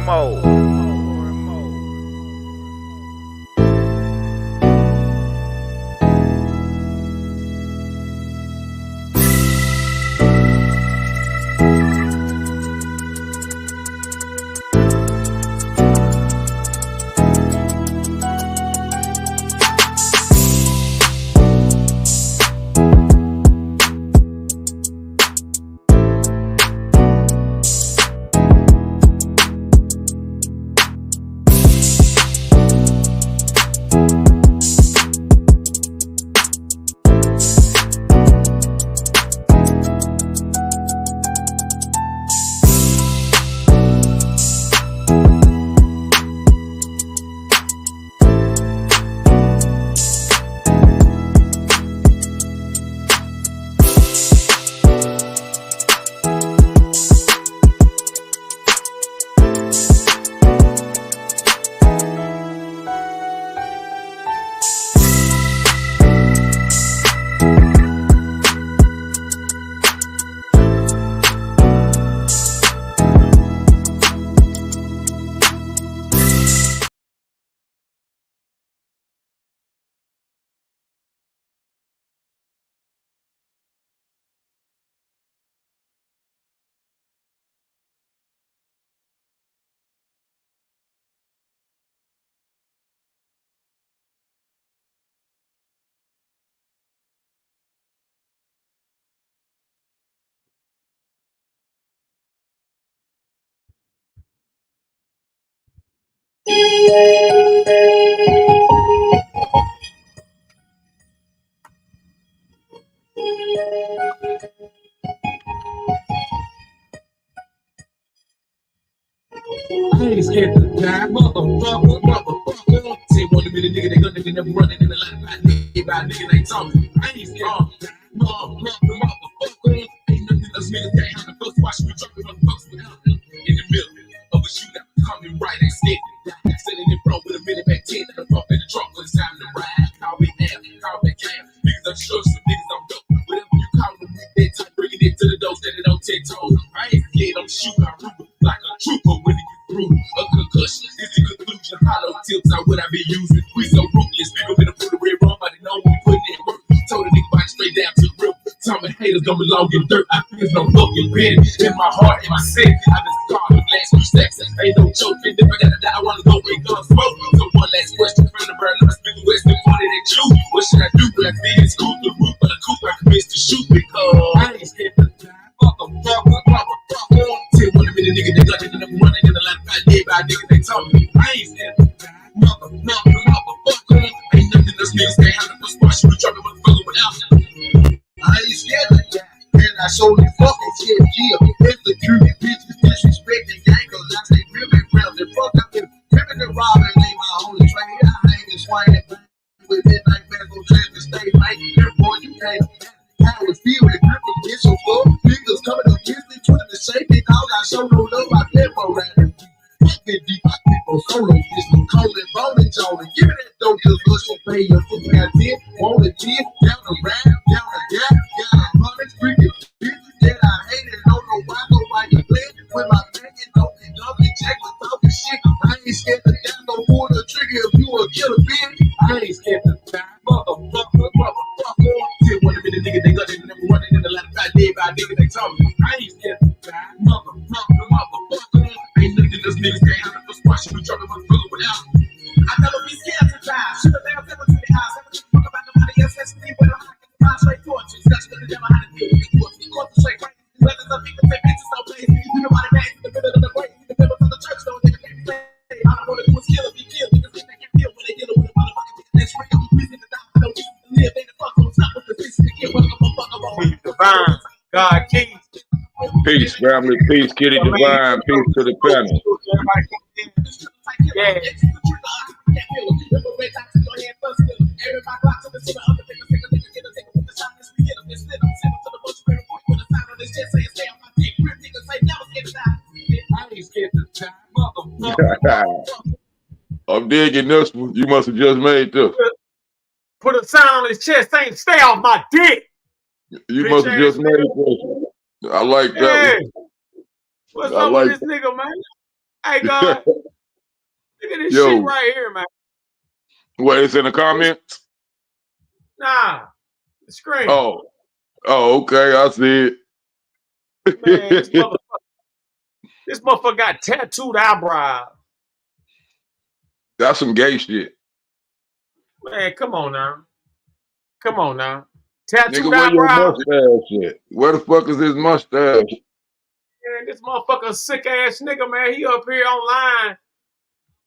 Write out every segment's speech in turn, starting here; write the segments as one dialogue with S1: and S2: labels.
S1: mode.
S2: I ain't scared to die, motherfucker. Say one of the nigga, they gonna be never running in the line by nigga, they talking. I ain't scared to die, motherfucker. Ain't nothing else niggas can't handle. First watch me dropping motherfuckers without in the middle of a shootout. Coming right, ain't scared to die. Sitting in front with a minute back 10 and a pump in the trunk when it's time to ride. Call me now, call me cam. Niggas I'm sure some niggas I'm dope. Whatever you call them, with that time, bringing it to the door, standing on 10 toes. I ain't scared, I'm shooting, I root like a trooper when it gets through. A concussion is the conclusion. Hollow tips are what I be using. We so ruthless, nigga, we done put the red rum, but they know we putting in work. Told a nigga body straight down to the river. Tell me haters don't belong in dirt. I feel no fucking pen in my heart, in my city. I've been scarred with last few stacks. Ain't no joke, and if I gotta die, I wanna go and gun smoke. So one last question from the bird, I'm speaking Western pointed at you. What should I do when I see this cool the roof of the coop? I commit to shoot because I ain't scared to die. Motherfucker. Tell one of the niggas they got it and I'm running in the line by dead by niggas they talk me. I ain't scared to die. Motherfucker. Ain't nothing else niggas can't handle. First watch you dropping motherfucker without me. I ain't scared to die. And I show you fucking shit, yeah. It's the truth, bitches disrespecting gangers. I say real and proud and fuck up and criminal and robbing ain't my only trade. I ain't been swinging with midnight man go trans to stay right. Therefore you can't how it feel and grip the bitch so full. Niggas coming against me, trying to shake it out. I show no love, I never ran. Fucking deep, I people solo, bitch. Calling, bowling, Jones. Give me that dope, cause us will pay your foot down 10, won't it 10, down the rap, down the gap, down the hundreds, freaking bitches that I hate and don't know why nobody playing with my back and don't be dumping, jack with talking shit. I ain't scared to die, no pull the trigger if you a killer bitch. I ain't scared to die, motherfucker. Till one of the niggas they got it and them running in the line by dead by niggas they talk me. I ain't scared to die, motherfucker. Ain't nothing else niggas can't handle. First watch you dropping motherfucker without me. I never be scared to die. Should have never been to the house. Never give a fuck about nobody else. Let's leave with a hot and straight torches. Got you never how to deal with the courts. The courts are straight right. Letters of people say bitches don't play. You know why the names in the middle of the way. The members of the church don't nigga can't be saved. All I wanna do is kill or be killed. Niggas think they can feel when they dealing with a motherfucking bitch that's real. Reason to die. I don't need to live. They the fuck on top of the bitch. They can't fuck up a motherfucker.
S1: Divine, God, King.
S3: Peace, family. Peace, Kitty Divine. Peace to the panel.
S1: Yeah.
S3: I'm digging this one. You must have just made this.
S1: Put a sign on his chest saying, stay off my dick.
S3: You
S1: Bitch
S3: must have just
S1: ass
S3: made this one. I like that
S1: Hey,
S3: one.
S1: what's
S3: I
S1: up
S3: like
S1: with this nigga, man? Hey, God, look at this
S3: Yo.
S1: shit right here, man.
S3: What is in the comments?
S1: Nah, the screen.
S3: Oh, okay, I see it.
S1: Man, this motherfucker got tattooed eyebrows.
S3: That's some gay shit.
S1: Man, come on now. Come on now. Tattooed
S3: Nigga, where your
S1: eyebrows.
S3: mustache at? Where the fuck is his mustache?
S1: Man, this motherfucker sick ass nigga, man. He up here online.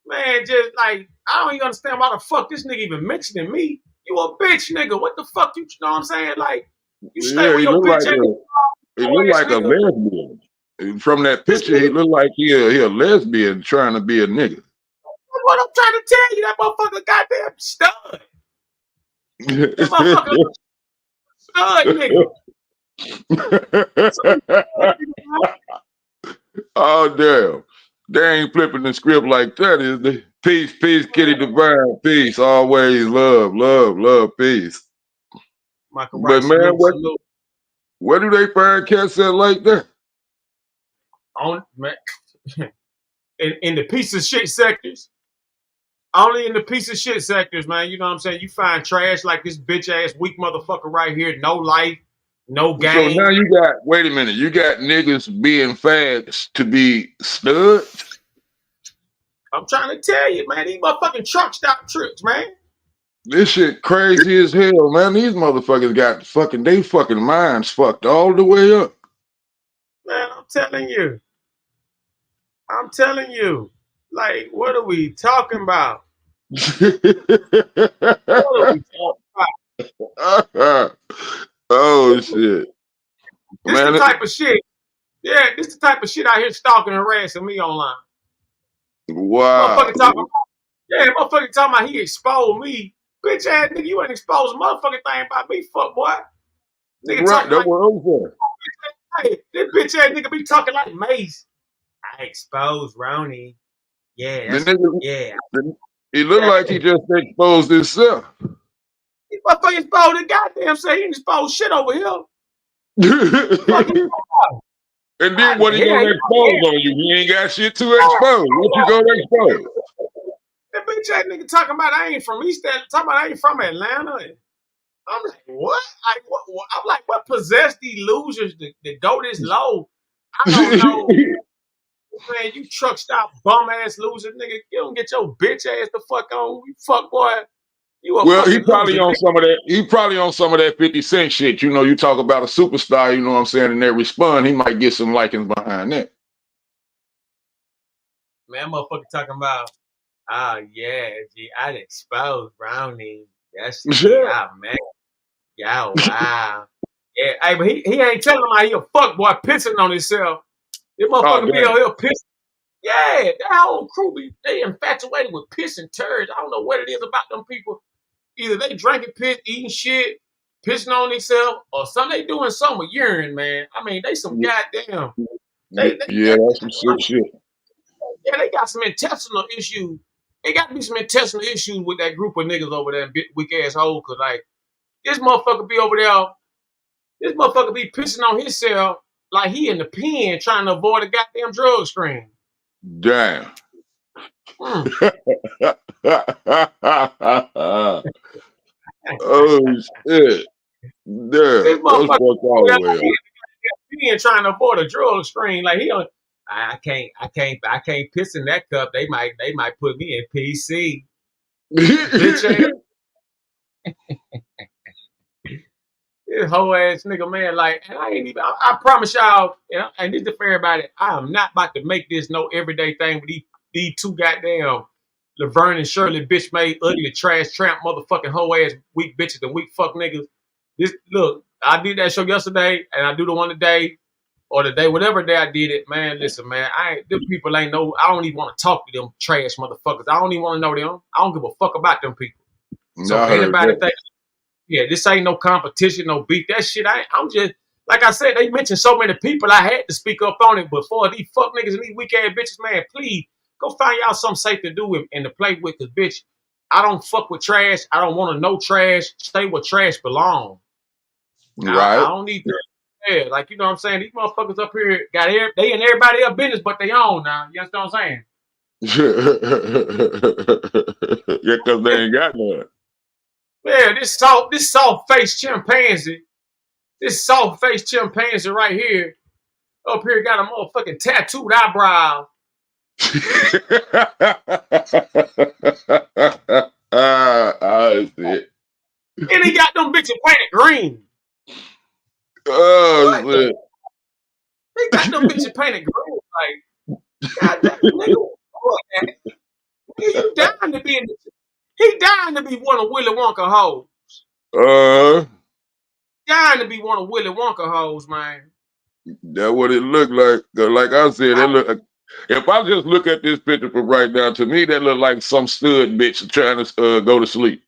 S1: Man, just like, I don't even understand why the fuck this nigga even mentioning me. You a bitch, nigga. What the fuck you know what I'm saying? Like, you stay
S3: Yeah,
S1: with
S3: he
S1: your
S3: look
S1: bitch
S3: like a
S1: nigga.
S3: lesbian. From that
S1: This
S3: picture, he
S1: nigga,
S3: look like he a lesbian trying to be a nigga.
S1: what I'm trying to tell you, that motherfucker goddamn stud. That motherfucker stud nigga.
S3: Oh damn. They ain't flipping the script like that, is they? Peace, peace, Kitty Divine, peace. Always love, love, love, peace.
S1: Michael
S3: But
S1: Wright,
S3: man,
S1: salute, salute.
S3: where do they find cats at like that?
S1: On man, in the piece of shit sectors. Only in the piece of shit sectors, man. You know what I'm saying? You find trash like this bitch ass weak motherfucker right here. No life, no
S3: So now
S1: game.
S3: you got, wait a minute, you got niggas being fags to be studs?
S1: I'm trying to tell you, man. These motherfucking truck stop trips, man.
S3: This shit crazy as hell, man. These motherfuckers got they fucking minds fucked all the way up.
S1: Man, I'm telling you. I'm telling you. Like, what are we talking about? What are we talking about?
S3: Oh shit.
S1: This the
S3: Man,
S1: type of shit. Yeah, this the type of shit I hear stalking and harassing me online.
S3: wow.
S1: Motherfucker talking motherfucker talking about he exposed me. Bitch ass nigga, you ain't exposed a motherfucking thing about me, fuck boy. Nigga
S3: Right,
S1: talking
S3: that's
S1: like,
S3: what I'm saying.
S1: hey, this bitch ass nigga be talking like Mace. I exposed RONI. Yeah,
S3: The
S1: that's
S3: nigga,
S1: yeah.
S3: he looked like he just exposed himself.
S1: This motherfucker exposed the goddamn say he ain't exposed shit over here. Fucking
S3: And then what he
S1: yeah,
S3: gonna expose on you? He ain't got shit to expose. What you gonna expose?
S1: that bitch ass nigga talking about I ain't from East Atlanta, talking about I ain't from Atlanta. I'm like, what? What? I'm like, what possessed these losers to go this low? I don't know. Man, you truck stop bum ass loser, nigga. You don't get your bitch ass the fuck on. You fuck boy. You a
S3: Well, he
S1: fucking
S3: probably
S1: loser,
S3: on
S1: nigga.
S3: some of that. He probably on some of that 50 Cent shit. You know, you talk about a superstar, you know what I'm saying, and they respond, he might get some likings behind that.
S1: Man, motherfucker talking about, oh yeah, gee, I'd expose RONI. That's
S3: Yeah.
S1: yeah, man. Yeah, wow. Yeah, hey, but he ain't telling him how he a fuck boy pissing on himself. This
S3: Oh
S1: motherfucker be
S3: damn.
S1: out here pissing. Yeah, that whole crew be they infatuated with piss and turds. I don't know what it is about them people. Either they drinking piss, eating shit, pissing on themselves, or some they doing something with urine, man. I mean, they some goddamn
S3: Yeah, that's some sick shit.
S1: yeah, they got some intestinal issues. They got to be some intestinal issues with that group of niggas over there, weak ass hole. Cause like this motherfucker be over there, this motherfucker be pissing on himself like he in the pen trying to avoid a goddamn drug screen.
S3: Damn.
S1: Mm.
S3: Oh shit. Damn.
S1: This
S3: That's
S1: motherfucker
S3: fucked
S1: over
S3: all
S1: there
S3: the
S1: like
S3: way up.
S1: he in trying to avoid a drug screen. Like he don't, I can't piss in that cup. They might put me in PC. Bitch ass. This whole ass nigga, man, like, and I ain't even, I promise y'all, and this is for everybody, I am not about to make this no everyday thing with these two goddamn Laverne and Shirley bitch made ugly trash tramp motherfucking hoe ass weak bitches and weak fuck niggas. This, look, I did that show yesterday, and I do the one today, or the day, whatever day I did it, man, listen, man, them people ain't no, I don't even want to talk to them trash motherfuckers. I don't even want to know them. I don't give a fuck about them people. So
S3: I
S1: for
S3: heard
S1: anybody
S3: that.
S1: think, yeah, this ain't no competition, no beef. That shit, I'm just, like I said, they mentioned so many people, I had to speak up on it. But for these fuck niggas and these weak ass bitches, man, please go find y'all something safe to do and to play with. Cause bitch, I don't fuck with trash. I don't want to know trash. Stay where trash belong. I
S3: Right.
S1: don't need that. Yeah, like you know what I'm saying. These motherfuckers up here they in everybody else business, but they own now. You understand what I'm saying?
S3: Yeah, because they ain't got none.
S1: Yeah, this soft faced chimpanzee, right here, up here got a motherfucking tattooed eyebrow.
S3: I see.
S1: And he got them bitches painted green.
S3: Oh
S1: What?
S3: shit.
S1: He got them bitches painted green. Like, goddamn, nigga, what? You dying to be in this. He dying to be one of Willy Wonka hoes.
S3: Uh,
S1: Dying to be one of Willy Wonka hoes, man.
S3: that's what it looked like. 'Cause like I said, it look. If I just look at this picture from right now, to me that look like some stud bitch trying to go to sleep.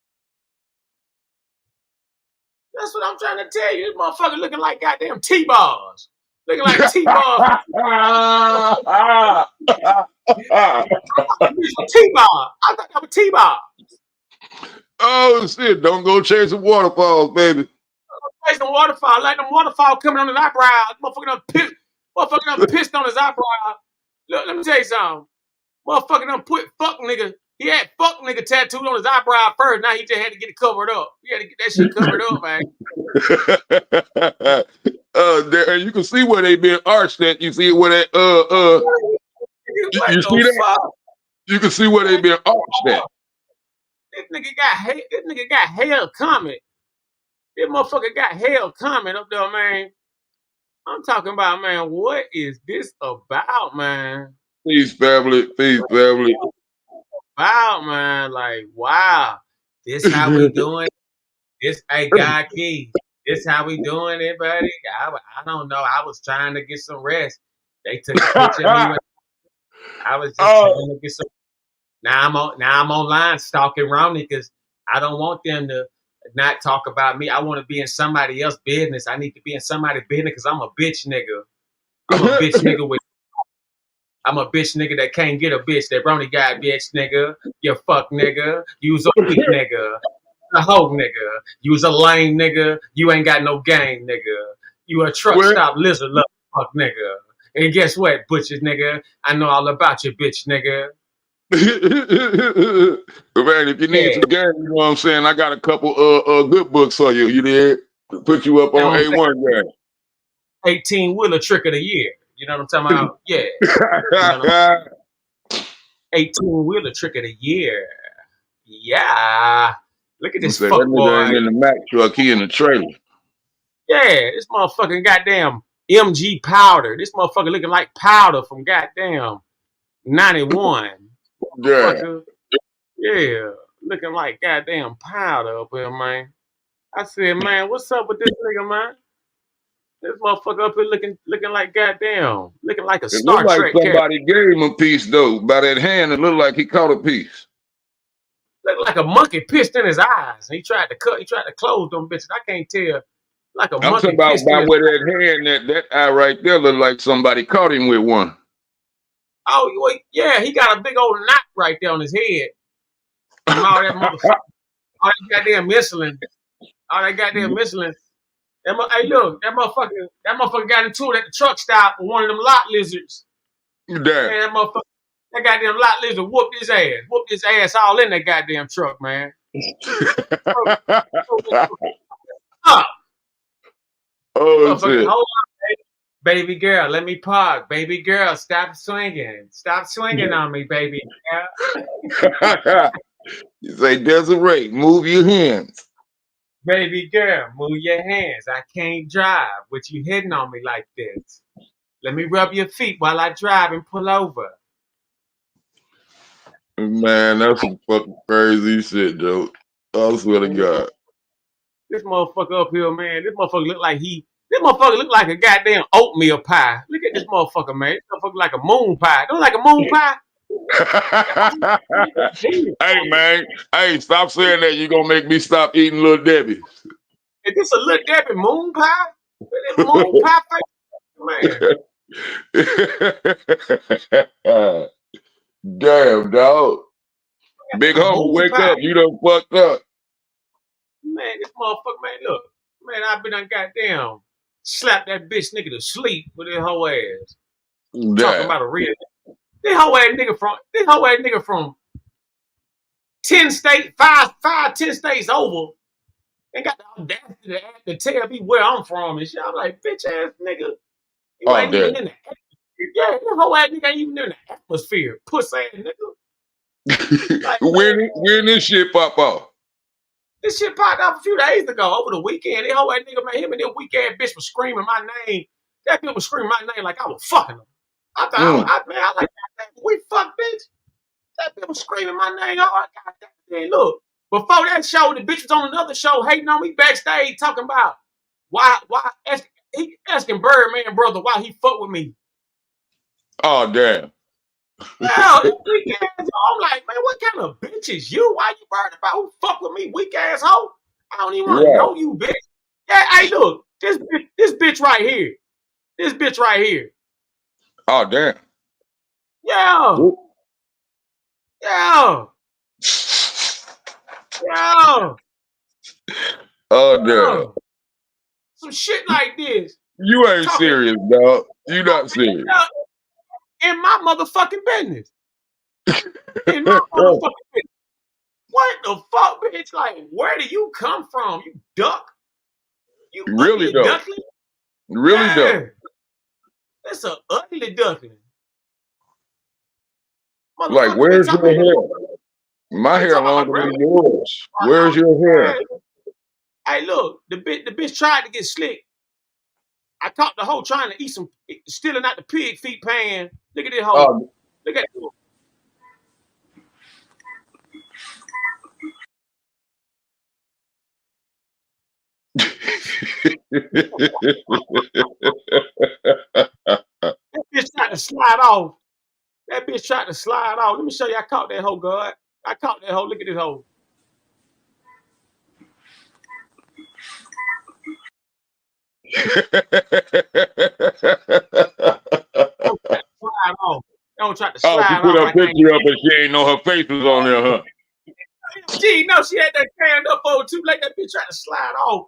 S1: That's what I'm trying to tell you. This motherfucker looking like goddamn T-bars. Looking like T-bars. T-bar. I thought that was T-bar.
S3: Oh shit! Don't go chasing waterfalls, baby.
S1: Place the waterfall. Like them waterfall coming on his eyebrow. Motherfucker done pissed on his eyebrow. Look, let me tell you something. Motherfucker done put fuck nigga. He had fuck nigga tattooed on his eyebrow first. Now he just had to get it covered up. He had to get that shit covered up, man.
S3: There, you can see where they been arched at. You see where that
S1: What
S3: you see
S1: the
S3: that?
S1: fuck?
S3: You can see where they been arched at.
S1: This nigga got hell coming. This motherfucker got hell coming up there, man. I'm talking about, man, what is this about, man?
S3: Peace, family. Peace, family.
S1: About, man. Like, wow. This how we doing. This, hey, God Key. This how we doing it, buddy. I don't know. I was trying to get some rest. They took a picture of me. I was just trying to get some. Now I'm online stalking RONI because I don't want them to not talk about me. I want to be in somebody else's business. I need to be in somebody's business because I'm a bitch nigga. I'm a bitch nigga that can't get a bitch. That RONI guy bitch nigga. You fuck nigga. You's a weak nigga. A hoe nigga. You's a lame nigga. You ain't got no game nigga. You a truck stop lizard love fuck nigga. And guess what, butchers nigga? I know all about you, bitch nigga.
S3: Man, if you need some game, you know what I'm saying? I got a couple good books for you. You did put you up on A1 game.
S1: 18-wheeler trick of the year. You know what I'm talking about? Yeah. You know 18-wheeler trick of the year. Yeah. Look at this fuck
S3: that
S1: boy.
S3: nigga ain't in the Mack truck, he in the trailer.
S1: Yeah, this motherfucking goddamn MG powder. This motherfucker looking like powder from goddamn 91.
S3: Yeah.
S1: Yeah. Looking like goddamn powder up here, man. I said, man, what's up with this nigga, man? This motherfucker up here looking like goddamn, looking like a Star Trek
S3: character. Somebody gave him a piece though. By that hand, it looked like he caught a piece.
S1: Looked like a monkey pissed in his eyes. He tried to close them bitches. I can't tell. Like a monkey
S3: I'm talking
S1: pissed
S3: about
S1: in
S3: by where that hand, that eye right there looked like somebody caught him with one.
S1: Oh, yeah, he got a big old knot right there on his head. From all that motherfucker, all that goddamn missling. Hey, look, that motherfucker got into it at the truck stop with one of them lot lizards.
S3: Damn.
S1: Man, that goddamn lot lizard whooped his ass all in that goddamn truck, man.
S3: Oh, shit.
S1: Hold on, baby girl, let me park. Baby girl, stop swinging. Stop swinging on me, baby girl.
S3: You say, Desiree, move your hands.
S1: Baby girl, move your hands. I can't drive with you hitting on me like this. Let me rub your feet while I drive and pull over.
S3: Man, that's some fucking crazy shit, Joe. I swear to God.
S1: This motherfucker up here, man. This motherfucker look like a goddamn oatmeal pie. Look at this motherfucker, man. This motherfucker like a moon pie. Don't like a moon pie?
S3: Hey, man. Hey, stop saying that. You're going to make me stop eating Little Debbie.
S1: Is this a Little Debbie moon pie? Moon pie face? Man.
S3: Damn, dog. Big homie, wake up. You done fucked up.
S1: Man, this motherfucker, man, look. Man, I've been on goddamn slap that bitch nigga to sleep with his whole ass.
S3: Damn.
S1: Talking about a real This whole ass nigga from 10 states, 10 states over, and got the audacity to tell me where I'm from and shit. I'm like, bitch ass nigga, you ain't even in the atmosphere. Yeah, this whole ass nigga ain't even in the atmosphere. Puss ass nigga. Like,
S3: when this shit pop off?
S1: This shit popped up a few days ago over the weekend. That whole ass nigga, man, him and that weak ass bitch was screaming my name. That bitch was screaming my name like I was fucking him. I thought, I like that. We fuck, bitch. That bitch was screaming my name. Oh, goddamn. Look, before that show, the bitch was on another show hating on me backstage talking about why he asking Birdman brother why he fuck with me.
S3: Oh, damn.
S1: Hell, weak ass. I'm like, man, what kind of bitch is you? Why you worried about who fuck with me, weak ass hoe? I don't even want to know you, bitch. Yeah, hey, look, this bitch right here. This bitch right here.
S3: Oh, damn.
S1: Yeah.
S3: Ooh.
S1: Yeah. Yeah.
S3: Oh, damn.
S1: Some shit like this.
S3: You ain't
S1: Talking,
S3: serious, dog. You not serious.
S1: In my motherfucking business. In my motherfucking business. What the fuck, bitch? Like, where do you come from? You duck? You
S3: Really
S1: ugly
S3: though.
S1: duckling?
S3: Really
S1: Yeah.
S3: though.
S1: That's an ugly duckling.
S3: Like, where's your hair? My hair longer than yours. Where's your hair?
S1: Hey, look, the bitch tried to get slick. I caught the hoe trying to eat some, stealing out the pig feet pan. Look at this hoe. Look at this. That bitch tried to slide off. That bitch tried to slide off. Let me show you. I caught that hoe, God. I caught that hoe. Look at this hoe. Slide off. Don't try to
S3: Oh, she
S1: slide
S3: put
S1: off
S3: her
S1: like I ain't.
S3: picture up and she ain't know her face was on there, huh?
S1: Gee, no, she had that stand up over too. Like that bitch tried to slide off.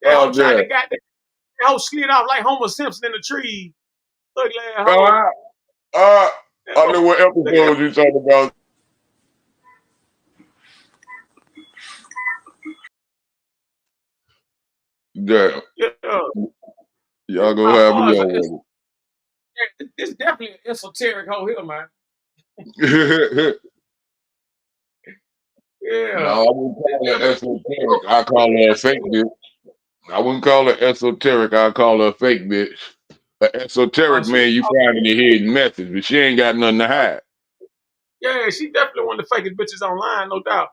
S1: That hoe tried to got that hoe slid off like Homer Simpson in the tree. Look at that hoe.
S3: I know what episode you talking about. Damn.
S1: Yeah.
S3: Y'all gonna have me on
S1: It's definitely an esoteric hoe here, man.
S3: with
S1: Yeah.
S3: No, I wouldn't call her esoteric. I call her a fake bitch. I wouldn't call her esoteric. I call her a fake bitch. An esoteric man, you find in the hidden message, but she ain't got nothing to hide.
S1: Yeah, she definitely one of the fakest bitches online, no doubt.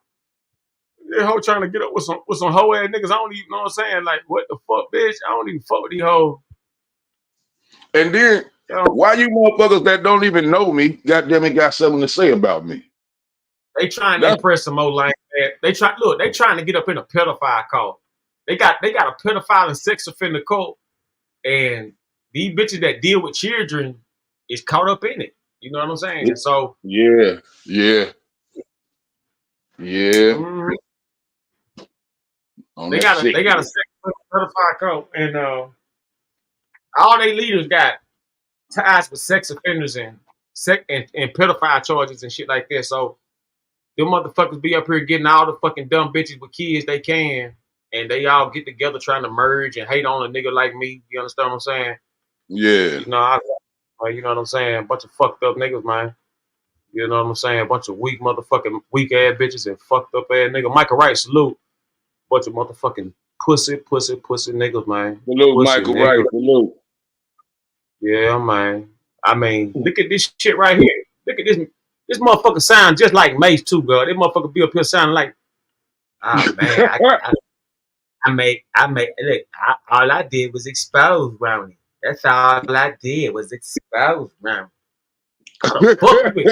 S1: That hoe trying to get up with some hoe ass niggas. I don't even know what I'm saying. Like, what the fuck, bitch? I don't even fuck with these hoes.
S3: And then, why you motherfuckers that don't even know me, goddamn it, got something to say about me?
S1: They trying to impress some old like that. They trying to get up in a pedophile cult. They got a pedophile and sex offender cult, and these bitches that deal with children is caught up in it. You know what I'm saying? So
S3: yeah.
S1: they got a sex pedophile cult, and all they leaders got ties with sex offenders and pedophile charges and shit like that. So them motherfuckers be up here getting all the fucking dumb bitches with kids they can, and they all get together trying to merge and hate on a nigga like me. You understand what I'm saying?
S3: Yeah.
S1: You know, you know what I'm saying? A bunch of fucked up niggas, man. You know what I'm saying? A bunch of weak ass bitches and fucked up ass nigga. Michael Wright, salute. Bunch of motherfucking pussy niggas, man.
S3: Salute,
S1: Pussy
S3: Michael
S1: niggas.
S3: Wright, salute.
S1: Yeah, man. I mean, look at this shit right here. Look at this. This motherfucker sound just like Mace too, girl. This motherfucker be up here sounding like, man, look, all I did was expose RONI. That's all I did was expose RONI. The fuck you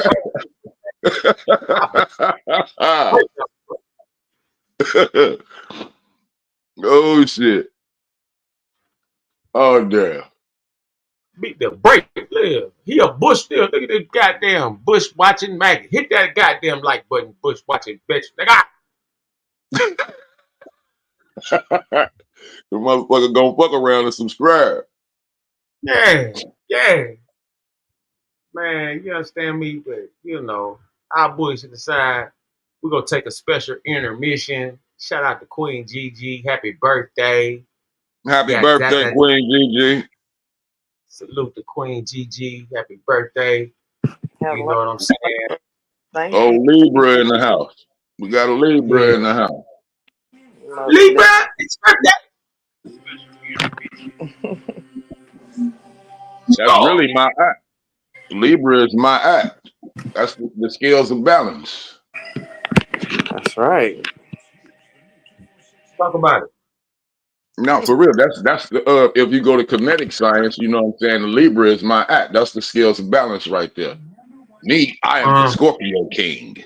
S3: Oh shit. Oh damn.
S1: beat the break. Live. He a Bush still. Look at this goddamn Bush watching maggot. Hit that goddamn like button, Bush watching bitch. Nigga.
S3: The motherfucker gonna fuck around and subscribe.
S1: Yeah. man, you understand me? But you know, our bullshit aside, we're gonna take a special intermission. Shout out to Queen Gigi. Happy birthday.
S3: Happy
S1: Yeah,
S3: birthday, Queen Gigi.
S1: salute to Queen Gigi. Happy birthday. You know
S4: Hello.
S1: what I'm saying?
S4: Thank
S3: Oh,
S4: you.
S3: Libra in the house. We got a Libra in
S1: Yeah.
S3: the house.
S4: Most
S1: Libra, it's birthday.
S3: That's
S1: Sure.
S3: really my act. Libra is my act. That's the scales of balance.
S4: That's right.
S1: Talk about it.
S3: Now, for real, that's the if you go to kinetic science, you know what I'm saying. The Libra is my act. That's the scales of balance right there. Me, I am the
S1: Um,
S3: Scorpio king.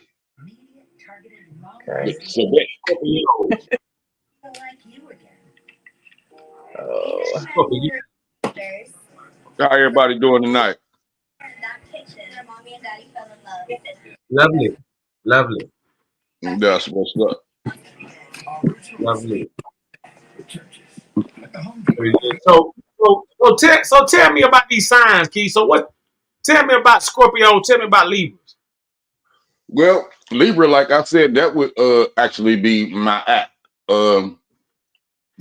S4: Okay.
S3: So that,
S1: Scorpios.
S4: Oh.
S1: Scorpio.
S3: how everybody doing tonight?
S1: Lovely. Lovely.
S3: That's what's up.
S1: Lovely. So tell me about these signs, Key. So what? Tell me about Scorpio. Tell me about Libras.
S3: Well, Libra, like I said, that would actually be my act.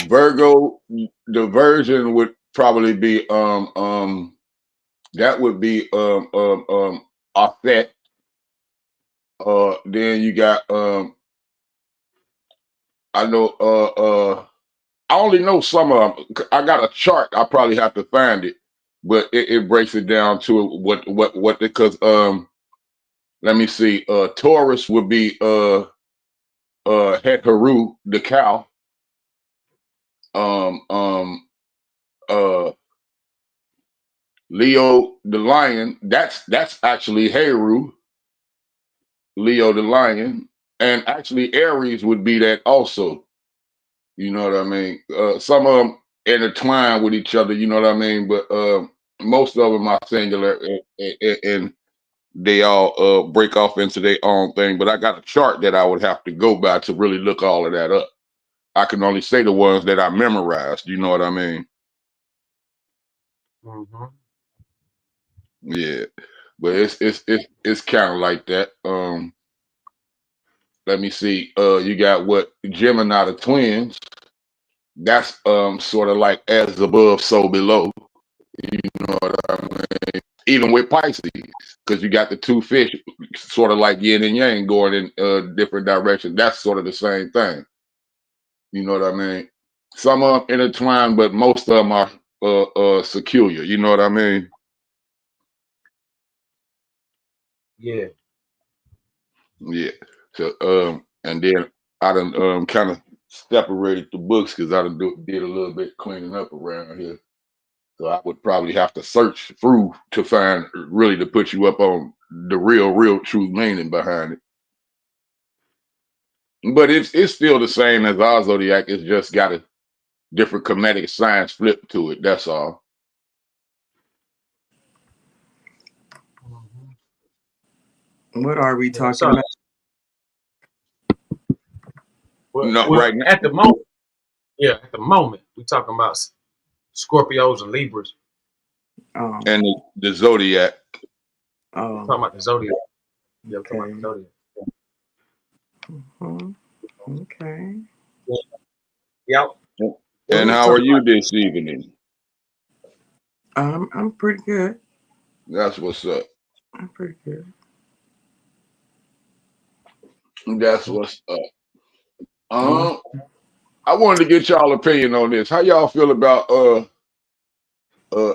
S3: Virgo, the version would probably be that would be Offset. Then you got I know I only know some of them. I got a chart. I probably have to find it, but it breaks it down to what because let me see. Taurus would be Het Haru, the cow. Um um uh Leo the lion. That's actually Heru, Leo the lion, and actually Aries would be that also. You know what I mean? Some of them intertwine with each other. You know what I mean? But most of them are singular, and they all break off into their own thing. But I got a chart that I would have to go by to really look all of that up. I can only say the ones that I memorized. You know what I mean?
S1: Mm-hmm.
S3: Yeah. But it's kind of like that. Let me see. You got what Gemini the twins. That's sort of like as above, so below. You know what I mean? Even with Pisces, because you got the two fish, sort of like yin and yang, going in different directions. That's sort of the same thing. You know what I mean? Some of them intertwined, but most of them are secure. You know what I mean?
S1: Yeah.
S3: Yeah. So and then I done kind of separated the books because I done did a little bit cleaning up around here. So I would probably have to search through to find really to put you up on the real true meaning behind it. But it's still the same as our zodiac. It's just got a different comedic science flip to it. That's all.
S1: Mm-hmm.
S4: What are we
S1: Yeah.
S4: talking
S1: So
S4: about?
S3: No,
S1: well,
S3: right now,
S1: at the moment, yeah, at the moment, we're talking about Scorpios and Libras.
S4: Oh.
S3: and the zodiac.
S1: We're
S4: Oh.
S1: talking about the zodiac. Yeah, we're talking about the
S4: Okay.
S1: zodiac.
S4: Mhm. Okay.
S1: Yeah. Yep. What are
S3: And
S1: we
S3: how are
S1: talking
S3: you
S1: about?
S3: this evening?
S4: I'm pretty good.
S3: That's what's up.
S4: I'm pretty good.
S3: That's what's up.
S4: Going.
S3: I wanted to get y'all opinion on this. How y'all feel about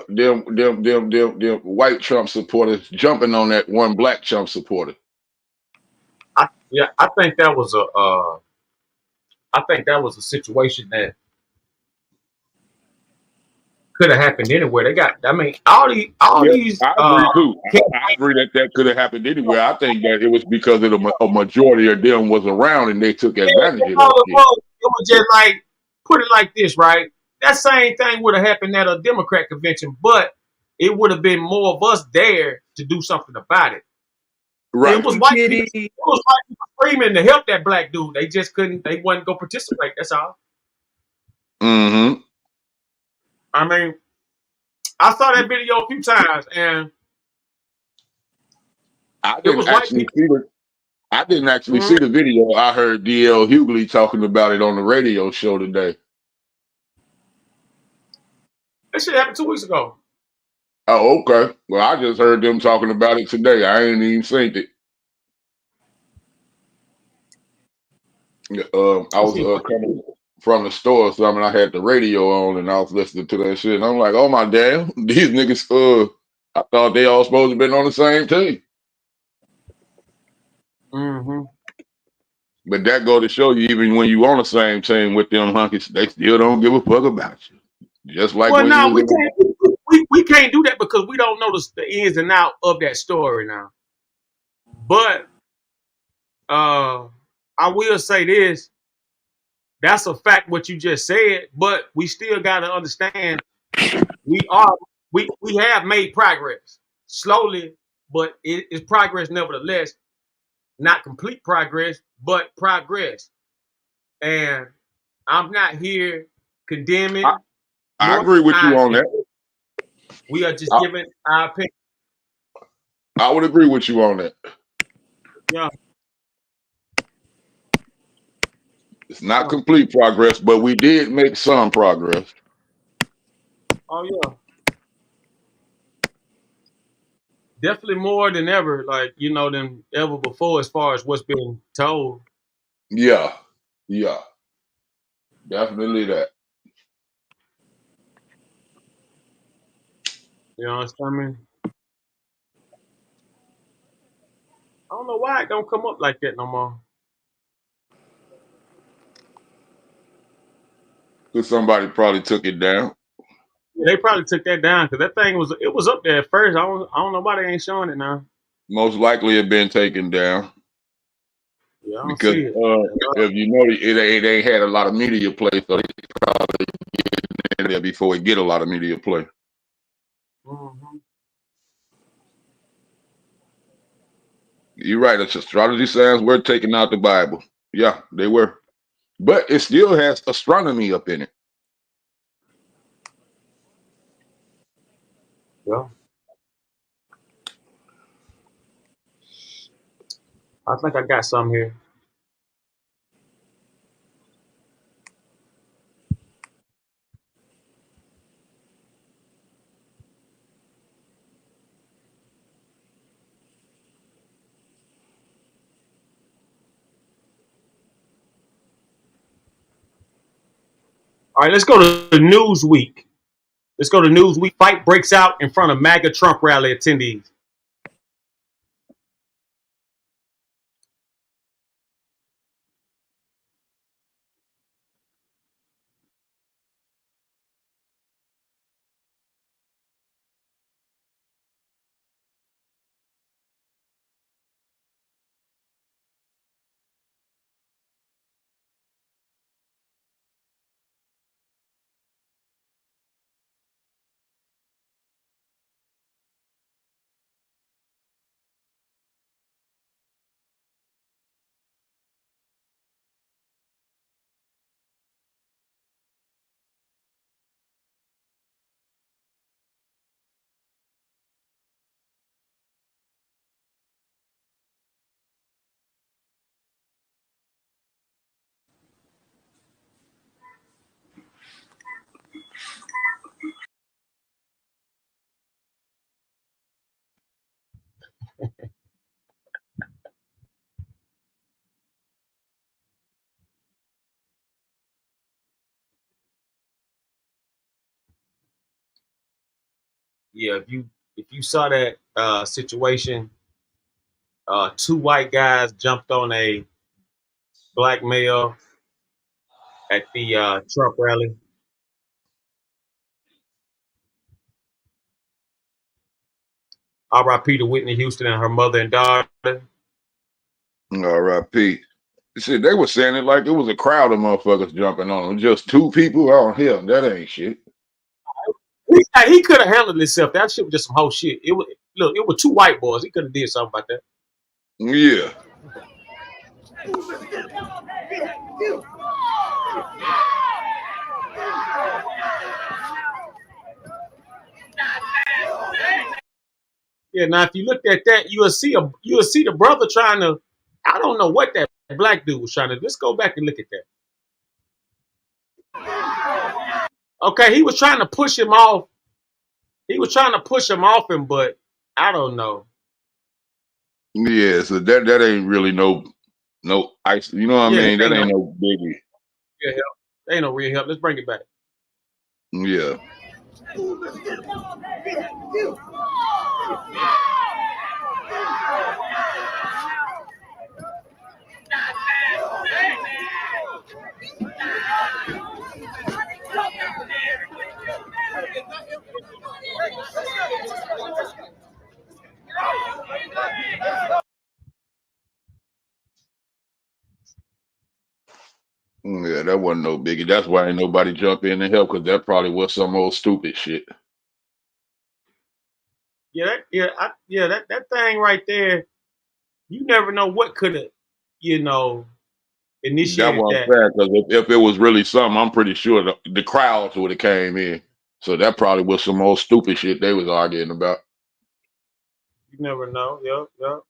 S3: them white Trump supporters jumping on that one black Trump supporter?
S1: Yeah, I think that was a situation that could have happened anywhere. They got, I mean, all
S3: Yeah,
S1: these,
S3: I agree too.
S1: can't-
S3: I agree that that could have happened anywhere. I think that it was because of a majority of them was around and they took advantage of that shit.
S1: it was just like, put it like this, right? That same thing would have happened at a Democrat convention, but it would have been more of us there to do something about it. It
S3: Right.
S1: was
S4: Kitty,
S1: white people.
S4: kitty.
S1: It was white people screaming to help that black dude. They just couldn't. They wouldn't go participate. That's all.
S3: Mm-hmm.
S1: I mean, I saw that video a few times, and
S3: I
S1: It
S3: didn't
S1: was white
S3: actually
S1: people.
S3: see the I didn't actually see the video. I heard DL Hughley talking about it on the radio show today.
S1: That shit happened 2 weeks ago.
S3: Oh, okay. Well, I just heard them talking about it today. I ain't even seen it. I was coming from the store or something. I had the radio on and I was listening to that shit. And I'm like, oh my damn, these niggas. I thought they all supposed to been on the same team.
S1: Mm-hmm.
S3: But that go to show you, even when you on the same team with them hunkies, they still don't give a fuck about you. Just like
S1: Well,
S3: when
S1: now
S3: you
S1: we
S3: was
S1: can't we can't do that because we don't know the ins and out of that story now. But I will say this: that's a fact what you just said. But we still got to understand we are we have made progress slowly, but it is progress nevertheless. Not complete progress, but progress. And I'm not here
S3: I,
S1: condemning
S3: I
S1: nor
S3: agree with you
S1: denying
S3: on
S1: it.
S3: that.
S1: We are just
S3: I,
S1: giving our opinion.
S3: I would agree with you on that.
S1: Yeah.
S3: It's not complete progress, but we did make some progress.
S1: Oh yeah. Definitely more than ever, like, than ever before as far as what's been told.
S3: Yeah, yeah, definitely that.
S1: You know what I mean? I don't know why it don't come up like that no more.
S3: Because somebody probably took it down.
S1: Yeah, they probably took that down because that thing was up there at first. I don't know why they ain't showing it now.
S3: Most likely it been taken down.
S1: Yeah, I don't
S3: Because
S1: see it.
S3: if you know it ain't had a lot of media play, so they probably get in there before it get a lot of media play.
S1: Mm-hmm.
S3: You're right. Astrology signs were taken out the Bible. Yeah, they were. But it still has astronomy up in it.
S1: Yeah, I think I got some here. All right, let's go to Newsweek. Let's go to Newsweek. Fight breaks out in front of MAGA Trump rally attendees. Yeah, if you saw that situation, two white guys jumped on a black male at the Trump rally. R.I.P. to Whitney Houston and her mother and daughter.
S3: R.I.P. Shit, they were saying it like it was a crowd of motherfuckers jumping on them. Just two people? Oh, hell, that ain't shit.
S1: He could have handled himself. That shit was just some whole shit. It was two white boys. He could have did something about that.
S3: Yeah.
S1: Yeah, now if you looked at that, you'll see the brother trying to. I don't know what that black dude was trying to. Let's go back and look at that. Okay, he was trying to push him off. He was trying to push him off him, but I don't know.
S3: Yeah, so that ain't really no ice. You know what I
S1: Yeah,
S3: mean?
S1: that
S3: That
S1: ain't no
S3: ain't no biggie.
S1: real help. That ain't no real help. Let's bring it back.
S3: Yeah. Yeah, that wasn't no biggie. That's why ain't nobody jump in and help because that probably was some old stupid shit.
S1: That thing right there. You never know what could have, you know,
S3: That's
S1: initiated
S3: what I'm
S1: that.
S3: saying. Because if it was really something, I'm pretty sure the crowds would have came in. So that probably was some old stupid shit they was arguing about.
S1: You never know. Yep.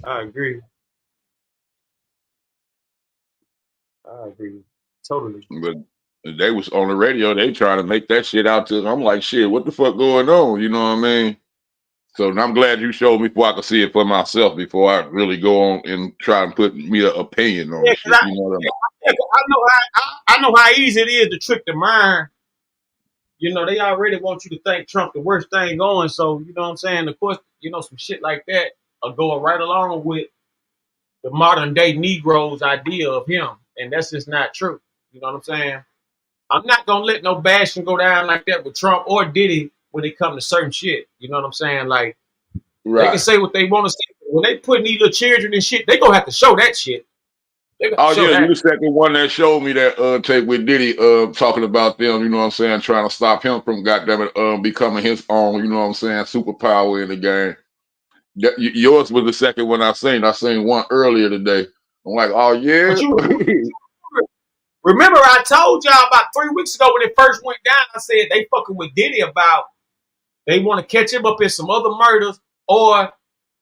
S1: I agree. I agree. Totally.
S3: But they was on the radio. They trying to make that shit out to. I'm like, shit, what the fuck going on? You know what I mean? So I'm glad you showed me before I could see it for myself before I really go on and try and put me an opinion on
S1: Yeah,
S3: the shit. You know what I mean?
S1: 'cause I know how easy it is to trick the mind. You know, they already want you to think Trump the worst thing going. So, you know what I'm saying? Of course, some shit like that are going right along with the modern day Negro's idea of him. And that's just not true. You know what I'm saying? I'm not gonna let no bashing go down like that with Trump or Diddy when it comes to certain shit. You know what I'm saying? Like they can
S3: Right.
S1: say what they want to say. But when they putting these little children and shit, they gonna have to show that shit. They got to
S3: Oh
S1: show
S3: yeah, you
S1: that.
S3: the second one that showed me that tape with Diddy talking about them, you know what I'm saying, trying to stop him from goddamn it becoming his own, you know what I'm saying, superpower in the game. Yours was the second one I seen. I seen one earlier today. I'm like, oh
S1: But
S3: yeah.
S1: you remember I told y'all about 3 weeks ago when it first went down, I said they fucking with Diddy about they want to catch him up in some other murders, or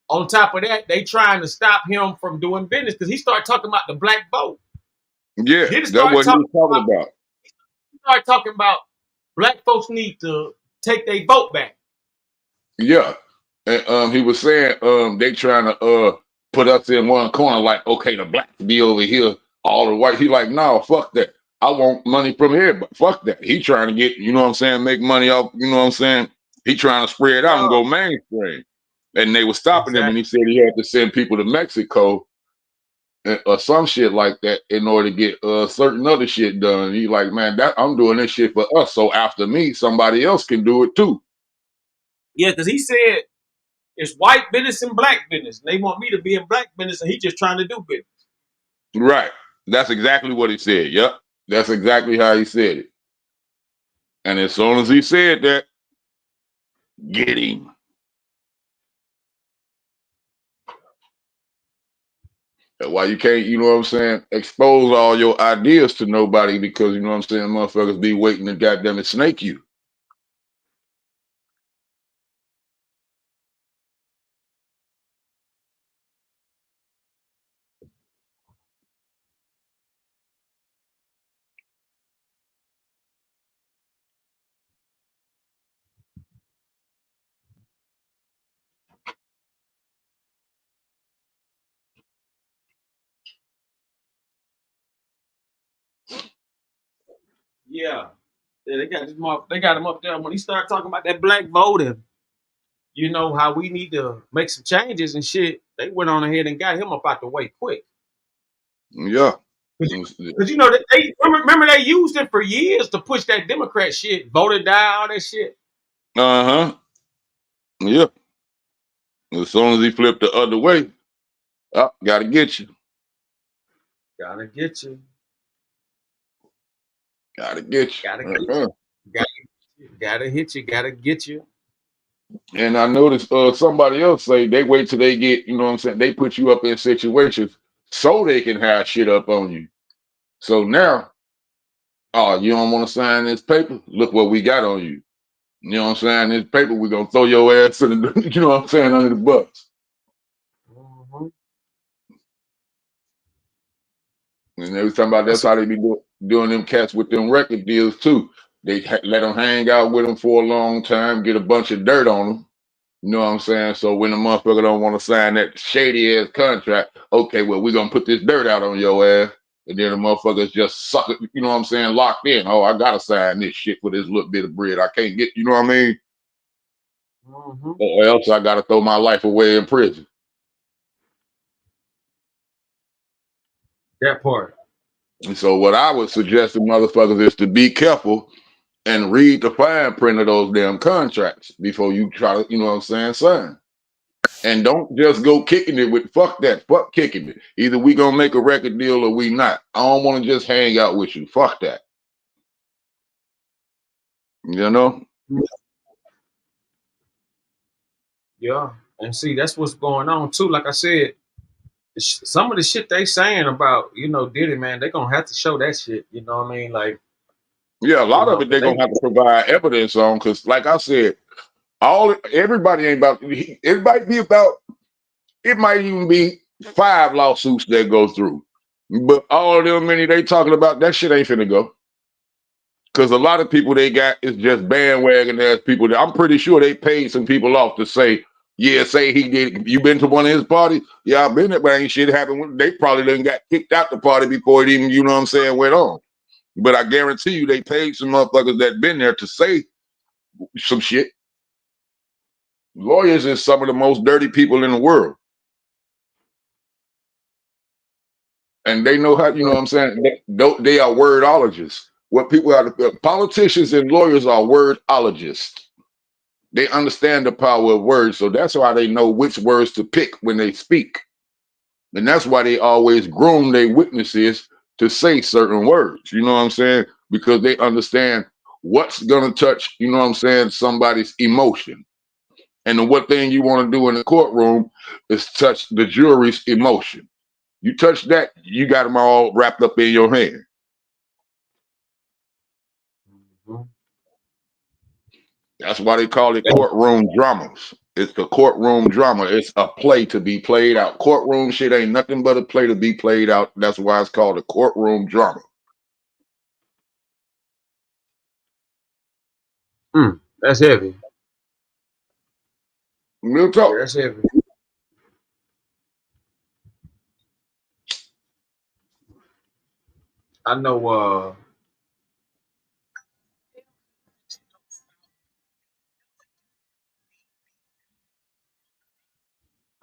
S1: on top of that, they trying to stop him from doing business because he started talking about the black vote.
S3: Yeah,
S1: Diddy
S3: that's
S1: started
S3: what he
S1: talking
S3: was talking
S1: about
S3: about.
S1: black folks need to take their vote back.
S3: Yeah. And he was saying they trying to put us in one corner, like, okay, the blacks be over here, all the white. He like, no, fuck that. I want money from here, but fuck that. He trying to get, you know what I'm saying, make money off, you know what I'm saying? He trying to spread out and
S1: Oh,
S3: go mainstream. And they were stopping him, and
S1: exactly.
S3: he said he had to send people to Mexico or some shit like that in order to get certain other shit done. He like, man, that I'm doing this shit for us. So after me, somebody else can do it too.
S1: Yeah, because he said it's white business and black business. And they want me to be in black business, and he just trying to do business.
S3: Right. That's exactly what he said. Yep. That's exactly how he said it. And as soon as he said that, get him. That's why you can't, you know what I'm saying, expose all your ideas to nobody because, you know what I'm saying, motherfuckers be waiting to goddamn it snake you.
S1: Yeah. Yeah, they got him up there. When he started talking about that black vote and how we need to make some changes and shit, they went on ahead and got him up out the way quick.
S3: Yeah.
S1: Because they remember they used it for years to push that Democrat shit, voted down, all that shit.
S3: Uh-huh. Yeah. As soon as he flipped the other way, oh, gotta get you.
S1: Gotta get you.
S3: Gotta get
S1: Gotta
S3: you.
S1: get you. Gotta hit you. Gotta get you.
S3: And I noticed somebody else say they wait till they get, you know what I'm saying, they put you up in situations so they can have shit up on you. So now, oh, you don't want to sign this paper? Look what we got on you. You know what I'm saying? This paper, we're gonna throw your ass in the, you know what I'm saying, under the bus.
S1: Mm-hmm.
S3: And they was talking about that's
S1: That's
S3: how they be doing them cats with them record deals too. They let them hang out with them for a long time, get a bunch of dirt on them. You know what I'm saying? So when the motherfucker don't want to sign that shady ass contract, okay, well, we're gonna put this dirt out on your ass. And then the motherfuckers just suck it, you know what I'm saying, locked in. Oh, I gotta sign this shit for this little bit of bread. I can't get, you know what I mean?
S1: mm-hmm.
S3: Or else I gotta throw my life away in prison.
S1: That part.
S3: And so what I would suggest to motherfuckers is to be careful and read the fine print of those damn contracts before you try to, you know what I'm saying, sign. And don't just go kicking it with fuck that, fuck kicking it. Either we gonna make a record deal or we not. I don't want to just hang out with you. Fuck that. You know?
S1: Yeah. And see, that's what's going on too. Like I said, some of the shit they saying about, Diddy, man, they gonna have to show that shit. You know what I mean? Like,
S3: Yeah, a lot of it
S1: 'cause
S3: they're gonna have to provide evidence on because, like I said, everybody ain't about it might be about it might even be 5 lawsuits that go through. But all of them many they talking about that shit ain't finna go. Because a lot of people they got is just bandwagon ass people. I'm pretty sure they paid some people off to say, yeah, say he did. You been to one of his parties? Yeah, I've been there, but ain't shit happened. They probably done got kicked out the party before it even, you know what I'm saying, went on. But I guarantee you they paid some motherfuckers that been there to say some shit. Lawyers is some of the most dirty people in the world. And they know how, you know what I'm saying? They are wordologists. What people are, politicians and lawyers are wordologists. They understand the power of words, so that's why they know which words to pick when they speak. And that's why they always groom their witnesses to say certain words. You know what I'm saying? Because they understand what's gonna touch, you know what I'm saying, somebody's emotion. And the one thing you want to do in the courtroom is touch the jury's emotion. You touch that, you got them all wrapped up in your hand.
S1: Mhm.
S3: That's why they call it courtroom dramas. It's the courtroom drama. It's a play to be played out. Courtroom shit ain't nothing but a play to be played out. That's why it's called a courtroom drama.
S1: That's heavy.
S3: Real
S1: Yeah,
S3: talk.
S1: that's heavy. I know.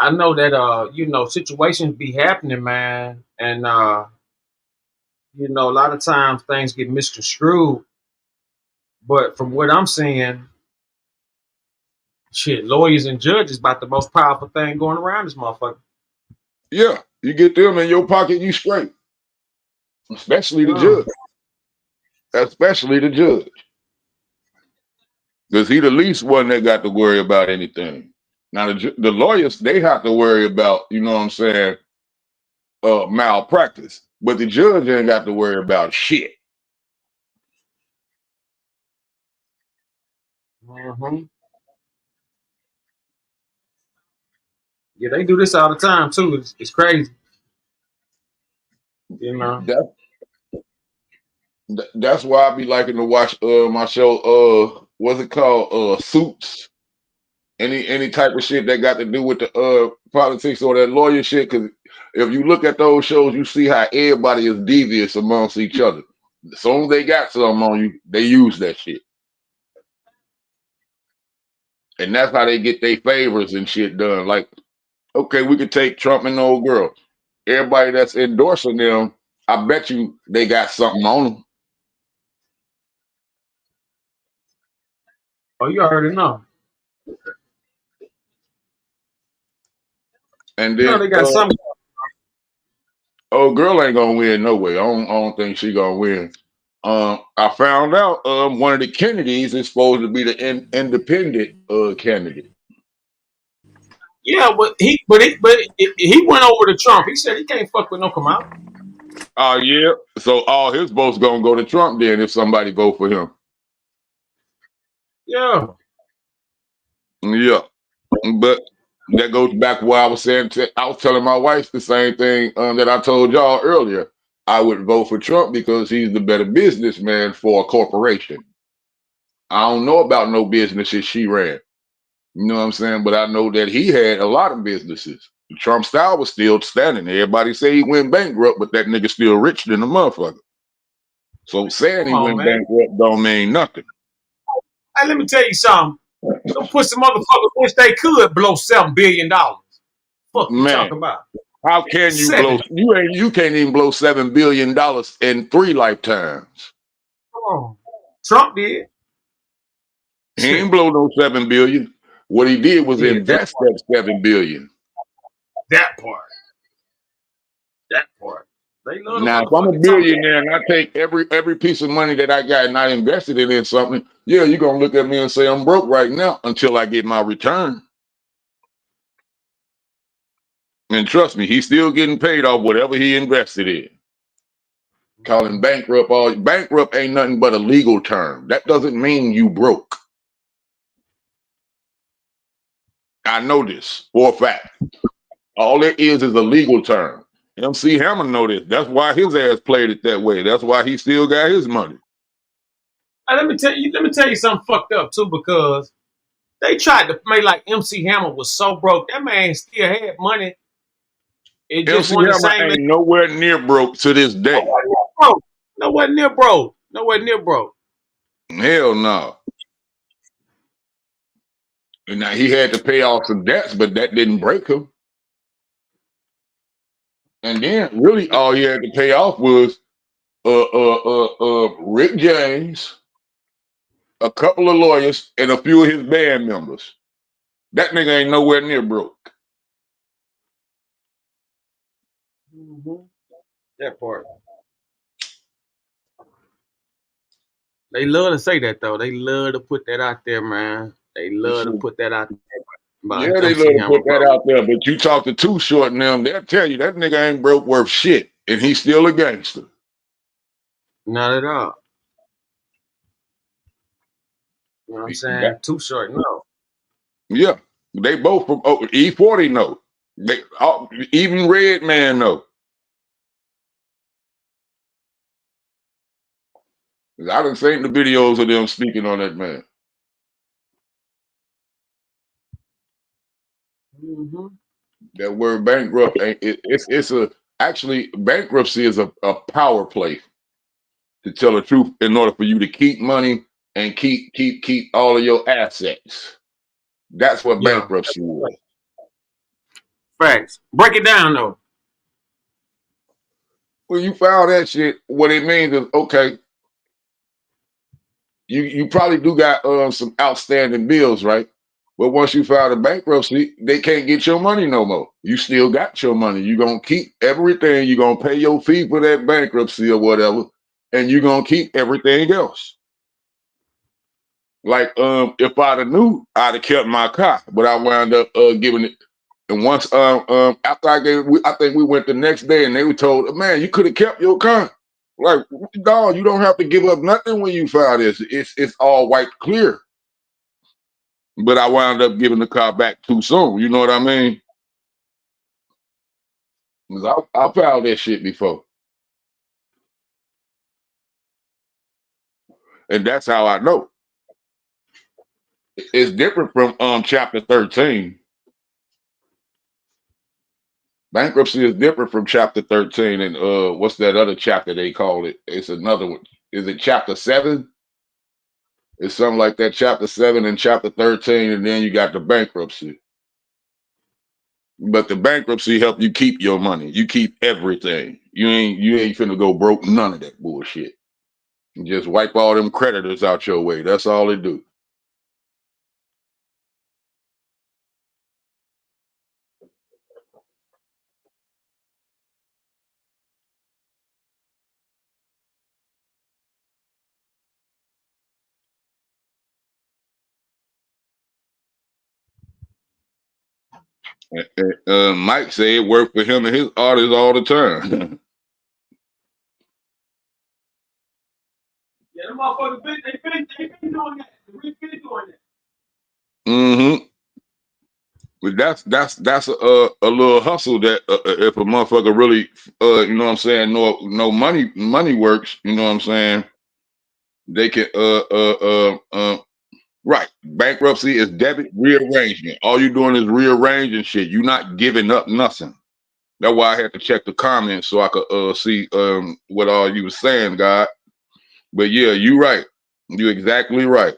S1: I know that situations be happening, man, and a lot of times things get misconstrued. But from what I'm seeing, shit, lawyers and judges about the most powerful thing going around this motherfucker.
S3: Yeah, you get them in your pocket, you straight. Especially the
S1: Yeah.
S3: judge. Especially the judge. Because he the least one that got to worry about anything. Now the lawyers, they have to worry about, you know what I'm saying, malpractice. But the judge ain't got to worry about shit.
S1: hmm Yeah, they do this all the time too. It's crazy, you know.
S3: That, that's why I be liking to watch my show, what's it called? Suits. Any type of shit that got to do with the politics or that lawyer shit. Cause if you look at those shows, you see how everybody is devious amongst each other. As soon as they got something on you, they use that shit. And that's how they get their favors and shit done. Like, okay, we could take Trump and the old girl. Everybody that's endorsing them, I bet you they got something on them.
S1: Oh, you already know.
S3: And
S1: You know
S3: then
S1: they got something.
S3: old girl ain't gonna win no way. I don't think she gonna win. I found out one of the Kennedys is supposed to be the independent candidate.
S1: Yeah, but he went over to Trump. He said he can't fuck with no Kamala.
S3: Oh yeah. So all his votes gonna go to Trump then if somebody vote for him.
S1: Yeah.
S3: Yeah, but that goes back to what I was saying. I was telling my wife the same thing that I told y'all earlier. I would vote for Trump because he's the better businessman for a corporation. I don't know about no businesses she ran. You know what I'm saying? But I know that he had a lot of businesses. Trump style was still standing. Everybody say he went bankrupt, but that nigga still rich than a motherfucker. So saying
S1: Come
S3: he
S1: on,
S3: went
S1: man.
S3: bankrupt don't mean nothing.
S1: Hey, let me tell you something. Don't put some motherfuckers wish they could blow $7 billion. Fuck you
S3: Man,
S1: talking about?
S3: how can you blow?
S1: 7.
S3: You can't even blow $7 billion in 3 lifetimes.
S1: Come on. Trump did.
S3: He ain't blow no 7 billion. What he did was
S1: Yeah,
S3: invest that 7 billion.
S1: that part. That part. They love to
S3: Now, if I'm a
S1: motherfucking talk.
S3: billionaire and I take every piece of money that I got and I invested it in something, yeah, you're gonna look at me and say I'm broke right now until I get my return. And trust me, he's still getting paid off whatever he invested in. Calling bankrupt all bankrupt ain't nothing but a legal term. That doesn't mean you broke. I know this for a fact. All it is a legal term. MC Hammer know this. That's why his ass played it that way. That's why he still got his money.
S1: Hey, let me tell you something fucked up too, because they tried to make like MC Hammer was so broke. That man still had money. It just
S3: MC
S1: wasn't the
S3: Hammer
S1: same.
S3: ain't nowhere near broke to this day.
S1: Broke. Nowhere near broke. Nowhere near broke.
S3: Hell no. And now he had to pay off some debts, but that didn't break him. And then really all he had to pay off was Rick James, a couple of lawyers, and a few of his band members. That nigga ain't nowhere near broke.
S1: Mm-hmm. That part. They love to say that though. They love to put that out there, man. They love to put that out there
S3: Yeah,
S1: about
S3: they love
S1: MC
S3: to
S1: Hammer,
S3: put that
S1: bro.
S3: out there, but you talk to Too Short and them, they'll tell you that nigga ain't broke worth shit, and he's still a gangster.
S1: Not at all. You know what I'm saying? Too short, no.
S3: Yeah, they both from E40 know. They even Red Man know. I done seen the videos of them speaking on that man.
S1: Mm-hmm.
S3: That word bankrupt ain't it's a actually bankruptcy is a power play to tell the truth in order for you to keep money and keep all of your assets. That's what
S1: Yeah.
S3: bankruptcy is.
S1: Facts. Break it down though.
S3: When you file that shit, what it means is okay, you probably do got some outstanding bills, right? But once you file the bankruptcy, they can't get your money no more. You still got your money. You're gonna keep everything, you're gonna pay your fee for that bankruptcy or whatever, and you're gonna keep everything else. Like if I'd have knew, I'd have kept my car, but I wound up giving it. And once after I think we went the next day, and they were told, man, you could have kept your car. Like, dog, you don't have to give up nothing when you file this. It's all wiped clear. But I wound up giving the car back too soon. You know what I mean? 'Cause I filed that shit before, and that's how I know. It's different from chapter 13. Bankruptcy is different from chapter 13 and what's that other chapter they call it? It's another one. Is it chapter 7? It's something like that, chapter 7 and chapter 13, and then you got the bankruptcy. But the bankruptcy help you keep your money. You keep everything. You ain't finna go broke none of that bullshit. You just wipe all them creditors out your way. That's all it do. Mike said it worked for him and his artists all the time.
S1: Yeah, them motherfuckers, they been doing that.
S3: Mm-hmm. But that's a little hustle that if a motherfucker really you know what I'm saying, no money works, you know what I'm saying, they can right. Bankruptcy is debit rearrangement. All you doing is rearranging shit. You not giving up nothing. That's why I had to check the comments so I could see what all you was saying, God. But yeah, you right. You exactly right.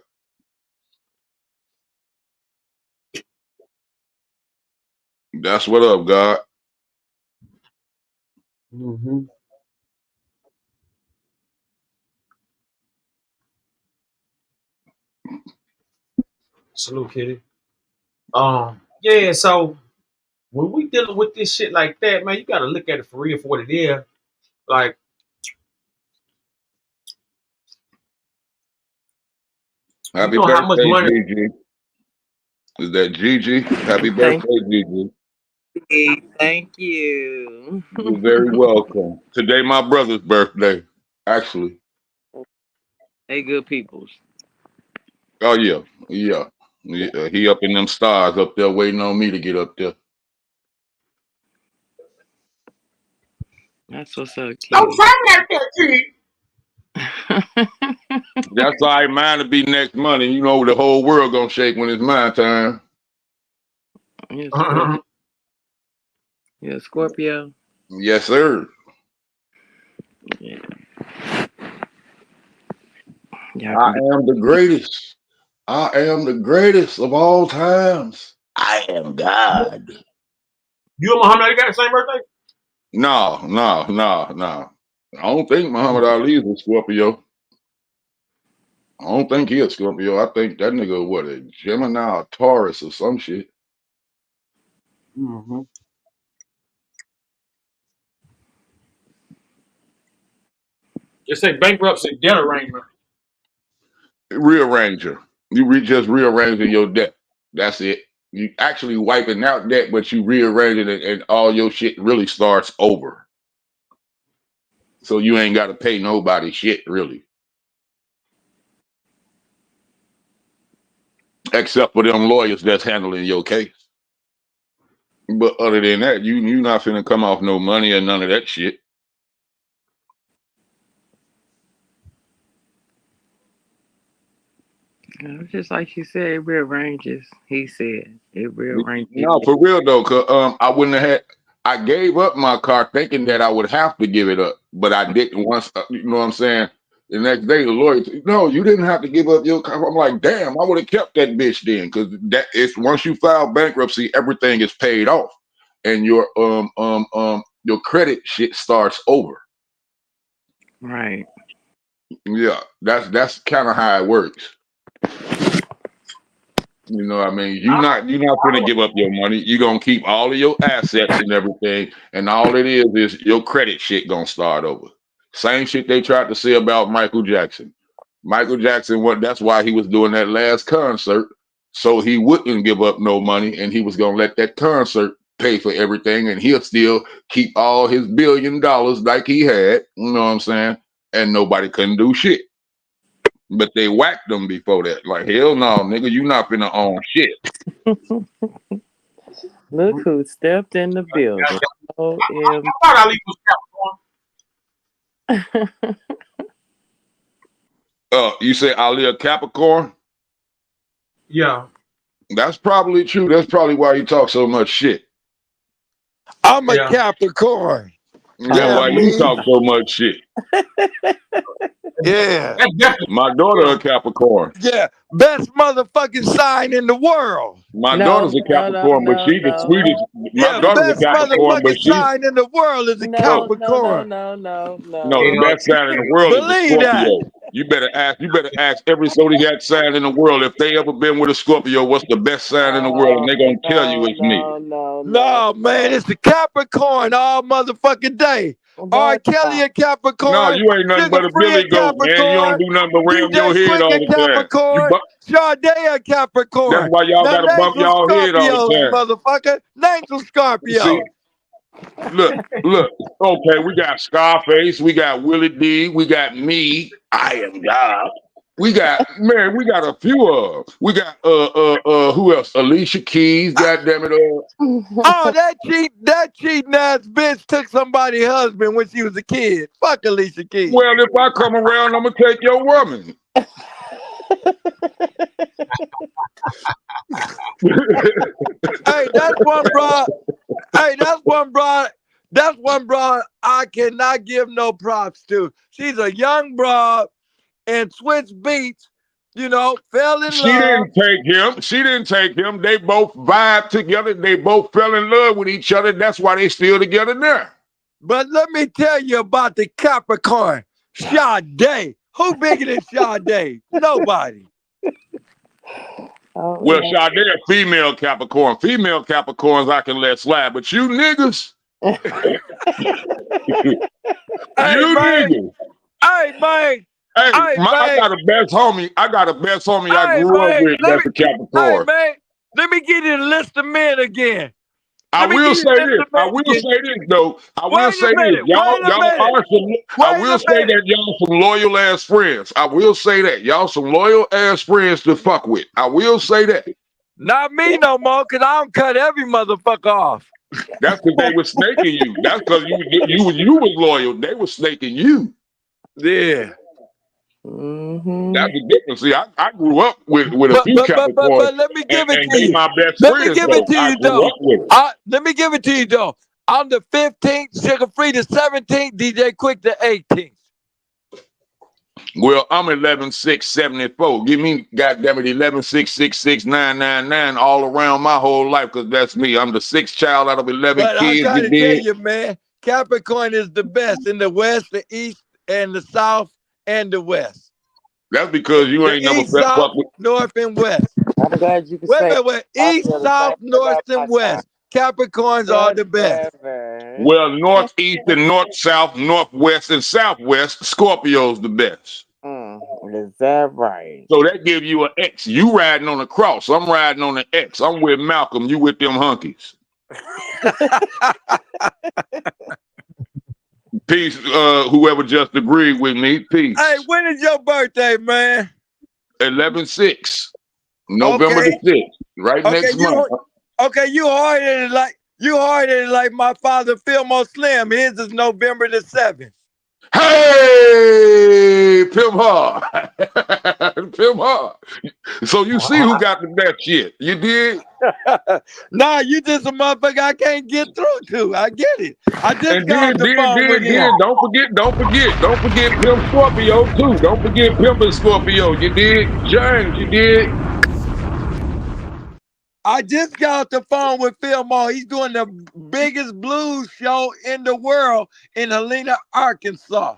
S3: That's what up, God.
S1: Mm-hmm. Salute, Kitty. Yeah. So when we dealing with this shit like that, man, you gotta look at it for real for what it is. Like, you
S3: Happy
S1: know how much
S3: birthday,
S1: money.
S3: Gigi. Is that Gigi? Happy
S5: Thank
S3: birthday, Gigi.
S5: you. Thank you.
S3: You're very welcome. Today my brother's birthday, actually.
S5: Hey, good peoples.
S3: Oh yeah, yeah. Yeah, he up in them stars up there waiting on me to get up there.
S5: That's what's up,
S1: Don't
S5: Kitty.
S1: try that, Kitty.
S3: That's all right, mine to be next month, and you know the whole world gonna shake when it's my time.
S5: You're Scorpio. You're a Scorpio.
S3: Yes, sir.
S5: Yeah. Y'all
S3: I
S5: can be.
S3: am the greatest. I am the greatest of all times. I am God.
S1: You and Muhammad Ali got the same birthday?
S3: No, no, no, no. I don't think Muhammad Ali is a Scorpio. I don't think he a Scorpio. I think that nigga what a Gemini or Taurus or some shit.
S1: Mm-hmm. Just say bankruptcy, debt arrangement.
S3: Rearranger. Just rearranging your debt. That's it. You actually wiping out debt, but you rearranging it, and all your shit really starts over. So you ain't got to pay nobody shit really, except for them lawyers that's handling your case. But other than that, you not finna come off no money or none of that shit.
S5: Just like she said, it rearranges. He said it rearranges.
S3: No, for real though, cause I wouldn't have had. I gave up my car thinking that I would have to give it up, but I didn't once. You know what I'm saying? The next day, the lawyer, no, you didn't have to give up your car. I'm like, damn, I would have kept that bitch then, because that is once you file bankruptcy, everything is paid off, and your credit shit starts over.
S5: Right.
S3: Yeah, that's kind of how it works. You know what I mean? You're not gonna give up your money. You're gonna keep all of your assets and everything, and all it is your credit shit gonna start over. Same shit they tried to say about Michael Jackson. Michael Jackson, what that's why he was doing that last concert, so he wouldn't give up no money, and he was gonna let that concert pay for everything, and he'll still keep all his $1 billion like he had, you know what I'm saying? And nobody couldn't do shit. But they whacked them before that. Like, hell no, nigga, you not finna own shit.
S5: Look who stepped in the building.
S1: I thought Ali was
S5: OM.
S3: You say Ali a Capricorn?
S1: Yeah.
S3: That's probably true. That's probably why he talks so much shit.
S2: I'm a
S1: Yeah.
S2: Capricorn.
S3: That's
S2: Yeah,
S3: why you
S2: me.
S3: talk so much shit.
S2: Yeah.
S1: That's definitely
S3: My daughter a Capricorn.
S2: Yeah. Best motherfucking sign in the world.
S3: My daughter's
S5: No,
S3: a
S5: no, no,
S3: Capricorn, but
S5: no,
S3: she the
S5: no.
S3: sweetest. My
S2: Yeah,
S3: daughter's a
S2: best
S3: Capricorn, but
S2: motherfucking
S3: she
S2: sign in the world is a
S5: No,
S3: no,
S5: no, no,
S2: Capricorn.
S5: no, no,
S3: no.
S5: no.
S3: The best sign in the world is a
S2: Believe that.
S3: Scorpio. You better ask. You better ask every zodiac sign in the world if they ever been with a Scorpio. What's the best sign in the world? And
S5: No,
S3: they gonna tell you
S5: no,
S3: it's me.
S5: no, no, no,
S2: No, man,
S5: no.
S2: it's the Capricorn all motherfucking day.
S5: No,
S2: R.
S5: it's
S2: Kelly
S5: not.
S2: a
S3: No,
S2: Capricorn.
S3: you ain't nothing
S2: Sugar
S3: but a
S2: Free a
S3: billy goat, man. You don't
S2: Capricorn.
S3: do nothing but ram your
S2: DJ
S3: head
S2: Quick
S3: all
S2: a
S3: the time.
S2: Capricorn. Sade a
S3: That's
S2: Capricorn.
S3: why y'all
S2: Now
S3: got to
S2: name
S3: bump
S2: some
S3: y'all head all the
S2: Scorpios,
S3: time.
S2: motherfucker. Name some
S3: See,
S2: Scorpios.
S3: look. Okay, we got Scarface, we got Willie D, we got me. I am God. We got a few of. We got who else? Alicia Keys, goddamn it.
S6: Oh, that cheating ass bitch took somebody's husband when she was a kid. Fuck Alicia Keys.
S3: Well, if I come around, I'm gonna take your woman.
S6: Hey, that's one broad. Hey, that's one broad. That's one broad I cannot give no props to. She's a young broad in Switch Beach, you know, fell in
S3: She
S6: love.
S3: didn't take him. She didn't take him. They both vibed together. They both fell in love with each other. That's why they still together now.
S6: But let me tell you about the Capricorn, Sade. Who bigger than Sade? Nobody.
S7: Oh,
S3: Well,
S7: yeah.
S3: Sade a female Capricorn. Female Capricorns I can let slide, but you niggas,
S6: Hey,
S3: you
S6: man.
S3: niggas.
S6: Hey, man.
S3: Hey,
S6: Hey,
S3: I
S6: man.
S3: got a best homie. I
S6: Hey,
S3: grew up
S6: man.
S3: with that's a
S6: Hey,
S3: Capricorn.
S6: man. Let me give you the list of men again.
S3: I
S6: Let me
S3: will
S6: give you
S3: say
S6: the list
S3: this.
S6: of
S3: I
S6: men
S3: will
S6: again.
S3: say this though. I will
S6: Wait
S3: say
S6: a
S3: this.
S6: minute.
S3: Y'all
S6: Wait a minute.
S3: are some. I
S6: Wait
S3: will
S6: a
S3: say
S6: minute.
S3: that y'all some loyal ass friends. I will say that y'all some loyal ass friends to fuck with. I will say that.
S6: Not me no more, because I don't cut every motherfucker off.
S3: That's because they were snaking you. That's because you was loyal. They were snaking you.
S6: Yeah.
S7: Mm-hmm.
S3: That's the difference. See, I grew up with a few Capricorns,
S6: But let me give it
S3: and
S6: to
S3: they
S6: you.
S3: my best
S6: Let me
S3: friends
S6: give it
S3: though.
S6: to
S3: I
S6: you
S3: grew
S6: though.
S3: up with them.
S6: Let me give it to you though. I'm the 15th, Sugar Free the 17th, DJ Quick the 18th.
S3: Well, I'm 11-6-74. Give me, goddamn it, 11-6-6-6-9-9-9 all around my whole life, because that's me. I'm the sixth child out of 11
S6: But I
S3: kids.
S6: gotta
S3: You
S6: tell
S3: did.
S6: you, man, Capricorn is the best in the West, the East, and the South, and the West.
S3: That's because you
S6: The
S3: ain't never
S6: East, South,
S3: fuck with.
S6: North, and West.
S7: I'm glad you could say
S6: Wait.
S7: I
S6: East,
S7: feel the same
S6: South,
S7: way
S6: North,
S7: about my
S6: and
S7: sign.
S6: West. Capricorns are the best.
S7: Whatever.
S3: Well, northeast and north, south, northwest, and southwest, Scorpio's the best.
S7: Is that right?
S3: So that give you an X. You riding on a cross. I'm riding on an X. I'm with Malcolm. You with them hunkies. Peace. Whoever just agreed with me. Peace.
S6: Hey, when is your birthday, man?
S3: 11-6. November
S6: Okay.
S3: the 6th. Right next month.
S6: You hard-headed like my father, Fillmore Slim. His is November the 7th.
S3: Hey, Pimp Hard. Pimp Hard. So you see who got the best shit. You did?
S6: Nah, you just a motherfucker I can't get through to. I get it. I just
S3: And
S6: got off the phone with him.
S3: Don't forget Pimp Scorpio too. Don't forget Pimp and Scorpio. You did? James, you did?
S6: I just got off the phone with Fillmore. He's doing the biggest blues show in the world in Helena, Arkansas.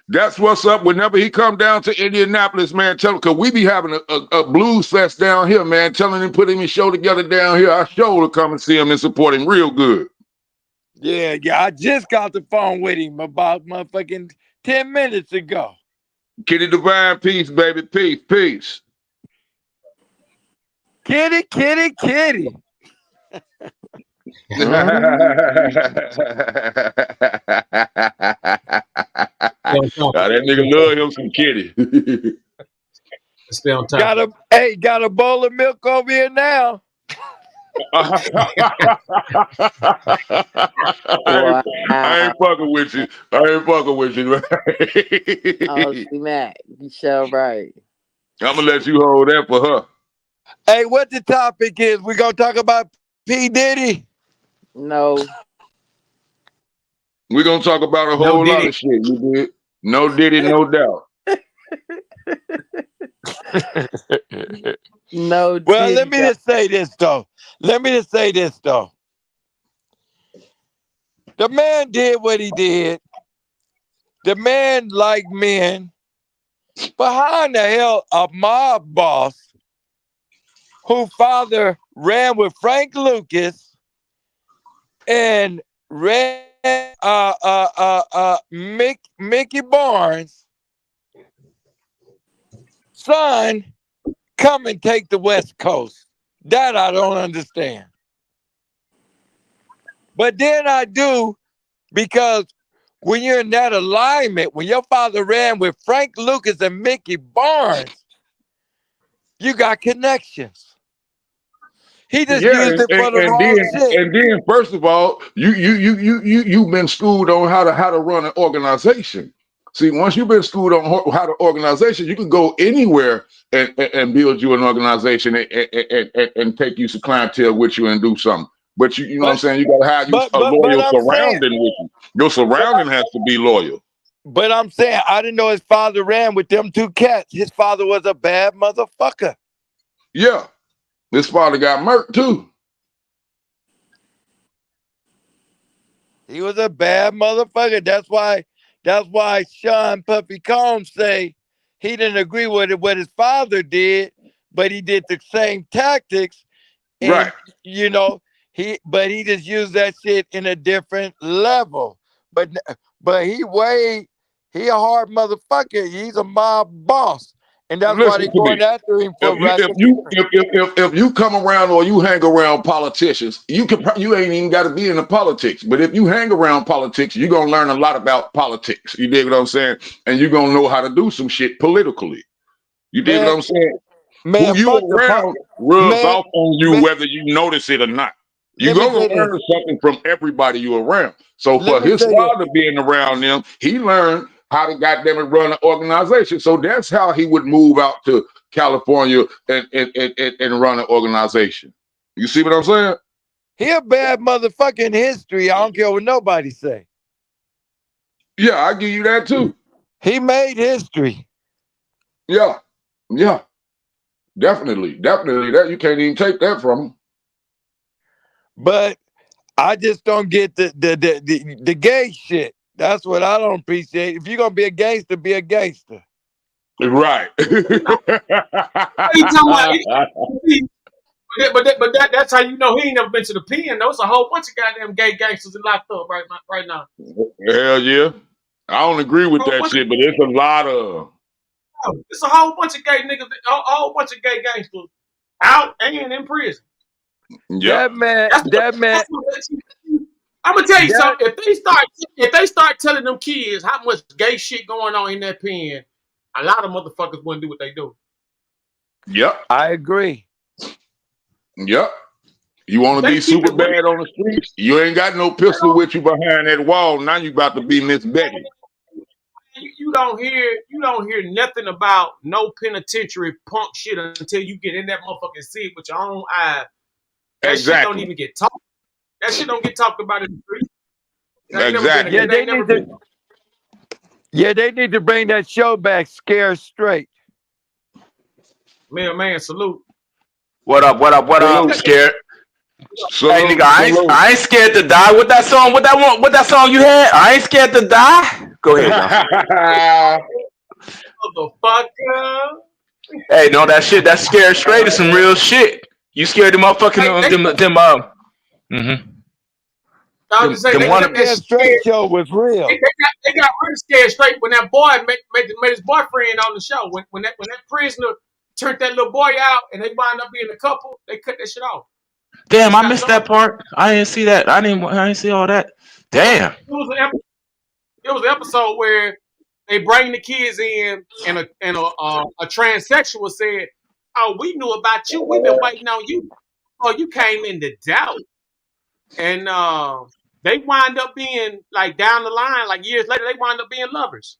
S3: That's what's up. Whenever he come down to Indianapolis, man, tell him, because we be having a blues fest down here, man. Telling him put him a show together down here. Our show to come and see him and support him real good.
S6: Yeah. I just got off the phone with him about motherfucking 10 minutes ago.
S3: Kitty Divine, peace, baby. Peace.
S6: Kitty.
S3: That nigga love him some kitty.
S1: Stay on top.
S6: Got a bowl of milk over here now.
S7: Wow.
S3: I ain't fucking with you.
S7: Oh, see, Mac, you sure right.
S3: I'm gonna let you hold that for her.
S6: Hey, what the topic is? We gonna talk about P. Diddy?
S7: No.
S3: We're gonna talk about a whole lot of shit. You did. No Diddy, no doubt.
S7: No.
S6: Well, let me just say this though. The man did what he did. The man like men. But how in the hell a mob boss whose father ran with Frank Lucas and ran Mickey Barnes' son come and take the West Coast? That I don't understand. But then I do, because when you're in that alignment, when your father ran with Frank Lucas and Mickey Barnes, you got connections. He just
S3: Yeah,
S6: used it for the
S3: and
S6: wrong shit.
S3: then first of all, you've been schooled on how to run an organization. See, once you've been schooled on how to organization, you can go anywhere and build you an organization and take you some clientele with you and do something. But you know what I'm saying? You gotta have you a
S6: But
S3: loyal
S6: I'm saying,
S3: surrounding with you. Your surrounding has to be loyal.
S6: but I'm saying, I didn't know his father ran with them two cats. His father was a bad motherfucker.
S3: Yeah. His father got murked too.
S6: He was a bad motherfucker. That's why Sean Puffy Combs say he didn't agree with what his father did, but he did the same tactics.
S3: Right.
S6: And you know, he just used that shit in a different level. But he a hard motherfucker. He's a mob boss. And that's why
S3: Listen
S6: they
S3: to me.
S6: going after him for racketeering.
S3: If you come around or you hang around politicians, you ain't even got to be in the politics. But if you hang around politics, you're gonna learn a lot about politics. You dig what I'm saying? And you're gonna know how to do some shit politically. You dig what
S6: Man,
S3: I'm saying? Who
S6: man,
S3: you
S6: fuck the
S3: around rubs
S6: man,
S3: off on you
S6: man,
S3: whether you notice it or not. You're
S6: let me
S3: gonna
S6: say this.
S3: learn something from everybody you around. So
S6: Let
S3: for
S6: me
S3: his
S6: say this.
S3: father being around them, he learned how to goddamn it run an organization. So that's how he would move out to California and run an organization. You see what I'm saying?
S6: He a bad motherfucker in history. I don't care what nobody say.
S3: Yeah, I give you that too.
S6: He made history.
S3: Yeah, yeah, definitely. That you can't even take that from him.
S6: But I just don't get the gay shit. That's what I don't appreciate. If you're gonna be a gangster, be a gangster.
S3: Right.
S1: What you talking about? That's how you know he ain't never been to the pen. There's a whole bunch of goddamn gay gangsters locked up right now.
S3: Hell yeah. I don't agree with that shit, but it's a lot of.
S1: It's a whole bunch of gay niggas, a whole bunch of gay gangsters out and in prison.
S3: Yep.
S6: That man,
S1: I'm gonna tell you
S6: that
S1: something. If they start telling them kids how much gay shit going on in that pen, a lot of motherfuckers wouldn't do what they do.
S3: Yep.
S6: I agree.
S3: Yep. You want to
S1: They
S3: be
S1: keep
S3: super
S1: it real.
S3: bad on the streets? You ain't got no pistol with you behind that wall. Now you about to be Miss Betty.
S1: You don't hear nothing about no penitentiary punk shit until you get in that motherfucker and see it with your own eyes. That shit don't
S3: Exactly.
S1: even get talked. That shit don't get talked about in the street. It ain't never been.
S3: Exactly.
S6: Yeah,
S1: It ain't never been.
S6: they need to bring that show back, Scare Straight.
S1: Man, salute.
S8: What up? What up? What up?
S3: Salute.
S8: Scared? Hey, nigga,
S3: Salute. Salute.
S8: I ain't scared to die. What that song? What that song you had? I ain't scared to die. Go ahead, y'all.
S1: Motherfucker.
S8: Hey, no, that shit. That scared straight is some real shit. You scared them motherfucking
S1: I was just saying
S8: them
S6: That
S8: one.
S1: that
S6: Scare
S1: shit
S6: Straight
S1: scared.
S6: show was real.
S1: They got really scared straight when that boy made his boyfriend on the show. When that prisoner turned that little boy out and they wound up being a couple, they cut that shit off. They
S8: Damn, I
S1: stopped
S8: missed
S1: showing
S8: that
S1: it.
S8: part. I didn't see that. I didn't see all that. Damn.
S1: It was an episode where they bring the kids in and a transsexual said, "Oh, we knew about you. We've been waiting on you. Oh, you came into doubt." And they wind up being like down the line, like years later, they wind up being lovers.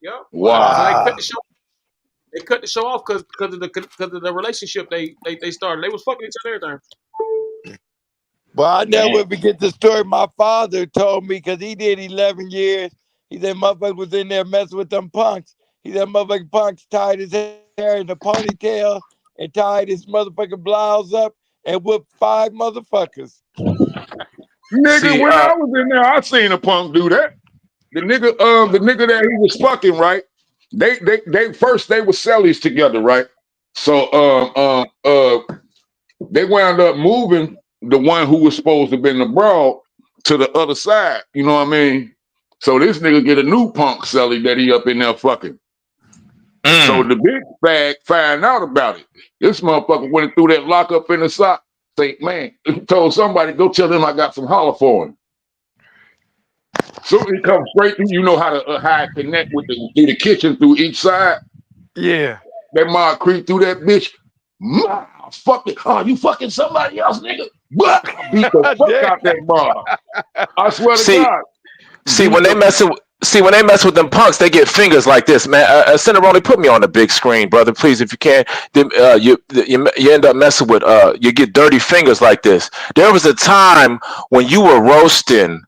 S1: Yeah. So they
S3: Wow.
S1: cut the show. They cut the show off because of the relationship they started. They was fucking each other everything.
S6: But I never
S3: Man.
S6: will forget the story my father told me because he did 11 years. He said motherfucker was in there messing with them punks. He said motherfucking punks tied his hair in a ponytail and tied his motherfucking blouse up and whooped 5 motherfuckers.
S3: Nigga,
S8: See,
S3: when I was in there, I seen a punk do that. The nigga that he was fucking, right? They first they were cellies together, right? So they wound up moving the one who was supposed to have been the broad to the other side. You know what I mean? So this nigga get a new punk celly that he up in there fucking. So the big bag find out about it. This motherfucker went through that lockup in the sock. Say, man, he told somebody, go tell them I got some holler for him. So it comes straight through. You know how it connect with through the kitchen through each side.
S6: Yeah.
S3: That mob creep through that bitch. Fuck it. Oh, you fucking somebody else, nigga. But beat the fuck out that mob. I swear to
S8: See,
S3: God.
S8: see
S3: Beat
S8: when they
S3: the
S8: mess with them punks, they get fingers like this, man. SendaRoni, put me on the big screen, brother, please, if you can. Then you end up messing with you get dirty fingers like this. There was a time when you were roasting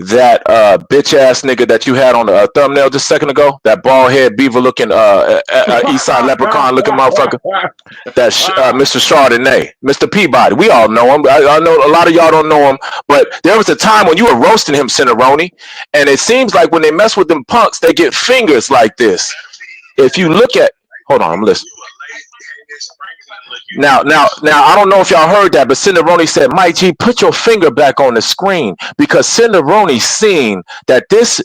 S8: that bitch ass nigga that you had on the thumbnail just a second ago, that bald head beaver looking east side leprechaun looking motherfucker. That's Mr. Chardonnay, Mr. Peabody. We all know him. I know a lot of y'all don't know him, but there was a time when you were roasting him, SendaRoni, and it seems like when they mess with them punks, they get fingers like this. If you look at, hold on, I'm listening. Now, I don't know if y'all heard that, but SendaRoni said, Mike G, put your finger back on the screen, because SendaRoni seen that this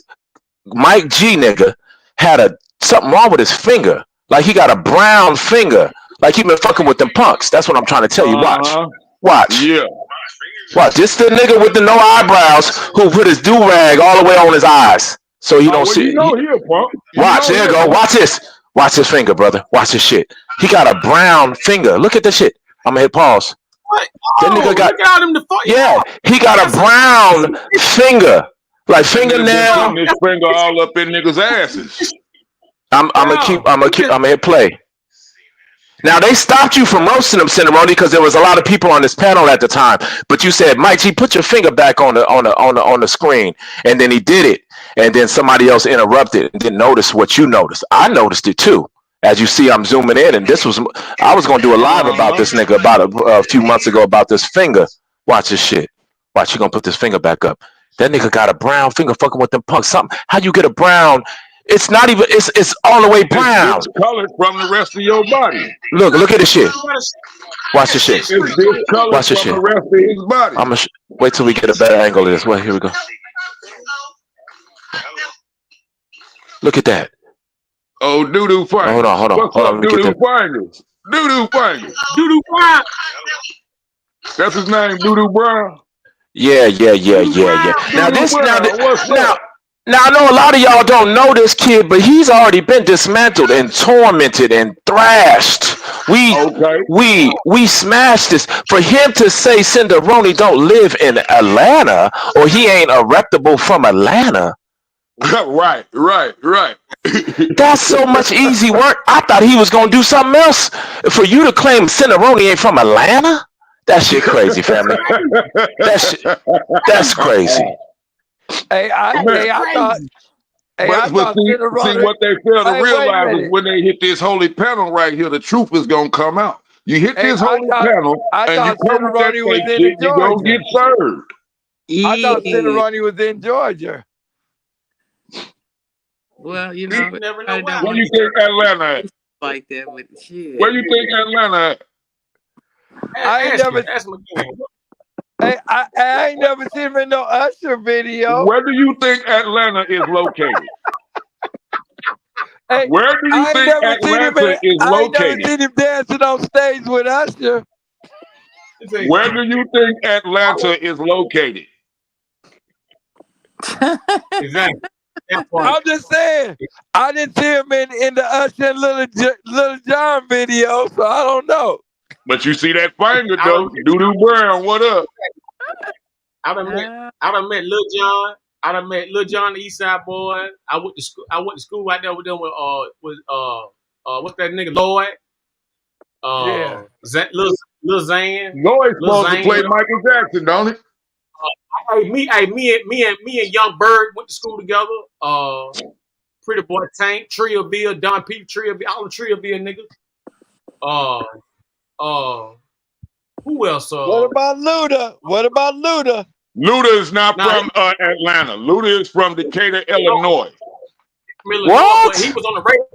S8: Mike G nigga had something wrong with his finger. Like he got a brown finger. Like he been fucking with them punks. That's what I'm trying to tell you. Watch.
S3: Yeah.
S8: Watch. This the nigga with the no eyebrows who put his do-rag all the way on his eyes. So he don't see.
S3: You know he a punk.
S8: Watch, there you go. Watch this. Watch his finger, brother. Watch this shit. He got a brown finger. Look at this shit. I'm gonna hit pause.
S1: What?
S8: That nigga got,
S1: look at him
S8: yeah, he got a brown finger. Like fingernail.
S3: His finger all up in niggas' asses.
S8: I'm gonna hit play. Now they stopped you from roasting them, SendaRoni, because there was a lot of people on this panel at the time. But you said, Mike G, put your finger back on the screen, and then he did it, and then somebody else interrupted and didn't notice what you noticed. I noticed it too. As you see, I'm zooming in, and I was gonna do a live about this nigga about a few months ago about this finger. Watch this shit. Watch, you gonna put this finger back up. That nigga got a brown finger fucking with them punks. Something. How you get a brown? It's not even. It's all the way brown.
S3: It's colored from the rest of your body.
S8: Look at this shit. Watch this shit.
S3: It's discolored
S8: Watch this
S3: from
S8: shit.
S3: the rest of his body.
S8: I'm gonna wait till we get a better angle of this. Well, here we go. Look at that.
S3: Oh, doo-doo fingers.
S8: Hold on.
S3: What's
S8: Hold
S3: up,
S8: on.
S3: doo-doo fingers? Doo-doo fingers.
S1: Doo-doo Brown.
S3: That's his name, Doo-doo Brown.
S8: Yeah. Now I know a lot of y'all don't know this kid, but he's already been dismantled and tormented and thrashed. We smashed this. For him to say SendaRoni don't live in Atlanta, or he ain't erectable from Atlanta.
S3: Right.
S8: That's so much easy work. I thought he was gonna do something else. For you to claim SendaRoni ain't from Atlanta, that shit crazy, family. That's crazy.
S6: I thought.
S3: But see what they fail to realize is when they hit this holy panel right here, the truth is gonna come out. You hit this holy panel and you come with that fake shit, you gonna get served.
S6: I thought SendaRoni was in Georgia.
S7: Well, you know,
S1: never know
S3: Where you think Atlanta at?
S7: like that with shit.
S3: Where you think Atlanta at?
S6: I ain't never seen him in no Usher video.
S3: Where do you think Atlanta is located? Where do you think Atlanta is located?
S6: I ain't never seen him dancing on stage with Usher.
S3: Where do you think Atlanta is located?
S1: Exactly.
S6: I'm just saying, I didn't see him in the Usher and Little John video, so I don't know.
S3: But you see that finger though, Doo-Doo Brown. What up?
S1: I done met Lil John. I done met Lil John, the East Side boy. I went to school right there with them with what's that nigga Lloyd? Lil Zan.
S3: Lloyd's supposed to play Michael Jackson, don't it?
S1: Me and Young Bird went to school together. Pretty Boy Tank, Trioville, Don P, Trioville, all the Trioville niggas. Who else?
S6: What about Luda?
S3: Luda is not from Atlanta. Luda is from Decatur, Illinois.
S8: What?
S1: He was on the radio.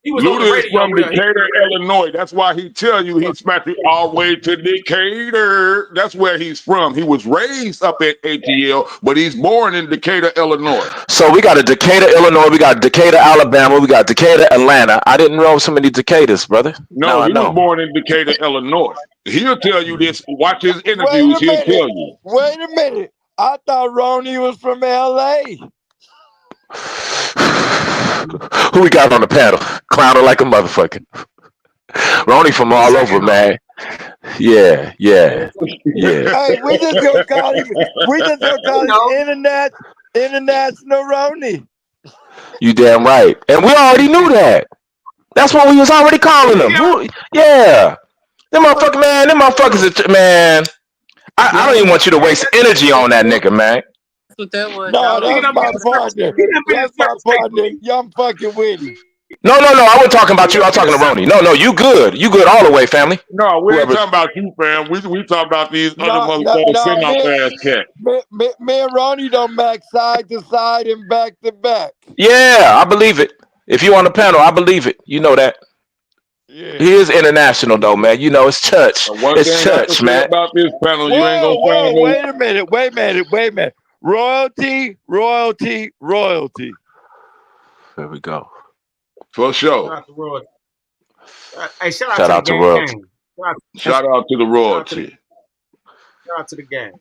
S3: Luda is from Decatur, Illinois. That's why he tell you he smacked you all the way to Decatur. That's where he's from. He was raised up at ATL, but he's born in Decatur, Illinois.
S8: So we got a Decatur, Illinois. We got Decatur, Alabama. We got Decatur, Atlanta. I didn't know so many Decaturs, brother.
S3: No, he was born in Decatur, Illinois. He'll tell you this. Watch his interviews. He'll tell you.
S6: Wait a minute. I thought Roni was from LA.
S8: Who we got on the panel? Clowning like a motherfucker. Ronnie from all over, man. Yeah.
S6: Hey, we just gonna call him international Roni.
S8: You damn right. And we already knew that. That's what we was already calling them. Yeah. Them motherfuckers, man. I don't even want you to waste energy on that nigga, man.
S7: That's what that was.
S6: No, that's my partner. That's my partner. I'm fucking with him.
S8: No. I wasn't talking about you. I'm talking to Ronnie. No, you good. You good all the way, family.
S3: No, we ain't talking about you, fam. We talking about these other motherfuckers sitting out there as cat.
S6: Me and Ronnie don't back side to side and back to back.
S8: Yeah, I believe it. If you on the panel, I believe it. You know that. Yeah. He is international though, man. You know, it's church. It's church, man.
S3: About this panel, you ain't gonna
S6: find wait a minute. Royalty.
S8: There we go.
S3: For sure.
S1: Shout out to royalty. Hey,
S8: shout out to royalty.
S3: Shout out to the royalty.
S1: Shout out to the gang.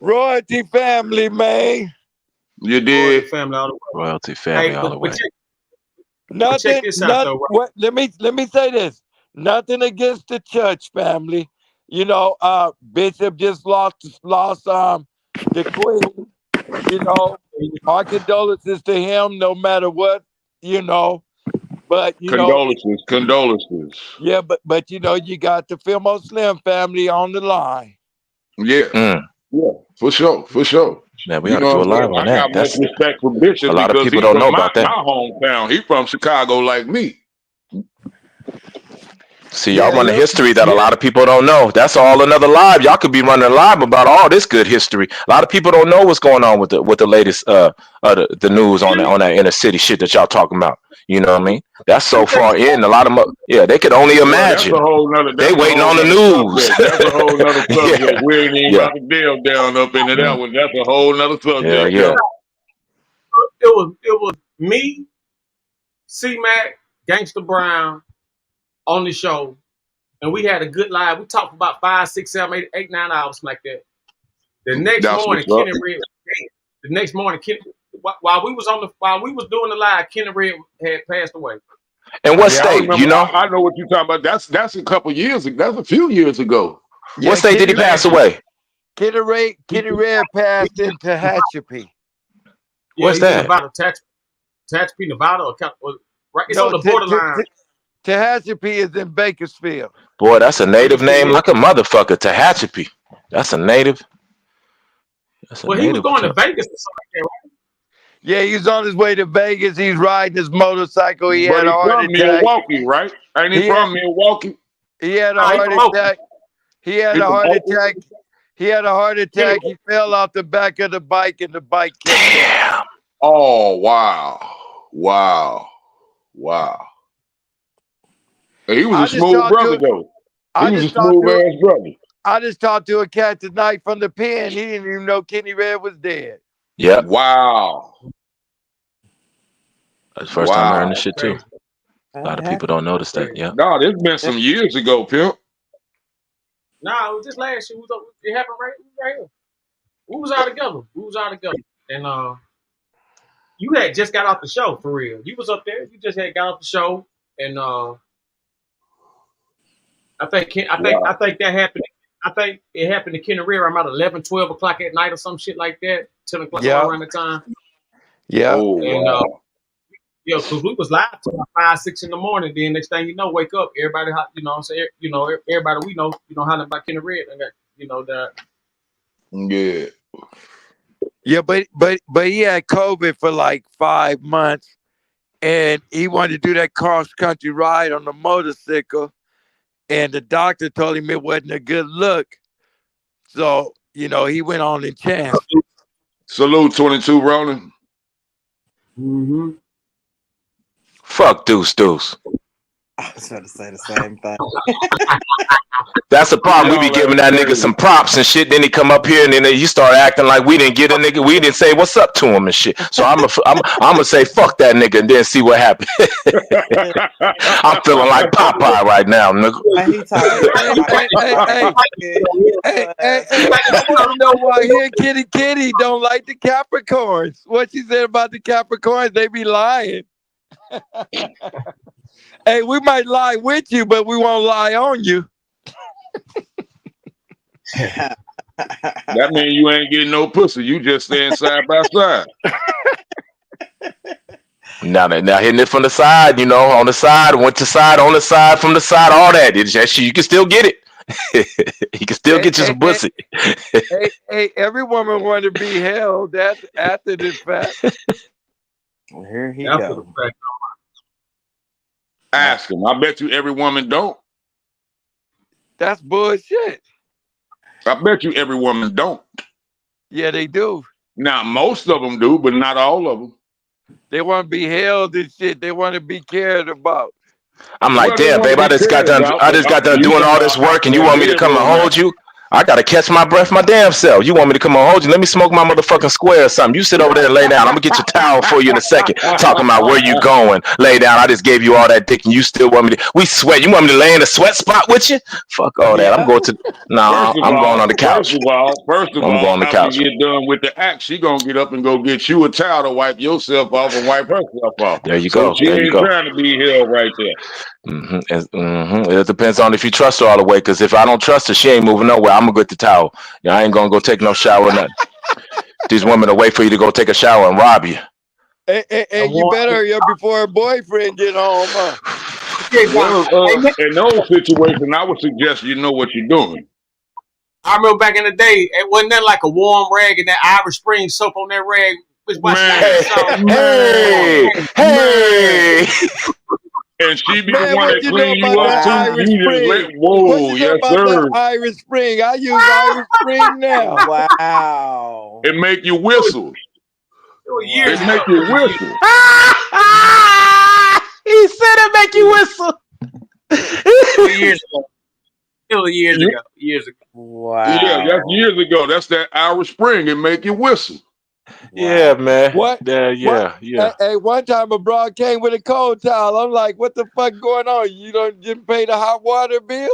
S6: Royalty family, man.
S3: You did.
S8: Royalty family all the way.
S6: Nothing. Let me say this. Nothing against the church family. You know, Bishop just lost the queen. You know, our condolences to him, no matter what. You know, but
S3: condolences.
S6: Yeah, but you know, you got the Filmo Slim family on the line.
S3: Yeah, yeah, for sure.
S8: Man, we gotta do a live on that.
S3: I got much respect for Bishop.
S8: A lot of people don't know about that.
S3: My hometown. He from Chicago, like me.
S8: See, y'all run a history that a lot of people don't know. That's all another live. Y'all could be running a live about all this good history. A lot of people don't know what's going on with the latest the news on that inner city shit that y'all talking about. You know what I mean? That's so far in. A lot of they could only imagine. They waiting on the news.
S3: That's a whole nother subject. We ain't even about to delve down up into that one. That's a whole nother subject.
S8: Yeah.
S1: It was me, C-Mac, Gangsta Brown on the show, and we had a good live. We talked for about 5, 6, 7, 8, 9 hours like that. The next morning, Kenny Red. The next morning, while we was doing the live, Kenny Red had passed away.
S8: And what state? You know,
S3: I know what you're talking about. That's a couple years ago. That's a few years ago.
S8: What state did he pass away?
S6: Kenny Red passed in Tehachapi.
S8: What's that?
S1: Tehachapi, Nevada, or right? It's on the borderline.
S6: Tehachapi is in Bakersfield.
S8: Boy, that's a native name like a motherfucker. Tehachapi. That's a native.
S1: Well, he was going to Vegas or something like that, right?
S6: Yeah, he was on his way to Vegas. He's riding his motorcycle. He had a heart attack.
S3: Milwaukee, right? Ain't he from Milwaukee?
S6: He had a heart attack. He had a heart attack. He fell off the back of the bike, and the bike killed him.
S3: Oh, wow. He was a smooth brother, though. He was a smooth ass brother.
S6: I just talked to a cat tonight from the pen. He didn't even know Kenny Red was dead.
S8: Yeah.
S3: Wow.
S8: That's the first time I heard this shit too. A lot of people don't notice that. Yeah.
S3: No, this been some years ago, Pimp.
S1: No, it was just last year. It happened right here. We was all together. And you had just got off the show for real. You was up there. You just had got off the show, and I think that happened. I think it happened to Kenny Red around about 11, 12 o'clock at night or some shit like that. 10 o'clock around the time.
S6: Yeah.
S3: Oh,
S1: and because we was live till 5, 6 in the morning. Then next thing you know, wake up, everybody, everybody we know, hollering about Kenny Red. And that.
S3: Yeah.
S6: Yeah, but he had COVID for like 5 months, and he wanted to do that cross country ride on the motorcycle, and the doctor told him it wasn't a good look. So he went on and chanced.
S3: Salute 22 Ronin.
S1: Mm-hmm.
S8: Fuck Deuce.
S7: I was going to say the same thing.
S8: That's the problem. We be
S3: Y'all
S8: giving
S3: ass
S8: that nigga
S3: crazy.
S8: some props and shit. Then he come up here and then he start acting like we didn't get a nigga. We didn't say what's up to him and shit. So I'm gonna say fuck that nigga and then see what happens. I'm feeling like Popeye right now, nigga.
S7: He talking
S6: Hey, I want to know why here Kitty don't like the Capricorns. What she said about the Capricorns, they be lying. Hey, we might lie with you, but we won't lie on you.
S3: That means you ain't getting no pussy. You just staying side by side.
S8: Now hitting it from the side, you know, on the side, went to side, on the side, from the side, all that. It's just, you can still get it. You can still get you some pussy.
S6: Hey, every woman want to be held after the fact.
S7: Well, here he
S1: After the
S7: goes.
S1: fact.
S3: Ask him. I bet you every woman don't.
S6: That's bullshit.
S3: I bet you every woman don't.
S6: Yeah, they do.
S3: Now, most of them do, but not all of them.
S6: They want to be held and shit. They want to be cared about.
S8: I'm like,
S3: Well, they
S8: damn,
S3: wanna
S8: babe, I
S3: be
S8: just got
S3: cared
S8: done.
S3: about,
S8: I just got done
S3: you
S8: doing
S3: talking
S8: all this
S3: about
S8: work, and you want me to come and hold you? I gotta catch my breath, my damn self. You want me to come and hold you? Let me smoke my motherfucking square or something. You sit over there and lay down. I'm gonna get your towel for you in a second. Talking about where you going. Lay down. I just gave you all that dick, and you still want me to? We sweat. You want me to lay in a sweat spot with you? Fuck all that. I'm going to. Nah, I'm going on the couch.
S3: First of
S8: I'm
S3: all,
S8: going on the
S3: after
S8: couch.
S3: you get done with the act, she gonna get up and go get you a towel to wipe yourself off and wipe herself off.
S8: There you
S3: So
S8: go.
S3: she
S8: There you
S3: ain't
S8: go.
S3: trying to be held right there.
S8: It depends on if you trust her all the way. Because if I don't trust her, she ain't moving nowhere. I'm gonna get the towel. Yeah, I ain't gonna go take no shower or nothing. These women will wait for you to go take a shower and rob you.
S6: Hey, you better hurry up before her boyfriend get home, huh?
S3: Well, in those situations, I would suggest you know what you're doing.
S1: I remember back in the day, it wasn't that like a warm rag and that Irish Spring soap on that rag.
S8: Hey.
S3: And she be
S6: Man,
S3: the one
S6: what
S3: that
S6: you know
S3: clean you
S6: about
S3: up
S6: that
S3: too.
S6: Irish
S3: You just
S6: Spring? What
S3: whoa,
S6: you know
S3: yes
S6: about
S3: sir.
S6: that Irish Spring? I use Irish Spring now.
S7: Wow.
S3: It make you whistle.
S1: Years
S3: It make
S1: ago.
S3: you whistle.
S8: He said it make you whistle.
S1: Years ago. It was years ago. Years ago.
S7: Wow.
S3: Yeah, that's years ago. That's that Irish Spring. It make you whistle.
S8: Yeah, man.
S6: What?
S8: Yeah.
S6: Hey, one time a broad came with a cold towel. I'm like, what the fuck going on? You didn't pay the hot water bill?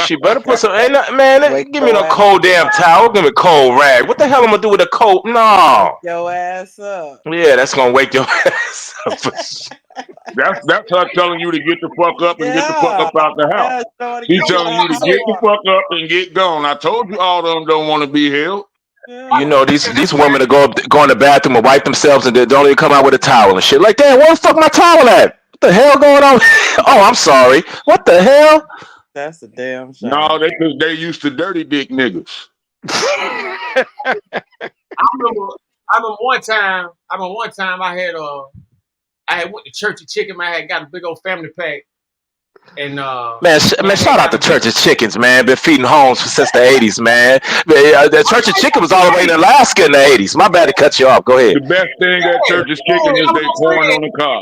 S8: She better put some. Man, give me no cold damn towel. Give me a cold rag. What the hell am I gonna do with a cold? No.
S7: Wake your ass up.
S8: Yeah, that's gonna wake your ass up.
S3: That's her telling you to get the fuck up and get the fuck up out the house. She's telling you to get the fuck up and get gone. I told you all of them don't want to be held.
S8: You know, these women that go in the bathroom and wipe themselves and they don't even come out with a towel and shit. Like, damn, where the fuck my towel at? What the hell going on? Oh, I'm sorry. What the hell?
S7: That's a damn shame.
S3: No, they used to dirty dick niggas.
S1: I remember one time I had went to Church of Chicken. Man, I had got a big old family pack. And
S8: man, shout out to Church of Chickens, man. Been feeding homes since the 80s, man. The Church of Chicken was all the way in Alaska in the 80s. My bad to cut you off. Go ahead.
S3: The best thing at Church of Chicken is they pouring on the car.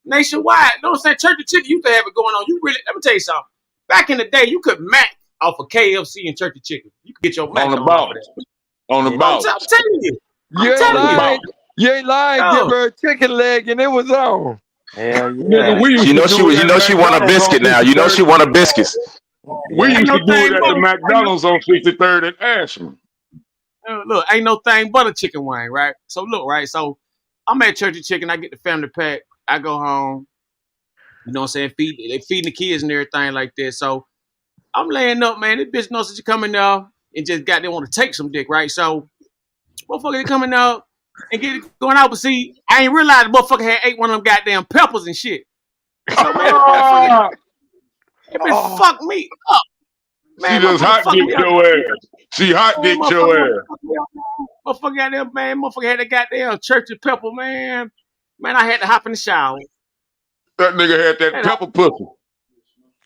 S1: Nationwide, you know what I'm saying? Church of Chicken used to have it going on. Let me tell you something. Back in the day, you could mac off of KFC and Church of Chicken. You could get your mac
S3: on the ball. On the ball.
S1: I'm telling you.
S6: You ain't lying. Give her a chicken leg and it was on.
S7: Hell yeah.
S3: Nigga,
S8: you know she want a biscuit now. You know she want a biscuit.
S3: We used to do it at the McDonald's on 63rd and Ashland.
S1: Look, ain't no thing but a chicken wing, right? So look, right? So I'm at Church of Chicken. I get the family pack. I go home. You know what I'm saying? They feeding the kids and everything like that. So I'm laying up, man. This bitch knows that you coming there and just got they want to take some dick, right? So motherfucker, they coming out and going out, but see, I ain't realized the motherfucker had ate one of them goddamn peppers and shit. So man, it been fucked me up. Man,
S3: she just hot dick your ass. She hot dick your ass.
S1: Motherfucker got there, man. Motherfucker had that goddamn church of pepper, man. Man, I had to hop in the shower.
S3: That nigga had that pepper pussy.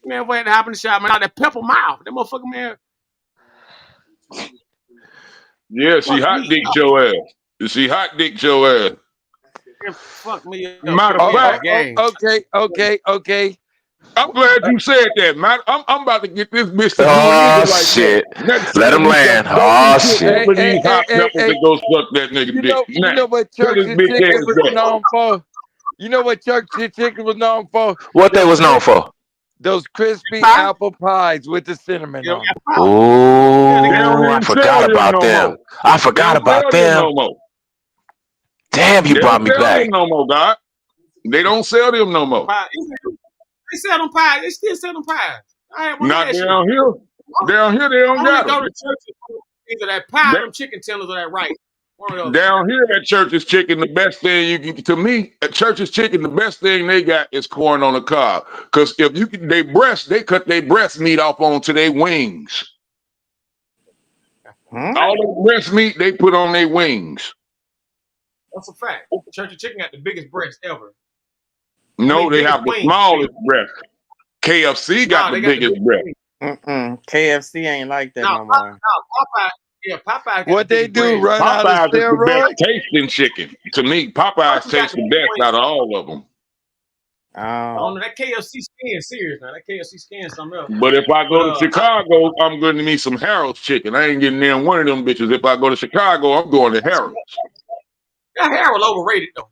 S1: Man, I had to hop in the shower, man. That pepper mouth. That motherfucker, man.
S3: Yeah, she hot dick your ass. She hot dick your ass.
S1: Fuck me up
S3: Matter of
S1: in the
S3: fact,
S1: game.
S6: Okay.
S3: I'm glad you said that, man. I'm about to get this bitch to do a
S8: Oh
S3: nigga like that.
S8: shit.
S3: Next
S8: Let
S3: time
S8: him
S3: you
S8: land.
S3: go
S8: Oh
S3: eat you a
S8: shit.
S3: couple of these hot peppers
S6: Hey.
S3: and go suck that nigga dick.
S6: You
S3: Now,
S6: know what
S3: tell this
S6: church's
S3: bitch
S6: chicken
S3: ass
S6: was
S3: that.
S6: known for? You know what church's chicken was known for?
S8: What they was known for?
S6: Those crispy
S1: Pie?
S6: apple pies with the cinnamon
S1: Yeah,
S6: on them.
S1: pie. Yeah, they
S3: They
S1: got
S3: don't
S8: Oh, I
S3: even
S8: forgot
S3: sell them
S8: about
S3: no
S8: them.
S3: more.
S8: I
S3: They
S8: forgot
S3: don't
S8: about
S3: sell them
S8: them.
S3: no more.
S8: Damn, you
S3: They
S8: brought
S3: don't
S8: me
S3: sell
S8: back.
S3: them no more, God. They don't sell them no more.
S1: pie. They sell them pies. They still sell them pies. I had one
S3: Not
S1: last year.
S3: down here. Down here, they don't
S1: Only
S3: got
S1: go
S3: them.
S1: to church either that pie or them chicken tenders or that rice. One of those.
S3: Down here at Church's Chicken, the best thing you can, to me, at Church's Chicken, the best thing they got is corn on the cob. Because if you can, they cut their breast meat off onto their wings. All the breast meat they put on their wings.
S1: That's a fact. Church of Chicken got the biggest breast ever.
S3: No, they
S1: biggest
S3: have the
S1: wings.
S3: smallest breast. KFC got the biggest breast.
S7: KFC ain't like that no more.
S1: Popeye. Yeah, Popeye got
S6: What
S1: the
S6: they
S1: biggest
S6: do,
S1: breast.
S6: run out of
S3: Popeyes is the best
S6: steroids?
S3: tasting chicken. To me, Popeyes tastes the best out of all of them.
S1: On that KFC skin, serious now. That KFC skin something else.
S3: But if I go to Chicago, I'm going to need some Harold's chicken. I ain't getting near one of them bitches. If I go to Chicago, I'm going to Harold's.
S1: That Harold overrated though.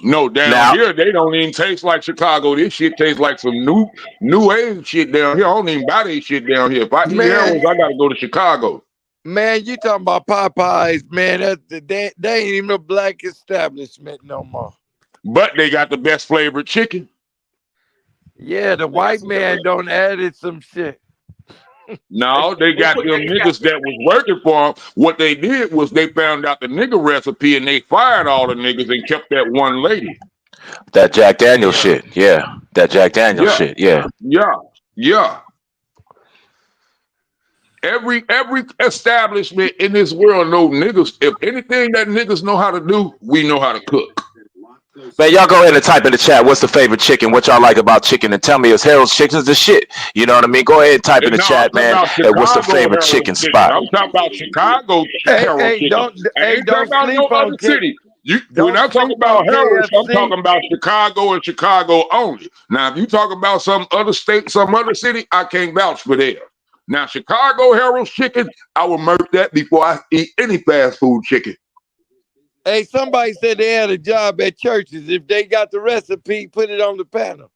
S3: No, down here they don't even taste like Chicago. This shit tastes like some new age shit down here. I don't even buy this shit down here. If I eat Harold's, I gotta go to Chicago.
S6: Man, you talking about Popeyes, man. They ain't even a black establishment no more.
S3: But they got the best flavored chicken.
S6: Yeah, the white man don't added some shit.
S3: No, they got them niggas that was working for them. What they did was they found out the nigga recipe and they fired all the niggas and kept that one lady.
S8: That Jack Daniels shit. Yeah. That Jack Daniels shit. Yeah.
S3: Yeah. Every establishment in this world know niggas. If anything that niggas know how to do, we know how to cook.
S8: Man, y'all go ahead and type in the chat. What's the favorite chicken? What y'all like about chicken? And tell me, is Harold's Chicken's the shit? You know what I mean? Go ahead and type in the chat, man. Hey, what's the favorite chicken spot?
S3: I'm talking about Chicago Harold Chicken. I ain't talking about no other city. When I talk about Harold's, I'm talking about Chicago and Chicago only. Now, if you talk about some other state, some other city, I can't vouch for that. Now, Chicago Harold's Chicken, I will murk that before I eat any fast food chicken.
S6: Hey, somebody said they had a job at churches. If they got the recipe, put it on the panel.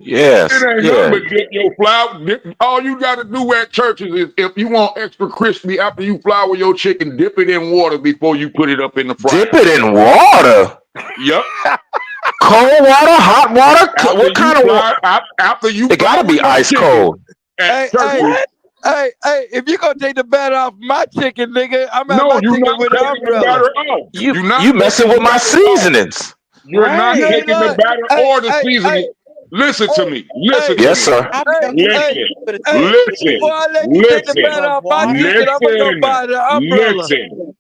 S8: Yes.
S3: It ain't nothing but dip your flour. All you got to do at churches is if you want extra crispy after you flour your chicken, dip it in water before you put it up in the fryer.
S8: Dip it in water?
S3: Yep.
S8: Cold water, hot water? What kind of water?
S3: After you
S8: it gotta be ice cold.
S6: Hey, if you gonna take the batter off my chicken, nigga, I'm at my chicken with an umbrella.
S8: You messing with my seasonings.
S3: You're not taking the batter or the seasoning. Listen to me. Listen to me.
S8: Yes, sir.
S3: Listen.
S6: Before I let you take the batter off my chicken, I'm gonna go buy the umbrella.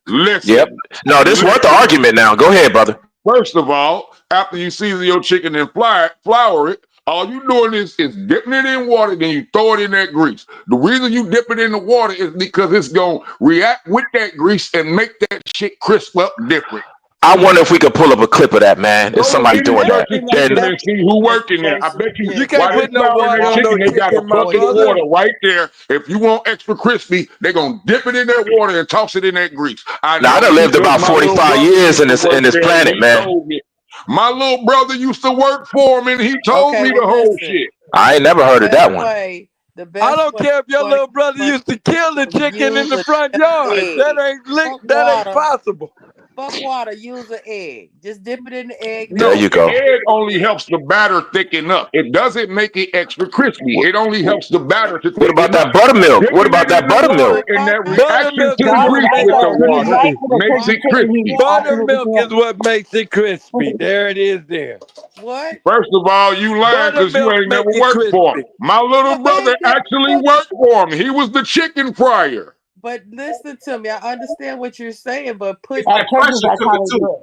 S3: Listen.
S8: Yep. No, this worth the argument now. Go ahead, brother.
S3: First of all, after you season your chicken and flour it, all you doing is dipping it in water, then you throw it in that grease. The reason you dip it in the water is because it's going to react with that grease and make that shit crisp up different.
S8: I wonder if we could pull up a clip of that, man. Is somebody doing that?
S3: And see who working there. I bet you
S6: can't put no water on no
S3: chicken. They got a
S6: chicken, my
S3: bucket of
S6: brother.
S3: water right there. If you want extra crispy, they're going to dip it in that water and toss it in that grease.
S8: I done lived about 45 years in this planet, man.
S3: My little brother used to work for him, and he told me the whole shit.
S8: I ain't never heard of that one.
S6: I don't care if your little brother used to kill the chicken in the front yard. That ain't possible.
S9: Fuck water, use an egg. Just dip it in the egg.
S8: There you go.
S3: The egg only helps the batter thicken up. It doesn't make it extra crispy. It only helps the batter to thicken up.
S8: What about that buttermilk? What about that buttermilk?
S3: And that reaction to the grease with the water makes it crispy.
S6: Buttermilk is what makes it crispy. There it is there.
S9: What?
S3: First of all, you lying because you ain't never worked for him. My little brother actually worked for him. He was the chicken fryer.
S9: But listen to me. I understand what you're saying, but put
S1: that pressure cooker too.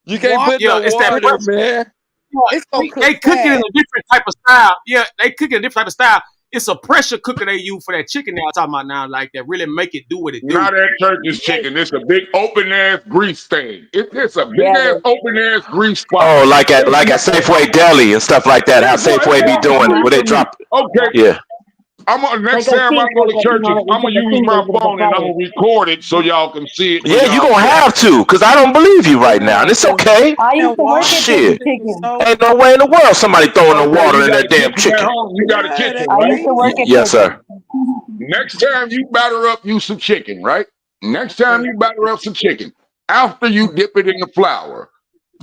S6: You can't put no water, man.
S1: They cook it in a different type of style. Yeah, they cook it in a different type of style. it's a pressure cooker they use for that chicken. Now I'm talking about now, like that really make it do what it do.
S3: Not that church's chicken. It's a big open ass grease thing. It's a big ass open ass grease spot.
S8: Oh, like at Safeway Deli and stuff like that. How Safeway be doing where they drop.
S3: Okay.
S8: Yeah.
S3: Next time I go to churches, I'm gonna use my phone and I'm gonna record it so y'all can see it.
S8: Yeah, you gonna have to, cause I don't believe you right now, and it's okay.
S10: I used to work at
S8: Shit.
S10: chicken.
S8: Ain't no way in the world somebody throwing no water in that damn chicken.
S3: You got a kitchen,
S10: I
S3: right?
S10: used to work at
S8: Yes, sir.
S3: Next time you batter up you some chicken, right? Next time you batter up some chicken, after you dip it in the flour,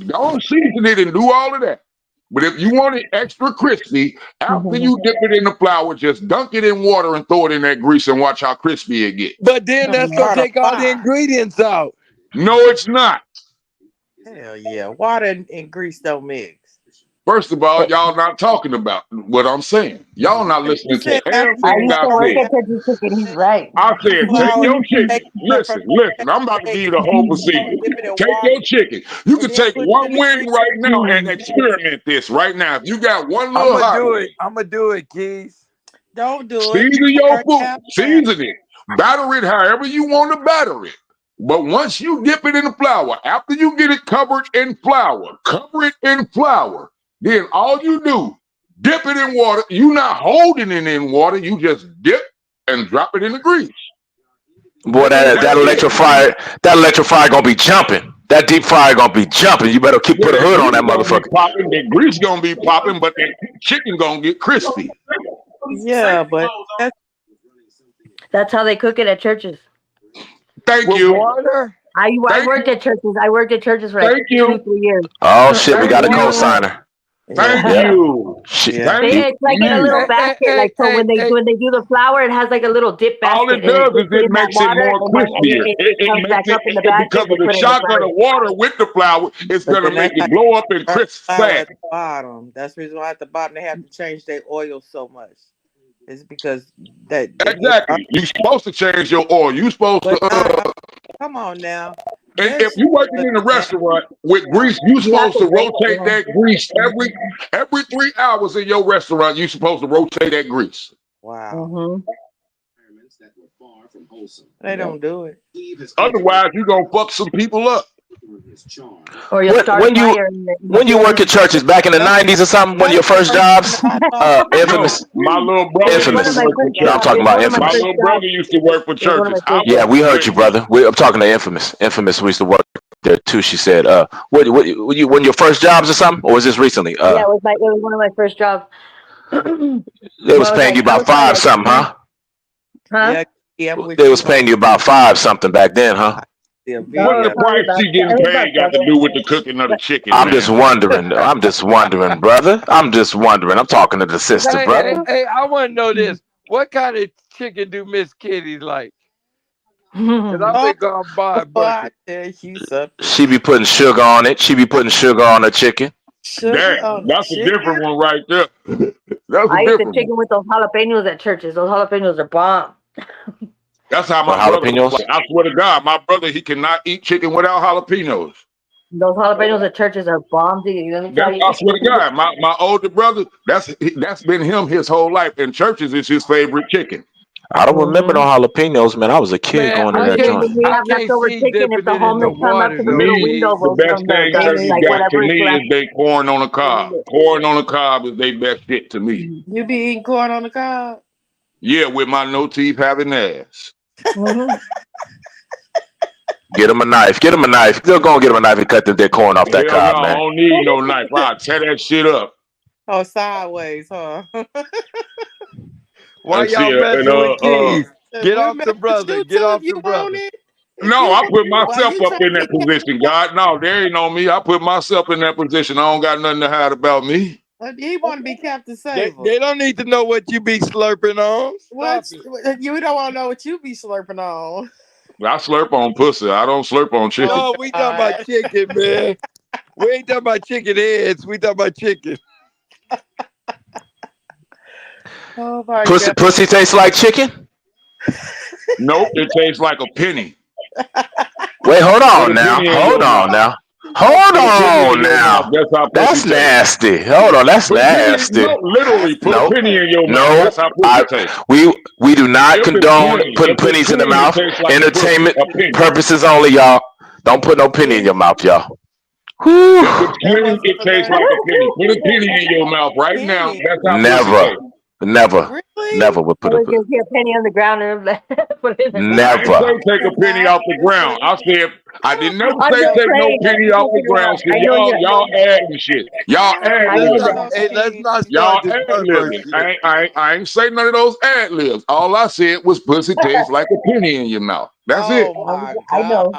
S3: don't season it and do all of that. But if you want it extra crispy, after you dip it in the flour, just dunk it in water and throw it in that grease and watch how crispy it gets.
S6: But then that's gonna take all the ingredients out.
S3: No, it's not.
S7: Hell yeah. Water and grease don't mix.
S3: First of all, y'all not talking about what I'm saying. Y'all not listening to
S10: I
S3: everything
S10: used
S3: I
S10: to work
S3: said.
S10: at Turkey Chicken. He's right.
S3: I said, take your chicken. Listen. I'm about to give you the whole procedure. Take your chicken. You can take one wing right now and experiment this right now. If you got one little hot wing,
S6: I'm gonna do it, Keys.
S7: Don't do it.
S3: season your food. Season it. Batter it however you want to batter it. But once you dip it in the flour, after you get it covered in flour, cover it in flour. Then all you do, dip it in water. You're not holding it in water. You just dip and drop it in the grease.
S8: Boy, that electric fryer gonna be jumping. That deep fryer gonna be jumping. You better put a hood on that motherfucker.
S3: Popping, the grease gonna be popping, but the chicken gonna get crispy.
S7: Yeah, but
S10: That's how they cook it at churches.
S3: Thank you.
S6: Water?
S10: I worked at churches. I worked at churches for like 2-3 years.
S8: Oh shit, we got a co-signer.
S3: Thank you.
S10: It's like in a little basket. Like so when they do the flour, it has like a little dip basket.
S3: All it does is it makes it more crispier. It makes it because of the shock of the water with the flour, it's gonna make it blow up and crisp fast.
S7: at the bottom. That's the reason why at the bottom they have to change their oil so much. It's because that
S3: exactly. You're supposed to change your oil. You're supposed to.
S7: Come on now.
S3: And if you're working in a restaurant with grease, you're supposed to rotate that grease every 3 hours in your restaurant. You're supposed to rotate that grease.
S7: Wow. They don't do it.
S3: Otherwise, you're gonna fuck some people up.
S10: Or
S8: when you work at churches back in the 90s or something, one of your first jobs, infamous.
S3: My little brother.
S8: Infamous. No, I'm talking about infamous.
S3: My little brother used to work for churches.
S8: Yeah, we heard you, brother. I'm talking to infamous. Infamous. We used to work there too. She said, one of your first jobs or something, or was this recently?
S10: Yeah, it was one of my first jobs.
S8: They was paying you about $5 something, huh?
S10: Huh?
S7: Yeah,
S8: they was paying you about $5 something back then, huh?
S3: What the price she getting paid got to do with the cooking of the chicken?
S8: I'm just wondering. I'm just wondering, brother. I'm just wondering. I'm talking to the sister, brother.
S6: Hey, I want to know this. What kind of chicken do Miss Kitty like? Cause I think I'll buy a bucket.
S8: She be putting sugar on it. She be putting sugar on her chicken.
S3: That's a different one right there. That's
S10: I eat the chicken with those jalapenos at churches. Those jalapenos are bomb.
S3: That's how my brother. I swear to God, my brother, he cannot eat chicken without jalapenos.
S10: Those jalapenos at churches are bomb.
S3: I swear to God, my older brother, that's been him his whole life. And churches is his favorite chicken.
S8: I don't remember no jalapenos, man. I was a kid going to that joint.
S10: We have leftover chicken if the homeless come up to the little window.
S3: The best thing churches got to me is they corn on a cob. Corn on a cob is their best shit to me.
S7: You be eating corn on the cob?
S3: Yeah, with my no teeth having ass.
S8: Get him a knife. Get him a knife. They're gonna get him a knife and cut their corn off that cob, man.
S3: I don't need no knife. I'll tear that shit up.
S7: Oh, sideways, huh?
S6: Why y'all messing with Keys? Get off the brother. Get off the brother.
S3: No, I put myself up in that position, God. No, there ain't no me. I put myself in that position. I don't got nothing to hide about me.
S7: He want to be Captain Saver.
S6: They don't need to know what you be slurping on.
S7: What? You don't want to know what you be slurping on.
S3: I slurp on pussy. I don't slurp on chicken.
S6: Oh, we talking about chicken, man. We ain't talking about chicken heads. We talking about chicken.
S7: Oh my
S8: God. Pussy tastes like chicken?
S3: Nope, it tastes like a penny.
S8: Wait, hold on now. Hold on now. Hold
S3: Put a penny
S8: on
S3: in your mouth.
S8: now.
S3: That's how
S8: That's
S3: pussy tastes.
S8: nasty. Hold on, that's
S3: Put a penny,
S8: nasty.
S3: no, literally, put a
S8: Nope.
S3: penny in your mouth.
S8: No,
S3: That's how pussy tastes.
S8: we do not
S3: If it's
S8: condone
S3: clean,
S8: putting
S3: if it's
S8: pennies in the
S3: clean, it
S8: mouth.
S3: tastes like
S8: Entertainment
S3: a penny.
S8: purposes only, y'all. Don't put no penny in your mouth, y'all. Whew.
S3: If it's
S7: That
S3: clean,
S7: wasn't
S3: it
S7: for
S3: tastes
S7: nothing.
S3: like a penny. Put a penny in your mouth right now.
S7: Penny.
S3: That's how pussy
S8: Never,
S3: tastes.
S8: never,
S7: Really?
S8: never would put
S10: I was
S8: a
S10: gonna see a penny on the ground and put it in the mouth.
S3: I didn't
S8: never.
S3: say take a penny off the ground. I said I didn't never
S10: I'm
S3: say
S10: just
S3: take no
S10: saying.
S3: penny
S10: I'm
S3: off the
S10: joking
S3: ground.
S10: around.
S3: See,
S10: I know you.
S3: y'all adding shit. Y'all
S6: Hey,
S3: ad
S10: I
S6: let's
S10: know
S3: libbing.
S6: not.
S10: that.
S6: Hey, let's not
S3: Y'all
S6: start this
S3: ad libbing.
S6: controversy.
S3: I ain't say none of those ad libs. All I said was pussy tastes like a penny in your mouth. That's it.
S7: Oh my
S10: I
S7: God.
S10: know.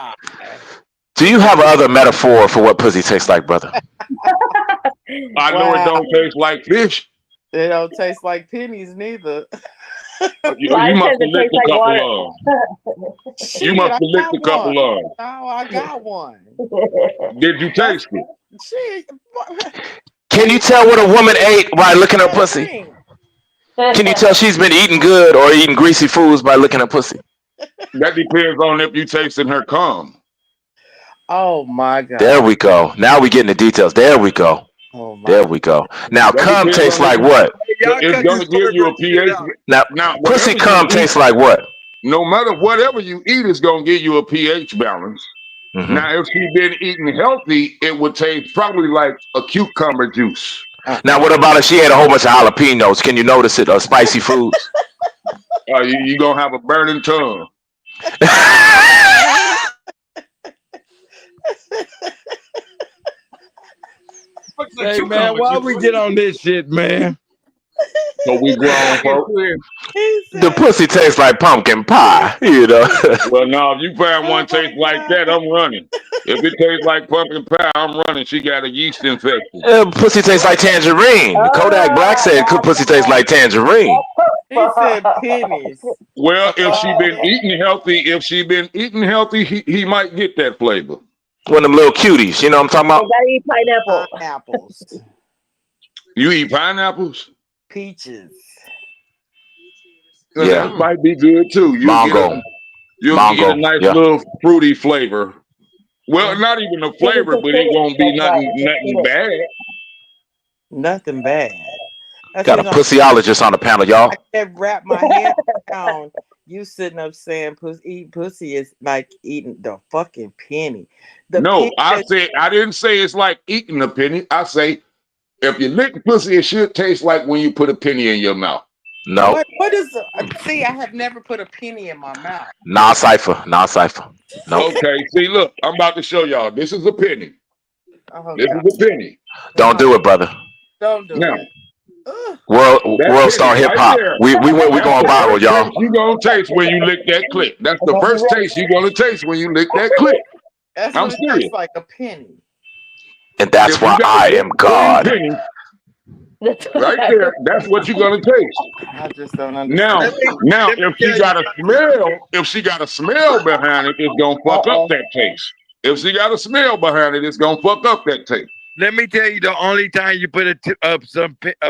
S8: Do you have another metaphor for what pussy tastes like, brother?
S3: I know it
S7: Wow.
S3: don't taste like fish.
S7: They don't taste like pennies neither.
S3: You
S10: Mine
S3: must
S10: says
S3: have
S10: it
S3: licked
S10: tastes
S3: a
S10: like
S3: couple
S10: water.
S3: of them. You
S7: Shit,
S3: must
S7: I
S3: have licked
S7: got
S3: a
S7: one.
S3: couple of them.
S7: No, I got one.
S3: Did you
S7: That's
S3: taste it?
S7: shit.
S8: Can you tell what a woman ate by looking at her pussy?
S7: Drink.
S8: Can you tell she's been eating good or eating greasy foods by looking at pussy?
S3: That depends on if you tasting her cum.
S7: Oh my God.
S8: There we go. Now we getting the details. There we go.
S7: Oh my.
S8: There we go. Now,
S3: That
S8: cum
S3: depends
S8: tastes
S3: on if
S8: like
S3: you.
S8: what?
S6: Y'all
S3: It's
S6: cut
S3: gonna
S6: this
S3: give you a
S6: pervert shit
S3: pH.
S6: out.
S8: Now, pussy
S3: Whatever
S8: cum
S3: you eat,
S8: tastes like what?
S3: no matter whatever you eat, is gonna give you a pH balance.
S8: Mm-hmm.
S3: Now, if she's been eating healthy, it would taste probably like a cucumber juice.
S8: Now, what about if she had a whole bunch of jalapenos? Can you notice it? Spicy foods?
S3: You gonna have a burning tongue.
S6: Hey, man, why we get on this shit, man?
S3: So we grown folks.
S8: The pussy tastes like pumpkin pie, you know.
S3: Well, now if you find
S7: Oh
S3: one taste
S7: my
S3: like that, I'm running. If it tastes like pumpkin pie, I'm running. She got a yeast infection.
S8: Pussy tastes like tangerine. Kodak Black said pussy tastes like tangerine.
S7: He said pennies.
S3: Well, if she been eating healthy, he might get that flavor.
S8: One of them little cuties, you know what I'm talking
S10: I
S8: about?
S10: gotta eat pineapple.
S7: Pineapples.
S3: You eat pineapples?
S7: Peaches.
S3: Well,
S8: Yeah.
S3: that might be good too.
S8: Mango.
S3: You'll get a nice
S8: Yeah.
S3: little fruity flavor. Well, not even a flavor, but it won't be nothing bad.
S7: Nothing bad. That's
S8: Got a pussyologist on the panel, y'all.
S7: I can't wrap my head around you sitting up saying eating pussy is like eating the fucking penny.
S3: No, I didn't say it's like eating a penny. I say if you lick pussy, it should taste like when you put a penny in your mouth.
S8: No.
S7: What is see, I have never put a penny in my mouth.
S8: Non-cipher. No.
S3: Okay, see, look, I'm about to show y'all. This is a penny.
S7: Oh,
S3: This
S7: God.
S3: is a penny.
S8: Don't do it, brother.
S7: Don't do
S3: Now,
S7: it.
S8: World star hip hop. We going viral, y'all.
S3: You gonna taste when you lick that clip. That's the first taste you gonna taste when you lick that clip.
S7: That's
S3: I'm
S7: what it
S3: serious.
S7: tastes like, a penny.
S8: And that's why I am God.
S3: Penny, right there, that's what you're gonna taste.
S7: I just don't understand.
S3: Now, if she got a smell behind it, it's gonna fuck up that taste. If she got a smell behind it, it's gonna fuck up that taste.
S6: Let me tell you, the only time you put a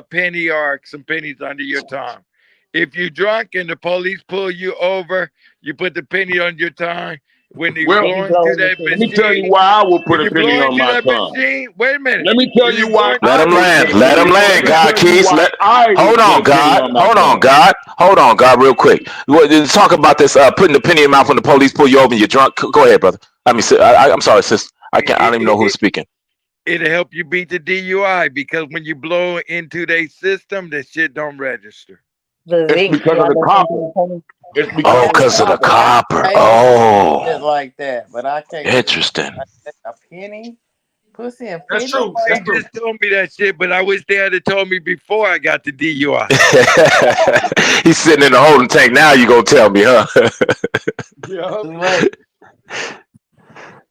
S6: penny or some pennies under your tongue, if you're drunk and the police pull you over, you put the penny on your tongue. When you blow into that machine,
S3: let me tell you why I will put a penny on my tongue.
S6: Wait a minute.
S3: Let me tell you why.
S8: Let him land, God keys. Hold on, God, real quick. Talk about this putting the penny in your mouth when the police pull you over and you're drunk. Go ahead, brother. I'm sorry, sis. I don't even know who's speaking.
S6: It'll help you beat the DUI because when you blow into their system, that shit don't register.
S3: It's because of the copper.
S8: Because of the copper.
S7: Shit like that, but I can't.
S8: Interesting.
S7: A penny, pussy and penny.
S1: That's true.
S6: They just told me that shit, but I wish they had told me before I got the DUI.
S8: He's sitting in the holding tank now. You gonna tell me, huh?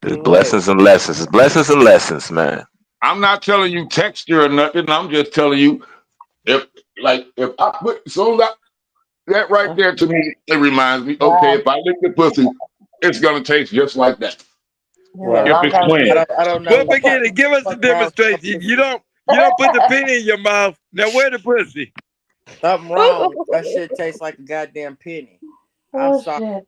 S8: There's blessings and lessons. It's blessings and lessons, man.
S3: I'm not telling you texture or nothing. I'm just telling you if I put that right there to me, it reminds me. Okay, if I lick the pussy, it's gonna taste just like that.
S7: Well,
S3: if it's clean.
S7: I don't know.
S6: Well, beginning, give us a demonstration. You don't put the penny in your mouth. Now where the pussy?
S7: Something wrong. That shit tastes like a goddamn penny. I'm sorry.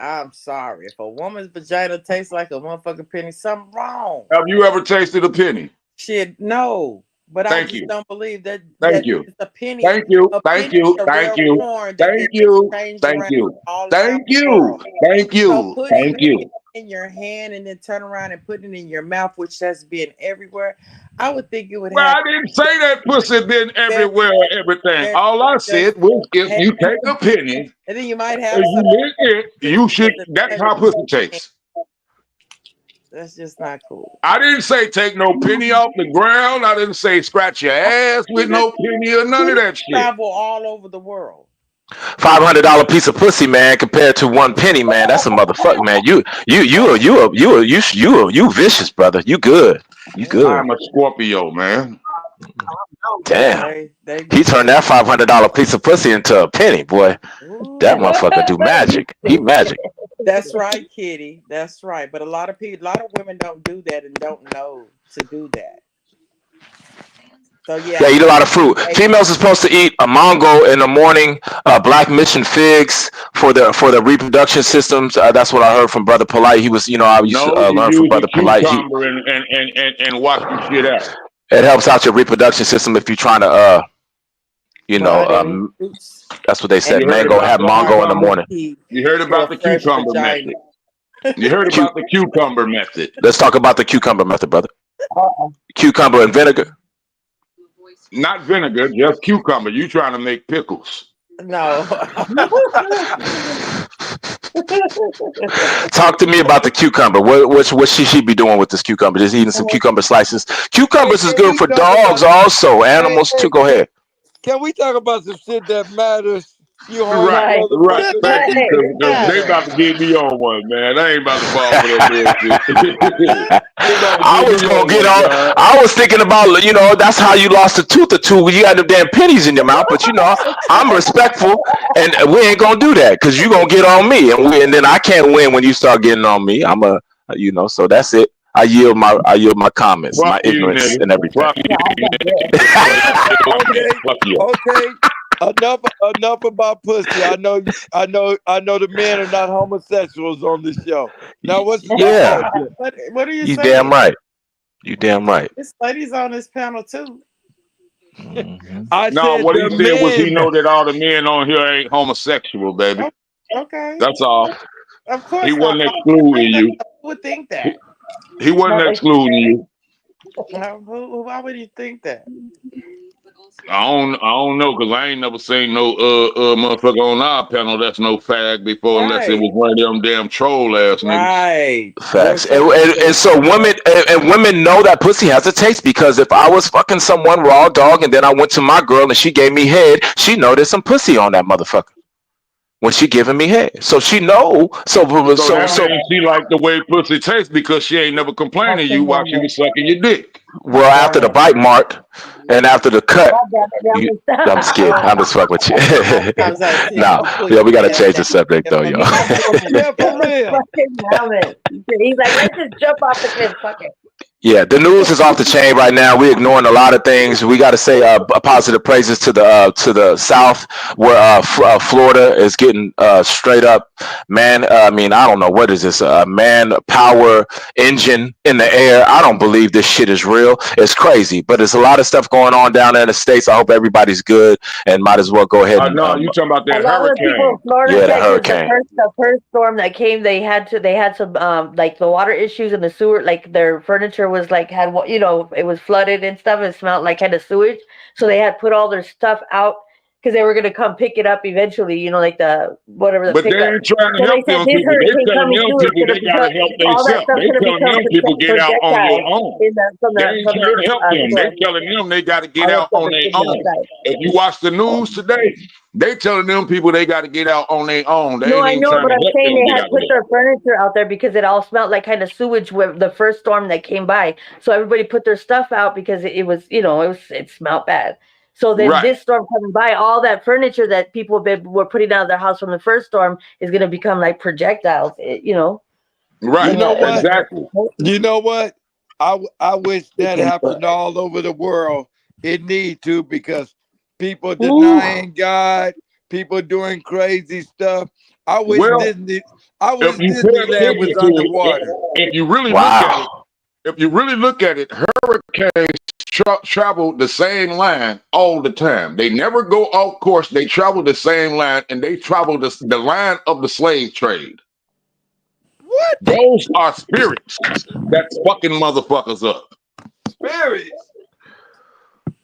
S7: I'm sorry. If a woman's vagina tastes like a motherfucking penny, something wrong.
S3: Have you ever tasted a penny?
S7: Shit, no. But I
S3: Thank
S7: just
S3: you.
S7: don't believe that
S3: Thank you.
S7: it's a penny.
S3: Thank you.
S7: A
S3: Thank
S7: penny
S3: you.
S7: is a
S3: Thank
S7: rare
S3: you.
S7: corn that
S3: Thank
S7: gets
S3: you.
S7: exchanged
S3: Thank
S7: around
S3: you.
S7: all around
S3: Thank
S7: the
S3: you.
S7: world.
S3: Thank
S7: So
S3: you.
S7: putting
S3: Thank you.
S7: it in your hand and then turn around and putting it in your mouth, which has been everywhere, I would think it would
S3: Well,
S7: have
S3: I didn't say that pussy been
S7: very,
S3: everywhere or everything.
S7: very
S3: All I
S7: just
S3: said was if
S7: have,
S3: you take a penny
S7: and then you might
S3: and
S7: have
S3: you
S7: some
S3: lick it, you should.
S7: because
S3: That's how pussy tastes.
S7: that's just not cool.
S3: I didn't say take no penny off the ground. I didn't say scratch your ass with no penny or none of that shit.
S7: Travel all over the world.
S8: $500 piece of pussy, man, compared to 1 penny, man. That's a motherfucker, man. You vicious, brother. You good. You good.
S3: I'm a Scorpio, man.
S8: Damn.
S7: They
S8: He turned that $500 piece of pussy into a penny, boy. That motherfucker do magic. He magic.
S7: That's right, Kitty. That's right. But a lot of women don't do that and don't know to do that. So
S8: Yeah, eat a lot of fruit. Females are supposed to eat a mango in the morning, black mission figs for the reproduction systems. That's what I heard from Brother Polite. He was, I used to
S3: No, you
S8: learn from
S3: use
S8: Brother
S3: a
S8: Polite.
S3: cucumber and wash the shit out.
S8: It helps out your reproduction system if you're trying to, that's what they said.
S3: You heard
S8: Mango,
S3: about
S8: have
S3: the
S8: mango in the morning.
S3: You heard about the cucumber method. You heard about the cucumber method.
S8: Let's talk about the cucumber method, brother. Cucumber and vinegar.
S3: Not vinegar, just cucumber. You trying to make pickles.
S7: No.
S8: Talk to me about the cucumber. What should she be doing with this cucumber? Just eating some cucumber slices. Cucumbers is good for dogs also. Animals too. Go ahead.
S6: Can we talk about some shit that matters? You
S3: Right. Thank you, because they about to get me on one, man. I ain't about to fall for that bullshit.
S8: I was gonna get on. I was thinking about, that's how you lost a tooth or two. You had them damn pennies in your mouth. But I'm respectful, and we ain't gonna do that because you gonna get on me, and then I can't win when you start getting on me. I'm so that's it. I yield my comments, my ignorance, and everything.
S6: Okay. Enough about pussy. I know the men are not homosexuals on this show. Now what's
S7: What are you
S8: You
S7: saying?
S8: damn right. You damn right.
S7: This lady's on this panel too.
S3: No, what he said was he know that all the men on here ain't homosexual, baby.
S7: Okay.
S3: That's all.
S7: Of course.
S3: He wasn't excluding you.
S7: Who would think that?
S3: He wasn't excluding you.
S7: Why would you think that?
S3: I don't know, because I ain't never seen no motherfucker on our panel that's no fag before, unless it was one of them damn troll ass niggas.
S7: Right.
S8: Facts. And so women know that pussy has a taste, because if I was fucking someone raw dog and then I went to my girl and she gave me head, she know there's some pussy on that motherfucker when she giving me head. So she know. So
S3: she like the way pussy tastes because she ain't never complaining to you while she was sucking your dick.
S8: Well, after the bite mark and after the cut, I'm just kidding. I'm just fucking with you. We gotta change the subject though, yo.
S6: Yeah, for real.
S10: He's like, let's just jump off the cliff. Fuck it.
S8: Yeah, the news is off the chain right now. We're ignoring a lot of things. We got to say positive praises to the South, where Florida is getting straight up, man. I mean, I don't know, what is this? Man power engine in the air. I don't believe this shit is real. It's crazy, but there's a lot of stuff going on down there in the States. I hope everybody's good, and might as well go ahead.
S3: No, you talking about that hurricane?
S8: Yeah, the hurricane.
S10: The first storm that came, they had some like the water issues in the sewer, like their furniture was like it was flooded and stuff. It smelled like kind of sewage, so they had put all their stuff out because they were gonna come pick it up eventually. Like the whatever.
S3: But they ain't trying to help them people. They telling them people they gotta help themselves. They telling them people get out on your own. They ain't trying to help them. They telling them they gotta get out on their own. If you watch the news today, they telling them people they got to get out on their own. They
S10: I know, but I'm saying they had put
S3: their
S10: their furniture out there because it all smelled like kind of sewage with the first storm that came by. So everybody put their stuff out because it was, it smelled bad. So then this storm coming by, all that furniture that people were putting out of their house from the first storm is going to become like projectiles,
S3: Right.
S6: You know what?
S3: Exactly.
S6: You know what? I wish that happened all over the world. It need to, because people denying God, people doing crazy stuff. I wish I
S3: If
S6: wish
S3: you pay
S6: Disneyland was
S3: attention to
S6: underwater.
S3: it, if you really look at it,
S8: Wow.
S3: if you really look at it, hurricanes travel the same line all the time. They never go off course. They travel the same line, and they travel the line of the slave trade.
S6: What?
S3: Those are spirits that's fucking motherfuckers up.
S6: Spirits?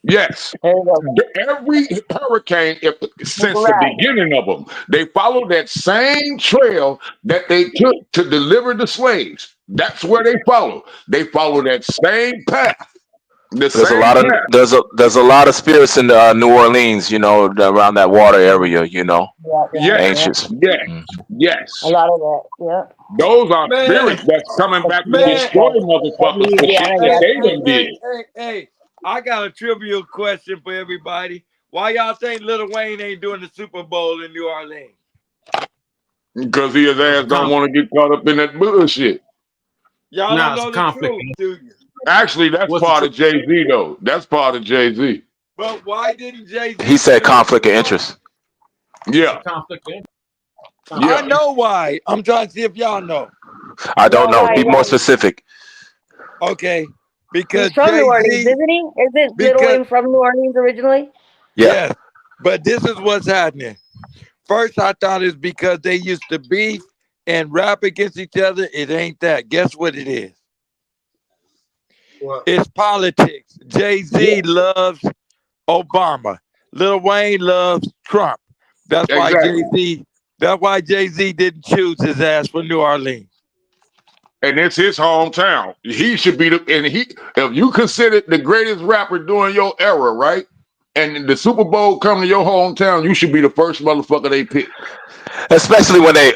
S3: Yes.
S10: There you go.
S3: Every hurricane, since the
S10: Right.
S3: beginning of them, they follow that same trail that they took to deliver the slaves. That's where they follow. They follow that same path. The
S8: There's a
S3: same
S8: lot of
S3: path.
S8: there's a lot of spirits in New Orleans, around that water area,
S10: Yeah.
S3: Yes,
S8: ancients.
S3: yes,
S8: Mm.
S10: A
S3: yes.
S10: lot of that. Yeah.
S3: Those are
S6: Man,
S3: spirits that's coming back to
S6: man.
S3: destroy
S10: That
S3: motherfuckers for shit
S10: Louisiana,
S3: that
S10: yeah.
S3: they done did.
S6: Hey. I got a trivial question for everybody. Why y'all think Lil Wayne ain't doing the Super Bowl in New Orleans?
S3: Because his ass don't want to get caught up in that bullshit.
S6: Y'all
S1: Nah,
S6: don't
S1: it's a
S6: know the
S1: conflict.
S6: truth, do you?
S3: Actually, that's
S1: What's the
S3: part
S1: truth?
S3: of Jay-Z, though. That's part of Jay-Z.
S6: But why didn't Jay-Z
S8: He
S6: do
S8: said
S6: the
S8: conflict
S6: Super
S8: of
S6: Bowl?
S8: interest.
S1: It's a
S3: Yeah,
S1: conflict.
S6: I
S3: yeah.
S6: know why. I'm trying to see if y'all know.
S8: I don't
S10: No,
S8: know. Be more
S10: why?
S8: specific.
S6: Okay. Because
S10: He's from New Orleans,
S6: Jay-Z,
S10: isn't he? Isn't Lil
S6: because
S10: Wayne from New Orleans originally?
S8: Yeah.
S6: yes. But this is what's happening. First, I thought it's because they used to beef and rap against each other. It ain't that. Guess what it is?
S1: Well,
S6: It's politics. Jay-Z loves Obama. Lil Wayne loves Trump. That's why
S3: Exactly.
S6: Jay-Z. That's why Jay-Z didn't choose his ass for New Orleans.
S3: And it's his hometown. He should be if you consider the greatest rapper during your era, right? And the Super Bowl come to your hometown, you should be the first motherfucker they pick.
S8: Especially when they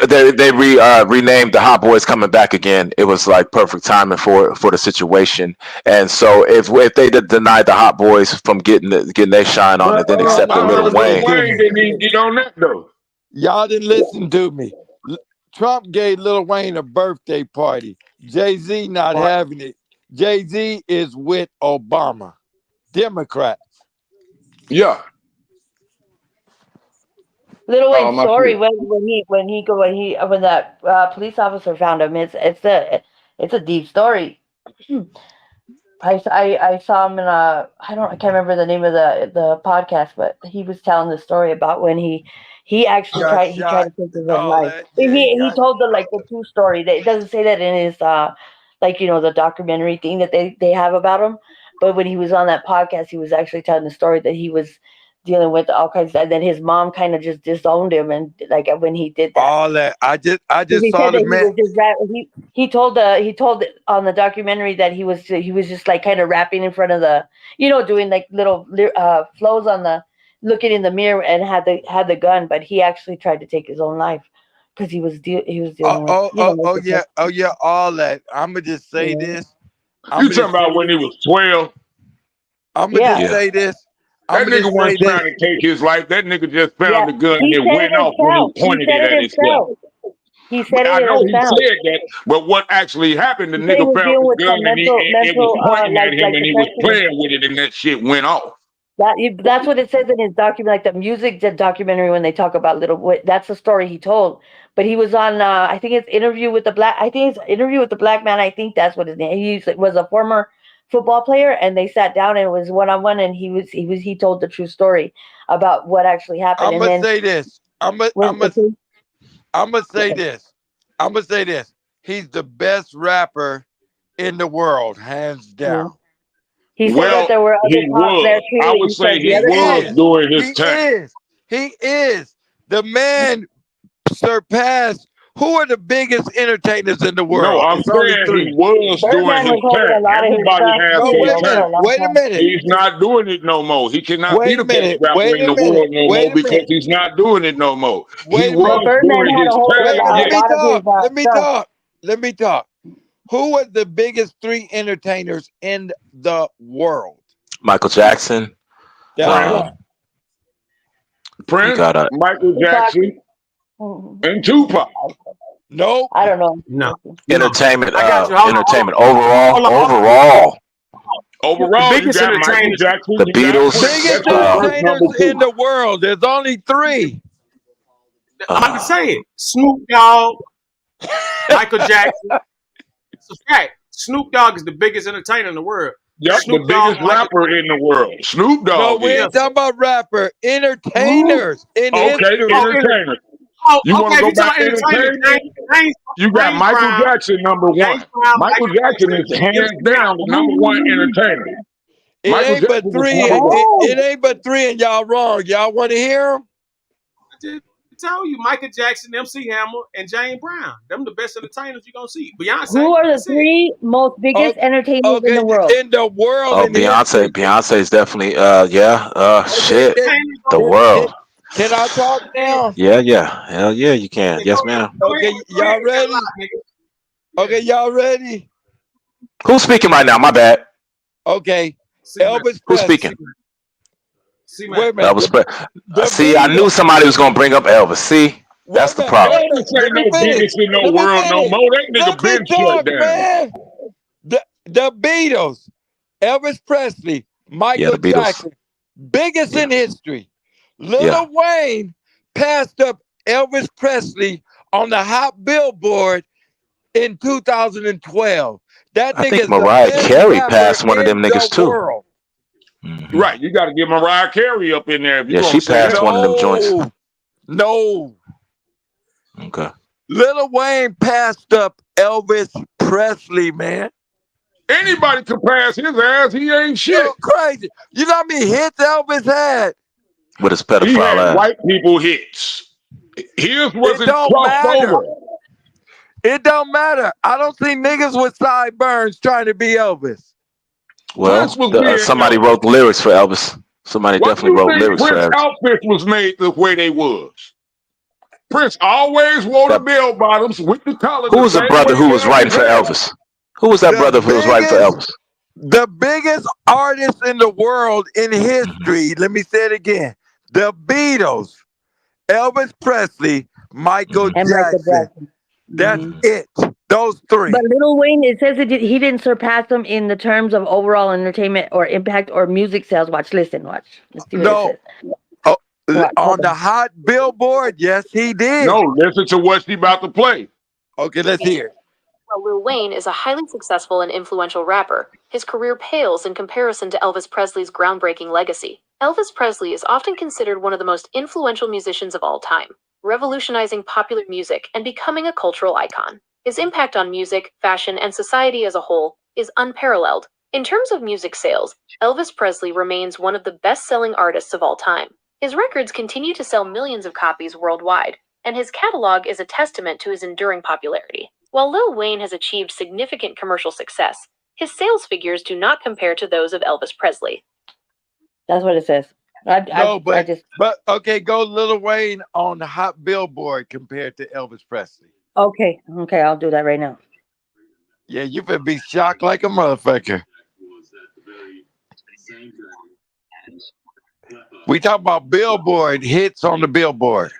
S8: renamed the Hot Boys coming back again. It was like perfect timing for the situation. And so if they did deny the Hot Boys from getting their shine on
S6: But
S8: it, then
S6: y'all
S8: accepted
S3: I
S6: didn't
S8: Lil
S3: heard
S6: listen
S3: Lil
S8: Wayne.
S6: to
S3: Wayne
S6: me.
S3: didn't even get on that though.
S6: Y'all didn't listen to me. Trump gave Lil Wayne a birthday party. Jay-Z not having it. Jay-Z is with Obama. Democrat.
S3: Yeah.
S10: Lil
S3: Oh
S10: Wayne's
S3: my
S10: story
S3: shit.
S10: when that police officer found him. It's a deep story. I saw him in I can't remember the name of the podcast, but he was telling the story about when he actually
S6: Got
S10: tried
S6: shot
S10: to take his
S6: and
S10: own
S6: all
S10: life.
S6: that. Yeah, he
S10: He
S6: got
S10: told the true story. It doesn't say that in his the documentary thing that they have about him. But when he was on that podcast, he was actually telling the story that he was dealing with all kinds of, and then his mom kind of just disowned him, and like when he did that.
S6: all that. I
S10: Because
S6: just
S10: he
S6: saw
S10: said
S6: the
S10: that he
S6: man.
S10: was just he told on the documentary that he was just like kind of rapping in front of the doing like little flows on the looking in the mirror and had the gun, but he actually tried to take his own life because he was dealing with
S6: Oh yeah, all that. I'ma just say
S10: yeah.
S6: this.
S3: You
S6: I'ma
S3: talking
S6: just say
S3: about when he
S6: this.
S3: was 12?
S6: I'ma just
S10: Yeah.
S8: Yeah.
S6: say this.
S3: That
S6: I'ma
S3: nigga
S6: just say
S3: wasn't
S6: this.
S3: trying to take his life. That nigga just
S10: Yeah,
S3: found the gun and
S10: he
S3: it
S10: said
S3: went
S10: it
S3: off when he
S10: himself. He
S3: pointed
S10: said
S3: it
S10: it
S3: at himself.
S10: himself. He said
S3: I
S10: it
S3: know he
S10: himself.
S3: said that, but what actually happened, the
S10: He said he
S3: nigga
S10: was
S3: found
S10: dealing
S3: the
S10: with
S3: gun
S10: some
S3: and it was
S10: mental
S3: pointing at him
S10: like
S3: and he was
S10: depression.
S3: playing with it and that shit went off.
S10: That's what it says in his document, like the music documentary when they talk about That's the story he told. But he was on, I think it's interview with the black. I think it's interview with the black man. I think that's what his name. Was a former football player, and they sat down and it was one on one, and he told the true story about what actually happened. And
S6: I'ma
S10: then
S6: say this. I'ma
S10: when
S6: I'ma I'ma say this. I'ma say this. He's the best rapper in the world, hands
S10: yeah.
S6: down.
S10: He said that
S3: Well,
S10: there were other
S3: he
S10: tops there
S3: was. I
S10: too.
S3: would
S10: He said
S3: say
S10: the
S3: he
S6: He
S10: other
S3: was
S10: tops.
S6: is.
S3: during his
S6: He
S3: time.
S6: is. He is. The man surpassed. Who are the biggest entertainers in the
S3: No,
S6: world?
S3: I'm
S6: It's only
S3: saying he
S6: three.
S3: was during
S10: Birdman
S3: his
S10: was holding
S3: time.
S10: a lot of his
S3: Everybody
S10: stuff
S3: has
S6: No,
S10: too,
S3: their
S6: wait a
S10: though, for
S3: time.
S6: minute.
S10: a long
S6: Wait a
S10: time.
S6: minute.
S3: He's not doing it no more. He cannot be
S6: Wait a
S3: the best
S6: minute.
S3: rapper
S6: Wait
S3: in
S6: a
S3: the
S6: minute.
S3: world no
S6: Wait
S3: more
S6: a
S3: because
S6: minute.
S3: he's not doing it no more. He
S6: Wait a
S10: But
S3: was
S6: minute.
S10: Birdman
S3: during
S10: had
S3: his
S10: a hold of
S6: Wait.
S3: time,
S10: a
S6: Let
S3: yes.
S6: me
S10: lot of his
S6: talk. Let me
S10: stuff.
S6: talk. Let me talk. Who are the biggest three entertainers in the world?
S8: Michael Jackson.
S6: That's
S3: Prince,
S10: Yeah.
S6: one.
S8: Um, you
S3: Prince,
S8: got
S3: Michael
S10: Tupac.
S3: Jackson, and Tupac.
S6: Nope.
S10: I don't know.
S1: no, no.
S8: entertainment.
S1: I got you. Hold on, hold on,
S8: Entertainment overall.
S1: hold on.
S8: Overall,
S1: The
S3: Overall, you
S1: biggest
S3: got Michael
S1: entertainers.
S3: Jackson,
S8: the
S3: you got Prince.
S8: Beatles.
S6: Biggest
S3: That's your first
S6: entertainers
S3: number
S6: in
S3: two.
S6: the world. There's only three.
S1: I'm about to
S8: Uh,
S1: say it. Snoop Dogg, Michael Jackson. It's a fact. Snoop Dogg is the biggest entertainer in the world.
S3: Yep, the
S1: Snoop Dogg,
S3: biggest
S1: Michael.
S3: rapper in the world. Snoop
S6: No,
S3: Dogg
S6: we
S3: is.
S6: ain't talking about rapper. Entertainers in
S3: Okay,
S6: history.
S3: entertainer.
S1: Oh,
S3: You want
S1: okay.
S3: to
S1: If
S3: go
S1: you're
S3: back
S1: talking
S3: to
S1: about entertainment,
S3: entertainment? You got
S1: James
S3: Michael
S1: Brown,
S3: Jackson, number
S1: James
S3: one.
S1: Brown,
S3: Michael Jackson is hands down the number one entertainer.
S6: It
S3: Michael
S6: ain't but
S3: Jackson is
S6: three.
S3: number one.
S6: It ain't but three, and y'all wrong. Y'all want to hear them?
S1: I just tell you, Michael Jackson, MC Hammer, and James Brown. Them the best entertainers you're gonna see. Beyonce.
S10: Who are the
S1: That's it.
S10: three most biggest entertainers in
S6: Okay,
S10: the world?
S6: in the world,
S8: Oh,
S6: in history.
S8: Beyonce's definitely shit.
S6: Can,
S8: The world.
S6: can I talk now?
S8: Yeah. Hell yeah, you can. Yes, ma'am.
S6: Okay, y'all ready? Okay, y'all ready?
S8: Who's speaking right now? My bad.
S6: Okay, Elvis
S8: Who's
S6: Presley.
S8: speaking?
S6: Wait a minute.
S8: See, I knew somebody was gonna bring up Elvis. See, that's the problem.
S3: Elvis ain't no biggest in the world no more. That nigga been shut down.
S6: Man. The Beatles, Elvis Presley, Michael
S8: the Beatles.
S6: Jackson, biggest in history. Lil Wayne passed up Elvis Presley on the Hot Billboard in 2012. That
S8: I
S6: nigga
S8: think
S6: is
S8: Mariah
S6: the best
S8: Carey
S6: rapper
S8: passed one of them
S6: in
S8: niggas
S6: the
S8: too.
S6: world.
S8: Mm-hmm.
S3: Right, you got to get Mariah Carey up in there if you
S8: Yeah,
S3: gonna
S8: she
S3: say
S8: passed
S3: that.
S8: one of them joints.
S6: No.
S8: Okay.
S6: Lil Wayne passed up Elvis Presley, man.
S3: Anybody can pass his ass. He ain't shit.
S6: You're crazy. You know how many hits Elvis had?
S8: With his
S3: He
S8: pedophile
S3: had
S8: ass.
S3: white people hits. His wasn't
S6: don't
S3: crossed
S6: matter.
S3: over.
S6: It don't matter. I don't see niggas with sideburns trying to be Elvis.
S8: Well,
S3: Prince was being
S8: somebody
S3: Elvis.
S8: wrote the lyrics for Elvis. Somebody
S3: Why do
S8: definitely
S3: you
S8: wrote
S3: think
S8: lyrics for
S3: Prince
S8: Elvis.
S3: outfit was made the way they was? Prince always wore the bell bottoms with the collar.
S8: Who was the
S3: same
S8: brother
S3: way
S8: who was writing
S3: Elvis
S8: for
S3: had.
S8: Elvis? Who was that brother who was writing for Elvis?
S6: The biggest artist in the world in history. Let me say it again. The Beatles, Elvis Presley, Michael Jackson. That's it. Those three.
S10: But Lil Wayne, it says he didn't surpass them in the terms of overall entertainment or impact or music sales. Watch. Let's see what it says.
S6: On the Hot Billboard, yes, he did.
S3: No, listen to what she about to play.
S6: Okay, let's hear it.
S11: While Lil Wayne is a highly successful and influential rapper, his career pales in comparison to Elvis Presley's groundbreaking legacy. Elvis Presley is often considered one of the most influential musicians of all time, revolutionizing popular music and becoming a cultural icon. His impact on music, fashion, and society as a whole is unparalleled. In terms of music sales, Elvis Presley remains one of the best-selling artists of all time. His records continue to sell millions of copies worldwide, and his catalog is a testament to his enduring popularity. While Lil Wayne has achieved significant commercial success, his sales figures do not compare to those of Elvis Presley.
S10: That's what it says.
S6: But okay, go Lil Wayne on the Hot Billboard compared to Elvis Presley.
S10: Okay, I'll do that right now.
S6: Yeah, you better be shocked like a motherfucker. We talk about Billboard hits on the Billboard.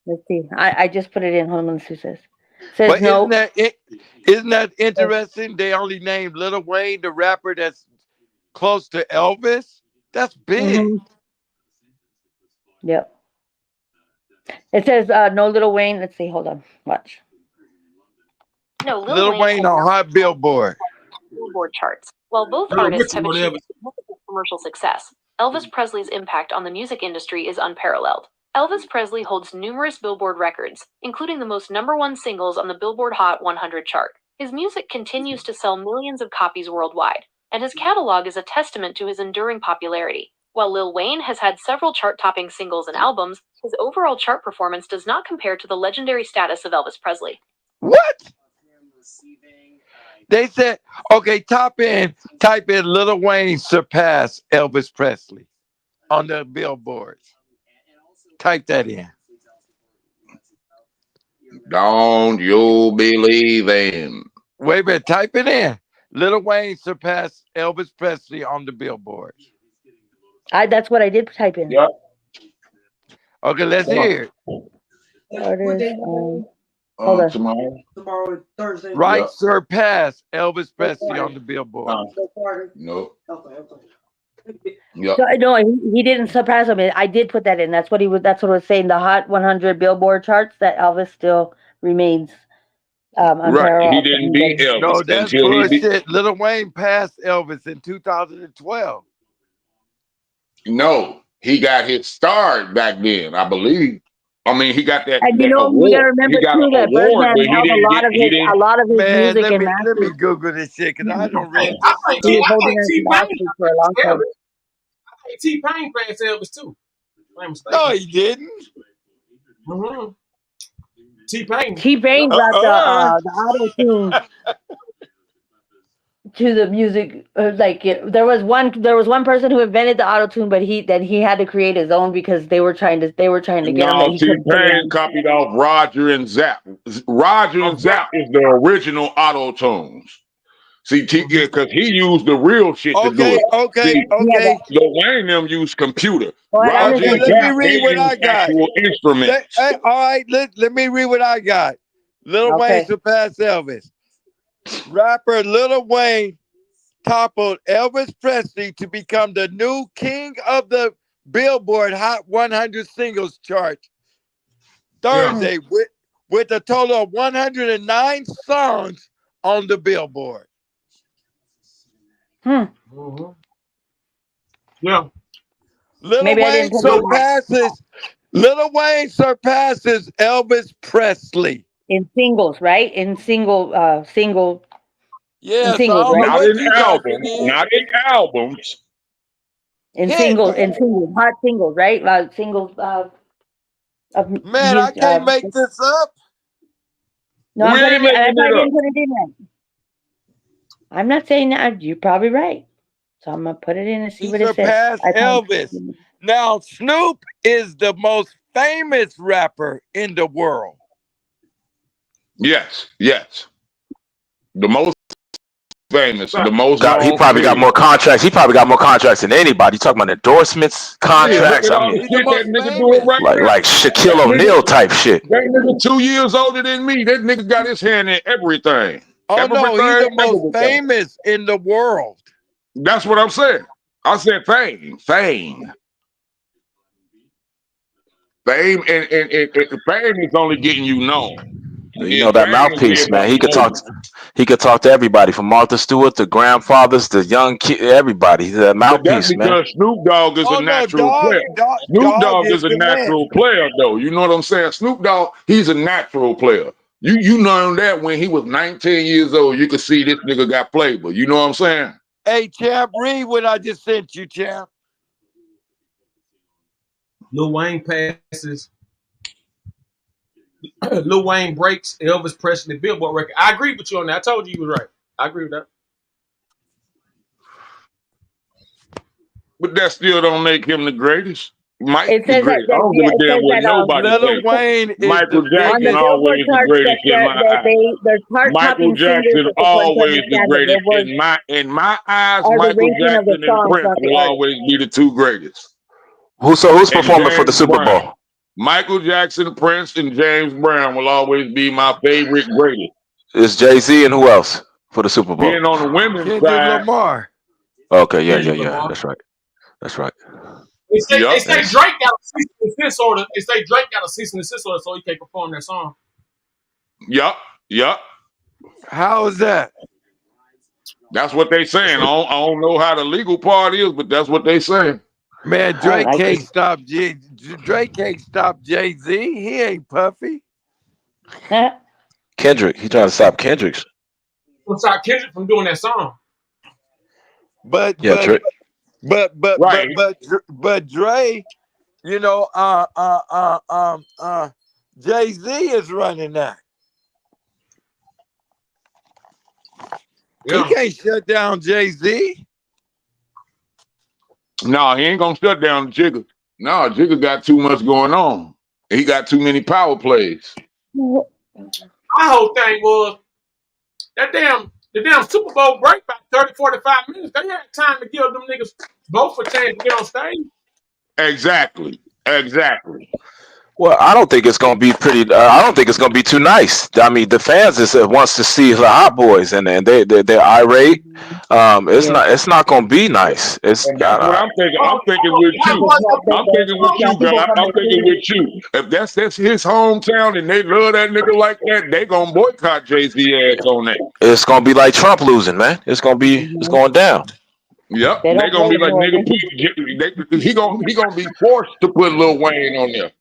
S10: Let's see. I just put it in. Hold on, let's see what it says. Says
S6: But
S10: no.
S6: isn't that interesting? They only named Lil Wayne the rapper that's close to Elvis. That's big.
S10: Mm-hmm. Yep. It says no Lil Wayne. Let's see. Hold on. Watch.
S11: No,
S6: Lil Wayne on Hot Billboard.
S11: Billboard charts. While both artists have achieved significant commercial success, Elvis Presley's impact on the music industry is unparalleled. Elvis Presley holds numerous Billboard records, including the most #1 singles on the Billboard Hot 100 chart. His music continues to sell millions of copies worldwide, and his catalog is a testament to his enduring popularity. While Lil Wayne has had several chart-topping singles and albums, his overall chart performance does not compare to the legendary status of Elvis Presley.
S6: What? They said, okay, type in Lil Wayne surpass Elvis Presley on the billboards. Type that in.
S3: Don't you believe him?
S6: Wait a minute, type it in. Lil Wayne surpassed Elvis Presley on the billboards.
S10: That's what I did type in.
S3: Yep.
S6: Okay, let's hear it.
S10: Hold on.
S3: Tomorrow, Thursday.
S6: Right,
S3: Yep.
S6: surpass Elvis Presley on the billboard.
S3: No.
S12: Okay.
S3: Yep.
S10: So, no, he didn't surpass him. I did put that in. That's what he was. That's what I was saying. The Hot 100 Billboard charts that Elvis still remains
S3: Right. He
S10: unparalleled.
S3: didn't beat
S6: No,
S3: Elvis
S6: that's
S3: until he beat.
S6: bullshit. Lil Wayne passed Elvis in 2012.
S3: No, he got his start back then, I believe. I mean, he got that
S10: And you know, you got to
S3: award. He
S10: remember
S3: got
S10: too
S3: an
S10: that
S3: award,
S10: Birdman
S3: but he
S10: held
S3: didn't get. He
S10: a
S3: didn't.
S10: lot of his
S6: Man,
S10: music
S6: let
S10: and
S6: me
S10: masters.
S6: Google this shit because I don't read
S1: I
S6: this
S1: think
S6: shit.
S10: He was
S1: I
S10: holding
S1: think
S10: on to
S1: T Pain
S10: masters for a long
S1: passed
S10: time.
S1: Elvis. I think T Pain passed Elvis too. If I'm
S6: No,
S1: mistaken.
S6: he didn't.
S1: Mm-hmm. T Pain.
S10: T-Pain brought the auto tune to the music. There was one person who invented the auto tune, but he had to create his own because they were trying to get him that
S3: No,
S10: he
S3: T
S10: couldn't sing
S3: Pain
S10: on.
S3: copied off Roger and Zapp. Roger and Zapp is the original auto tunes. See, because he used the real shit to do
S6: Okay,
S3: it. See,
S6: okay.
S3: Lil Wayne them used computer.
S10: Well, I'm
S3: Roger
S10: just
S6: Okay,
S3: and
S6: let me
S3: Zapp, they
S6: read what I
S3: used
S6: got.
S3: actual instruments.
S6: All right, let me read what I got. Lil Wayne
S10: Okay.
S6: surpassed Elvis. Rapper Lil Wayne toppled Elvis Presley to become the new king of the Billboard Hot 100 singles chart Thursday with a total of 109 songs on the Billboard.
S1: Mm-hmm. Yeah.
S10: Maybe I didn't put it
S6: Lil Wayne surpasses Elvis Presley.
S10: in singles, right? In single,
S6: Yeah,
S10: in singles,
S6: so I don't know
S10: right?
S3: Not
S6: what
S3: in
S6: you got it
S3: albums.
S6: in.
S3: Not in albums.
S10: In
S6: Hit.
S10: singles, hot singles, right? Singles of
S6: Man, I
S10: music.
S6: can't make this up.
S10: No,
S3: We
S10: I'm
S3: ain't
S10: putting it.
S3: making
S10: That's why I
S3: it up.
S10: didn't put it in there. I'm not saying that. You're probably right. So I'm gonna put it in and see
S6: He
S10: what it says.
S6: surpassed Elvis. Now, Snoop is the most famous rapper in the world.
S3: Yes, yes. The most famous, the most
S8: He
S3: known.
S8: probably got more contracts. He probably got more contracts than anybody. You talking about endorsements,
S3: Yeah, look
S8: contracts.
S3: at
S8: I
S3: all
S8: mean,
S3: the
S6: He's the
S3: shit that
S6: most
S3: nigga doing
S6: famous.
S3: right now.
S8: like Shaquille
S3: That
S8: O'Neal
S3: nigga,
S8: type shit.
S3: that nigga 2 years older than me. That nigga got his hand in everything.
S6: Oh no, he's the most
S3: Everything.
S6: famous in the world.
S3: That's what I'm saying. I said fame. Fame, and fame is only getting you known.
S8: You
S3: And
S8: know that
S3: fame is be
S8: mouthpiece, man.
S3: about
S8: He could talk.
S3: know.
S8: He could talk to everybody, from Martha Stewart to grandfathers to young kid. Everybody. He's a
S3: But that's
S8: mouthpiece, man.
S3: because Snoop Dogg is a
S6: Oh no,
S3: natural player. Snoop
S6: dog
S3: Dogg
S6: is
S3: is a
S6: the man.
S3: natural player, though. You know what I'm saying? Snoop Dogg, he's a natural player. You learned that when he was 19 years old. You could see this nigga got flavor. You know what I'm saying?
S6: Hey, champ, read what I just sent you, champ.
S1: Lil Wayne passes. Lil Wayne breaks Elvis Presley Billboard record. I agree with you on that. I told you was right. I agree with that.
S3: But that still don't make him the greatest. Mike
S10: It
S3: the
S10: says
S3: greatest. I don't give a
S10: it
S3: damn
S10: says
S3: what
S10: that
S3: nobody
S6: Lil
S3: say.
S6: Wayne is the
S3: Michael
S10: on
S3: Jackson
S10: the
S6: biggest.
S10: Billboard
S3: always the
S10: charts
S3: greatest in my eyes.
S10: they're chart
S3: Michael
S10: topping singles
S3: Jackson
S10: that the ones
S3: always the
S10: understand the
S3: greatest
S10: Billboard
S3: in my eyes.
S10: or the
S3: Michael
S10: ranking of the
S3: Jackson and
S10: songs,
S3: Prince
S10: not the
S3: will
S10: artist.
S3: always be the two greatest.
S8: Who's
S3: And
S8: performing for the
S3: James
S8: Super
S3: Brown.
S8: Bowl?
S3: Michael Jackson, Prince, and James Brown will always be my favorite greatest.
S8: It's Jay-Z and who else for the Super Bowl?
S3: Then on the women's
S6: Kendrick
S3: side,
S6: Lamar.
S8: Okay, yeah.
S1: Kendrick Lamar.
S8: That's right.
S1: They say
S8: Yes.
S1: Drake got a cease and desist order. They say Drake got a cease and desist order, so he can't perform that song.
S3: Yup.
S6: How is that?
S3: That's what they saying. I don't know how the legal part is, but that's what they saying.
S6: Man, Drake can't stop Jay-Z. He ain't Puffy.
S8: Kendrick. He trying to stop Kendrick's.
S1: What's stop Kendrick from doing that song?
S6: But
S8: Drake.
S6: But Dre, you know, Jay-Z is running that.
S1: Yeah.
S6: He can't shut down Jay-Z.
S3: No, he ain't gonna shut down Jigga. No, Jigga got too much going on. He got too many power plays.
S1: My whole thing was the damn Super Bowl break by 30, 45 minutes. They had time to give them niggas both a chance to get on stage.
S3: Exactly.
S8: Well, I don't think it's gonna be pretty. I don't think it's gonna be too nice. I mean, the fans just wants to see the hot boys, and they're irate.
S10: Yeah.
S8: It's not gonna be nice. It's
S3: And that's what I'm thinking. I'm thinking with you. I'm thinking with you, God. I'm thinking with you. If that's his hometown and they love that nigga like that, they gonna boycott Jay-Z ass on that.
S8: it's gonna be like Trump losing, man. It's going down.
S3: Yep.
S10: They
S3: They
S10: don't
S3: gonna
S10: play
S3: be
S10: in
S3: like
S10: New
S3: nigga
S10: Orleans.
S3: he gonna be forced to put Lil Wayne on there.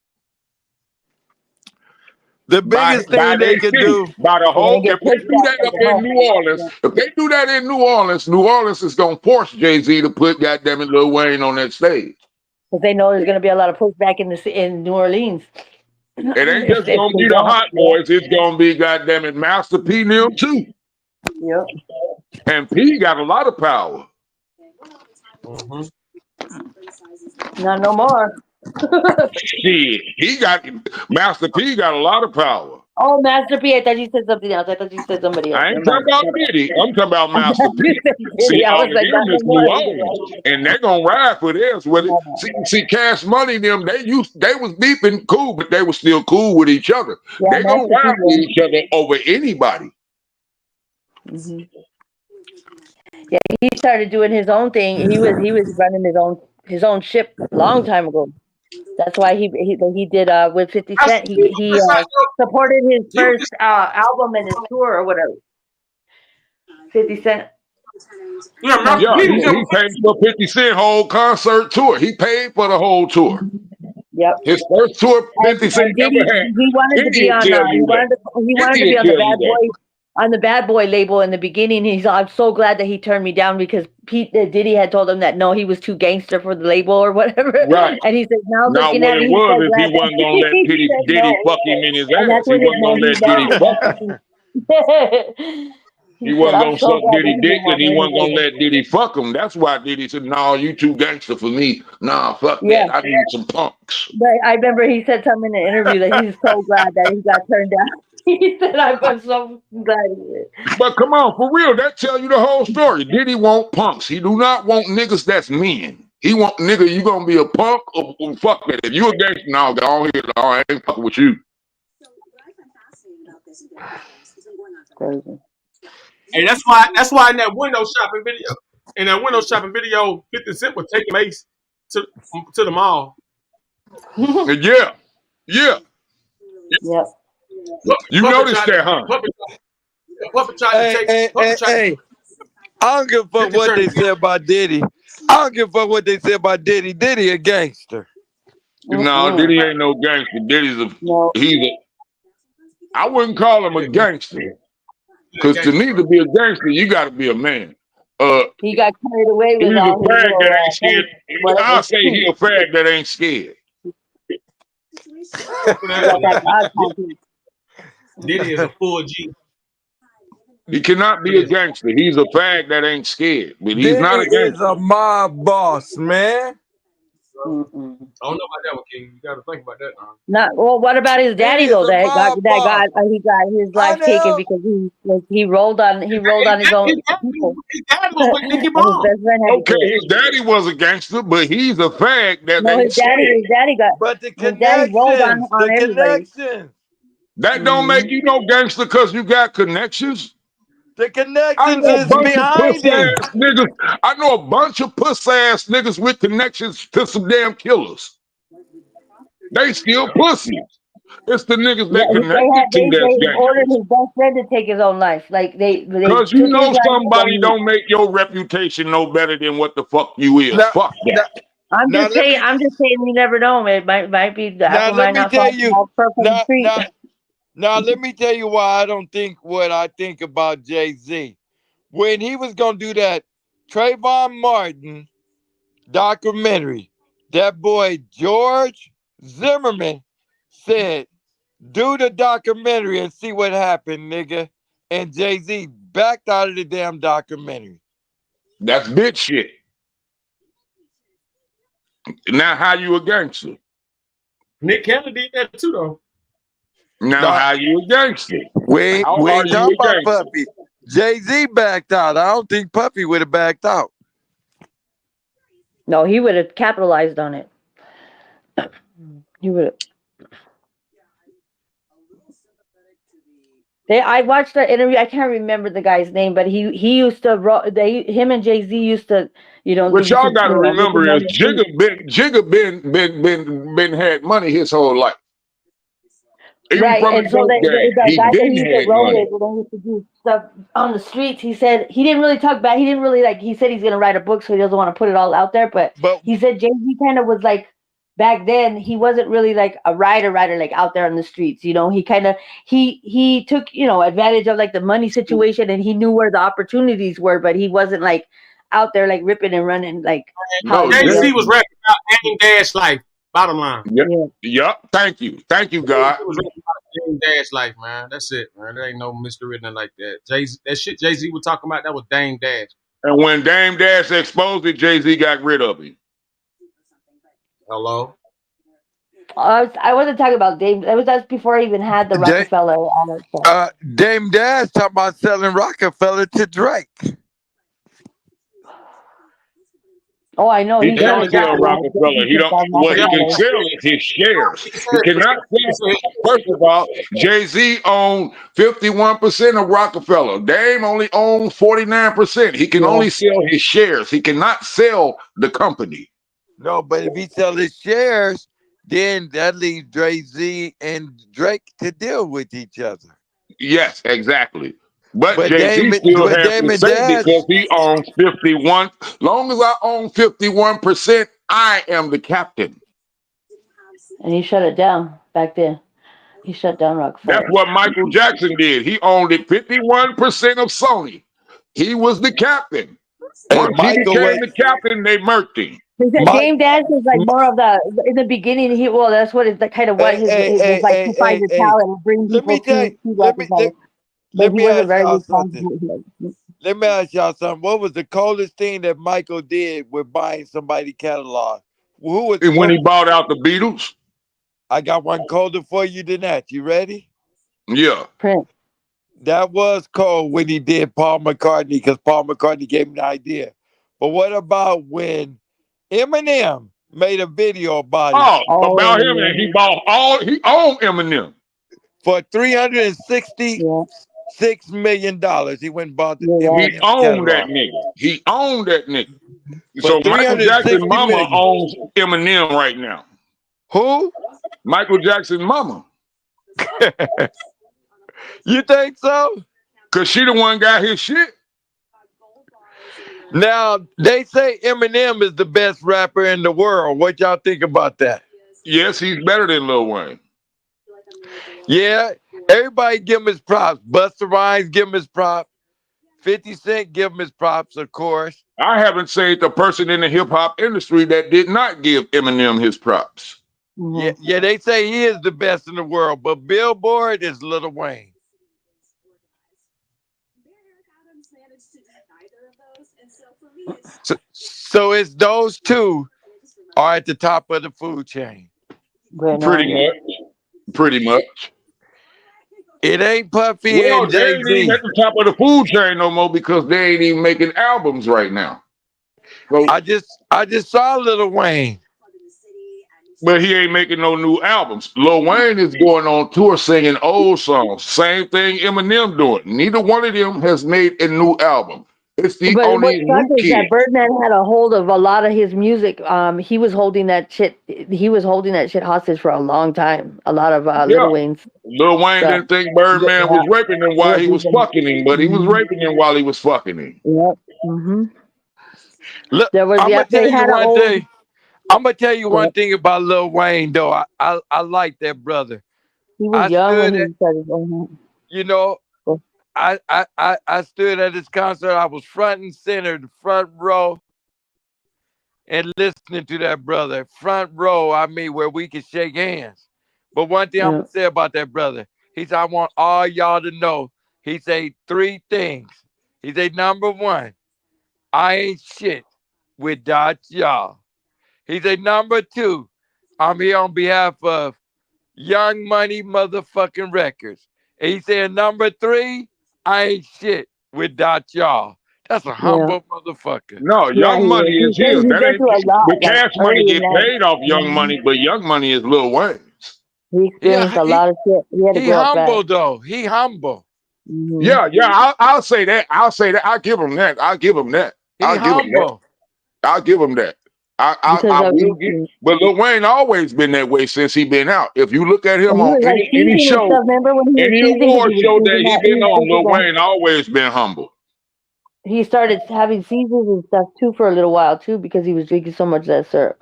S6: The
S3: By
S6: biggest thing they
S3: their
S6: could
S3: city.
S6: do,
S3: By the
S10: They're gonna
S3: whole
S10: get
S3: if they
S10: pushed
S3: do
S10: out
S3: that
S10: from
S3: up
S10: the
S3: in
S10: home.
S3: New Orleans, if they do that in New Orleans is gonna force Jay-Z to put goddamn it Lil Wayne on that stage.
S10: Because they know there's gonna be a lot of pushback in New Orleans.
S3: It ain't
S10: if
S3: just
S10: they
S3: gonna be the
S10: don't.
S3: hot boys, it's gonna be goddamn it Master P and them too.
S10: Yep.
S3: And P got a lot of power.
S1: Mhm.
S10: Not no more.
S3: Shit. Master P got a lot of power.
S10: Oh, Master P. I thought you said something else. I thought you said somebody else.
S3: I ain't
S10: Never
S3: talking
S10: mind.
S3: about Diddy. I'm talking about
S10: I
S3: Master
S10: thought you
S3: P.
S10: said
S3: See,
S10: Diddy. I
S3: all
S10: was
S3: of
S10: like, not
S3: them
S10: no
S3: is New
S10: more.
S3: Orleans, and they gonna ride for this. See, Cash Money them. They was beefing cool, but they was still cool with each other.
S10: Yeah,
S3: They gonna
S10: Master P.
S3: ride for each other over anybody.
S10: Mm-hmm. Yeah, he started doing his own thing. He was running his own ship long time ago. That's why he did with 50
S1: I
S10: Cent.
S1: see people
S10: He
S1: besides
S10: supported his
S1: you.
S10: first album and his tour or whatever. 50 Cent.
S1: Yeah, Master
S3: Yeah,
S10: Master
S1: P
S10: P.
S1: was there
S3: he paid for 50 Cent whole concert tour. He paid for the whole tour.
S10: Yep.
S3: His first tour 50 Cent
S10: And Diddy,
S3: ever had.
S10: he wanted to be
S3: Diddy will
S10: on.
S3: tell
S10: He
S3: you that.
S10: wanted to
S3: Diddy
S10: be
S3: will
S10: on the
S3: tell you
S10: Bad
S3: that.
S10: Boy, on the Bad Boy label in the beginning. I'm so glad that he turned me down because Diddy had told him that no, he was too gangster for the label or whatever.
S3: Right.
S10: And he said, now
S3: Now
S10: looking
S3: what
S10: at
S3: it
S10: me, he's
S3: was
S10: so
S3: is he
S10: glad that
S3: wasn't gonna let
S10: he said
S3: Diddy
S10: no.
S3: fuck him in his
S10: And
S3: ass.
S10: that's
S3: He
S10: when
S3: wasn't
S10: when
S3: gonna
S10: he
S3: let Diddy fuck him. He
S10: he said,
S3: wasn't
S10: I'm
S3: gonna
S10: so
S3: suck
S10: glad that
S3: Diddy
S10: he
S3: dick
S10: didn't
S3: and
S10: want
S3: he
S10: me in his
S3: wasn't gonna
S10: label.
S3: let Diddy fuck him. That's why Diddy said, no, you too gangster for me. Nah, fuck
S10: Yeah.
S3: that. I need some punks.
S10: But I remember he said something in the interview that he's so glad that he got turned down. He said, I'm so glad he did.
S3: But come on, for real, that tell you the whole story. Diddy want punks. He do not want niggas that's men. He want nigga, you gonna be a punk or fuck that. If you a gangster, now go on here, I ain't fucking with you.
S10: Crazy.
S1: Hey, that's why in that window shopping video, 50 Cent was taking Mace to the mall.
S3: And yeah, yeah.
S10: Yep.
S3: You
S1: Puppet
S3: noticed
S1: tried to
S3: that, huh?
S1: Puppet tried to
S6: hey,
S1: take
S6: hey, hey,
S1: Puppet tried
S6: hey, I don't give a fuck
S1: 50
S6: what
S1: turned
S6: they
S1: to get
S6: say about Diddy. I don't give a fuck what they say about Diddy. Diddy a gangster.
S3: No,
S10: Mm-mm.
S3: Diddy ain't no gangster.
S10: No.
S3: I wouldn't call him a gangster. Cause to
S1: gangster,
S3: me,
S1: bro.
S3: to be a gangster, you gotta be a man.
S10: He got carried away
S3: He's
S10: with
S3: a
S10: all his
S3: fag that
S10: little
S3: ain't scared.
S10: whatever.
S3: I'll say he a fag that ain't scared.
S1: Put
S10: He got that God
S1: that-
S10: complex.
S1: Diddy is a full G.
S3: He cannot be
S1: Diddy
S3: a
S1: is,
S3: gangster. He's a fag that ain't scared, but he's
S6: Diddy
S3: not a
S6: is
S3: gangster.
S6: a mob boss, man.
S10: Mm-mm.
S1: I don't know about that one, King. You got to think about that now.
S10: Not well. What about his
S6: Diddy
S10: daddy
S6: is
S10: though?
S6: a mob boss.
S10: He got his
S6: How
S10: life
S6: the
S10: taken
S6: hell?
S10: because he rolled on his own people,
S1: His daddy was with Nicky
S10: and his
S1: Bomb.
S10: best friend had to
S3: Okay,
S10: quit.
S3: his daddy was a gangster, but he's a fag that
S10: No,
S3: ain't scared.
S6: But the
S10: his daddy rolled
S6: connections,
S10: on
S6: the
S10: everybody.
S6: connections,
S3: That don't make
S10: Mm-hmm.
S3: you no gangster because you got connections.
S6: the
S3: I
S6: connections
S3: know a
S6: is
S3: bunch of puss
S6: behind him.
S3: ass niggas. I know a bunch of puss ass niggas with connections to some damn killers. They still pussies. It's the niggas
S10: Yeah,
S3: they connected to that's
S10: they ordered
S3: gangsters.
S10: his best friend to take his own life. Like they
S3: Cause you
S10: took his
S3: know
S10: life.
S3: somebody don't make your reputation no better than what the fuck you is.
S6: Now,
S3: Fuck
S6: now,
S3: that.
S6: now let me
S10: I'm just saying, you never know. It might be the
S6: now
S10: apple
S6: let
S10: might
S6: me
S10: not
S6: tell you
S10: fall far from the
S6: now
S10: tree.
S6: now now let me tell you why I don't think what I think about Jay-Z. When he was gonna do that Trayvon Martin documentary, that boy George Zimmerman said, do the documentary and see what happened, nigga. And Jay-Z backed out of the damn documentary.
S3: That's bitch shit. Now how you a gangster?
S1: Nick Cannon did that too, though.
S3: Now
S6: Nah,
S3: how you a gangster? How
S6: we
S3: are
S6: ain't
S3: you
S6: talking
S3: a
S6: about
S3: gangster?
S6: Puffy. Jay-Z backed out. I don't think Puffy would have backed out.
S10: No, he would have capitalized on it. He would have. I watched the interview. I can't remember the guy's name, but he used to. Him and Jay-Z used to,
S3: What
S10: used
S3: y'all
S10: to,
S3: got to remember is
S10: street.
S3: Jigga been had money his whole life. Even
S10: Right,
S3: from
S10: and
S3: the
S10: so
S3: dope game,
S10: the
S3: he
S10: guy that he
S3: been
S10: used to
S3: had
S10: roll
S3: money.
S10: with, when he used to do stuff on the streets, he said he didn't really talk back. He didn't really like. He said he's gonna write a book, so he doesn't want to put it all out there. But he said Jay-Z kind of was like back then. He wasn't really like a writer like out there on the streets. He kind of he took advantage of like the money situation, and he knew where the opportunities were, but he wasn't like out there like ripping and running like how
S3: No,
S1: Jay-Z was
S3: Jay.
S1: rapping about Dame Dash life. Bottom line.
S3: Yep. Thank you, God.
S1: He was rapping about Dame Dash life, man. That's it, man. There ain't no mystery nothing like that. That shit Jay-Z was talking about, that was Dame Dash.
S3: And when Dame Dash exposed it, Jay-Z got rid of him.
S1: Hello.
S10: I wasn't talking about Dame. That's before I even had the Rockefeller.
S6: Dame Dash talking about selling Rockefeller to Drake.
S10: Oh, I know.
S3: He can't sell Rockefeller. He don't. What he can sell is his shares. He cannot sell. First of all, Jay-Z owned 51% of Rockefeller. Dame only owns 49%. He can only sell his shares. He cannot sell the company.
S6: No, but if he sell his shares, then that leaves Jay-Z and Drake to deal with each other.
S3: Yes, exactly. But Jay-Z still has to say, because he owns 51. Long as I own 51%, I am the captain.
S10: And he shut it down back then. He shut down Rockefeller.
S3: That's what Michael Jackson did. He owned it 51% of Sony. He was the captain. Once he became the captain, they murked him.
S10: Dame Dash is like more of the in the beginning. That's what it's kind of what his was like to find the talent and bring people to Rockefeller.
S6: Let me ask y'all something. Let me ask y'all something. What was the coldest thing that Michael did with buying somebody's catalog?
S3: When he bought out the Beatles?
S6: I got one colder for you than that. You ready?
S3: Yeah.
S10: Prince.
S6: That was cold when he did Paul McCartney, because Paul McCartney gave him the idea. But what about when Eminem made a video about it?
S3: About him, and he owned Eminem.
S6: For $366 million. He went and bought the
S3: He owned that nigga. He owned that nigga. So Michael Jackson's mama owns Eminem right now.
S6: Who?
S3: Michael Jackson's mama.
S6: You think so?
S3: Because she the one got his shit.
S6: Now, they say Eminem is the best rapper in the world. What y'all think about that?
S3: Yes, he's better than Lil Wayne.
S6: Yeah, everybody give him his props. Busta Rhymes give him his props. 50 Cent give him his props, of course.
S3: I haven't seen a person in the hip-hop industry that did not give Eminem his props.
S6: Yeah, they say he is the best in the world, but Billboard is Lil Wayne. So it's those two are at the top of the food chain.
S3: Pretty much.
S6: It ain't Puffy and
S3: They ain't
S6: Jay-Z.
S3: even at the top of the food chain no more, because they ain't even making albums right now. So,
S6: I just saw Lil Wayne.
S3: But he ain't making no new albums. Lil Wayne is going on tour singing old songs. Same thing Eminem doing. Neither one of them has made a new album. It's the
S10: But what
S3: only new
S10: sucks is
S3: kid.
S10: that Birdman had a hold of a lot of his music. He was holding that shit. He was holding that shit hostage for a long time. A lot of Lil Wayne's.
S3: Lil Wayne didn't think Birdman was raping him while he was fucking him, but he was raping him while he was fucking him.
S10: Yep. Mm-hmm.
S6: Look, I'm gonna tell you one thing. I'm gonna tell you one thing about Lil Wayne, though. I like that brother.
S10: He was young when he started.
S6: You know, I stood at his concert. I was front and center, the front row, and listening to that brother. Front row, I mean, where we could shake hands. But one thing I'm gonna say about that brother, he said, I want all y'all to know. He said 3 things. He said, number 1, I ain't shit without y'all. He said, number 2, I'm here on behalf of Young Money motherfucking Records. And he said, number 3, I ain't shit without y'all. That's a humble motherfucker.
S3: No, Young Money is his. That ain't the Cash Money get paid off Young Money, but Young Money is Lil Wayne's.
S10: He experienced a
S6: He
S10: lot of shit. He had to
S6: he
S10: grow up
S6: humble
S10: fast.
S6: though. He humble.
S3: Yeah, I'll say that. I'll say that. I'll give him that. I'll give him that.
S6: He
S3: I'll give him that.
S6: humble.
S3: I'll give him that.
S10: Because
S3: I
S10: of
S3: will get. But Lil Wayne always been that way since he been out. If you look at him
S10: and he
S3: on
S10: was like
S3: any
S10: seasoned and
S3: show,
S10: stuff. Remember when he was
S3: any
S10: seasoned because
S3: award
S10: he was
S3: show that
S10: seasoned
S3: he
S10: that
S3: been on, Lil
S10: that
S3: Wayne always been humble.
S10: he started having seizures and stuff too for a little while too because he was drinking so much of that syrup.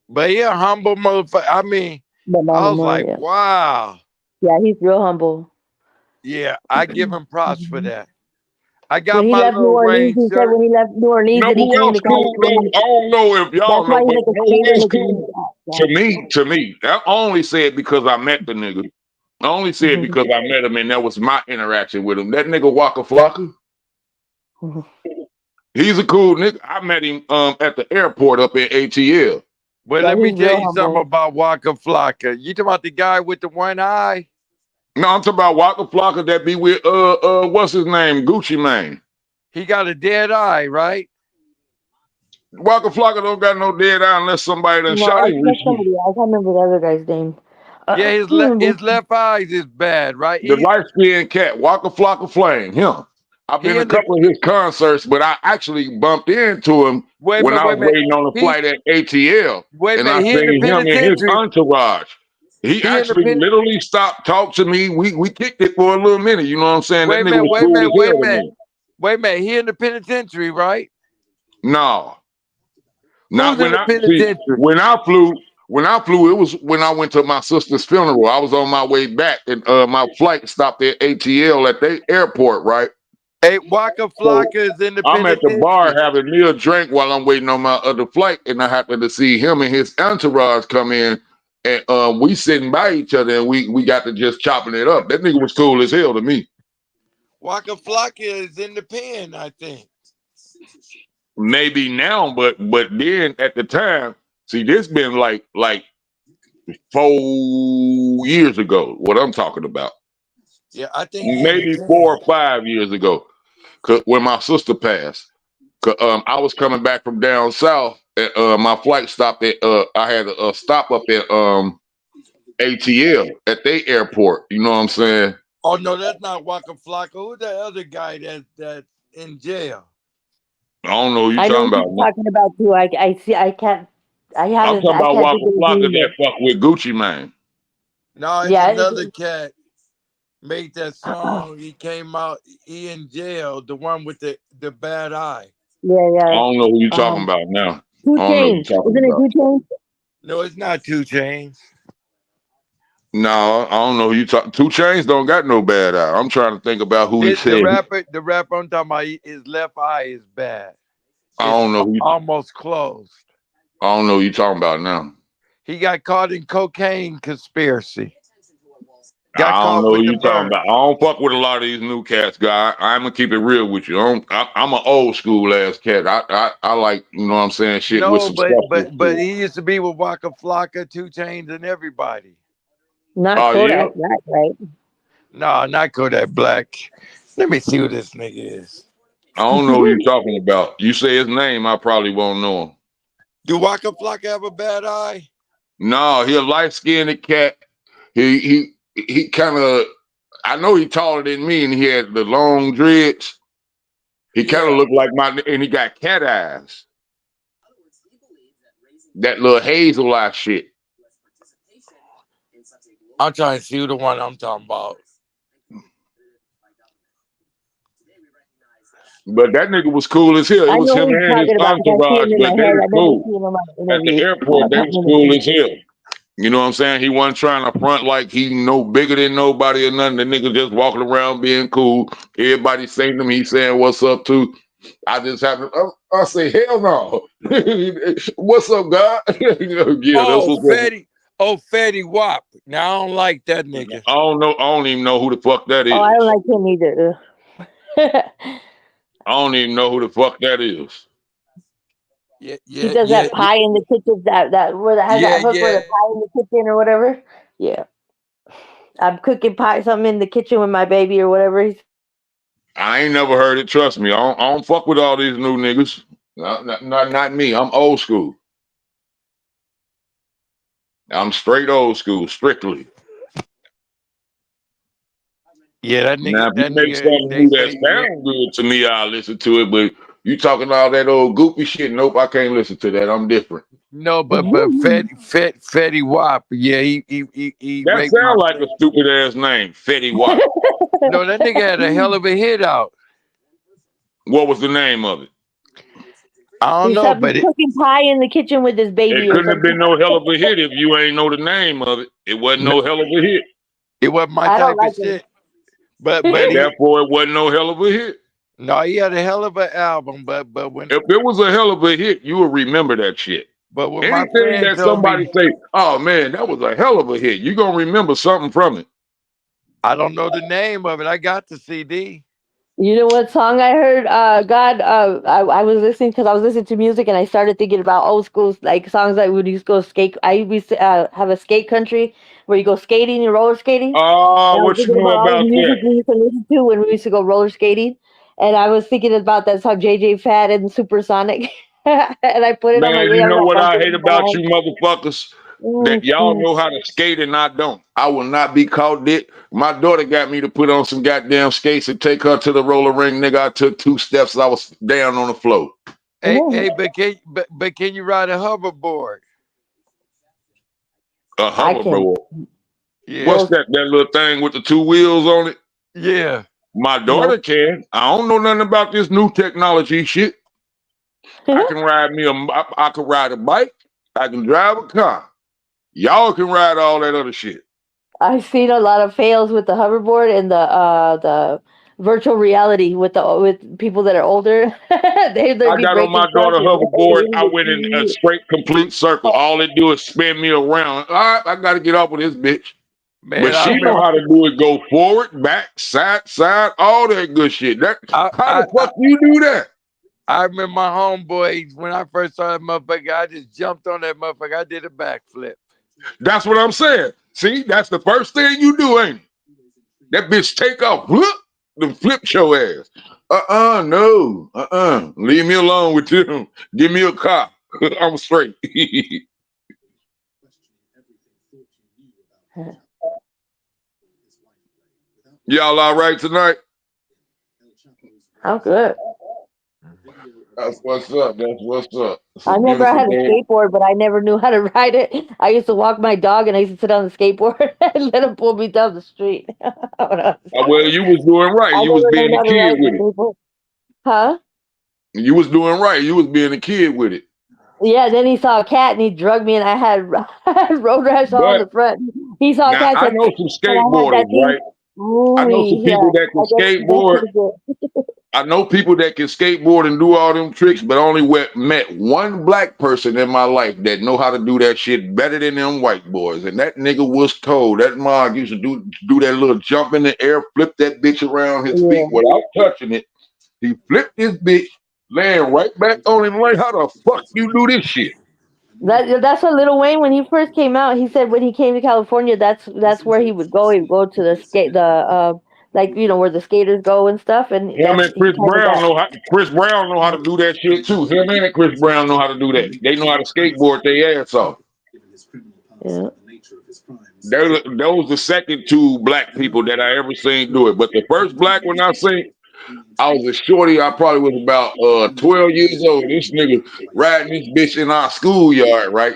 S6: But he a humble motherfucker. I mean,
S10: But not
S6: I was
S10: anymore,
S6: like,
S10: yeah.
S6: wow.
S10: Yeah, he's real humble.
S6: Yeah, I give him props for that. I got
S10: When he
S6: my
S10: left New
S6: little
S10: Orleans,
S6: Wayne
S10: he said
S6: shirt.
S10: when he left New Orleans
S3: No,
S10: that he
S3: who
S10: came
S3: else
S10: to
S3: cool though?
S10: California.
S3: I don't know if y'all
S10: That's
S3: know,
S10: why he's
S3: but
S10: like a
S3: who
S10: skater
S3: else
S10: and
S3: cool? To me, I only say it because I met the nigga. I only say it because I met him and that was my interaction with him. That nigga Waka Flocka, he's a cool nigga. I met him at the airport up in ATL.
S6: Well,
S10: Yeah,
S6: let me
S10: he's
S6: tell
S10: real
S6: you something
S10: humble.
S6: about Waka Flocka. You talking about the guy with the one eye?
S3: No, I'm talking about Waka Flocka that be with what's his name? Gucci Mane.
S6: He got a dead eye, right?
S3: Waka Flocka don't got no dead eye unless somebody done
S10: No,
S3: shot
S10: I
S3: him
S10: met
S3: recently.
S10: somebody. I can't remember the other guy's name.
S6: Yeah, his left eye is bad, right?
S3: The light skinned cat, Waka Flocka Flame, him. I've been to a couple of his concerts, but I actually bumped into him when I was waiting on a flight at ATL. And I
S6: He in the
S3: seen him and his
S6: penitentiary.
S3: entourage. He
S6: He in the
S3: actually literally stopped, talked to me. We kicked it for a little minute. You know what I'm saying? That nigga was cool as hell to me.
S6: Wait a minute. He in the penitentiary, right?
S3: No.
S6: Who's
S3: Not
S6: in
S3: when
S6: the
S3: I see
S6: penitentiary?
S3: when I flew, it was when I went to my sister's funeral. I was on my way back and my flight stopped at ATL at the airport, right?
S6: Hey, Waka Flocka is in the
S3: I'm at the
S6: penitentiary.
S3: bar having me a drink while I'm waiting on my other flight, and I happened to see him and his entourage come in, and we sitting by each other, and we got to just chopping it up. That nigga was cool as hell to me.
S6: Waka Flocka is in the pen, I think.
S3: Maybe now, but then at the time, see, this been like 4 years ago. What I'm talking about,
S6: Yeah, I think he in the
S3: maybe
S6: pen.
S3: 4 or 5 years ago, when my sister passed. I was coming back from down south. And, my flight stopped at. I had a stop up at ATL at their airport. You know what I'm saying?
S6: Oh no, that's not Waka Flocka. Who's that other guy that's in jail?
S3: I don't know who you
S10: I know
S3: talking
S10: what
S3: about.
S10: you're talking about too. I see. I can't.
S3: I'm talking
S10: I
S3: about
S10: can't think
S3: Waka
S10: of his
S3: Flocka
S10: name
S3: that
S10: yet.
S3: fuck with Gucci Mane.
S6: No, it's
S10: Yeah,
S6: another cat made that song. He came out. He in jail. The one with the bad eye.
S10: yeah.
S3: I don't know who you talking about now.
S10: 2
S3: I don't know who you
S10: Chainz.
S3: talking
S10: Isn't it
S3: about.
S10: 2 Chainz?
S6: No, it's not 2 Chainz.
S3: No, I don't know who you talking. 2 Chainz don't got no bad eye. I'm trying to think about who he
S6: The
S3: said.
S6: rapper I'm talking about, his left eye is bad.
S3: I
S6: It's
S3: don't know who you,
S6: almost closed.
S3: I don't know who you talking about now.
S6: He got caught in cocaine conspiracy. Got
S3: I don't
S6: caught
S3: know who
S6: with the
S3: you talking
S6: bird.
S3: about. I don't fuck with a lot of these new cats, guy. I'm gonna keep it real with you. I'm an old school ass cat. I like, you know what I'm saying, shit with
S6: No,
S3: some substance to
S6: but
S3: it.
S6: he used to be with Waka Flocka, 2 Chainz, and everybody.
S10: Not
S3: Oh yeah,
S10: Kodak Black, right?
S6: No, not Kodak Black. Let me see who this nigga is.
S3: I don't know who you talking about. You say his name, I probably won't know him.
S6: Do Waka Flocka have a bad eye?
S3: No, he a light skinned cat. He kind of. I know he taller than me, and he had the long dreads. He kind of
S6: Yeah.
S3: looked like and he got cat eyes. That little hazel eye shit.
S6: I'm trying to see who the one I'm talking about.
S3: But that nigga was cool as hell. It
S10: I
S3: was
S10: know
S3: him
S10: who you're
S3: and his
S10: talking about because I see
S3: entourage,
S10: him in my
S3: but they
S10: head.
S3: was
S10: I remember
S3: cool.
S10: seeing him on
S3: At the
S10: interviews.
S3: airport,
S10: I
S3: they
S10: can't
S3: was
S10: remember
S3: cool
S10: his
S3: as
S10: name.
S3: hell. You know what I'm saying? He wasn't trying to front like he no bigger than nobody or nothing. The nigga just walking around being cool. Everybody saying him, he saying what's up too. I just happen. I say hell no. What's up, God? Yeah, that's
S6: Oh,
S3: what's up.
S6: Fetty Wap. Now I don't like that nigga.
S3: I don't know. I don't even know who the fuck that
S10: Oh, I don't
S3: is.
S10: like him either.
S3: I don't even know who the fuck that is.
S10: He does that pie in the kitchen. That where that has that hook where the pie in the kitchen or whatever. Yeah, I'm cooking pie something in the kitchen with my baby or whatever.
S3: I ain't never heard it. Trust me. I don't fuck with all these new niggas. Not me. I'm old school. I'm straight old school, strictly.
S6: Yeah,
S3: Now, if you
S6: that
S3: make
S6: nigga,
S3: something
S6: they
S3: new that
S6: say, yeah.
S3: sound good to me, I'll listen to it. But you talking all that old goopy shit? Nope, I can't listen to that. I'm different.
S6: No, but Fetty Wap, yeah, he
S3: That
S6: raped my.
S3: sound like a stupid ass name, Fetty Wap.
S6: No, that nigga had a hell of a hit out.
S3: What was the name of it?
S6: I don't
S10: He's
S6: know,
S10: something
S6: but
S10: cooking pie in the kitchen with his
S3: It
S10: baby or
S3: couldn't have
S10: something.
S3: been no hell of a hit if you ain't know the name of it. It wasn't
S6: no,
S3: no hell of a hit.
S6: it wasn't my
S10: I don't
S6: type of
S10: like
S6: shit.
S10: him.
S6: But he
S3: Therefore, it wasn't no hell of a hit.
S6: no, he had a hell of an album. But
S3: If it was a hell of a hit, you would remember that shit.
S6: when my
S3: Anything
S6: friend
S3: that
S6: told
S3: somebody
S6: me,
S3: say, "Oh man, that was a hell of a hit," you gonna remember something from it.
S6: I don't know the name of it. I got the CD.
S10: You know what song I heard? I was listening because I was listening to music and I started thinking about old school like songs that we used to go skate. I used to have a skate country where you go skating and roller skating.
S3: Oh,
S10: And I was
S3: what you
S10: thinking
S3: know
S10: about all the
S3: about that?
S10: music we used to listen to when we used to go roller skating. And I was thinking about that song JJ Fad and Supersonic. And I put it on my
S3: Man, you
S10: radar
S3: know
S10: like
S3: what
S10: I'm
S3: I hate
S10: getting
S3: about
S10: down.
S3: you motherfuckers? That y'all
S10: Mm-hmm.
S3: know how to skate and I don't. I will not be caught dick. My daughter got me to put on some goddamn skates and take her to the roller ring. Nigga, I took 2 steps. I was down on the floor.
S6: Hey, but can you ride a hoverboard?
S3: A
S10: I can.
S3: hoverboard.
S6: Yeah,
S3: What's
S10: Those
S3: that? That little thing with the 2 wheels on it?
S6: yeah.
S3: My daughter
S10: nope.
S3: can. I don't know nothing about this new technology shit. I can ride me I can ride a bike. I can drive a car. Y'all can ride all that other shit.
S10: I've seen a lot of fails with the hoverboard and the virtual reality with people that are older. They'd
S3: I
S10: be
S3: got on
S10: breaking
S3: my
S10: stuff
S3: daughter hoverboard. I went in a
S10: and
S3: straight complete circle. All it do is spin me around. All right, I got to get off with this bitch. But
S6: Man, I
S3: she know
S6: remember.
S3: how to do it. Go forward, back, side, all that good shit. That
S6: I,
S3: how the
S6: I, I,
S3: fuck you do that?
S6: I remember my homeboy when I first saw that motherfucker. I just jumped on that motherfucker. I did a backflip.
S3: That's what I'm saying. See, that's the first thing you do, ain't it? That bitch take off, whoop, then flip your ass. No. Leave me alone with them. Give me a car. I'm straight. Y'all all right tonight?
S10: I'm good.
S3: That's what's up. That's what's up. It's a
S10: I never
S3: beautiful
S10: had a
S3: day.
S10: skateboard, but I never knew how to ride it. I used to walk my dog and I used to sit on the skateboard and let him pull me down the street. I
S3: Well, you was doing right. You was
S10: never
S3: being
S10: learned
S3: a
S10: how to
S3: kid
S10: ride the
S3: with it.
S10: skateboard. Huh?
S3: You was doing right. You was being a kid with it.
S10: Yeah, then he saw a cat and he drugged me and I had, I had road rash all on
S3: But
S10: the front. He saw a
S3: now
S10: cat
S3: I
S10: and said,
S3: know some
S10: and I had that
S3: skateboarders,
S10: thing.
S3: right? I
S10: Ooh,
S3: know some
S10: yeah.
S3: people that can
S10: That's
S3: skateboard.
S10: pretty good.
S3: I know people that can skateboard and do all them tricks, but only met one black person in my life that know how to do that shit better than them white boys. And that nigga was cold. That mog used to do that little jump in the air, flip that bitch around his feet
S10: Yeah.
S3: without touching it. He flipped this bitch, laying right back on him. Like, how the fuck you do this shit?
S10: That's what Little Wayne when he first came out. He said when he came to California, that's where he would go. He would go to the skate like where the skaters go and stuff, and
S3: Him
S10: that's
S3: and
S10: he kind of got.
S3: Chris Brown know how to do that shit too. Him and Chris Brown know how to do that. They know how to skateboard their ass off.
S10: Yeah.
S3: Those the second two black people that I ever seen do it. But the first black one I seen, I was a shorty. I probably was about 12 years old. This nigga riding this bitch in our schoolyard, right?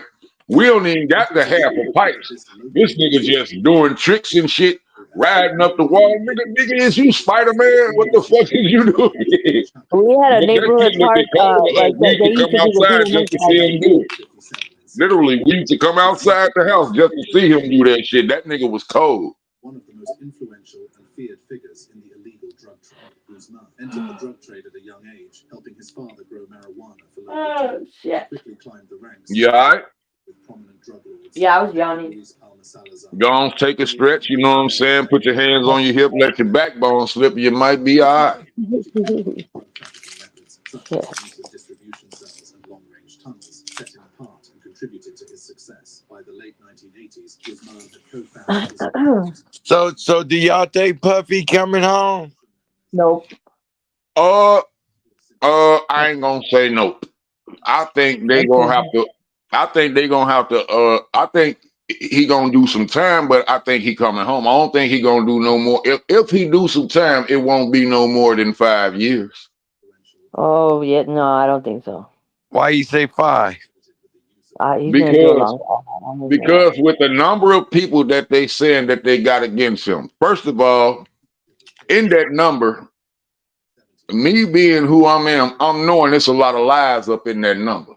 S3: We don't even got the half of pipes. This nigga just doing tricks and shit, riding up the wall. Nigga, is you Spider-Man? What the fuck is you doing?
S10: We had a
S3: But that
S10: neighborhood
S3: shit looking
S10: park,
S3: cold to us.
S10: like
S3: We
S10: they
S3: used to
S10: used
S3: come
S10: to do the
S3: outside just
S10: BMX
S3: to see him
S10: bike.
S3: do it. Literally, we used to come outside the house just to see him do that shit. That nigga was cold.
S2: One of the most influential and feared figures in the illegal drug trade. Guzman entered the drug trade at a young age, helping his father grow marijuana for local
S10: Oh
S2: trade.
S10: shit!
S2: Quickly climbed the ranks
S3: You all right?
S2: with prominent drug lords.
S10: Yeah, I was yawning.
S2: Luis Palma Salazar.
S3: Go on, take a stretch. You know what I'm saying? Put your hands on your hip, let your backbone slip. You might be all right.
S10: Yeah.
S2: Distribution cells and long-range tunnels set him apart and contributed to his success. By the late 1980s, Guzman had co-founded.
S6: So do y'all think Puffy coming home?
S10: Nope.
S3: Uh, I ain't gonna say no. I think they
S10: That's
S3: gonna have
S10: easy.
S3: to. I think they gonna have to. I think he gonna do some time, but I think he coming home. I don't think he gonna do no more. If he do some time, it won't be no more than 5 years.
S10: Oh yeah, no, I don't think so.
S6: Why you say 5?
S10: He's gonna do a long time.
S3: Because with the number of people that they saying that they got against him, first of all, in that number, me being who I am, I'm knowing there's a lot of lies up in that number.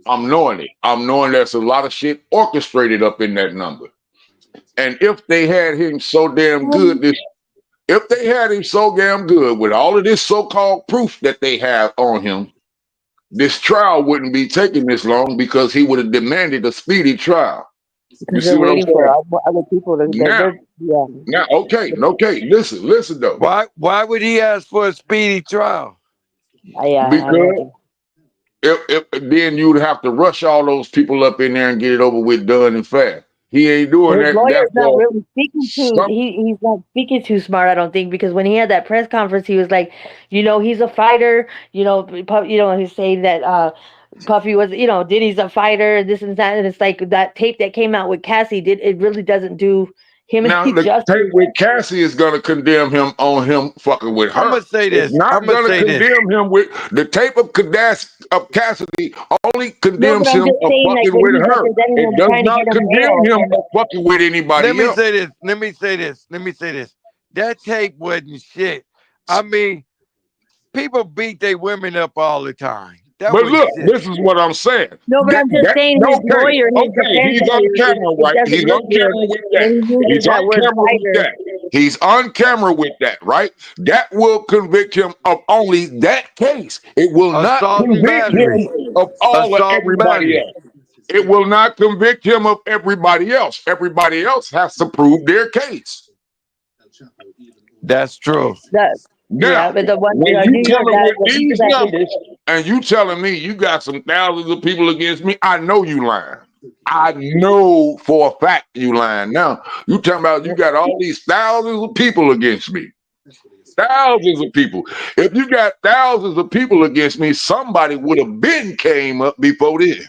S3: I'm knowing it. I'm knowing there's a lot of shit orchestrated up in that number. And if they had him so damn good, if they had him so damn good with all of this so-called proof that they have on him, this trial wouldn't be taking this long because he would have demanded a speedy trial. You see what I'm saying?
S10: For other people to
S3: Now, okay, listen though.
S6: Why would he ask for a speedy trial?
S3: Because if then you'd have to rush all those people up in there and get it over with, done and fast. He ain't doing
S10: his
S3: that.
S10: lawyer's not really speaking he's not speaking too smart, I don't think, because when he had that press conference, he was like, he's a fighter, he's saying that Puffy was, Diddy's a fighter, this and that, and it's like that tape that came out with Cassie it really doesn't do him
S3: now,
S10: any
S3: the
S10: justice.
S3: tape with Cassie is gonna condemn him on him fucking with her.
S6: I'm gonna say this.
S3: It's not gonna condemn him with the tape of Cassidy only condemns him of fucking with her. It does not condemn him of fucking with anybody else.
S6: Let me say this. That tape wasn't shit. I mean, people beat their women up all the time.
S3: But look, this is what I'm saying.
S10: No, but I'm just saying his lawyer.
S3: He's on camera, right? He's on camera with that. He's on camera with that. He's on camera with that, right? That will convict him of only that case. It will not convict him of all of everybody else. It will not convict him of everybody else. Everybody else has to prove their case.
S6: That's true.
S3: Now, when you coming with these numbers and you telling me you got some thousands of people against me, I know you lying. I know for a fact you lying. Now, you talking about you got all these thousands of people against me. Thousands of people. If you got thousands of people against me, somebody would have been came up before then.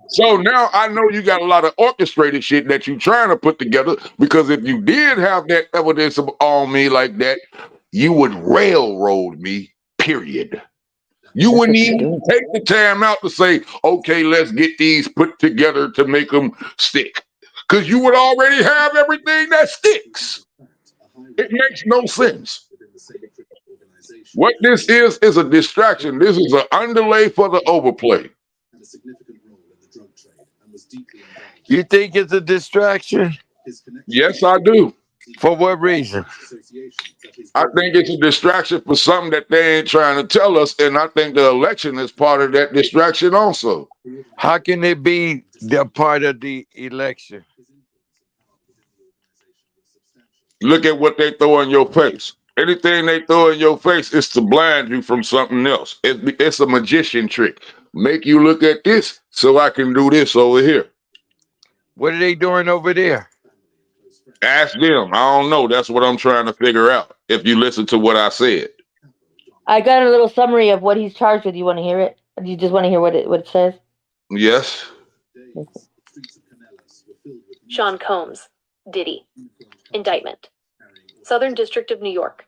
S3: So now I know you got a lot of orchestrated shit that you trying to put together, because if you did have that evidence on me like that, you would railroad me, period. You wouldn't even take the time out to say, okay, let's get these put together to make them stick. Because you would already have everything that sticks. It makes no sense. What this is a distraction. This is an underlay for the overplay.
S6: You think it's a distraction?
S3: Yes, I do.
S6: For what reason?
S3: I think it's a distraction for something that they ain't trying to tell us, and I think the election is part of that distraction also.
S6: How can it be the part of the election?
S3: Look at what they throw in your face. Anything they throw in your face is to blind you from something else. It's a magician trick. Make you look at this so I can do this over here.
S6: What are they doing over there?
S3: Ask them. I don't know. That's what I'm trying to figure out. If you listen to what I said.
S10: I got a little summary of what he's charged with. You want to hear it? Do you just want to hear what it says?
S3: Yes.
S11: Sean Combs, Diddy. Indictment. Southern District of New York.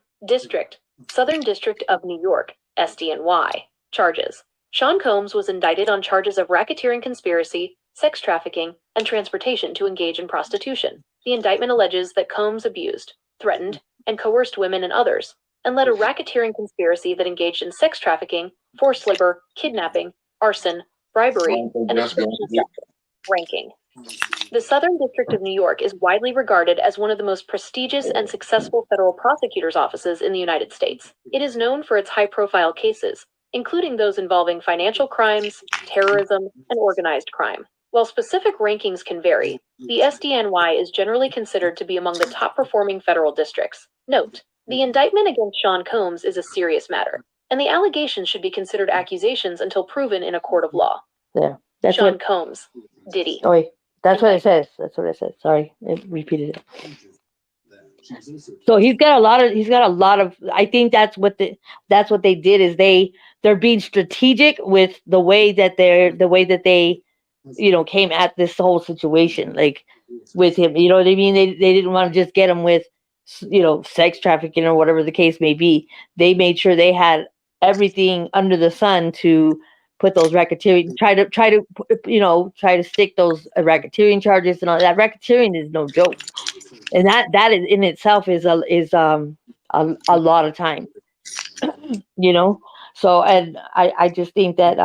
S11: Southern District of New York, SDNY. Charges. Sean Combs was indicted on charges of racketeering conspiracy, sex trafficking, and transportation to engage in prostitution. The indictment alleges that Combs abused, threatened, and coerced women and others, and led a racketeering conspiracy that engaged in sex trafficking, forced labor, kidnapping, arson, bribery, and ranking. The Southern District of New York is widely regarded as one of the most prestigious and successful federal prosecutors' offices in the United States. It is known for its high-profile cases, including those involving financial crimes, terrorism, and organized crime. While specific rankings can vary, the SDNY is generally considered to be among the top-performing federal districts. Note, the indictment against Sean Combs is a serious matter, and the allegations should be considered accusations until proven in a court of law.
S10: There. That's
S11: Sean Combs, Diddy.
S10: Oh, wait. That's what it says. That's what it says. Sorry, it repeated it. So he's got a lot of. I think that's what they did is the they're being strategic with the way that they came at this whole situation, like with him. You know what I mean? They didn't want to just get him with sex trafficking or whatever the case may be. They made sure they had everything under the sun to put those racketeering, try to stick those racketeering charges and all that. Racketeering is no joke, and that is in itself is a lot of time, you know. So, and I just think that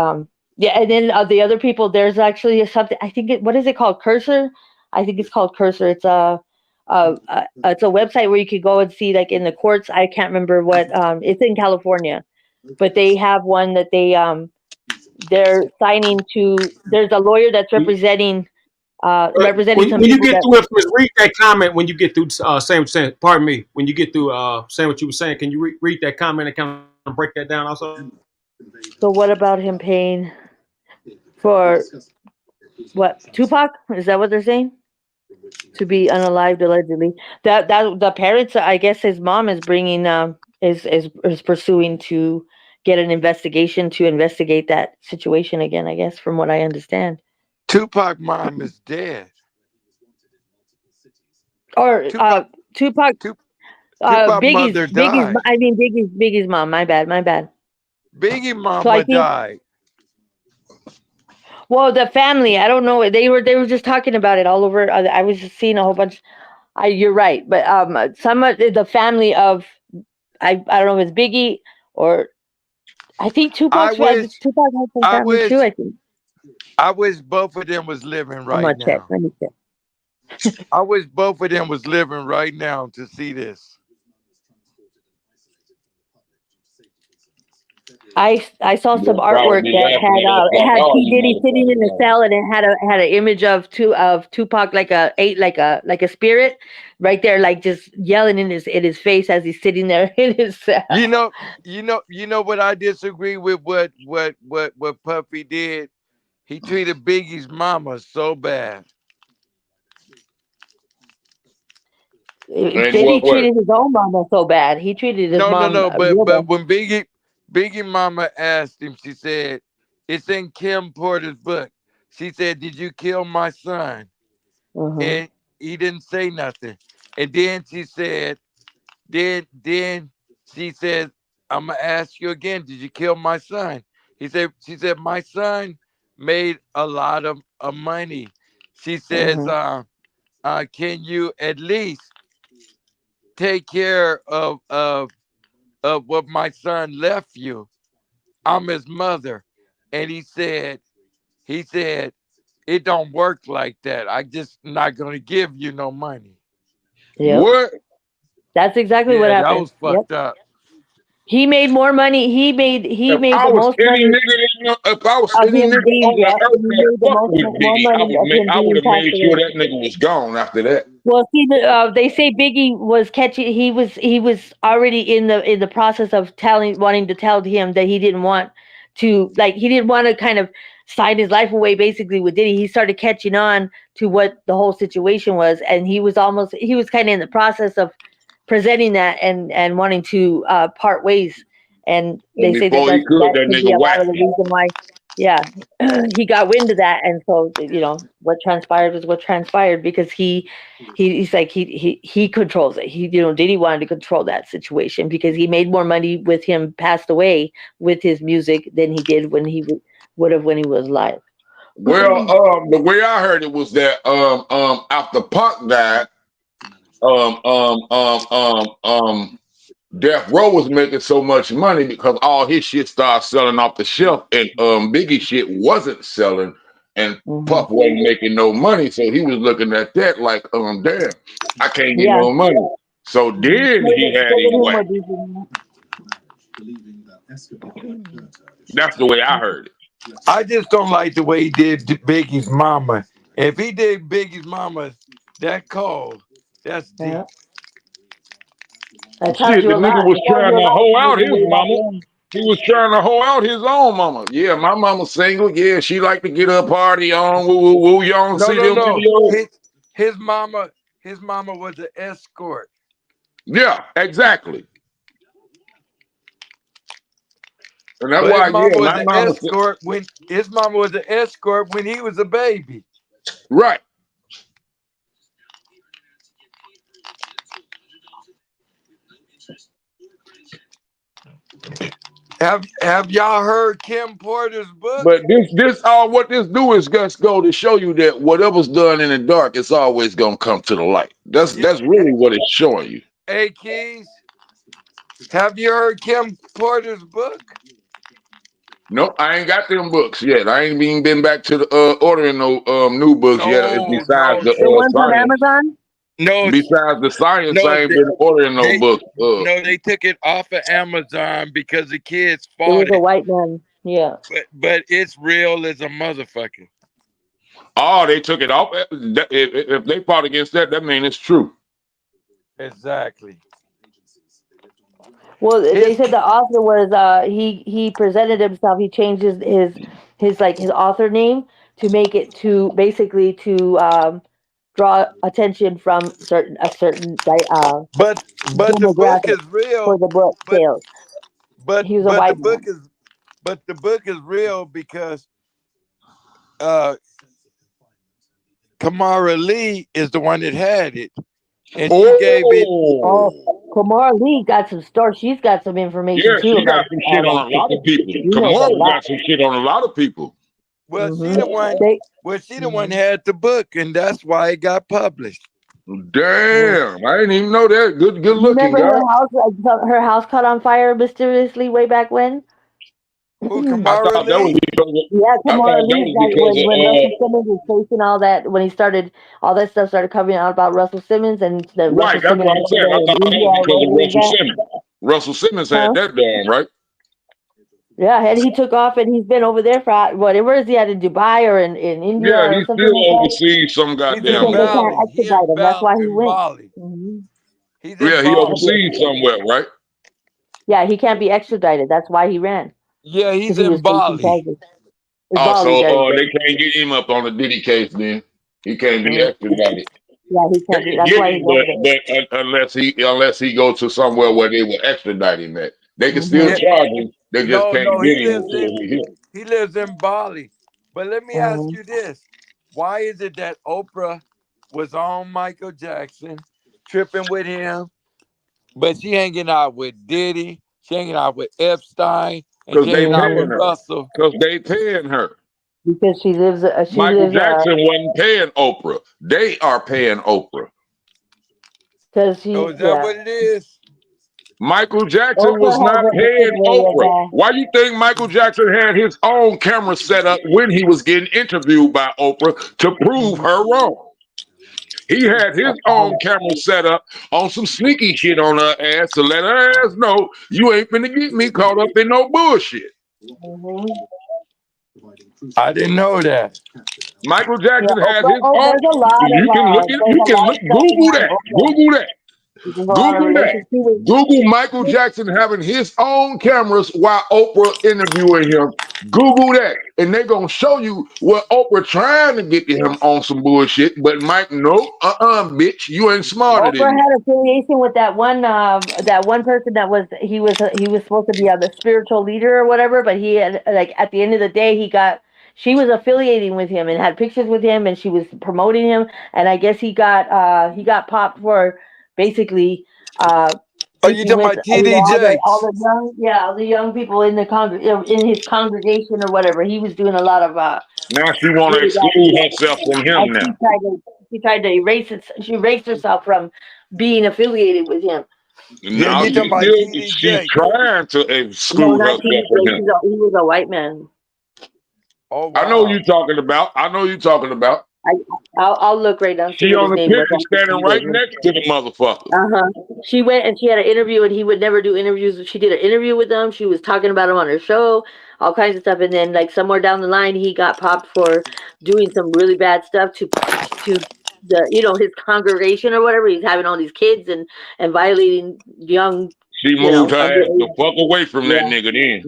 S10: yeah. And then the other people, there's actually something, I think what is it called, Cursor? I think it's called Cursor. It's a website where you could go and see, like, in the courts. I can't remember what, it's in California, but they have one that they're signing to. There's a lawyer that's representing
S1: When
S10: some
S1: you
S10: people
S1: get
S10: that.
S1: through it, first, read that comment. When you get through saying, pardon me. When you get through saying what you were saying, can you read that comment and kind of break that down also?
S10: So what about him paying for what, Tupac? Is that what they're saying? To be unalived allegedly. That the parents, I guess his mom is bringing is pursuing to get an investigation to investigate that situation again, I guess, from what I understand.
S6: Tupac mom is dead.
S10: Or
S6: Tupac
S10: Tupac,
S6: Tu- Tupac
S10: Biggie's
S6: mother
S10: Biggie's
S6: died.
S10: I mean Biggie's mom. My bad.
S6: Biggie
S10: So I
S6: mama
S10: think,
S6: died.
S10: well, the family, I don't know. They were just talking about it all over. I was just seeing a whole bunch. You're right, but some of the family of, I don't know if it's Biggie or, I think
S6: I wish
S10: Tupac had some
S6: I
S10: family too.
S6: wish
S10: I think
S6: I wish both of them was living
S10: I'm
S6: right
S10: gonna check.
S6: now.
S10: Let me check.
S6: I wish both of them was living right now to see this.
S10: I saw some
S3: They'll probably
S10: artwork
S3: be
S10: that
S3: laughing at us
S10: it
S3: like
S10: had
S3: all
S10: P
S3: you
S10: Diddy sitting in
S3: motherfuckers
S10: the
S3: know.
S10: cell, and it had an image of Tupac, like a spirit right there, like just yelling in his face as he's sitting there in his cell.
S6: You know, you know what I disagree with what Puffy did? He treated Biggie's mama so bad.
S3: And
S10: Diddy
S3: what way?
S10: treated his own mama so bad. He treated his mom
S6: No,
S10: real
S6: but
S10: bad.
S6: when Biggie mama asked him, she said, it's in Kim Porter's book. She said, did you kill my son?
S10: Uh-huh.
S6: And he didn't say nothing. And then she said, then she said, I'm gonna ask you again, did you kill my son? She said, my son made a lot of money. She says,
S10: Uh-huh.
S6: can you at least take care of what my son left you? I'm his mother. And he said, it don't work like that. I just not gonna give you no money.
S10: Yep.
S3: What?
S10: That's exactly what
S6: Yeah, that
S10: happened.
S6: was
S10: Yep.
S6: fucked up.
S10: He made more money. He
S3: If
S10: made
S3: I
S10: the
S3: was
S10: most
S3: any
S10: money
S3: nigga, if I was
S10: of
S3: any
S10: him
S3: nigga
S10: being,
S3: on the
S10: yeah, he
S3: earth that
S10: made the
S3: fuck
S10: most
S3: with
S10: more
S3: Biggie,
S10: money of him
S3: I would
S10: being
S3: have
S10: passed
S3: made sure
S10: away.
S3: that nigga was gone after that.
S10: Well, see, they say Biggie was catching. He was already in the process of wanting to tell him that he didn't want to, like, he didn't want to kind of sign his life away basically with Diddy. He started catching on to what the whole situation was, and he was kind of in the process of presenting that and wanting to part ways. And
S3: And
S10: they say that
S3: before he
S10: that
S3: could, that
S10: could be
S3: nigga
S10: a lot of
S3: whacked
S10: the
S3: him.
S10: reason why. Yeah, he got wind of that, and so what transpired was what transpired, because he's like he controls it. Diddy wanted to control that situation because he made more money with him passed away with his music than he did when he would have when he was alive.
S3: Well, the way I heard it was that after Pac died, um um um um um Death Row was making so much money because all his shit started selling off the shelf, and Biggie shit wasn't selling, and
S10: Hmm.
S3: Puff wasn't making no money, so he was looking at that like, damn, I can't get
S10: Yeah.
S3: no money. So then he had him
S10: Him
S3: whacked. That's the way I heard it.
S6: I just don't like the way he did Biggie's mama. If he did Biggie's mama that cold, that's deep.
S10: Yeah. That tells
S3: Shit,
S10: you
S3: the
S10: a lot.
S3: nigga was
S10: It tells
S3: trying
S10: you a
S3: to
S10: lot
S3: hold
S10: about
S3: out
S10: the
S3: his
S10: way back
S3: mama.
S10: then.
S3: He was trying to hold out his own mama. Yeah, my mama single. Yeah, she like to get her party on. Woo, woo, woo. You don't see them
S6: No.
S3: videos?
S6: His mama was an escort.
S3: Yeah, exactly. And that's
S6: But
S3: why,
S6: his mama
S3: yeah,
S6: was
S3: my
S6: an
S3: mama said,
S6: escort when he was a baby.
S3: right.
S6: Have y'all heard Kim Porter's book?
S3: But this all what this do is just go to show you that whatever's done in the dark, it's always gonna come to the light. That's really what it's showing you.
S6: Hey, Keys, have you heard Kim Porter's book?
S3: Nope, I ain't got them books yet. I ain't even been back to the ordering no new books yet. Besides
S6: No.
S3: the
S10: The ones on
S3: science,
S10: Amazon?
S3: besides the science, I ain't
S6: they,
S3: been ordering no books.
S6: they took it off of Amazon because the kids
S10: It was
S6: fought
S10: a
S6: it.
S10: white man. Yeah.
S6: But it's real as a motherfucker.
S3: Oh, they took it off. If they fought against that, that means it's true.
S6: Exactly.
S10: Well, they said the author was he presented himself. He changed his author name to make it to basically to draw attention from a certain
S6: but the book
S10: demographic
S6: is real.
S10: for the book sales.
S6: But
S10: He was a white
S6: the book
S10: man.
S6: the book is real because Kamara Lee is the one that had it, and she gave it.
S10: Oh, Kamara Lee got some stories. She's got some information
S3: Yeah,
S10: too
S3: she got
S10: about
S3: some
S10: all
S3: shit on
S10: that.
S3: a lot of people.
S10: She knows a
S3: Kamara
S10: lot.
S3: got some shit on a lot of people.
S6: Well, she the one. She the one had the book, and that's why it got published.
S3: Damn, I didn't even know that. Good looking
S10: Remember
S3: guy.
S10: her house caught on fire mysteriously way back when?
S6: Who,
S3: I
S6: Kamara
S3: thought that was
S6: Lee?
S3: because
S10: Yeah,
S3: I thought
S10: Kamara
S3: that
S10: Lee,
S3: was
S10: like
S3: because
S10: when Russell Simmons was facing all that, when he started, all that stuff started coming out about Russell Simmons, and the
S3: right.
S10: Russell
S3: That's
S10: Simmons
S3: what I'm
S10: was over
S3: saying.
S10: there
S3: I
S10: in
S3: thought that
S10: India
S3: was
S10: or
S3: because of
S10: wherever he was
S3: Russell
S10: at.
S3: Simmons. Russell Simmons had
S10: Huh?
S3: that done, right?
S10: Yeah, and he took off and he's been over there for whatever is he at in Dubai or in India
S3: Yeah,
S10: or
S3: he
S10: something
S3: still
S10: like that.
S3: oversees some
S6: He's
S3: goddamn
S6: in
S10: Because they can't
S6: Bali. He
S10: extradite
S6: in
S10: him. That's why he
S6: in
S10: went.
S6: Bali.
S10: Mm-hmm.
S6: He's in
S3: Yeah, he
S6: Bali.
S3: oversees somewhere, right?
S10: Yeah, he can't be extradited. That's why he ran.
S6: Yeah, he's
S10: Because he was
S6: in
S10: facing
S6: Bali.
S10: charges. In
S3: Oh,
S10: Bali,
S3: so
S10: there you go.
S3: they can't get him up on the Diddy case then. He can't be extradited.
S10: Yeah, he
S3: They
S10: can't be.
S3: can
S10: That's
S3: get
S10: why
S3: him,
S10: he's over there.
S3: but unless he goes to somewhere where they will extradite him at. They can still
S10: Mm-hmm.
S3: charge him. They just
S6: No,
S3: can't
S6: he
S3: get him
S6: lives
S3: until he here.
S6: in Bali. But let me ask you this: why is it that Oprah was on Michael Jackson, tripping with him, but she hanging out with Diddy, she hanging out with Epstein, and
S3: Because
S6: she
S3: they
S6: hanging out with
S3: paying her.
S6: Russell?
S3: Because they paying her.
S10: Because she lives.
S3: Michael Jackson wasn't paying Oprah. They are paying Oprah.
S10: Because
S6: Oh, is that what it is?
S3: Michael Jackson
S10: Oprah
S3: was
S10: has
S3: not
S10: a
S3: paying
S10: way of.
S3: Oprah. Why you think Michael Jackson had his own camera set up when he was getting interviewed by Oprah to prove her wrong? He had his own camera set up on some sneaky shit on her ass to let her ass know you ain't finna get me caught up in no bullshit.
S6: I didn't know that.
S3: Michael Jackson had his
S10: Oprah,
S3: own.
S10: there's a lot of
S3: You can look it.
S10: there's
S3: You
S10: a
S3: can
S10: lot of
S3: look.
S10: stuff
S3: Google
S10: behind
S3: that.
S10: Oprah.
S3: Google that.
S10: There's a lot of
S3: Google that.
S10: relations.
S3: Google Michael Jackson having his own cameras while Oprah interviewing him. Google that. And they're going to show you what Oprah trying to get to him on some bullshit. But Mike, no, bitch, you ain't smarter than
S10: Oprah
S3: me.
S10: had affiliation with that one person that he was supposed to be the spiritual leader or whatever, but he had, like, at the end of the day she was affiliating with him and had pictures with him and she was promoting him, and I guess he got popped for basically
S6: Are you
S10: sleeping
S6: talking
S10: with
S6: about TD Jakes?
S10: all the young people in in his congregation or whatever. He was doing a lot of
S3: Now she want to
S10: really bad
S3: exclude
S10: stuff.
S3: herself from him
S10: And
S3: now.
S10: she tried to erase it. She erased herself from being affiliated with him.
S6: Yeah,
S3: Now
S6: you talking about TD
S3: she's
S6: Jakes?
S3: trying to
S10: No,
S3: exclude
S10: not
S3: herself
S10: TV.
S3: from him.
S10: He was a white man.
S6: Oh
S3: I know
S6: wow.
S3: you talking about. I know you talking about.
S10: I'll look right now and see
S3: She
S10: what
S3: on
S10: his
S3: the
S10: name was.
S3: picture standing right next to the motherfucker.
S10: She went and she had an interview, and he would never do interviews. She did an interview with him. She was talking about him on her show, all kinds of stuff. And then, like, somewhere down the line, he got popped for doing some really bad stuff to his congregation or whatever. He's having all these kids and violating young,
S3: She moved her ass the
S10: underage.
S3: fuck away from that
S10: Yeah.
S3: nigga then.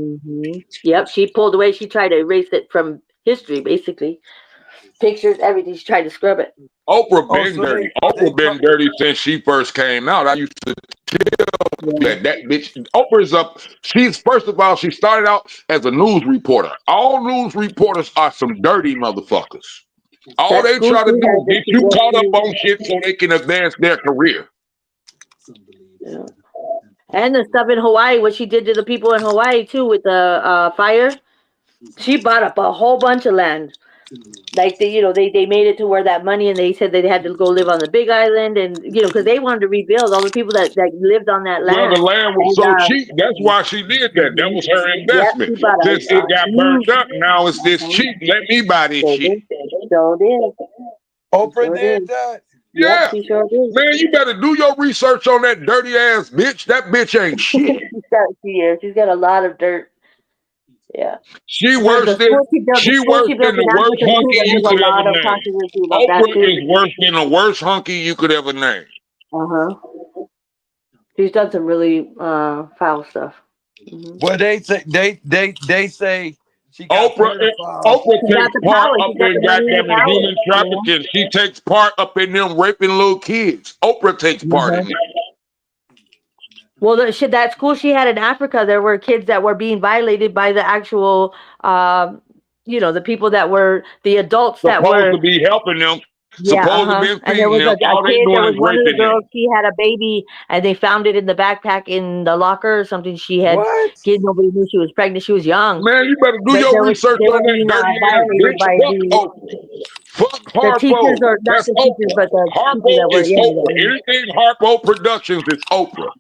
S10: Yep. She pulled away. She tried to erase it from history, basically. Pictures, everything. She tried to scrub it.
S3: Oprah
S6: Oh,
S3: been
S6: so
S3: dirty. Oprah been dirty since she first came out. I used to tell That bitch, Oprah's up. She's first of all, she started out as a news reporter. All news reporters are some dirty motherfuckers. All
S10: That
S3: they
S10: school
S3: try
S10: she
S3: to do
S10: had
S3: is
S10: just
S3: get
S10: to
S3: you
S10: get
S3: caught up
S10: you.
S3: on shit so they can advance their career.
S10: Yeah. And the stuff in Hawaii, what she did to the people in Hawaii too with the fire. She bought up a whole bunch of land. Like they made it to where that money, and they said they had to go live on the Big Island, and because they wanted to rebuild all the people that lived on that
S3: Well, the
S10: land.
S3: land was
S10: And
S3: so cheap. That's why she did that. That was her
S10: yeah,
S3: investment.
S10: she bought
S3: Since
S10: a
S3: it got
S10: huge.
S3: burned up, now it's this cheap. Let me buy this
S10: So
S3: shit.
S10: did, so did,
S6: Oprah
S10: sure
S6: did
S10: did.
S6: that.
S10: Yep,
S3: Yeah.
S10: she sure did.
S3: Man, you better do your research on that dirty ass bitch. That bitch ain't shit.
S10: She's got a lot of dirt. Yeah.
S3: She
S10: The
S3: worse than
S10: school she built,
S3: she worse than
S10: in
S3: the worst
S10: Africa too.
S3: hunky
S10: There
S3: you
S10: was a
S3: could ever
S10: lot of
S3: name.
S10: controversy about that
S3: Oprah
S10: too.
S3: is worse than the worst hunky you could ever name.
S10: She's done some really foul stuff. Mm-hmm.
S6: Well, they say she got
S3: Oprah
S6: pedophiles.
S3: Oprah
S10: She got
S3: takes
S10: the
S3: part
S10: power.
S3: up
S10: She got
S3: in
S10: the money and
S3: goddamn
S10: the
S3: it,
S10: power.
S3: human trafficking. She takes part up in them raping little kids. Oprah takes part in that.
S10: Well, that school she had in Africa, there were kids that were being violated by the actual, the people that were the adults that
S3: Supposed
S10: were.
S3: to be helping them,
S10: Yeah,
S3: supposed to be
S10: and there
S3: feeding
S10: was
S3: them.
S10: a
S3: All they
S10: kid. There
S3: doing
S10: was
S3: is
S10: one of the
S3: raping them.
S10: girls. She had a baby, and they found it in the backpack in the locker or something. She had
S6: What?
S10: kid. Nobody knew she was pregnant. She was young,
S3: Man, you better do
S10: but
S3: your research
S10: they
S3: on
S10: were
S3: that
S10: being
S3: dirty ass
S10: violated
S3: bitch.
S10: by
S3: Fuck Oprah. Fuck
S10: the teachers,
S3: Harpo.
S10: or not
S3: That's
S10: the teachers,
S3: Oprah.
S10: but the people
S3: Harpo
S10: that were.
S3: is Oprah. Anything Harpo Productions is Oprah.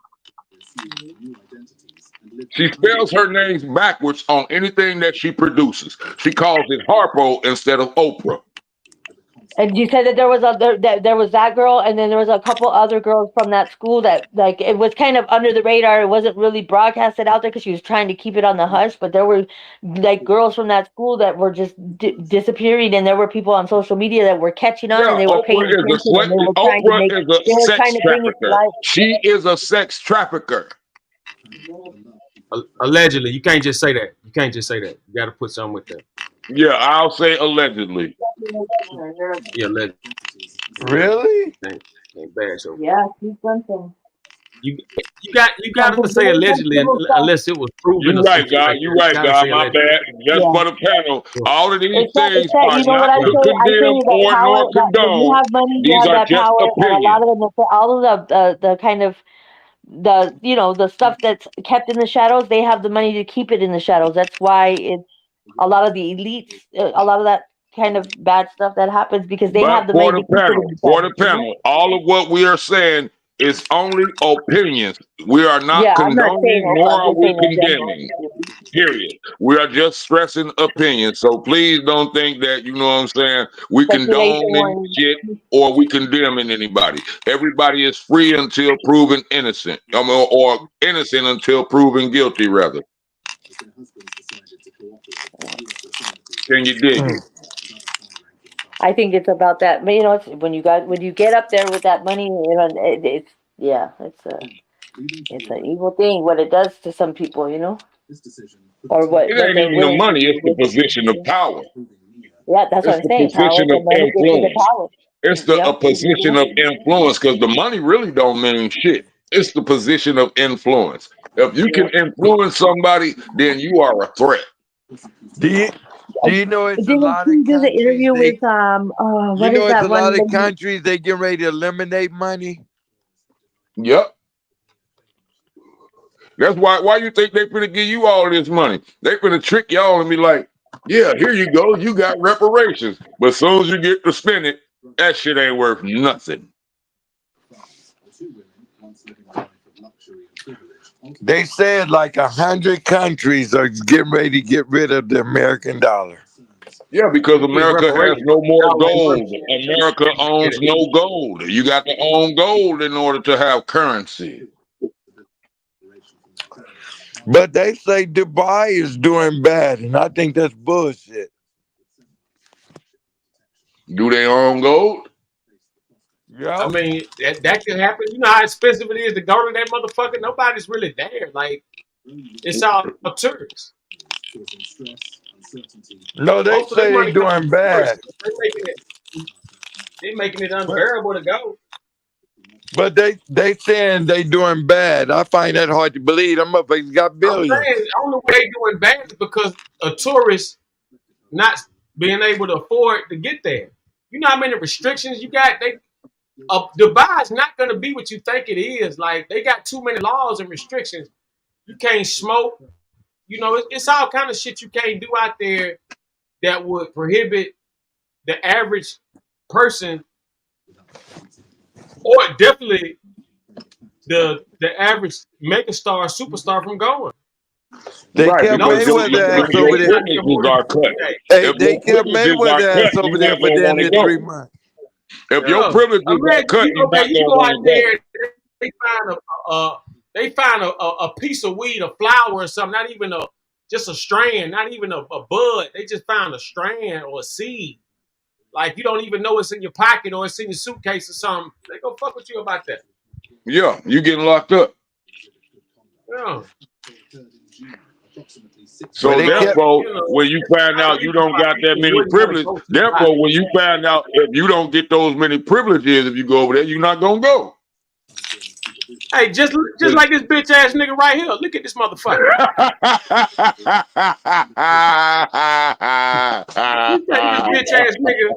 S3: She spells her names backwards on anything that she produces. She calls it Harpo instead of Oprah.
S10: And you said that there was that girl, and then there was a couple other girls from that school that like it was kind of under the radar. It wasn't really broadcasted out there because she was trying to keep it on the hush. But there were like girls from that school that were just disappearing, and there were people on social media that were catching on, and
S3: Yeah,
S10: they were paying attention, and
S3: Oprah is
S10: they
S3: a
S10: were
S3: sex
S10: trying to bring it to
S3: trafficker.
S10: life.
S3: She is a sex trafficker.
S1: Allegedly, you can't just say that. You can't just say that. You got to put something with that.
S3: Yeah, I'll say allegedly.
S1: Yeah, allegedly.
S6: Really?
S1: Ain't bad. So
S10: Yeah, she's done some.
S1: you got to say allegedly unless it was proven
S3: You're
S1: or some
S3: right,
S1: shit
S3: God.
S1: like
S3: You're
S1: that. You
S3: right,
S1: got to
S3: God.
S1: say
S3: My
S1: allegedly.
S3: bad. Just for the panel,
S1: Yeah.
S3: all of these
S10: It's that,
S3: things
S10: you
S3: are
S10: know what
S3: not
S10: I
S3: to
S10: say? I say
S3: condemn
S10: that
S3: or
S10: power,
S3: nor
S10: that when you
S3: condone.
S10: have money, you
S3: These
S10: have
S3: are
S10: that
S3: just
S10: power, and a lot
S3: opinions.
S10: of them, all of the kind of the stuff that's kept in the shadows, they have the money to keep it in the shadows. That's why it's a lot of the elites, a lot of that kind of bad stuff that happens because they
S3: But
S10: have the money to keep it in the shadows.
S3: all of what we are saying is only opinions. We are not
S10: Yeah, I'm not saying
S3: condoning
S10: Oprah.
S3: nor
S10: I'm
S3: are
S10: just
S3: we
S10: saying in general.
S3: condemning. Period. We are just stressing opinions. So please don't think that, you know what I'm saying, we
S10: Speculation
S3: condoning
S10: warning.
S3: shit or we condemning anybody. Everybody is free until proven innocent. Or innocent until proven guilty, rather. Can you dig it?
S10: I think it's about that. But, it's, when you get up there with that money, it's it's an evil thing. What it does to some people, or
S3: It
S10: what
S3: ain't
S10: they're
S3: even the
S10: willing to
S3: money,
S10: do
S3: it's the
S10: with
S3: position of
S10: it.
S3: power.
S10: Yeah, that's what
S3: It's
S10: I'm
S3: the
S10: saying. Power,
S3: position
S10: the
S3: of
S10: money gives you the
S3: influence.
S10: power.
S3: It's a
S10: Yep.
S3: position of influence because the money really don't mean shit. It's the position of influence. If you can influence somebody, then you are a threat.
S6: Do you do you know it's a
S10: Didn't
S6: lot of
S10: he do the
S6: countries
S10: interview
S6: they
S10: with
S6: you
S10: what is
S6: know it's
S10: that
S6: a
S10: one
S6: lot of
S10: lady?
S6: countries they get ready to eliminate money?
S3: Yep. That's why you think they finna give you all this money. They finna trick y'all and be like, yeah, here you go. You got reparations. But as soon as you get to spend it, that shit ain't worth nothing.
S6: They said like 100 countries are getting ready to get rid of the American dollar.
S3: Yeah, because
S1: You get
S3: America has
S1: reparations.
S3: no more
S1: Dollar ain't worth
S3: gold.
S1: shit.
S3: America
S1: Get
S3: owns
S1: it.
S3: no gold. You got to own gold in order to have currency.
S6: But they say Dubai is doing bad, and I think that's bullshit.
S3: Do they own gold?
S1: I
S6: Yep.
S1: mean, that could happen. You know how expensive it is to go to that motherfucker. Nobody's really there. Like it's all tourists.
S6: No, they
S1: Most of their
S6: say they
S1: money comes
S6: doing
S1: from tourists.
S6: bad.
S1: They're making it
S6: But
S1: unbearable to go.
S6: But they saying they doing bad. I find that hard to believe. Them motherfuckers got
S1: I'm
S6: billions.
S1: saying the only way they doing bad is because a tourist not being able to afford to get there. You know how many restrictions you got? Dubai is not going to be what you think it is. Like, they got too many laws and restrictions. You can't smoke. You know, it's all kind of shit you can't do out there that would prohibit the average person, or definitely the average megastar superstar from going.
S6: They
S3: Right,
S6: kept
S1: No
S3: because
S1: different
S6: Mayweather
S1: than
S3: your
S1: what
S6: ass
S1: they
S6: over
S1: paying
S6: there.
S1: out there more
S3: privileges
S1: than
S3: are cut.
S1: day.
S6: Hey,
S3: If
S6: they
S3: your
S6: kept
S3: privileges are
S6: Mayweather
S3: cut,
S6: ass over
S3: you're
S6: there
S3: not
S6: for
S3: gonna
S6: damn
S3: want to
S6: near
S3: go.
S6: 3 months.
S3: If your
S1: No,
S3: privileges are
S1: imagine
S3: cut,
S1: you
S3: you're not
S1: you
S3: gonna
S1: go
S3: want
S1: out
S3: to go.
S1: there, they find they find a piece of weed, a flower or something, not even just a strand, not even a bud. They just found a strand or a seed. Like, you don't even know it's in your pocket or it's in your suitcase or something. They go fuck with you about that.
S3: Yeah, you getting locked up.
S1: Yeah.
S6: Well,
S3: So
S6: they kept.
S1: So,
S3: therefore,
S1: you know,
S3: when you
S1: that's
S3: find
S1: one of
S3: out
S1: the
S3: you
S1: reasons
S3: don't
S1: why
S3: got that
S1: people
S3: many
S1: wouldn't want to
S3: privileges,
S1: go to Dubai.
S3: therefore, when you find out if you don't get those many privileges, if you go over there, you're not gonna go.
S1: Hey, just like this bitch ass nigga right here. Look at this motherfucker. You think this bitch ass nigga?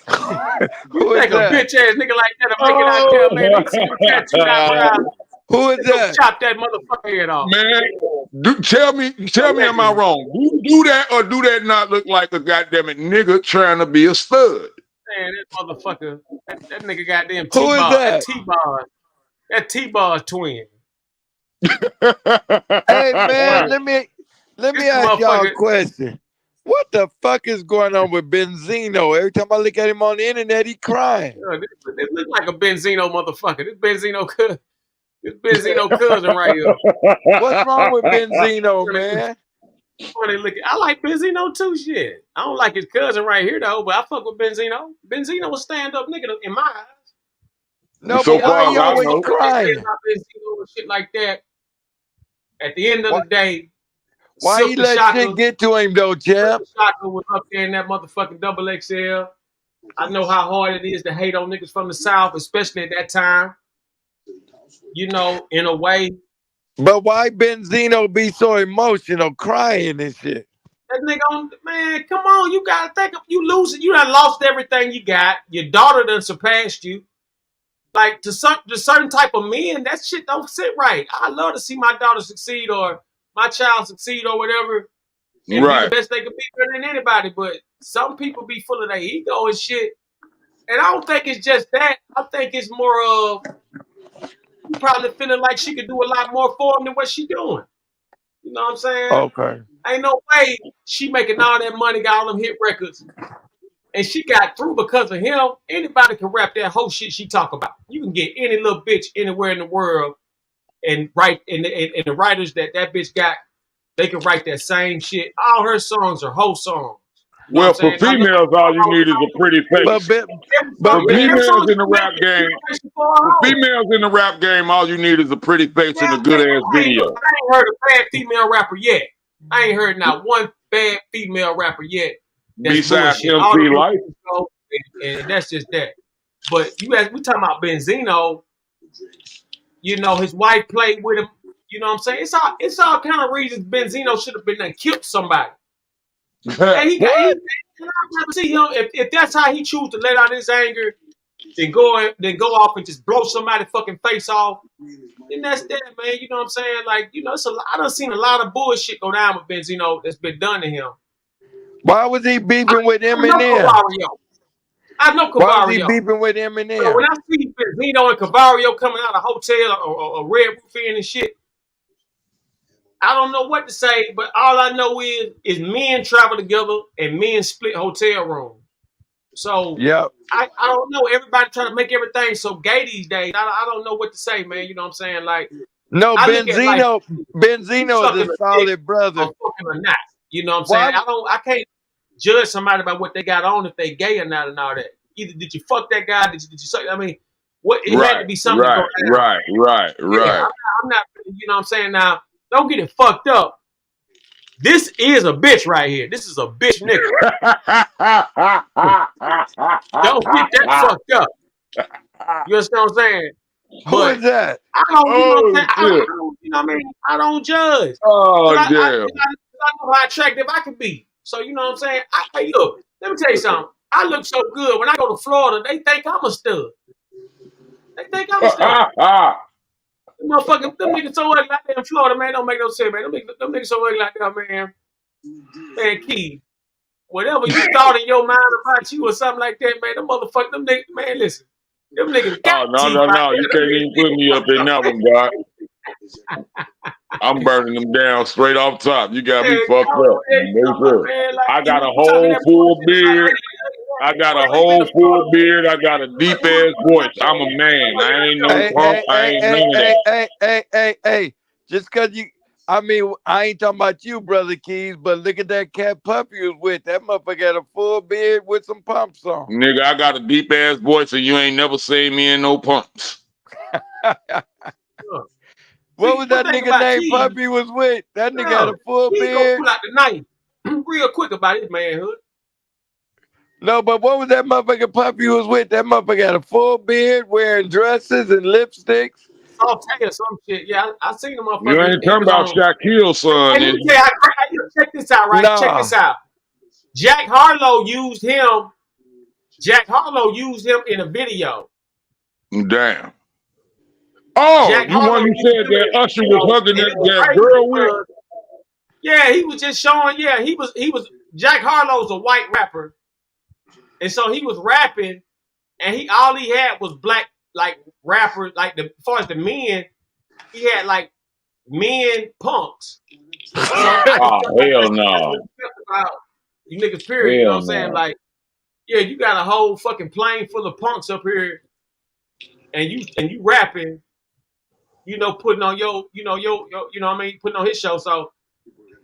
S1: You
S6: Who is
S1: think a
S6: that?
S1: bitch ass nigga like that'll make it out there, man? They see them tattooed eyebrows.
S6: Who is
S1: They go
S6: that?
S1: chop that motherfucker head off.
S3: Man, tell me, am I
S1: Allegedly.
S3: wrong? Do that or do that not look like a goddamn it nigga trying to be a stud?
S1: Man, that motherfucker, that nigga goddamn
S6: Who is
S1: T-Bar.
S6: that?
S1: That T-Bar twin.
S6: Hey man,
S1: Boy,
S6: let
S1: this
S6: me ask y'all a
S1: motherfucker,
S6: question. What the fuck is going on with Benzino? Every time I look at him on the internet, he crying.
S1: this look like a Benzino motherfucker. This Benzino cousin right here.
S6: What's wrong with Benzino,
S1: Funny,
S6: man?
S1: funny looking. I like Benzino too, shit. I don't like his cousin right here though, but I fuck with Benzino. Benzino was stand up nigga in my eyes.
S6: No,
S3: So
S6: but
S1: Yeah, I
S6: why
S3: far
S1: don't
S3: as
S6: he
S1: give
S3: I
S1: a
S6: always
S1: fuck
S3: know,
S1: what they say
S6: crying?
S1: about Benzino and shit like that. At the end of
S6: Why
S1: the day,
S6: why
S1: Silk
S6: he
S1: the
S6: let
S1: Shocker,
S6: shit get to him though, Jeff?
S1: Was up there in that motherfucking double XL. I know how hard it is to hate on niggas from the South, especially at that time. You know, in a way,
S6: But why Benzino be so emotional, crying and shit?
S1: that nigga man, come on, you gotta think of you losing. You done lost everything you got. Your daughter done surpassed you. Like to certain type of men, that shit don't sit right. I love to see my daughter succeed or my child succeed or whatever and be the
S3: right?
S1: best they can be better than anybody. But some people be full of their ego and shit. And I don't think it's just that. I think it's more of you probably feeling like she could do a lot more for him than what she doing. You know what I'm saying?
S6: Okay.
S1: Ain't no way she making all that money, got all them hit records, and she got through because of him. Anybody can rap that whole shit she talk about. You can get any little bitch anywhere in the world and write, and the writers that bitch got, they can write that same shit. All her songs are whole songs. You know what I'm
S3: Well, for
S1: saying?
S3: females, all you need is a pretty
S6: But
S3: face.
S6: but
S3: For
S1: Every
S3: females
S1: song
S3: in the
S1: she
S3: rap
S1: make is
S3: game,
S1: inspiration for a
S3: for
S1: hoe.
S3: females in the rap game, all you need is a pretty face
S1: Yeah,
S3: and a good ass video.
S1: I ain't heard a bad female rapper yet. I ain't heard not one bad female rapper yet. That's
S3: Besides
S1: bullshit. All the
S3: MC Light,
S1: bitches go, and that's just that. But we talking about Benzino. You know, his wife played with him. You know what I'm saying? It's all kind of reasons Benzino should have been done killed somebody. And he got he.
S3: what?
S1: And I'd rather see him if that's how he choose to let out his anger, then go off and just blow somebody fucking face off. And that's that, man. You know what I'm saying? Like, you know, I done seen a lot of bullshit go down with Benzino that's been done to him.
S6: why was he beefing with
S1: I know
S6: Eminem?
S1: Cavario. I know
S6: Why was he
S1: Cavario.
S6: beefing with
S1: So when
S6: Eminem?
S1: I see Benzino and Cavario coming out of a hotel or Red Roof Inn and shit, I don't know what to say, but all I know is men travel together and men split hotel rooms. So
S6: Yep.
S1: I don't know. Everybody trying to make everything so gay these days. I don't know what to say, man. You know what I'm saying? Like,
S6: No,
S1: I look at life. You
S6: Benzino is
S1: sucking
S6: a
S1: a dick
S6: solid
S1: or
S6: brother.
S1: fucking or not. You know what I'm saying?
S6: Why
S1: I can't judge somebody by what they got on if they gay or not and all that. Either did you fuck that guy? Did you suck? I mean, what it had
S3: Right,
S1: to be something to go
S3: right,
S1: down.
S3: right, right,
S1: Yeah,
S3: right.
S1: I'm not. You know what I'm saying? Now, don't get it fucked up. This is a bitch right here. This is a bitch nigga. Don't get that fucked up. You understand what I'm saying?
S6: Who is that?
S1: I don't, you know what I'm saying?
S3: Oh shit.
S1: You know what I mean? I don't judge.
S3: Oh
S1: I
S3: damn.
S1: know how attractive I can be. So you know what I'm saying? Hey, look, let me tell you something. I look so good. When I go to Florida, they think I'm a stud. They think I'm a stud. Them niggas so ugly out there in Florida, man. Don't make no sense, man. Them niggas so ugly out there, man. Man, Key, whatever you thought in your mind about you or something like that, man, them niggas, man, listen. Them niggas
S3: Oh
S1: got
S3: no,
S1: teeth
S3: no,
S1: out
S3: no.
S1: there.
S3: You
S1: Them
S3: can't even put me up in that one, God. I'm burning them down straight off top. You got me fucked up. No, sir.
S1: Man, like,
S3: I got a
S1: you talking
S3: whole
S1: that
S3: full
S1: bullshit about,
S3: beard. I got a
S1: hey, you been to
S3: whole
S1: Florida,
S3: full beard. I got a deep ass voice. I'm a man. I ain't no punk. I ain't none of that.
S6: Hey. Just cause I ain't talking about you, Brother Keys, but look at that cat puppy you was with. That motherfucker had a full beard with some pumps on.
S3: Nigga, I got a deep ass voice and you ain't never seen me in no pumps.
S6: What was that nigga named
S1: Keys?
S6: Puppy was with? That nigga had a full
S1: He gonna
S6: beard.
S1: pull out the knife real quick about his manhood.
S6: No, but what was that motherfucking Puppy was with? That motherfucker had a full beard, wearing dresses and lipsticks.
S1: Soft hair, some shit. Yeah, I seen the
S3: You
S1: motherfucker.
S3: ain't
S1: He
S3: talking
S1: was
S3: about
S1: on.
S3: Shaquille's son,
S1: And let
S3: is
S1: me
S3: you?
S1: tell you, check this out, right?
S6: Nah.
S1: Check this out. Jack Harlow used him. Jack Harlow used him in a video.
S3: Damn. Oh,
S1: Jack
S3: you one
S1: Harlow
S3: you
S1: used
S3: said
S1: him in
S3: that
S1: a
S3: Usher was
S1: video,
S3: hugging
S1: and it was
S3: that
S1: crazy
S3: girl with?
S1: because yeah, he was just showing. Yeah, he was. Jack Harlow's a white rapper, and so he was rapping, and all he had was black like rappers. Like as far as the men, he had like men punks. So I just
S3: Oh,
S1: felt like
S3: hell
S1: that's
S3: no.
S1: about you niggas. Period. You know what
S3: Hell
S1: I'm saying?
S3: no.
S1: Like, yeah, you got a whole fucking plane full of punks up here, and you rapping. You know, putting on your you know what I mean, putting on his show. So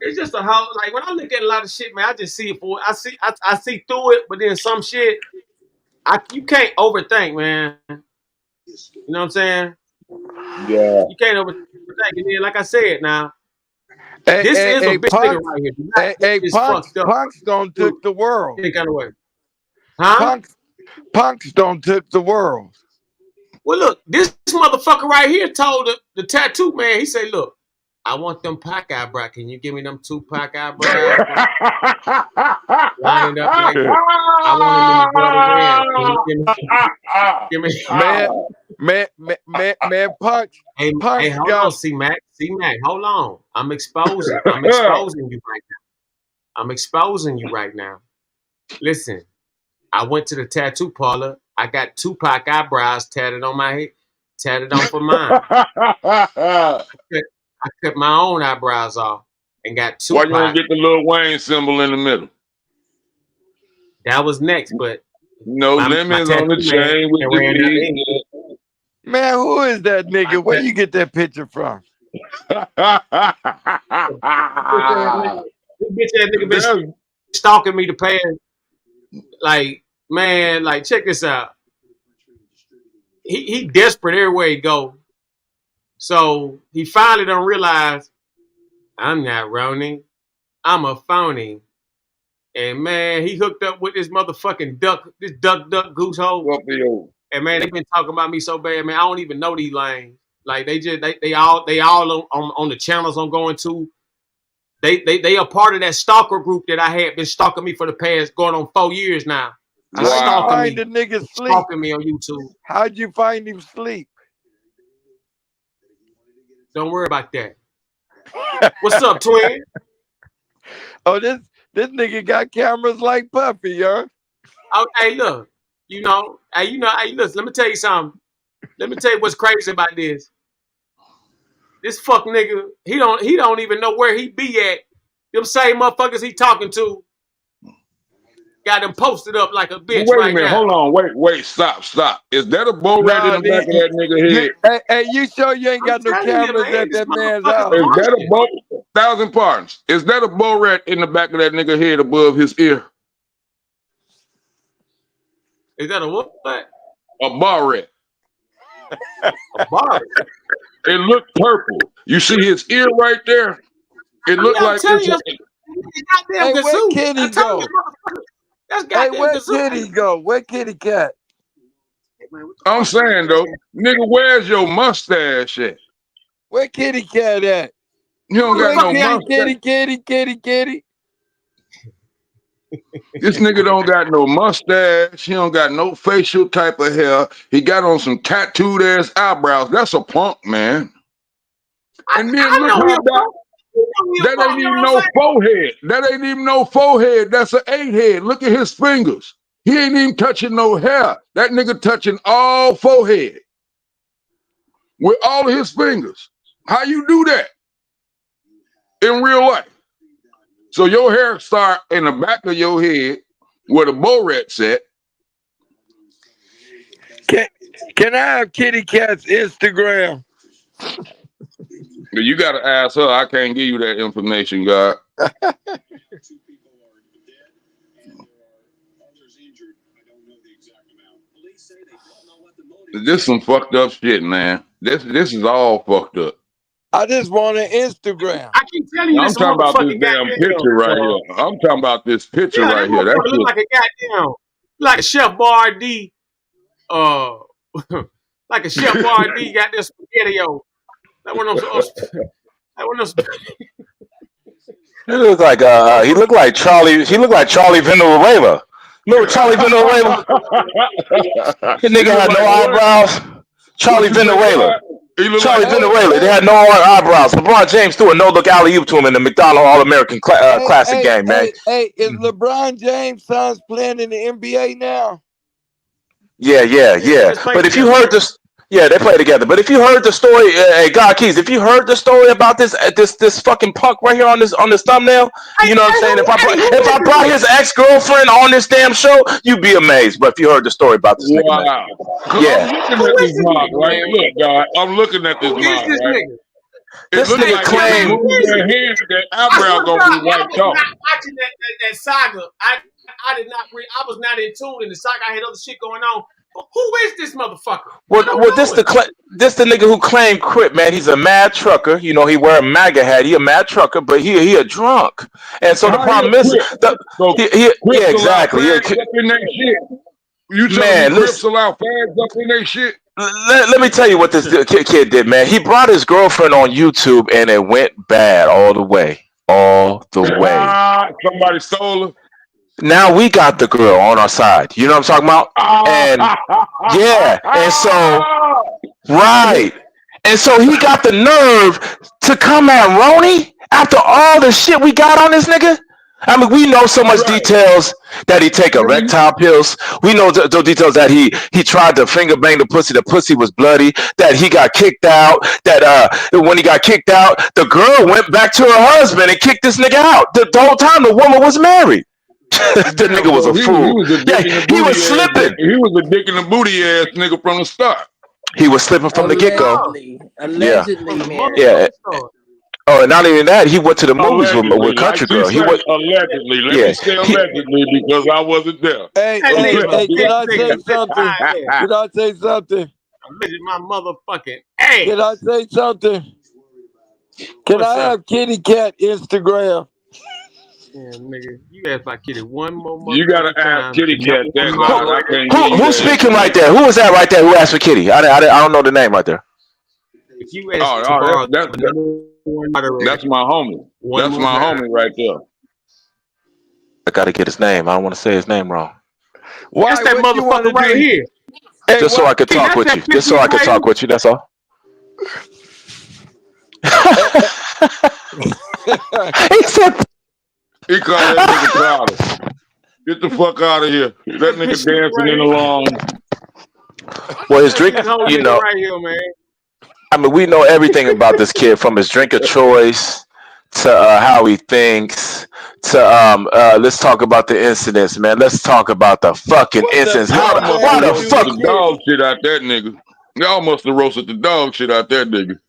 S1: it's just a whole like when I look at a lot of shit, man, I just see it for I see through it, but then some shit you can't overthink, man. You know what I'm saying?
S3: Yeah.
S1: You can't overthink. And then, like I said, now this is a
S6: Hey,
S1: bitch nigga right here. Do not get this
S6: Punks
S1: fucked up.
S6: don't took the world.
S1: Any kind of way, huh?
S6: Punks don't took the world.
S1: Well, look, this motherfucker right here told the tattoo man. He said, "Look, I want them Pac eyebrows. Can you give me them 2 Pac eyebrows? Lining up like I want them in the brother red. Can you give
S6: Man, Punks
S1: Hey, hold
S6: got
S1: on, C-Mac, hold on. I'm exposing you right now. I'm exposing you right now. Listen, I went to the tattoo parlor. I got 2 Pac eyebrows tatted on my head, tatted on for mine. I cut my own eyebrows off and got 2
S3: Why you don't
S1: Pac.
S3: get the Lil Wayne symbol in the middle?
S1: That was next, but
S3: No
S1: my
S3: lemons on
S1: tattoo
S3: the
S1: man
S3: chain with the
S1: ran out of ink.
S3: big.
S6: Man, who is that nigga? Where you get that picture from?
S1: This bitch ass nigga
S3: That's
S1: been stalking me the past, like, man, like, check this out. He desperate everywhere he go. So he finally don't realize I'm not RONI. I'm a phony. And man, he hooked up with this motherfucking this duck goose hole. And man, they been talking about me so bad, man. I don't even know these lanes. Like they all on the channels I'm going to. They are part of that stalker group that I had been stalking me for the past going on 4 years now. Just
S6: How'd you
S1: stalking
S6: find
S1: me,
S6: the nigga sleep?
S1: stalking me on YouTube.
S6: How'd you find him sleep?
S1: Don't worry about that. What's up, twin?
S6: Oh, this nigga got cameras like Puffy, huh?
S1: Oh, hey, look, hey, listen, let me tell you something. Let me tell you what's crazy about this. This fuck nigga, he don't even know where he be at. Them same motherfuckers he talking to got him posted up like a bitch
S3: Wait a
S1: right
S3: minute,
S1: now.
S3: hold on, wait, stop. Is that a bow rat in the back of that nigga head?
S6: Hey, you sure you ain't got no cameras at that man's house?
S3: Is that a bow? 1,000 pardons. Is that a bow rat in the back of that nigga head above his ear?
S1: Is that a what?
S3: A bar rat.
S1: A bar.
S3: It looked purple. You see his ear right there? It looked
S1: I'm
S3: like
S1: telling you,
S6: Hey,
S1: goddamn
S6: where
S1: kazoo.
S6: Kitty
S1: I'm telling
S6: go?
S1: you, motherfucker. That's
S6: Hey,
S1: goddamn
S6: where
S1: kazoo.
S6: Kitty go? Where Kitty cat?
S3: I'm saying though, nigga, where's your mustache at?
S6: Where kitty cat at?
S3: You don't got no
S6: kitty,
S3: mustache.
S6: kitty.
S3: This nigga don't got no mustache. He don't got no facial type of hair. He got on some tattooed ass eyebrows. That's a punk, man. And then look how that ain't even no forehead. That ain't even no forehead. That's an 8 head. Look at his fingers. He ain't even touching no hair. That nigga touching all forehead with all of his fingers. How you do that in real life? So your hair start in the back of your head where the boret's at.
S6: Can I have kitty cat's Instagram?
S3: You gotta ask her. I can't give you that information, God. This some fucked up shit, man. This is all fucked up.
S6: I just want an Instagram.
S1: I keep telling you,
S3: I'm talking about this damn picture right here. I'm talking about this picture right here. That
S1: look like a goddamn, like a Chef Boyardee, like a Chef Boyardee got this spaghetti-o. Like one of those.
S8: He looked like Charlie. He looked like Charlie Venezuela. Remember Charlie Venezuela? The nigga had no eyebrows. Charlie Venezuela. Charlie Venezuela. They had no eyebrows. LeBron James threw a no-look alley-oop to him in the McDonald's All-American Classic game, man.
S6: Hey, is LeBron James' sons playing in the NBA now?
S8: Yeah. But if you heard this, yeah, they play together. But if you heard the story, hey, God Keys, if you heard the story about this fucking punk right here on this thumbnail, you know what I'm saying? If I brought his ex-girlfriend on this damn show, you'd be amazed. But if you heard the story about this nigga, man, yeah.
S3: I'm looking at this mob, right? Look, God, I'm looking at this mob, right?
S8: This nigga claimed
S3: that eyebrow gonna be wiped off.
S1: Watching that saga, I did not. I was not in tune in the saga. I had other shit going on. Who is this motherfucker?
S8: Well, this the nigga who claimed Crip, man. He's a mad trucker. You know, he wear a MAGA hat. He a mad trucker, but he a drunk. And so the problem is, yeah, exactly.
S3: You telling me Crips allow fags up in their shit?
S8: Let me tell you what this kid did, man. He brought his girlfriend on YouTube, and it went bad all the way.
S3: Somebody stole her.
S8: Now we got the girl on our side. You know what I'm talking about? And yeah, and so right. And so he got the nerve to come at RONI after all the shit we got on this nigga. I mean, we know so much details that he take erectile pills. We know the details that he tried to finger bang the pussy was bloody, that he got kicked out, that when he got kicked out, the girl went back to her husband and kicked this nigga out. The whole time the woman was married. That nigga was a fool. He was slipping.
S3: He was a dick in the booty ass nigga from the start.
S8: He was slipping from the get-go.
S9: Allegedly, man.
S8: Yeah. Oh, and not even that, he went to the movies with Country Girl. He went
S3: allegedly. Let me say allegedly because I wasn't there.
S6: Hey, can I say something? Can I say something?
S1: I'm my motherfucking ass.
S6: Can I say something? Can I have kitty cat Instagram?
S1: Yeah, nigga, you asked my kitty one more.
S3: You gotta ask kitty cat that.
S8: Who's speaking right there? Who is that right there? Who asked for kitty? I don't know the name right there.
S1: If you ask
S3: that's my homie. That's my homie right there.
S8: I gotta get his name. I don't want to say his name wrong.
S1: Why that motherfucker right here?
S8: Just so I could talk with you. Just so I could talk with you. That's all. He said.
S3: He called that nigga Crowder. Get the fuck out of here. That nigga dancing in the lawn.
S8: Well, his drink, you know.
S1: Right here, man.
S8: I mean, we know everything about this kid, from his drink of choice to how he thinks to let's talk about the incidents, man. Let's talk about the fucking incidents. Why the fuck?
S3: Dog shit out that nigga. Y'all must have roasted the dog shit out that nigga.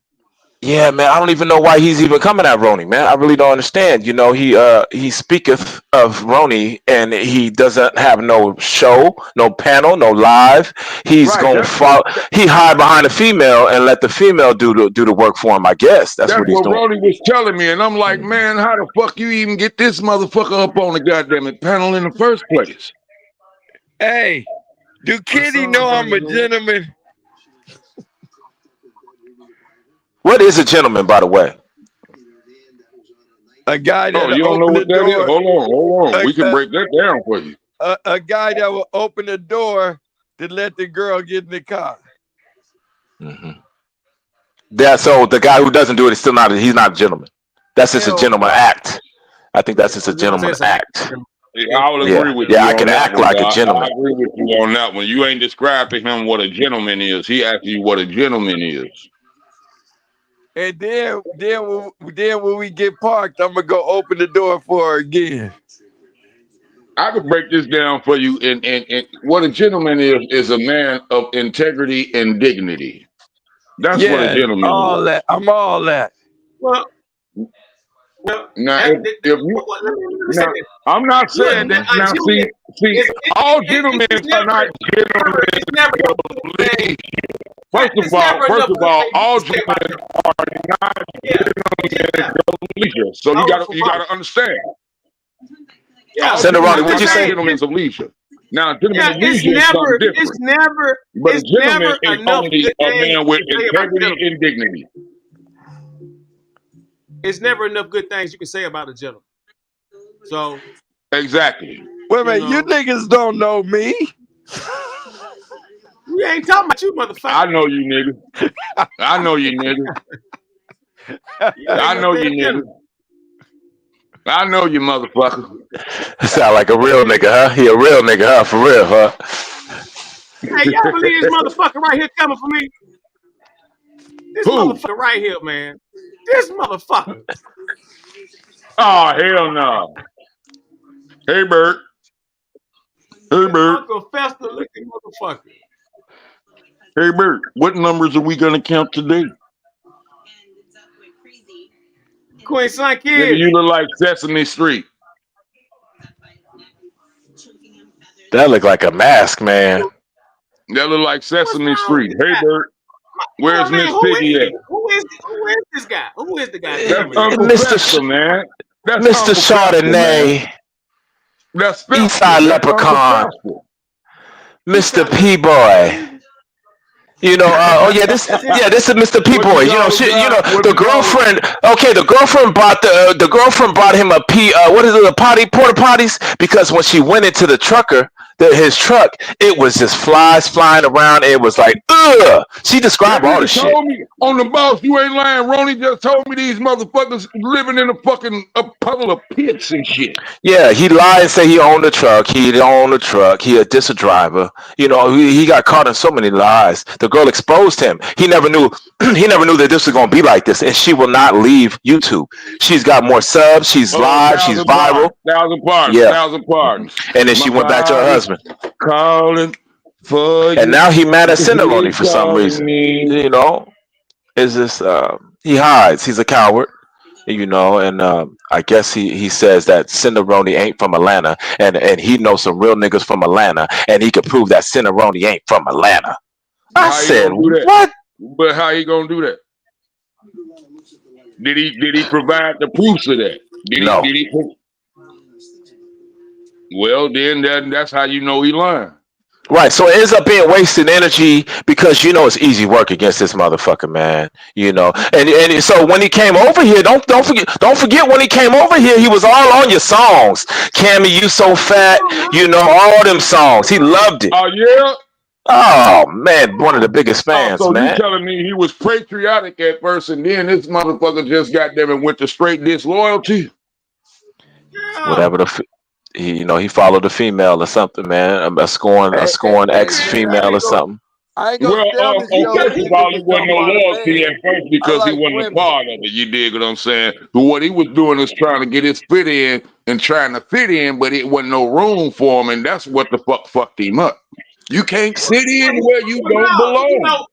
S8: Yeah, man, I don't even know why he's even coming at RONI, man. I really don't understand. You know, he speaketh of RONI, and he doesn't have no show, no panel, no live. He's gonna follow. He hide behind a female and let the female do the work for him. I guess that's what he's doing.
S3: RONI was telling me, and I'm like, man, how the fuck you even get this motherfucker up on the goddamn panel in the first place?
S6: Hey, Do Kitty know I'm a gentleman?
S8: What is a gentleman, by the way?
S6: A guy
S3: Oh,
S6: that'll
S3: you don't know
S6: open the
S3: what that is?
S6: door.
S3: Hold on. We can break that down for you.
S6: A guy that will open the door to let the girl get in the car.
S8: Mm-hmm. Yeah, so the guy who doesn't do it is still not. He's not a gentleman. That's just a gentleman act. I think that's just a gentleman act.
S3: Yeah, I would agree with you.
S8: Yeah, I can act like a gentleman.
S3: I agree with you on that one. You ain't described to him what a gentleman is. He asked you what a gentleman is.
S6: And then when we get parked, I'm gonna go open the door for her again.
S3: I could break this down for you. And what a gentleman is a man of integrity and dignity. That's what a gentleman
S6: all
S3: is.
S6: that. I'm all that.
S1: Well,
S3: now, if you, now, I'm not saying that. Now, see, all gentlemen are not gentlemen. First of all, all gentlemen are not gentlemen. So you gotta understand.
S8: Yeah, SendaRoni, what'd you say?
S3: Gentlemen of leisure. Now, gentlemen of leisure is something different. But a gentleman is only a man with integrity and dignity.
S1: It's never enough good things you can say about a gentleman. So
S3: exactly.
S6: Wait a minute, you niggas don't know me.
S1: We ain't talking about you, motherfucker.
S3: I know you, nigga. I know you, nigga. I know you, nigga. I know you, motherfucker.
S8: Sound like a real nigga, huh? He a real nigga, huh? For real, huh?
S1: Hey, y'all believe this motherfucker right here coming for me? This motherfucker right here, man. This motherfucker.
S3: Oh, hell no. Hey, Bert. Hey, Bert.
S1: Uncle Fester looking motherfucker.
S3: Hey, Bert. What numbers are we going to count today?
S1: Queen Son Kid.
S3: You look like Sesame Street.
S8: That look like a mask, man.
S3: That look like Sesame Street. Hey, Bert. Where's Miss Piggy at?
S1: Who is this guy? Who is the guy?
S3: That's Uncle Fester, man. That's
S8: Mr. Chardonnay.
S3: That's
S8: Eastside Leprechaun. Mr. P-Boy. You know, this is Mr. P-Boy. You know, the girlfriend. Okay, the girlfriend bought him a porta potties, because when she went into the trucker, his truck, it was just flies flying around. It was like, ugh. She described all the shit.
S3: Told me on the boss, you ain't lying. Ronnie just told me these motherfuckers living in a puddle of pits and shit.
S8: Yeah, he lied and said he owned the truck. He didn't own the truck. He a drivver. You know, he got caught in so many lies. The girl exposed him. He never knew that this was gonna be like this, and she will not leave YouTube. She's got more subs. She's live. She's viral.
S3: 1,000 pardons.
S8: Yeah.
S3: 1,000 pardons.
S8: And then she went back to her husband.
S3: Calling for you.
S8: And now he mad at SendaRoni for some reason. You know, is this he hides. He's a coward. You know, and I guess he says that SendaRoni ain't from Atlanta, and he knows some real niggas from Atlanta, and he could prove that SendaRoni ain't from Atlanta. I said, what?
S3: But how he gonna do that? Did he provide the proofs of that?
S8: No.
S3: Well, then that's how you know he lying.
S8: Right, so it ends up being wasted energy, because you know it's easy work against this motherfucker, man. You know, and so when he came over here, don't forget when he came over here, he was all on your songs. Cammy, you so fat, you know, all them songs. He loved it.
S3: Oh yeah.
S8: Oh man, one of the biggest fans,
S3: so
S8: man.
S3: You telling me he was patriotic at first, and then this motherfucker just got them and went to straight disloyalty?
S8: Whatever he followed a female or something, man. A scorned ex-female or something.
S6: I ain't gonna
S3: first of all, it wasn't no loyalty at first, because he wasn't a part of it. You dig what I'm saying? But what he was doing is trying to get his fit in and trying to fit in, but it wasn't no room for him, and that's what the fucked him up. You can't sit in where you don't belong.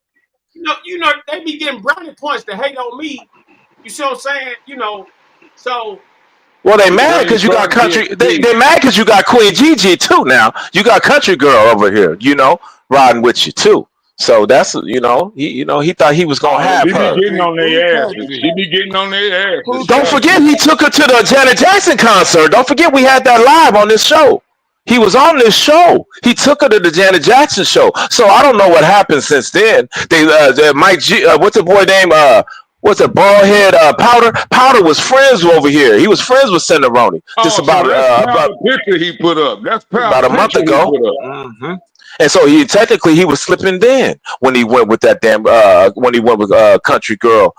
S1: You know, they be getting brownie points to hate on me. You see what I'm saying? You know, so.
S8: Well, they mad because you got country. They mad because you got Queen Gigi too. Now you got country girl over here, you know, riding with you too. So that's he thought he was gonna have her.
S3: He be getting on their asses. He be getting on their asses.
S8: Don't forget he took her to the Janet Jackson concert. Don't forget we had that live on this show. He was on this show. He took her to the Janet Jackson show. So I don't know what happened since then. They Mike G, what's the boy name? What's a bald head? Powder. Powder was friends over here. He was friends with SendaRoni. Just
S3: Oh, so that's Powder picture he put up. That's Powder
S8: about a month
S3: picture
S8: ago.
S3: he put up.
S8: Mm-hmm. And so he was slipping then when he went with that damn when he went with country girl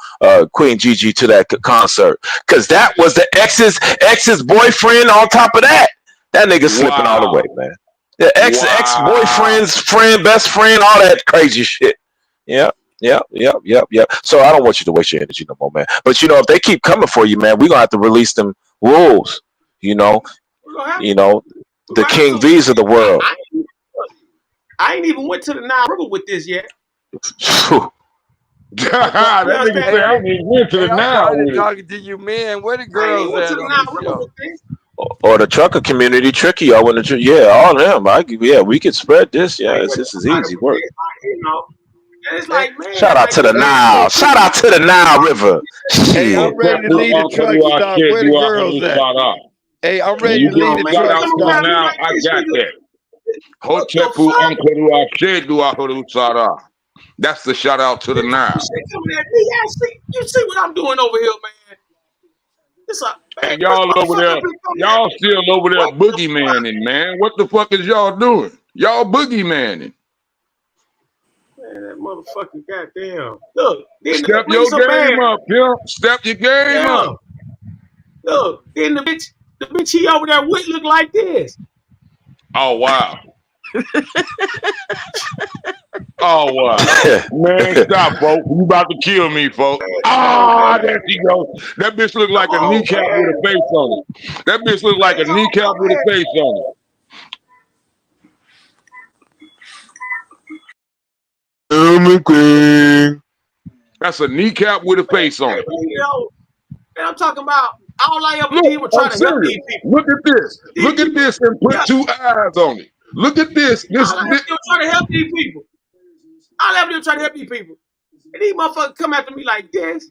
S8: Queen Gigi to that concert, because that was the ex's boyfriend. On top of that, that nigga slipping all the way, man. The ex boyfriend's friend, best friend, all that crazy shit. Yep. So I don't want you to waste your energy no more, man. But if they keep coming for you, man, we're gonna have to release them rules. The King V's of the world.
S1: I ain't even went to the Nile River with this yet.
S3: That nigga said I ain't even went to the Nile with it.
S6: Talking to you, man. Where the girls at on this show?
S8: Or the trucker community, Tricky, all of them. We could spread this. Yeah, this is easy work.
S1: It's like, man,
S8: shout out to the Nile. Shout out to the Nile River.
S6: Hey, I'm ready to leave the truck stop. Where the girls at? Hey, I'm ready to leave the truck stop.
S3: Now I got that. Hotepu Uncle Sarah. That's the shout out to the Nile.
S1: You see what I'm doing over here, man?
S3: And y'all over there, y'all still over there boogeymanning, man. What the fuck is y'all doing? Y'all boogeymanning.
S1: Man, that motherfucker, goddamn. Look,
S3: step your game up, pimp. Step your game up.
S1: Look, then the bitch he over there with look like this.
S3: Oh wow. Oh wow. Man, stop, folks. You about to kill me, folks. Ah, there she goes. That bitch look like a kneecap with a face on it. That bitch look like a kneecap with a face on it. That's a kneecap with a face on it.
S1: And I'm talking about all I ever did was try to help these people.
S3: Look at this. Look at this and put two eyes on it. Look at this.
S1: All I ever did was try to help these people. All I ever did was try to help these people. And these motherfuckers come after me like this.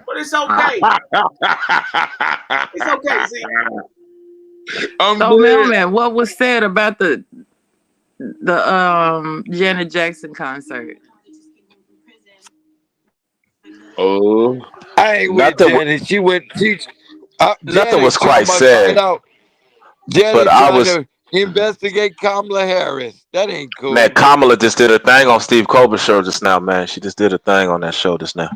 S1: But it's okay. It's okay, see.
S5: So, Mailman, what was said about the Janet Jackson concert?
S3: Oh,
S6: I ain't with Janet. She went.
S8: Nothing was quite said.
S6: Janet
S8: but I was
S6: to investigate Kamala Harris. That ain't cool.
S8: Man, Kamala just did a thing on Steve Colbert's show just now, man. She just did a thing on that show just now.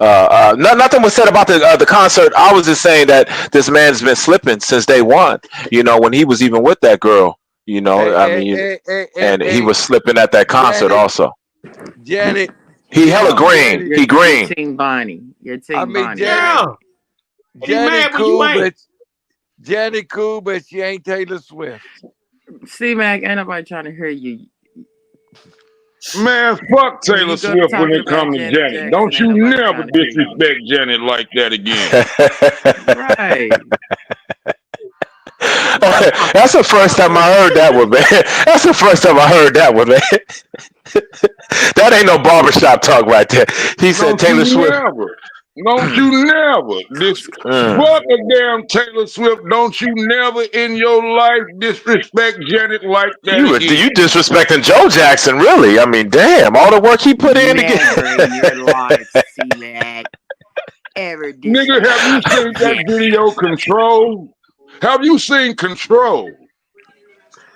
S8: Nothing was said about the concert. I was just saying that this man's been slipping since day one. When he was even with that girl. He was slipping at that concert also.
S6: Janet.
S8: He hella green. He green.
S5: Team Bonnie. You're Team Bonnie.
S6: Janet cool, but she ain't Taylor Swift.
S5: C-Mac, ain't nobody trying to hear you.
S3: Man, fuck Taylor Swift when it comes to Janet. Don't you never disrespect Janet like that again.
S5: Right.
S8: That's the first time I heard that one, man. That's the first time I heard that one, man. That ain't no barbershop talk right there. He said Taylor Swift.
S3: Don't you never. Fuck a damn Taylor Swift. Don't you never in your life disrespect Janet like that.
S8: You disrespecting Joe Jackson, really? I mean, damn, all the work he put in again.
S3: Nigga, have you seen that video Control? Have you seen Control?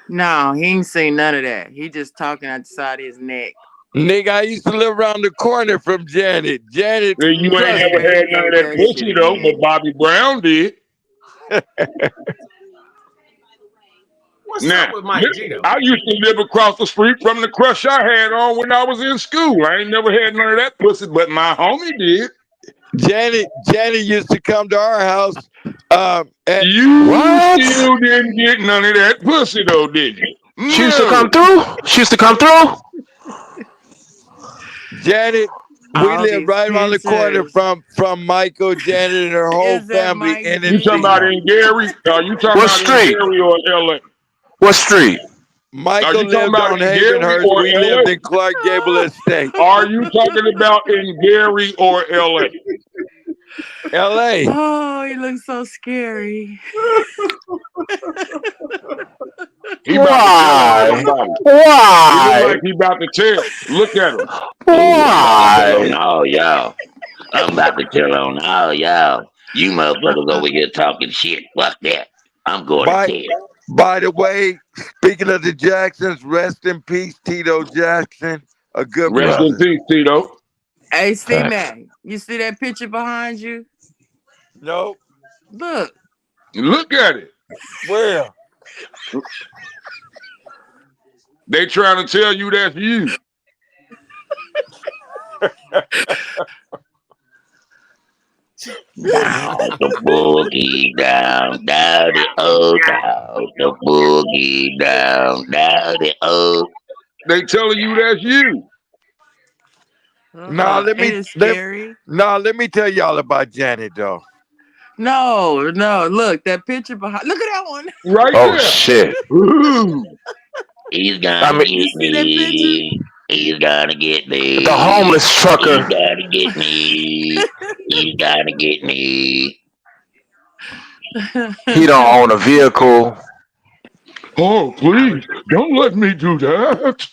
S5: No, he ain't seen none of that. He just talking outside his neck.
S6: Nigga, I used to live around the corner from Janet. Janet.
S3: Well, you ain't never had none of that pussy though, but Bobby Brown did.
S1: What's up with Mike G though?
S3: I used to live across the street from the crush I had on when I was in school. I ain't never had none of that pussy, but my homie did.
S6: Janet used to come to our house.
S3: You still didn't get none of that pussy though, did you?
S8: She used to come through? She used to come through?
S6: Janet, we live right around the corner from Michael, Janet, and her whole family. And
S3: you talking about in Gary? You talking about in Gary or LA?
S8: What street?
S6: Michael lived on Havenhurst. We lived in Clark Gable Estate.
S3: Are you talking about in Gary or LA?
S6: LA.
S5: Oh, he looks so scary.
S3: He about to tell on
S8: Why?
S3: somebody. He look like
S8: Why?
S3: he about to tell. Look at him.
S12: Ooh, I'm about to tell on
S8: Why?
S12: all y'all. I'm about to tell on all y'all. You motherfuckers over here talking shit. Fuck that. I'm going to
S6: By
S12: tell.
S6: by the way, speaking of the Jacksons, rest in peace, Tito Jackson, a good
S3: Rest
S8: Yeah,
S3: in
S6: brother.
S3: peace, Tito.
S9: Hey, C
S8: facts.
S9: Mac, you see that picture behind you?
S6: No,
S9: Look.
S3: Look at it.
S6: where?
S3: They trying to tell you that's you.
S12: Down the boogie, down, down the old town. The boogie, down, down the old.
S3: They telling you that's you.
S6: Nah,
S9: Ain't it scary?
S6: let me tell y'all about Janet though.
S9: No. Look, that picture behind. Look at that one.
S3: Right
S8: Oh
S3: there.
S8: shit.
S3: Ooh.
S12: He's
S8: I
S12: gonna
S8: mean,
S9: You
S12: get
S9: see that picture?
S12: me. He's gonna get
S8: the
S12: me.
S8: homeless
S12: He's
S8: trucker.
S12: gonna get me. He's gonna get me.
S8: He don't own a vehicle.
S3: Oh, please. Don't let me do that.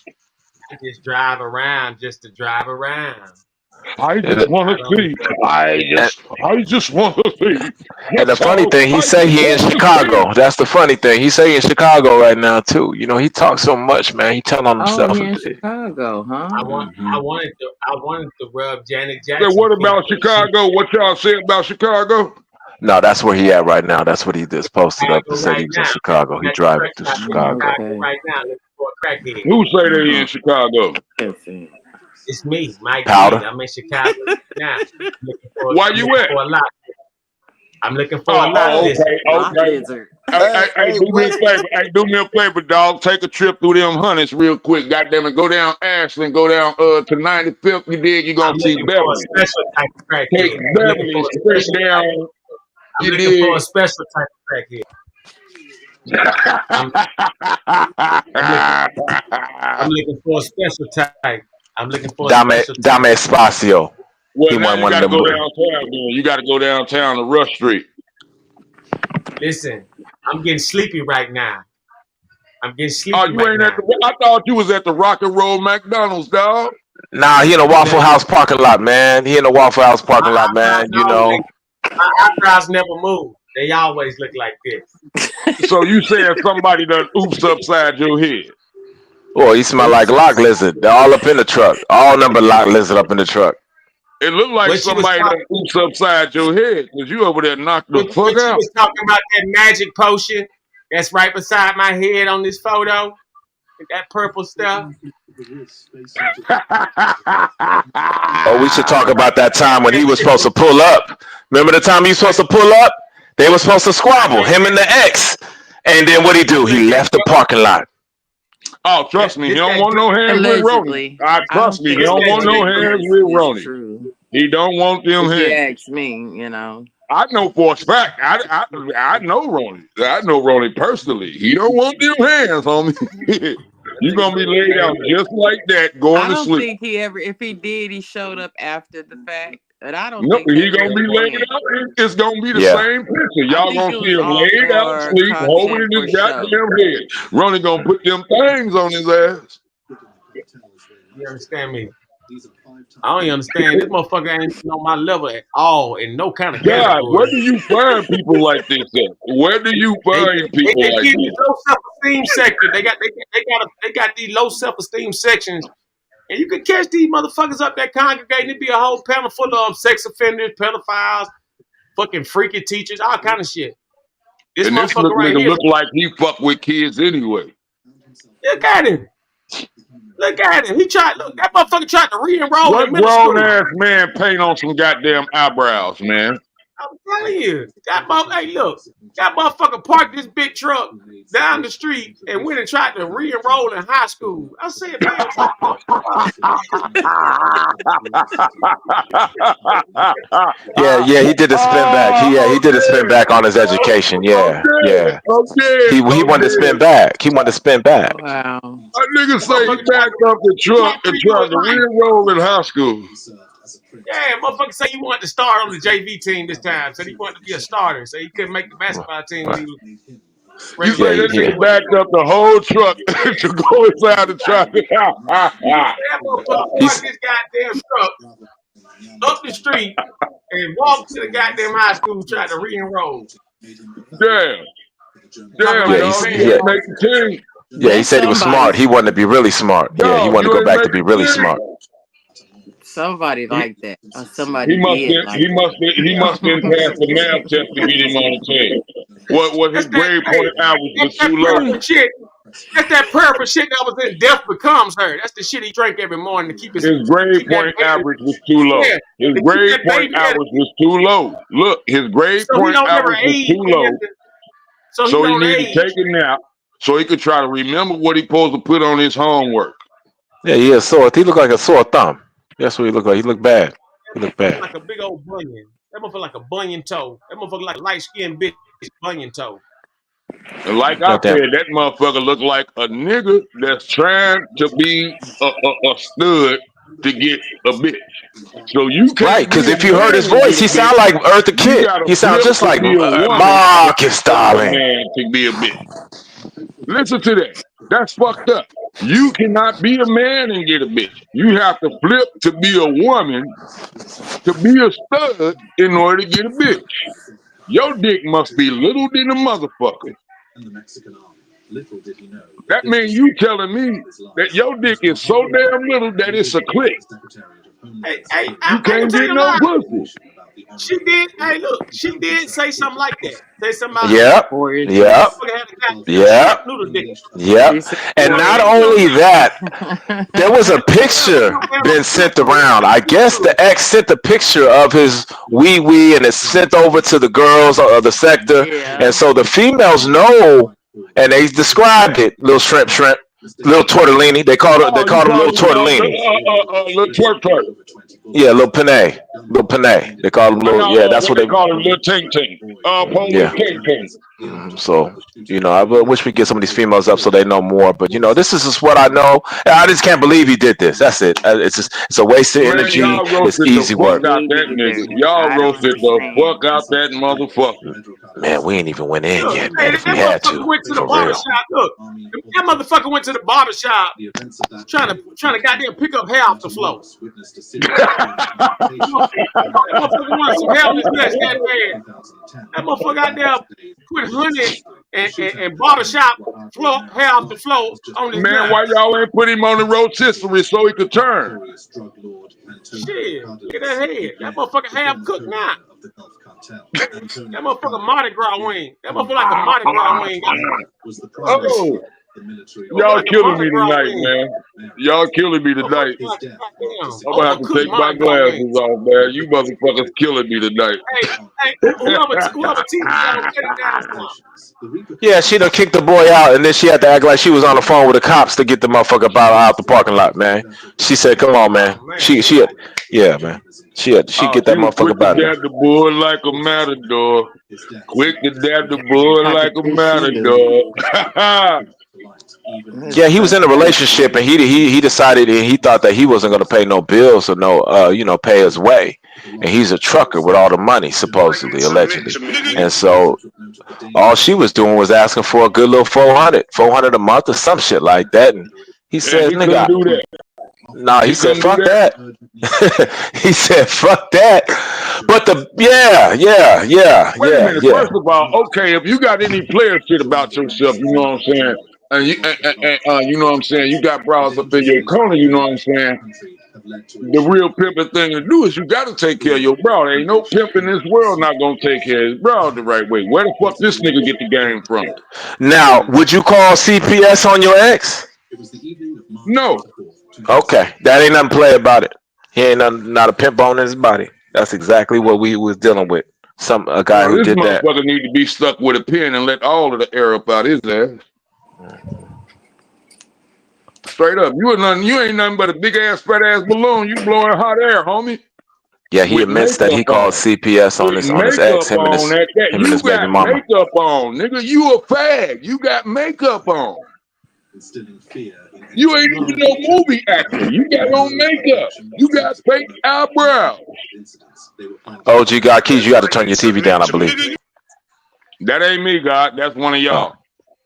S1: He just drive around just to drive around.
S3: I
S8: And,
S3: just want
S1: I
S3: to
S1: don't.
S3: see.
S12: I
S8: and,
S12: just
S3: I just want to see.
S8: and the
S3: That's
S8: funny
S3: all.
S8: thing, he
S3: I
S8: say
S3: just
S8: he in
S3: want to see.
S8: Chicago. That's the funny thing. He say he in Chicago right now too. You know, he talks so much, man. He telling on
S9: Oh,
S8: himself.
S9: he in Chicago, huh?
S1: I wanted to rub Janet
S3: So
S1: Jackson
S3: what
S1: feet,
S3: about
S1: but she
S3: Chicago? What y'all say about Chicago?
S8: No, that's where he at right now. That's what he just posted up and
S1: Chicago
S8: said
S1: right
S8: he was in
S1: now.
S8: Chicago.
S1: I'm
S8: He
S1: at the
S8: driving
S1: truck
S8: through
S1: stop in
S8: Chicago.
S1: Chicago
S9: Okay.
S1: right now looking for a crackhead.
S3: Who say they in
S9: Oh,
S3: Chicago?
S9: let's see.
S1: It's me, Mike D.
S8: Powder.
S1: I'm in Chicago right now.
S3: Why
S1: I'm
S3: you
S1: looking
S3: at?
S1: for a lot. I'm looking for a lot
S3: Oh,
S1: lizard.
S3: okay,
S9: Lot
S3: okay.
S9: lizard.
S3: Hey, do me a favor. Hey, do me a favor, dog. Take a trip through them hunnids real quick. Goddamn it. Go down Ashland. Go down to 95th. You dig? You
S1: I'm
S3: gonna see
S1: looking for a
S3: Beverly.
S1: special type of
S3: Take
S1: crackhead. I'm looking for
S3: Beverly
S1: a
S3: straight
S1: special type.
S3: down.
S1: I'm
S3: You
S1: looking for a
S3: dig?
S1: special type of crackhead. I'm I'm looking I'm looking for a special type. I'm looking for a special
S8: Dame
S1: type.
S8: Espacio.
S3: Well,
S8: He
S3: now
S8: won
S3: you
S8: one of
S3: got to
S8: them.
S3: go downtown. Then you got to go downtown to Rush Street.
S1: Listen, I'm getting sleepy right now. I'm getting
S3: Oh,
S1: sleepy
S3: you
S1: right
S3: ain't at
S1: now.
S3: the. I thought you was at the Rock and Roll McDonald's, dog.
S8: Nah, he in a
S1: I'm
S8: Waffle
S1: telling you,
S8: House parking lot, man. He in a Waffle House
S1: my
S8: parking lot,
S1: eyebrows,
S8: man. You
S1: no,
S8: know.
S1: my eyebrows never move. They always look like this.
S3: So you saying somebody done oops upside your head?
S8: Oh, he smell like
S1: Oops,
S8: lock
S1: upside.
S8: lizard. They're all up in the truck. All number lock lizard up in the truck.
S3: It looked like
S1: What you was
S3: somebody done
S1: talking,
S3: oops upside your head because you over there knocked the fuck
S1: what you
S3: out.
S1: was talking about that magic potion that's right beside my head on this photo, that purple stuff.
S8: Oh, we should talk about that time when he was supposed to pull up. Remember the time he was supposed
S1: What
S8: to pull up? They were supposed to
S1: I
S8: squabble,
S1: know
S8: him and the ex. And then what he do? He left the parking lot.
S3: Oh, trust me, he
S1: this
S3: don't
S1: that
S3: want no hands with Ronnie.
S9: Allegedly. I
S3: Trust
S9: don't
S3: me, he
S9: think
S1: this
S3: don't
S1: that
S3: want no
S1: drip.
S3: hands
S9: allegedly
S3: with
S9: is
S3: Ronnie.
S9: true.
S3: He don't want them
S9: If you
S3: hands.
S9: ask me.
S3: I know for a fact. I know Ronnie. I know Ronnie personally. He don't want them hands, homie. You gonna be laid out just like that, going
S9: I
S3: to
S9: don't
S3: sleep.
S9: think he ever, if he did, he showed up after the fact. But I don't
S3: No,
S9: think
S3: he
S9: that
S3: gonna
S9: was
S3: be
S9: for
S3: laid
S9: him.
S3: out. It's gonna be the
S8: Yeah.
S3: same picture.
S9: I
S3: Y'all
S9: think
S3: gonna
S9: it
S3: see
S9: was
S3: him
S9: all
S3: laid out,
S9: for
S3: sleep, holding
S9: content
S3: in
S9: for
S3: his
S9: show.
S3: goddamn head. Ronnie gonna put them things on his ass.
S1: You understand me? I don't understand. This motherfucker ain't even on my level at all in no kind of
S3: God, where
S1: category.
S3: do you find people like this at? Where do you find people
S1: They
S3: like
S1: get
S3: this?
S1: these low self esteem sections. They got these low self esteem sections, and you can catch these motherfuckers up there congregating. It'd be a whole panel full of sex offenders, pedophiles, fucking freaky teachers, all kind of shit. This
S3: And this
S1: motherfucker
S3: look
S1: right
S3: nigga
S1: here,
S3: look like he fuck with kids anyway.
S1: look at him. Look at him. That motherfucker tried to re-enroll
S3: What
S1: in middle
S3: grown
S1: school.
S3: ass man paint on some goddamn eyebrows, man?
S1: I'm telling you, hey, look, that motherfucker parked this big truck down the street and went and tried to re-enroll in high school. I said, man, what the fuck?
S8: Yeah, he did a spin back. He
S3: I'm
S8: did a spin
S3: dead.
S8: back on his education.
S3: I'm
S8: Yeah,
S3: dead.
S8: yeah.
S3: I'm dead.
S8: He
S3: I'm
S8: wanted to
S3: dead.
S8: spin back. He wanted to spin back.
S9: Wow.
S3: A nigga
S1: That
S3: say he
S1: motherfucker
S3: backed up the truck
S1: tried to
S3: and
S1: redo
S3: tried
S1: his
S3: to
S1: life.
S3: re-enroll in high school.
S1: Yeah, motherfucker say he wanted to start on the JV team this time. Said he wanted to be a starter. So he couldn't make the basketball team when he
S8: Right.
S1: was.
S3: You
S1: Regular
S3: say
S8: Yeah,
S3: that
S1: G
S8: yeah.
S3: nigga
S1: what
S3: backed up the whole truck to go inside the truck.
S1: that motherfucker parked
S8: He's
S1: his goddamn truck up the street and walked to the goddamn high school trying to re-enroll.
S3: Damn.
S1: Talking
S3: Damn,
S1: about
S8: yeah,
S1: his
S8: he's
S3: dog, you
S1: man.
S8: yeah.
S3: ain't make the team.
S8: Yeah, he
S7: That's
S8: said he was smart.
S7: somebody.
S8: He wanted to be really smart. Yeah, he
S3: Dog,
S8: wanted to
S3: you
S8: go
S3: ain't
S8: back to
S3: make
S8: be
S3: the
S8: really
S3: team.
S8: smart.
S7: Somebody
S3: He,
S7: like that. Or somebody did like
S3: he must been past the math test to get him on the team. What his
S1: That's that
S3: grade
S1: hey,
S3: point average
S1: that's
S3: was
S1: that
S3: too low.
S1: purple shit. That's that purple shit that was in Death Becomes Her. That's the shit he drank every morning to
S3: His grade
S1: keep that
S3: point
S1: baby.
S3: average was too low.
S1: Yeah,
S3: His
S1: to keep
S3: grade
S1: that
S3: point
S1: baby at
S3: average was too low. Look, his grade
S1: so he
S3: point
S1: don't never
S3: average was
S1: age
S3: too
S1: and
S3: low.
S1: so he
S3: So he
S1: don't
S3: needed to
S1: age.
S3: take a nap so he could try to remember what he supposed to put on his homework.
S8: Yeah, he is sore. He looked like a sore thumb. That's what he looked like. He looked bad. He looked
S1: That motherfucker
S8: bad.
S1: like a big old bunion. That motherfucker like a bunion toe. That motherfucker like a light skinned bitch bunion toe.
S3: And like I
S8: Goddamn.
S3: said, that motherfucker look like a nigga that's trying to be a stud to get a bitch. So you
S8: Right,
S3: can't be
S8: because
S3: a
S8: if you heard his
S3: man and
S8: voice,
S3: get
S8: he
S3: a bitch.
S8: sound like Eartha
S3: You
S8: Kitt.
S3: gotta
S8: He sound
S3: flip
S8: just
S3: to
S8: like
S3: be a woman
S8: Marcus,
S3: for a
S8: darling.
S3: man to be a bitch. Listen to that. That's fucked up. You cannot be a man and get a bitch. You have to flip to be a woman to be a stud in order to get a bitch. Your dick must be little than a motherfucker. That means you telling me that your dick is so damn little that it's a click.
S1: Hey,
S3: You
S1: I can
S3: can't
S1: tell
S3: get
S1: you a
S3: no
S1: lie.
S3: pussy.
S1: She did. Hey, look, she did say something like that. Say something about
S8: Yep,
S7: 4
S1: that
S7: inches.
S8: yep,
S1: motherfucker had a goddamn shrimp
S8: yep,
S1: noodle dick.
S7: She
S8: yep.
S7: said
S8: And
S1: You know,
S7: 4
S8: not
S1: you know
S7: inches.
S8: only that, there was a
S1: that
S8: picture
S1: motherfucker had a
S8: been
S1: shrimp
S8: sent
S1: noodle.
S8: around. I
S1: Shrimp
S8: guess
S1: noodle.
S8: the ex sent the picture of his wee wee and it's sent over to the girls of the sector. And
S7: Yeah.
S8: so the females know and they described it, little shrimp, little tortellini. They
S3: Oh, you
S8: called him
S3: call
S8: little
S3: it
S8: tortellini.
S3: little twerk twerk.
S8: Yeah, little penne. Little penne. They call him
S3: Oh,
S8: little
S3: no,
S8: yeah, that's
S3: what
S8: what
S3: they
S8: they
S3: call it, little ting ting. Polish
S8: yeah.
S3: ting ting.
S8: So, I wish we get some of these females up so they know more. But this is just what I know. I just can't believe he did this. That's it. It's a waste of
S3: Man,
S8: energy.
S3: y'all
S8: It's
S3: roasted the
S8: easy
S3: fuck
S8: work.
S3: out
S7: Me
S3: that nigga.
S7: either.
S3: Y'all
S7: I don't
S3: roasted the
S7: understand.
S3: fuck out that motherfucker.
S8: Man, we ain't even went in
S1: Look,
S8: yet,
S1: hey,
S8: man. If
S1: that
S8: we had
S1: motherfucker
S8: to,
S1: went to the
S8: for
S1: barber
S8: real.
S1: shop. Look, that motherfucker went to the barber shop trying to goddamn pick up hair off the floor. That motherfucker wanted some hair on his nuts that bad. That motherfucker out there put honey and barbershop floor hair off the floor on his
S3: Man, why
S1: nuts.
S3: y'all ain't put him on the rotisserie so he could turn?
S1: Shit, look at that head. That motherfucker half cooked now. That motherfucker Mardi Gras wing. That motherfucker like a Mardi Gras wing.
S3: Oh,
S1: That motherfucker
S3: y'all
S1: like a
S3: killing
S1: Mardi
S3: me
S1: Gras
S3: tonight,
S1: wing.
S3: man. Y'all killing me
S1: Motherfucker
S3: tonight.
S1: like goddamn
S3: I'm gonna have to
S1: overcooked
S3: take my
S1: Mardi Gras wing.
S3: glasses off, man. You motherfuckers killing me tonight.
S1: Hey, whoever teaches y'all cut it down some.
S8: Yeah, she done kicked the boy out, and then she had to act like she was on the phone with the cops to get the motherfucker out the parking lot, man. She said, "Come on, man."
S1: Oh man.
S8: Yeah, man. She
S3: Oh,
S8: get
S3: she
S8: that
S3: was
S8: motherfucker
S3: quick to
S8: out of there.
S3: dab the bull like a matador. Quick to dab the bull
S7: Like a
S3: like a
S7: fish Lou.
S3: matador.
S7: That's
S8: Yeah, he was in a
S7: funny.
S8: relationship, and he decided and he thought that he wasn't going to pay no bills or no pay his way, and he's a trucker with all the money supposedly, allegedly, and so all she was doing was asking for a good little 400 a month or some shit like that, and he
S3: And
S8: said,
S3: he couldn't
S8: "Nigga,
S3: do that.
S8: nah," he
S3: He
S8: said,
S3: couldn't do
S8: "Fuck
S3: that.
S8: that." He said, "Fuck that." But
S3: Wait a minute. First of all, okay, if you got any player shit about yourself, you know what I'm saying, and you know what I'm saying, you got bras up in your corner, you know what I'm saying. The real pimping thing to do is you got to take care of your bra. There ain't no pimp in this world not gonna take care of his bra the right way. Where the fuck this nigga get the game from?
S8: Now, would you call CPS on your ex?
S3: No.
S8: Okay, that ain't nothing to play about it. He ain't not a pimp bone in his body. That's exactly what we was dealing with. A guy
S3: No,
S8: who
S3: this
S8: did that.
S3: motherfucker need to be stuck with a pin and let all of the air up out his ass. Straight up. You ain't nothing but a big ass, fat ass balloon. You blowing hot air, homie.
S8: Yeah, he
S3: With
S8: admits that he
S3: makeup
S8: called
S3: on.
S8: CPS
S3: With
S8: on his ex,
S3: makeup on at that.
S8: him and
S3: You
S8: his baby
S3: got
S8: mama.
S3: makeup on, nigga. You a fag. You got makeup on. You ain't even no movie actor. You got on makeup. You got fake eyebrows.
S8: OG God Keys, you got to turn your TV down, I believe.
S3: That ain't me, God. That's one of
S8: Oh,
S3: y'all.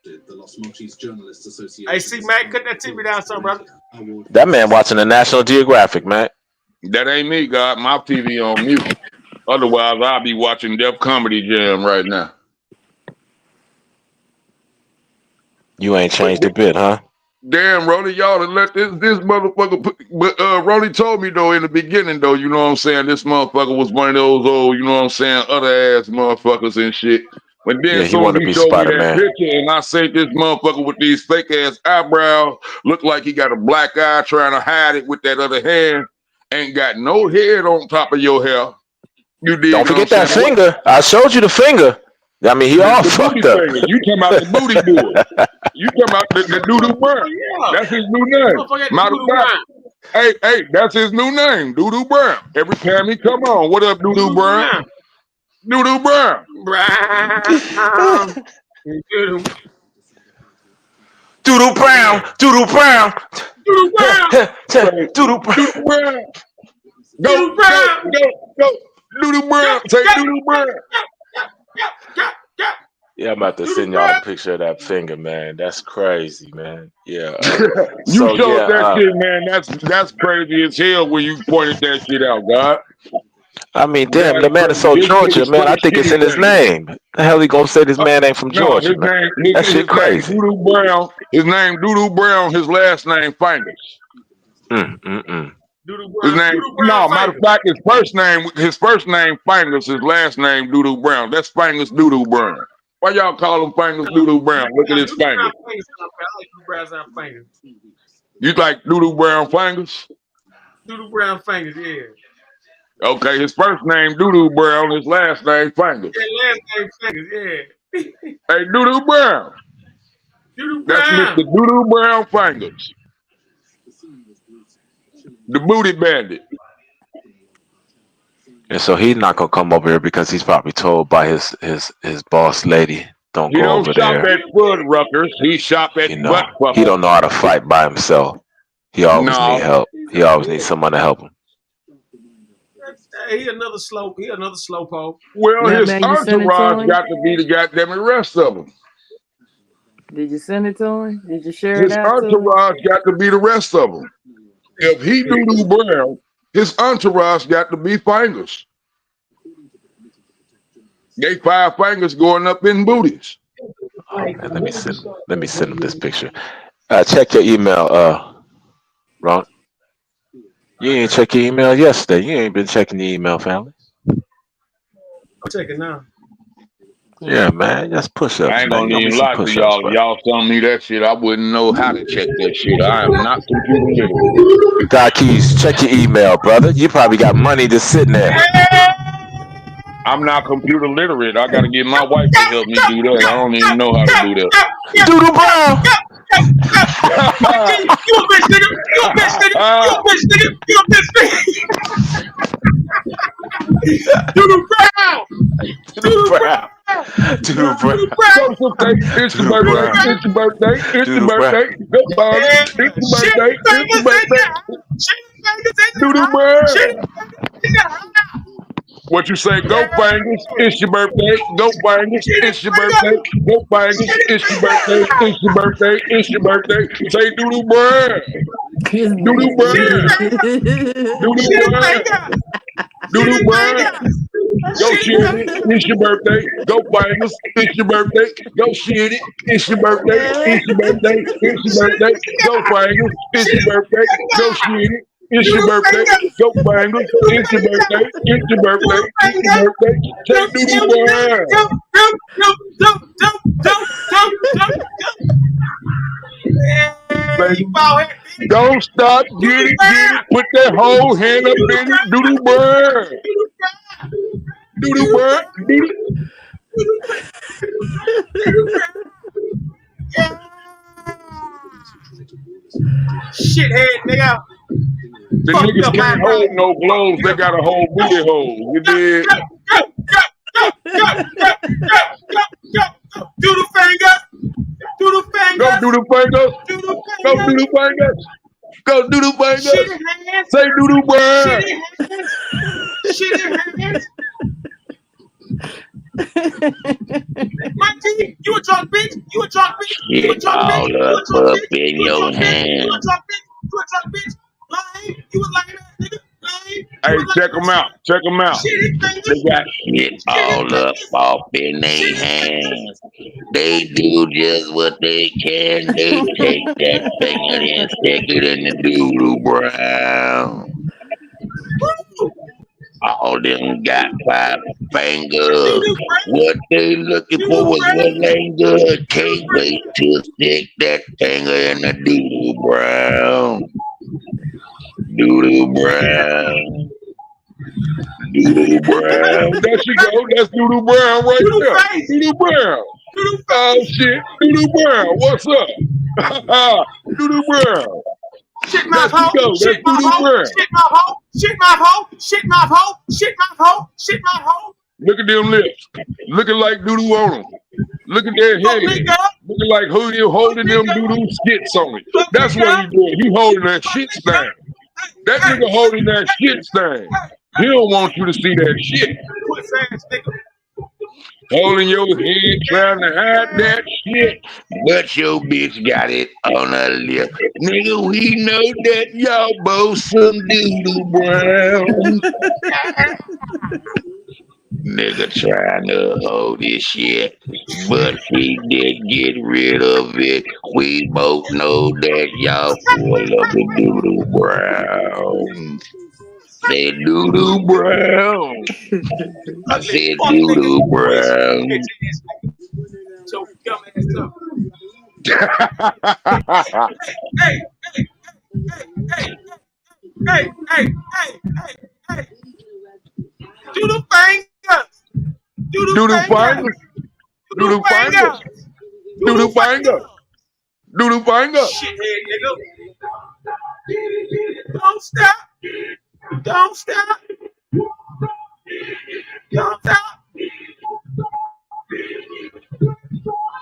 S1: Hey, see, Mac, cut that TV down, some brother.
S8: That man watching the National Geographic, man.
S3: That ain't me, God. My TV on mute. Otherwise, I'll be watching Def Comedy Jam right now.
S8: You ain't changed a bit, huh?
S3: Damn, Ronnie, y'all done let this motherfucker put, but Ronnie told me though in the beginning though, you know what I'm saying, this motherfucker was one of those old, you know what I'm saying, other ass motherfuckers and shit. But then
S8: Yeah, he
S3: soon as
S8: wanted to
S3: he
S8: be
S3: showed me that
S8: Spider-Man.
S3: picture and I say this motherfucker with these fake ass eyebrows, look like he got a black eye trying to hide it with that other hand, ain't got no head on top of your hair. You dig
S8: Don't
S3: what I'm
S8: forget that
S3: saying?
S8: finger. I showed you the finger. I mean, he all
S3: The booty
S8: fucked up.
S3: finger. You talking about the booty boy. You talking about the Doodoo Brown.
S1: Yeah.
S3: That's his new name.
S1: Motherfucker had the
S3: Matter of
S1: Doodoo
S3: fact,
S1: Brown.
S3: hey, that's his new name, Doodoo Brown. Every time he come on, what up, Doodoo Brown? Doodoo Brown.
S1: Brown. Doodoo.
S8: Doodoo Brown. Doodoo Brown.
S1: Doodoo Brown.
S8: Doodoo Brown.
S3: Doodoo Brown.
S1: Doodoo Brown.
S3: Go. Doodoo Brown. Say Doodoo Brown.
S8: Yeah, I'm about to send y'all a picture of that finger, man. That's crazy, man. Yeah.
S3: You showed that shit, man. That's crazy as hell when you pointed that shit out, God.
S8: I mean, damn,
S3: That's
S8: the man is so
S3: crazy. This
S8: Georgia,
S3: nigga
S8: man. I
S3: straight
S8: think it's in his
S3: shitty thing.
S8: name. The hell he gonna say this man ain't from
S3: No,
S8: Georgia,
S3: his
S8: man?
S3: name,
S8: That shit crazy.
S3: Doodoo Brown. His name Doodoo Brown. His last name Fingers.
S1: Doodoo
S3: His
S1: Brown.
S3: name,
S1: Doodoo Brown.
S3: no, matter of fact, his first name Fingers. His last name Doodoo Brown. That's Fingers Doodoo Brown. Why y'all call him Fingers Doodoo Brown? Look at his fingers.
S1: Doodoo Brown fingers.
S3: You like Doodoo Brown Fingers?
S1: Doodoo Brown fingers, yeah.
S3: Okay, his first name Doodoo Brown. His last name Fingers.
S1: Yeah, last name fingers, yeah.
S3: Hey, Doodoo Brown.
S1: Doodoo
S3: That's
S1: Brown.
S3: Mr. Doodoo Brown Fingers. The booty bandit.
S8: And so he's not gonna come over here because he's probably told by his boss lady, don't
S3: He
S8: go
S3: don't
S8: over
S3: shop
S8: there.
S3: at Fuddruckers. He shop at
S8: You know,
S3: Butt
S8: he don't know how to fight by himself. He always need
S3: No.
S8: help. He always needs someone to help him.
S1: He another slow pole.
S3: Well,
S9: Now,
S3: his
S9: man, you send it to
S3: entourage
S9: him?
S3: got to be the goddamn rest of them.
S9: Did you send it to him? Did you share it
S3: His
S9: out to him?
S3: entourage got to be the rest of them. If he Doodoo Brown, his entourage got to be Fingers. They 5 fingers going up in booties.
S8: Oh man, let me send him this picture. Check your email, Ron. You ain't check your email yesterday. You ain't been checking the email, family.
S1: I'm checking now.
S8: Yeah, man. That's push-ups,
S3: I ain't
S8: man.
S3: gonna
S8: You
S3: even
S8: some
S3: lie to
S8: push-ups,
S3: y'all.
S8: bro.
S3: Y'all telling me that shit, I wouldn't know how to check that shit. I am not computer literate.
S8: Doc Keys, check your email, brother. You probably got money just sitting there.
S3: I'm not computer literate. I gotta get my wife to help me do that. I don't even know how to do that.
S8: Doodoo Brown.
S1: You a bitch, nigga. You a bitch, nigga. You a bitch, nigga. You a bitch, nigga. Doodoo Brown.
S8: Doodoo Brown. Doodoo Brown.
S3: It's your
S8: Doodoo
S3: birthday.
S8: Brown.
S3: It's your birthday. It's your
S8: Doodoo Brown.
S3: birthday. Go party. It's your birthday. It's your birthday. Doodoo Brown. What you say? Go Fingers. It's your birthday. Go Fingers. It's your birthday. Go Fingers. It's your birthday. It's your birthday. It's your birthday. Say Doodoo Brown.
S9: This
S3: Doodoo Brown. Doodoo Brown. Doodoo Brown. Go shit it. It's your birthday. Go Fingers. It's your birthday. Go shit it. It's your birthday. It's your birthday. It's your birthday. Go Fingers. It's your birthday. Go shit it. It's your birthday. Go Fingers. It's your birthday. It's your birthday. It's your birthday. Say Doodoo Brown. Don't stop. Get it. Get it. Put that whole hand up in it. Doodoo Brown. Doodoo Brown. Doodoo.
S1: Shithead, nigga.
S3: The
S1: Fucked
S3: niggas
S1: up
S3: can't
S1: eyebrow.
S3: hold no gloves. They got a whole booty hole. You did.
S1: Do the finger. Do the finger.
S3: Go do the fingers. Go do the fingers. Go do the fingers.
S1: Shitty hands.
S3: Say do the word.
S1: Shitty hands. Shitty hands. Mikey, you a drunk bitch. You a drunk bitch. You a
S12: Shit
S1: drunk bitch.
S12: all
S1: You a
S12: up,
S1: drunk
S12: up
S1: bitch.
S12: in
S1: You a
S12: your
S1: drunk bitch. You a
S12: hand.
S1: drunk bitch. You a drunk bitch. Lame. You a lame ass nigga. Lame. You
S3: Hey,
S1: a lame
S3: check them
S1: ass
S3: out.
S1: nigga.
S3: Check them out.
S1: Shit his
S3: They
S1: fingers.
S3: got
S12: Shit
S1: Shit his
S12: all up
S1: fingers.
S12: off in
S1: Shit
S12: their
S1: his fingers.
S12: hands. They do just what they can. They take that finger and stick it in the doodle brown.
S1: Woo!
S12: All them got 5
S1: Do
S12: fingers.
S1: do brown.
S12: What they looking
S1: Do
S12: for
S1: do
S12: was
S1: brown.
S12: what ain't good.
S1: Do do
S12: Can't
S1: brown.
S12: wait to stick that finger in the doodle brown. Doodle brown. Doodle brown.
S3: There she go. That's Doodoo Brown right
S1: Do do
S3: there.
S1: face.
S3: Doodoo Brown.
S1: Do do
S3: Oh
S1: face.
S3: shit. Doodoo Brown. What's up? Doodoo Brown.
S1: Shit
S3: There
S1: mouth
S3: she
S1: hoe.
S3: go. That's
S1: Shit mouth
S3: Doodoo
S1: hoe.
S3: Brown.
S1: Shit mouth hoe. Shit mouth hoe. Shit mouth hoe. Shit mouth hoe. Shit mouth hoe.
S3: Look at them lips. Looking like doodoo on them. Look at their
S1: Fuck
S3: head.
S1: nigga.
S3: Looking like who you
S1: Fuck
S3: holding them
S1: nigga.
S3: doodoo skits on it.
S1: Fuck
S3: That's what he
S1: nigga.
S3: doing. He holding that
S1: Fuck
S3: shit
S1: nigga.
S3: stand. That
S1: Hey,
S3: nigga holding that shit stand. He don't want you to see that shit.
S1: puss ass nigga.
S3: Holding your head, trying to hide that shit.
S12: But your bitch got it on her lip. Nigga, we know that y'all both some doodle brown. Nigga trying to hold this shit, but he did get rid of it. We both know that y'all full of the doodle brown. Said doodle brown. I
S1: Ugly
S12: said
S1: fuck nigga.
S12: doodle
S1: Puss
S12: brown.
S1: bitch ass nigga. So dumb ass up. Hey, hey, hey, hey, hey, hey, hey, hey, hey. Do the fingers. Do the
S3: Doodoo
S1: fingers.
S3: fingers.
S1: Do the
S3: Doodoo fingers.
S1: fingers. Do the
S3: Doodoo fingers.
S1: fingers.
S3: Doodoo fingers.
S1: Shithead nigga. Don't stop. Don't stop. Don't stop.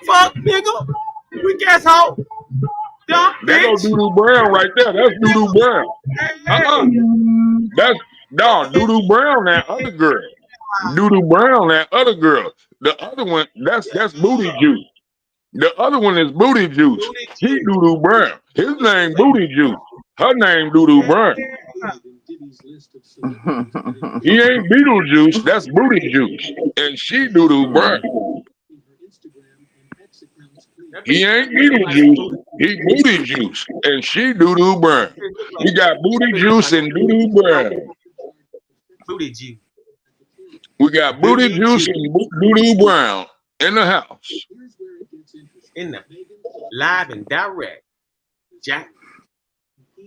S1: Fuck nigga. Weak asshole. Dumb
S3: That go
S1: bitch.
S3: Doodoo Brown right there. That's Doodoo Brown.
S1: Hey.
S3: That's no Doodoo Brown. That other girl. Doodoo Brown. That other girl. The other one. That's Booty Juice. The other one is Booty Juice.
S1: Booty
S3: He
S1: juice.
S3: Doodoo Brown. His name Booty Juice. Her name Doodoo Brown. He ain't Beetlejuice. That's Booty Juice, and she Doodoo Brown.
S1: That
S3: He
S1: bitch
S3: ain't
S1: look like
S3: Beetlejuice.
S1: booty.
S3: He Booty Juice, and she Doodoo Brown. We got Booty
S1: That bitch look
S3: Juice
S1: like
S3: and Doodoo Brown.
S1: booty juice.
S3: We got Booty
S1: Booty
S3: Juice
S1: juice.
S3: and Doodoo Brown in the house.
S1: In the live and direct. Jack.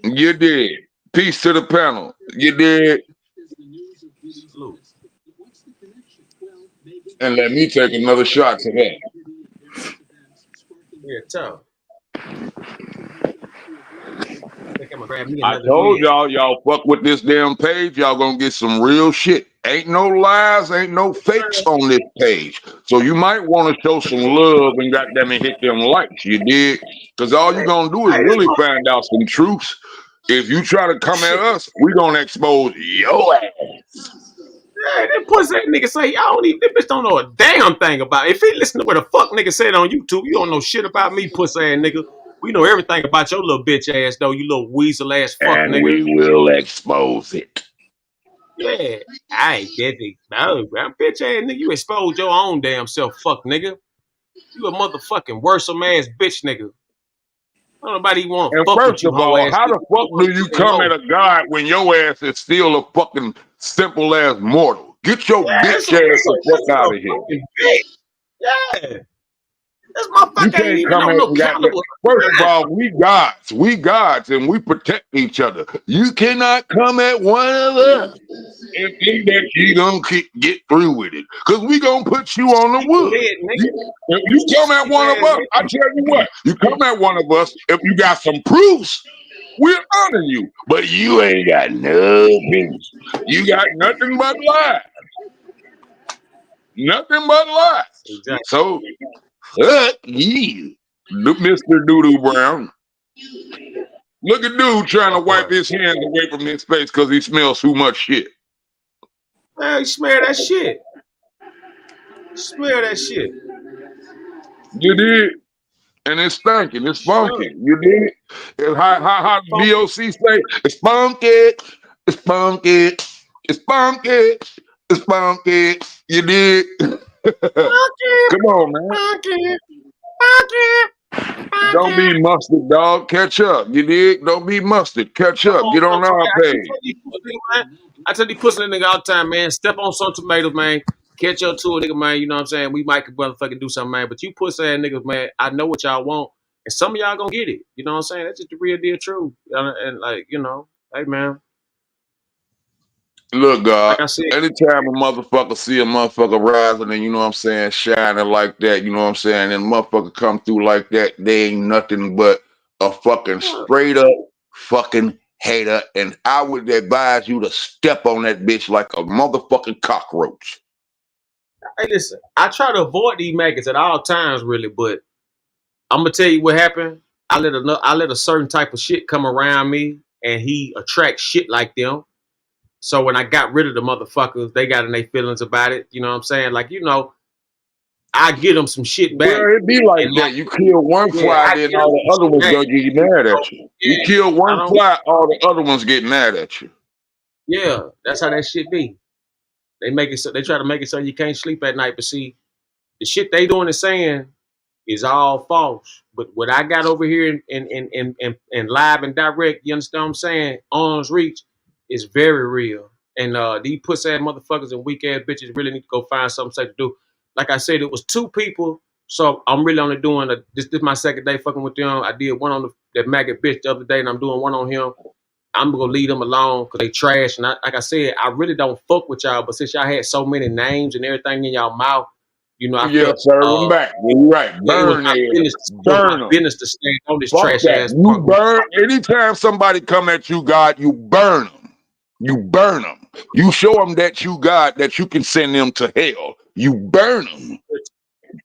S3: You did. Peace to the panel. You did.
S1: Salute.
S3: And let me take another shot to that.
S1: Yeah, tough. I think I'm gonna grab me
S3: I
S1: another
S3: told
S1: beer.
S3: y'all fuck with this damn page, y'all gonna get some real shit. Ain't no lies, ain't no fakes on this page. So you might want to show some love and goddamn it hit them likes, you did? Because all you gonna do is
S1: Hey, this
S3: really
S1: motherfucker
S3: find out some truths. If you try to come at
S1: shit.
S3: us, we gonna expose your ass.
S1: Yeah, that pussy that nigga say y'all don't even that bitch don't know a damn thing about it. If he listen to what the fuck nigga said on YouTube, you don't know shit about me, pussy ass nigga. We know everything about your little bitch ass though, you little weasel ass fuck
S12: And
S1: nigga.
S12: we will expose it.
S1: Yeah. I ain't that big. No, man, bitch ass nigga, you exposed your own damn self, fuck nigga. You a motherfucking worrisome ass bitch nigga. Don't nobody want to
S3: And
S1: fuck with
S3: first
S1: you,
S3: of
S1: hoe
S3: all,
S1: ass
S3: how
S1: nigga.
S3: the fuck do you
S1: Motherfucking
S3: come
S1: hoe.
S3: at a god when your ass is still a fucking simple ass mortal? Get your
S1: Yeah,
S3: bitch ass the fuck out of here.
S1: fucking bitch. Yeah. This motherfucker
S3: You
S1: ain't
S3: can't
S1: even
S3: come
S1: on
S3: at
S1: no
S3: and got that.
S1: caliber.
S3: First of all, we gods, and we protect each other. You cannot come at one of us and think that you gonna get through with it, cause we gonna put you on the wood.
S1: Head, nigga.
S3: If you come at
S1: Cheap
S3: one of
S1: ass
S3: us, I
S1: nigga.
S3: tell you what, you come at one of us, if you got some proofs, we'll honor you. But you ain't got no proofs. You got nothing but lies. Nothing but lies.
S1: Exactly.
S3: So fuck you, Mr. Doodoo Brown. Look at dude trying to
S1: That
S3: wipe
S1: part.
S3: his hands away from his face because he smells too much shit.
S1: Man, you smell that shit. Smell that shit.
S3: You did. And it's stinking. It's
S1: Smell
S3: funky.
S1: it.
S3: You did. It's how the
S1: Funky.
S3: DOC say, it's funky. It's funky. It's funky. It's funky. You did.
S1: Funky.
S3: Come on, man.
S1: Funky. Funky.
S3: Don't
S1: Funky.
S3: be mustard, dog. Catch up. You dig? Don't be mustard. Catch
S1: Step
S3: up.
S1: on
S3: Get
S1: some
S3: on our
S1: tomato.
S3: page.
S1: I tell these pussy nigga all the time, man. Step on some tomatoes, man. Catch up to a nigga, man. You know what I'm saying? We might motherfucking do something, man. But you pussy ass niggas, man, I know what y'all want. And some of y'all gonna get it. You know what I'm saying? That's just the real deal truth. And like, you know, hey man,
S3: Look, God,
S1: like I said,
S3: anytime a motherfucker see a motherfucker rising and, you know what I'm saying, shining like that, you know what I'm saying, and motherfucker come through like that, they ain't nothing but a fucking straight up fucking hater. And I would advise you to step on that bitch like a motherfucking cockroach.
S1: hey, listen, I try to avoid these maggots at all times, really, but I'm gonna tell you what happened. I let a certain type of shit come around me, and he attracts shit like them. So when I got rid of the motherfuckers, they got in their feelings about it. You know what I'm saying? Like, you know, I get them some shit back,
S3: Well, it be like
S1: and
S3: that. You kill one fly,
S1: I
S3: then
S1: get them
S3: all
S1: some
S3: the other
S1: shit
S3: ones
S1: back.
S3: gonna get mad
S1: So,
S3: at you. You
S1: yeah,
S3: kill
S1: I
S3: one
S1: don't.
S3: fly, all the other ones get mad at you.
S1: Yeah, that's how that shit be. They make it so they try to make it so you can't sleep at night. But see, the shit they doing and saying is all false. But what I got over here in live and direct, you understand what I'm saying? Arm's reach is very real. And these pussy ass motherfuckers and weak ass bitches really need to go find something safe to do. Like I said, it was two people. So I'm really only doing this is my second day fucking with them. I did one on that maggot bitch the other day, and I'm doing one on him. I'm gonna leave them alone because they trash. And like I said, I really don't fuck with y'all. But since y'all had so many names and everything in y'all mouth, you know, I
S3: Yeah,
S1: felt
S3: serve them back. You're right.
S1: yeah, it was
S3: Burn
S1: my
S3: it.
S1: business. It was my
S3: Burn them.
S1: business to stand on this
S3: Fuck
S1: trash
S3: that.
S1: ass
S3: You
S1: punk.
S3: burn. Anytime somebody come at you, God, you burn them. You burn them. You show them that you God, that you can send them to hell. You burn them.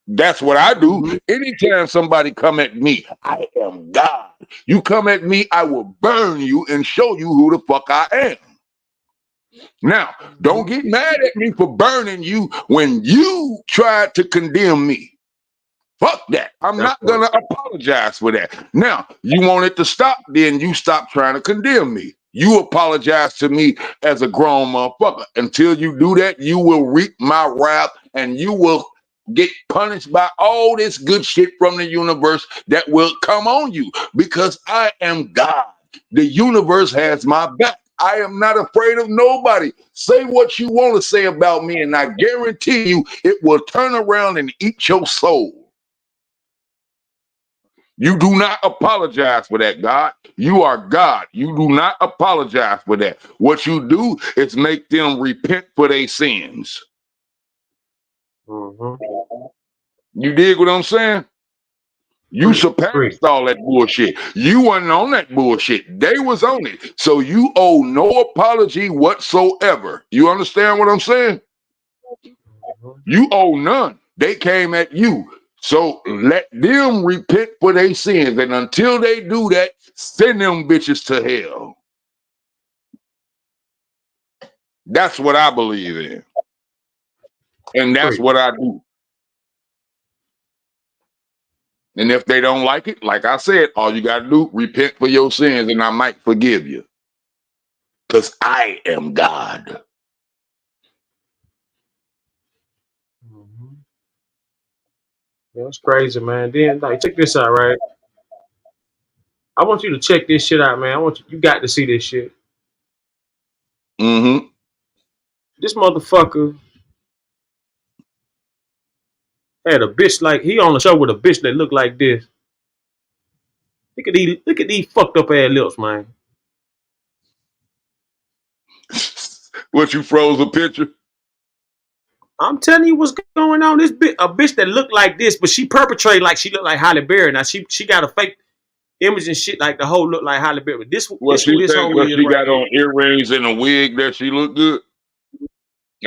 S3: That's what I do.
S1: Mm-hmm.
S3: Anytime somebody come at me, I am God. You come at me, I will burn you and show you who the fuck I am. Now, don't get mad at me for burning you when you tried to condemn me. Fuck that. I'm
S1: That's
S3: not
S1: right.
S3: gonna apologize for that. Now, you want it to stop, then you stop trying to condemn me. You apologize to me as a grown motherfucker. Until you do that, you will reap my wrath and you will get punished by all this good shit from the universe that will come on you because I am God. The universe has my back. I am not afraid of nobody. Say what you want to say about me, and I guarantee you it will turn around and eat your soul. You do not apologize for that, God. You are God. You do not apologize for that. What you do is make them repent for their sins.
S1: Mm-hmm.
S3: You dig what I'm saying? You
S1: Free.
S3: surpassed all that bullshit. You wasn't on that bullshit. They was on it. So you owe no apology whatsoever. You understand what I'm saying?
S1: Mm-hmm.
S3: You owe none. They came at you. So let them repent for their sins. And until they do that, send them bitches to hell. That's what I believe in. And that's
S1: Free.
S3: what I do. And if they don't like it, like I said, all you got to do, repent for your sins and I might forgive you. Because I am God.
S1: Mm-hmm. That's crazy, man. Then like check this out, right? I want you to check this shit out, man. You got to see this shit.
S3: Mm-hmm.
S1: This motherfucker had a bitch like he on a show with a bitch that looked like this. Look at these fucked up ass lips, man.
S3: What, you froze a picture?
S1: I'm telling you what's going on. A bitch that looked like this, but she perpetrated like she looked like Halle Berry. Now she got a fake image and shit like the whole look like Halle Berry. But
S3: What,
S1: who
S3: she
S1: this
S3: think
S1: whole
S3: what
S1: is
S3: she
S1: right
S3: got
S1: here.
S3: on earrings and a wig that she look good?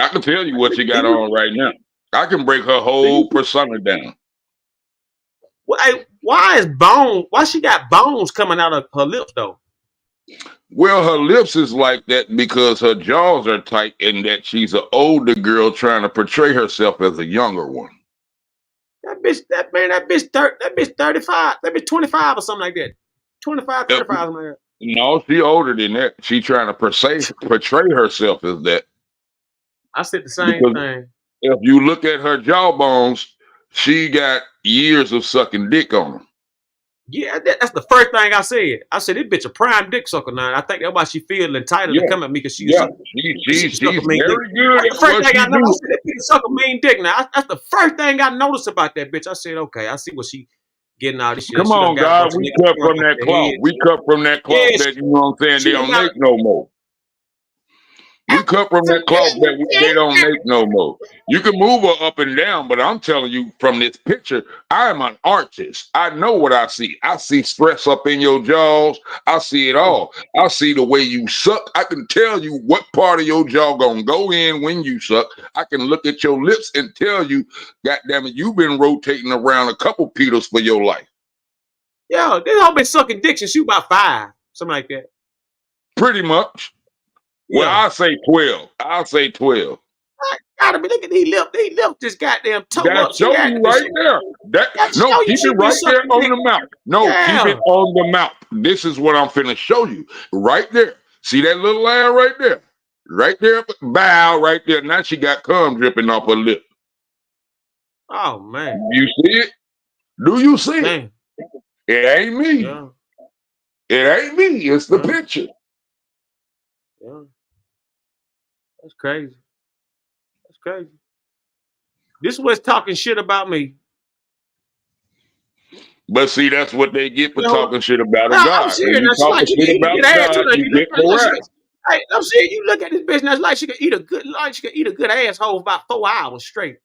S3: I can tell you what she got on right now. I can break her whole persona down.
S1: Why is bone? Why she got bones coming out of her lips though?
S3: Well, her lips is like that because her jaws are tight and that she's an older girl trying to portray herself as a younger one.
S1: That bitch, that 35, that bitch 25 or something like that. 25,
S3: If-
S1: 35, something like
S3: no, she older than that. She trying to portray herself as that.
S1: I said the same
S3: Because
S1: thing.
S3: if you look at her jawbones, she got years of sucking dick on her.
S1: Yeah, that's the first thing I said. I said, this bitch a prime dick sucker now. I think that's why she feel entitled to
S3: Yeah,
S1: come at me because she
S3: yeah.
S1: she can suck
S3: She's
S1: a mean dick.
S3: very good
S1: That's
S3: at
S1: the first
S3: what
S1: thing
S3: she
S1: I know. I
S3: do.
S1: said, that bitch suck a mean dick now. That's the first thing I noticed about that bitch. I said, okay, I see what she getting all this shit.
S3: Come
S1: She done
S3: on,
S1: got a
S3: God.
S1: bunch of
S3: We
S1: niggas
S3: cut
S1: turned
S3: from
S1: off
S3: that
S1: their
S3: cloth.
S1: head.
S3: We cut from that cloth
S1: Yeah,
S3: that you know what I'm saying
S1: she
S3: they
S1: done
S3: don't
S1: got
S3: make no more. We cut from that cloth that they don't make no more. You can move her up and down, but I'm telling you from this picture, I'm an artist. I know what I see. I see stress up in your jaws. I see it all. I see the way you suck. I can tell you what part of your jaw gonna go in when you suck. I can look at your lips and tell you, God damn it, you've been rotating around a couple Peters for your life.
S1: Yo, this hoe been sucking dick since she was about 5, something like that.
S3: Pretty much. Well,
S1: Yeah.
S3: I'll say 12. I'll say 12.
S1: Gotta be, look at these lips. These lips just goddamn toe
S3: That
S1: up. She
S3: show
S1: had
S3: you
S1: to be.
S3: right there.
S1: That
S3: No,
S1: show you
S3: keep it
S1: she been
S3: right there
S1: sucking
S3: on
S1: dick.
S3: the mouth. No, keep it
S1: Yeah.
S3: on the mouth. This is what I'm finna show you. Right there. See that little line right there? Right there. Bow right there. Now she got cum dripping off her lip.
S1: Oh man.
S3: You see it? Do you see it?
S1: Man.
S3: It ain't me.
S1: Yeah.
S3: It ain't me. It's the
S1: Yeah.
S3: picture.
S1: Yeah. That's crazy. That's crazy. This was talking shit about me.
S3: But see, that's what they get for
S1: You know,
S3: talking shit about a
S1: I'm
S3: God. When
S1: serious.
S3: you
S1: Now she
S3: talking
S1: like she can
S3: shit
S1: eat a
S3: about
S1: good
S3: a
S1: ass.
S3: God,
S1: You know,
S3: you
S1: you look
S3: get
S1: at her like she can,
S3: harassed.
S1: hey, I'm serious. You look at this bitch now, it's like she can eat a good, like she can eat a good asshole for about 4 hours straight.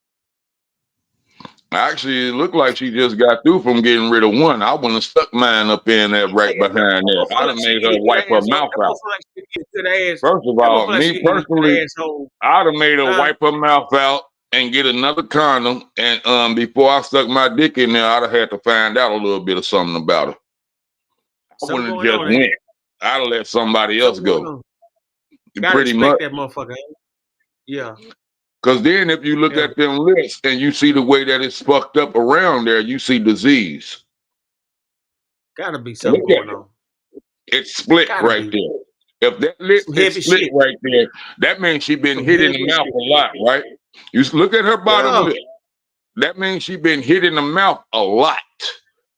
S3: Actually, it looked like she just got through from getting rid of one. I wouldn't have stuck mine up in there right
S1: Hey, that
S3: behind there.
S1: motherfucker
S3: I'd
S1: like
S3: have
S1: she
S3: made
S1: can
S3: her
S1: eat a good
S3: wipe her
S1: asshole.
S3: mouth
S1: That
S3: out.
S1: motherfucker like she can eat a good ass.
S3: First of
S1: That
S3: all,
S1: motherfucker like she
S3: me
S1: can eat a
S3: personally,
S1: good asshole.
S3: I'd have made her
S1: Huh?
S3: wipe her mouth out and get another condom. And before I stuck my dick in there, I'd have had to find out a little bit of something about her. I
S1: Something
S3: wouldn't have
S1: going
S3: just
S1: on, ain't
S3: went.
S1: it?
S3: I'd have let somebody else
S1: Something going
S3: go.
S1: on. Gotta
S3: Pretty much.
S1: respect that motherfucker. Ain't it? Yeah.
S3: Because then if you look
S1: Yeah.
S3: at them lips and you see the way that it's fucked up around there, you see disease.
S1: Gotta be something
S3: Look at
S1: going
S3: it.
S1: on.
S3: It's split
S1: Gotta
S3: right
S1: be
S3: there. If that lip
S1: some
S3: is
S1: heavy
S3: split
S1: shit.
S3: right there, that means she been
S1: Some
S3: hit in
S1: heavy
S3: the mouth
S1: shit.
S3: a lot, right? You look at her bottom
S1: Yeah.
S3: lip. That means she been hit in the mouth a lot.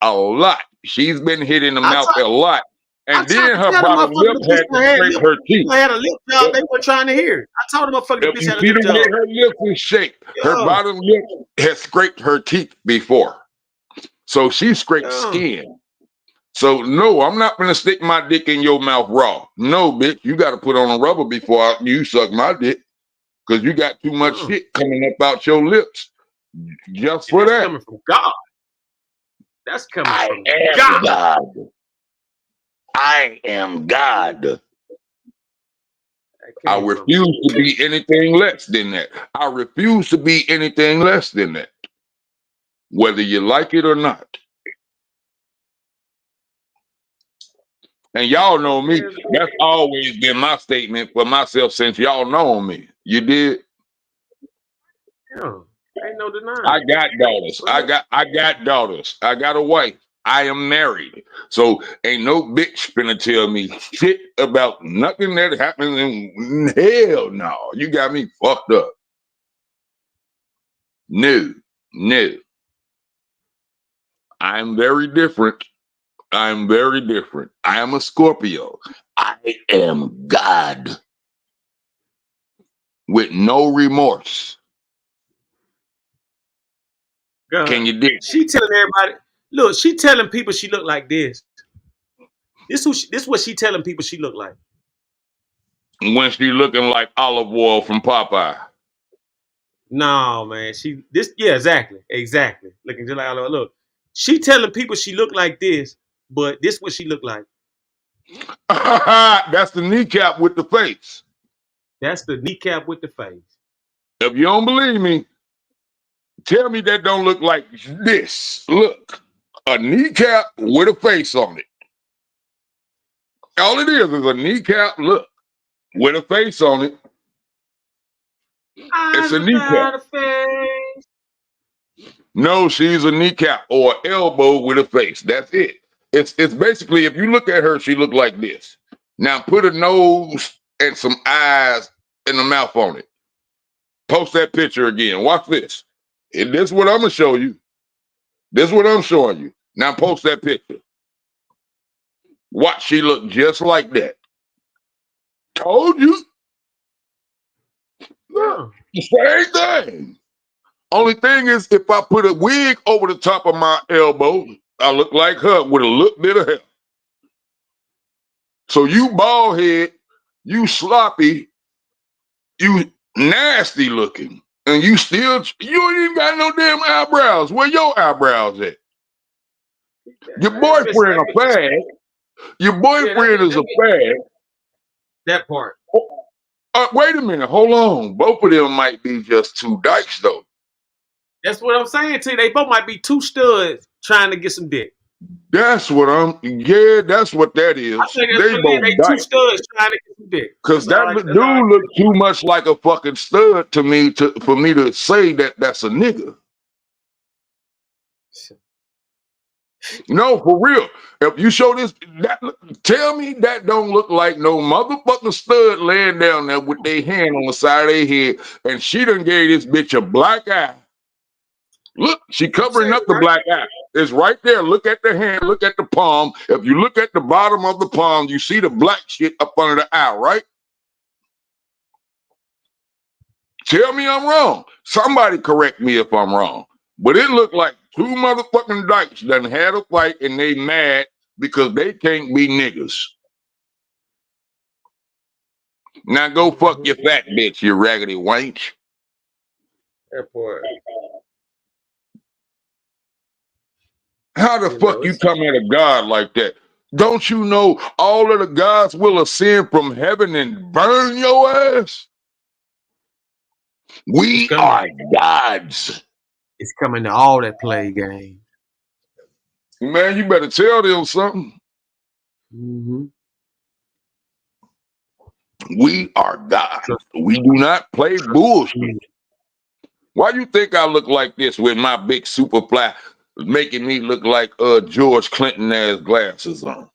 S3: A lot. She's been hit in the
S1: I
S3: mouth
S1: tried.
S3: a lot.
S1: I
S3: And
S1: tried
S3: then
S1: to
S3: her
S1: tell the
S3: bottom
S1: motherfucker
S3: lip
S1: the
S3: had
S1: bitch
S3: to
S1: had
S3: scrape
S1: lip.
S3: her teeth.
S1: I had a lip job. They weren't trying to hear it. I told the motherfucker the
S3: If
S1: bitch
S3: you
S1: had a
S3: see
S1: lip
S3: the way
S1: job.
S3: her lip is shaped, her
S1: Yeah.
S3: bottom lip has scraped her teeth before. So she scraped
S1: Yeah.
S3: skin. So no, I'm not gonna stick my dick in your mouth raw. No, bitch, you got to put on a rubber before you suck my dick, because you got too much
S1: Yeah.
S3: shit coming up out your lips. Just
S1: And
S3: for
S1: that's
S3: that,
S1: coming from God. That's coming
S12: I
S1: from
S12: am
S1: God.
S12: God. I am God.
S1: That
S3: I
S1: came from.
S3: refuse to be anything less than that. I refuse to be anything less than that, whether you like it or not. And y'all know
S1: Okay.
S3: me. That's always been my statement for myself since y'all know me. You did.
S1: Yeah. Ain't no
S3: I
S1: denying it.
S3: got daughters.
S1: But
S3: I got daughters. I got a wife. I am married. So ain't no bitch finna tell me shit about nothing that happens in hell no. You got me fucked up. No, no. I'm very different. I'm very different. I am a Scorpio.
S12: I am God.
S3: With no remorse.
S1: God,
S3: Can you dig?
S1: she telling everybody. Look, she telling people she look like this. This what she telling people she look like.
S3: When she looking like olive oil from Popeye.
S1: No, man. Yeah, exactly. Looking just like look. She telling people she look like this, but this what she look like.
S3: That's the kneecap with the face.
S1: That's the kneecap with the face.
S3: If you don't believe me, tell me that don't look like this. Look, a kneecap with a face on it. All it is a kneecap. Look, with a face on it. It's a kneecap. No, she's a kneecap or elbow with a face. That's it. It's basically, if you look at her, she look like this. Now put a nose and some eyes and a mouth on it. Post that picture again. Watch this. And this is what I'm gonna show you. This is what I'm showing you. Now post that picture. Watch, she look just like that. Told you. Look, the same thing. Only thing is, if I put a wig over the top of my elbow, I look like her with a little bit of hair. So you bald head, you sloppy, you nasty looking, and you ain't even got no damn eyebrows. Where your eyebrows at? Your boyfriend a fag. Your boyfriend is a fag.
S1: That part.
S3: Wait a minute, hold on. Both of them might be just two dykes though.
S1: That's what I'm saying to you. They both might be two studs trying to get some dick.
S3: That's what that's what that is.
S1: I think
S3: They both
S1: they two
S3: dykes.
S1: studs trying to get some dick.
S3: Cause that dude look too much like a fucking stud to me for me to say that that's a nigga. No, for real. If you show this, tell me that don't look like no motherfucking stud laying down there with their hand on the side of their head, and she done gave this bitch a black eye. Look, she covering up the black eye. It's right there. Look at the hand. Look at the palm. If you look at the bottom of the palm, you see the black shit up under the eye, right? Tell me I'm wrong. Somebody correct me if I'm wrong. But it looked like two motherfucking dykes done had a fight and they mad because they can't be niggas. Now go fuck your fat bitch, you raggedy wench.
S1: That part.
S3: How the fuck you come at a God like that? Don't you know all of the gods will ascend from heaven and burn your ass? We are gods.
S1: It's coming to all that play game.
S3: Man, you better tell them something.
S1: Mm-hmm.
S3: We are gods. We do not play bullshit. Why you think I look like this with my big super fly, making me look like George Clinton ass glasses on?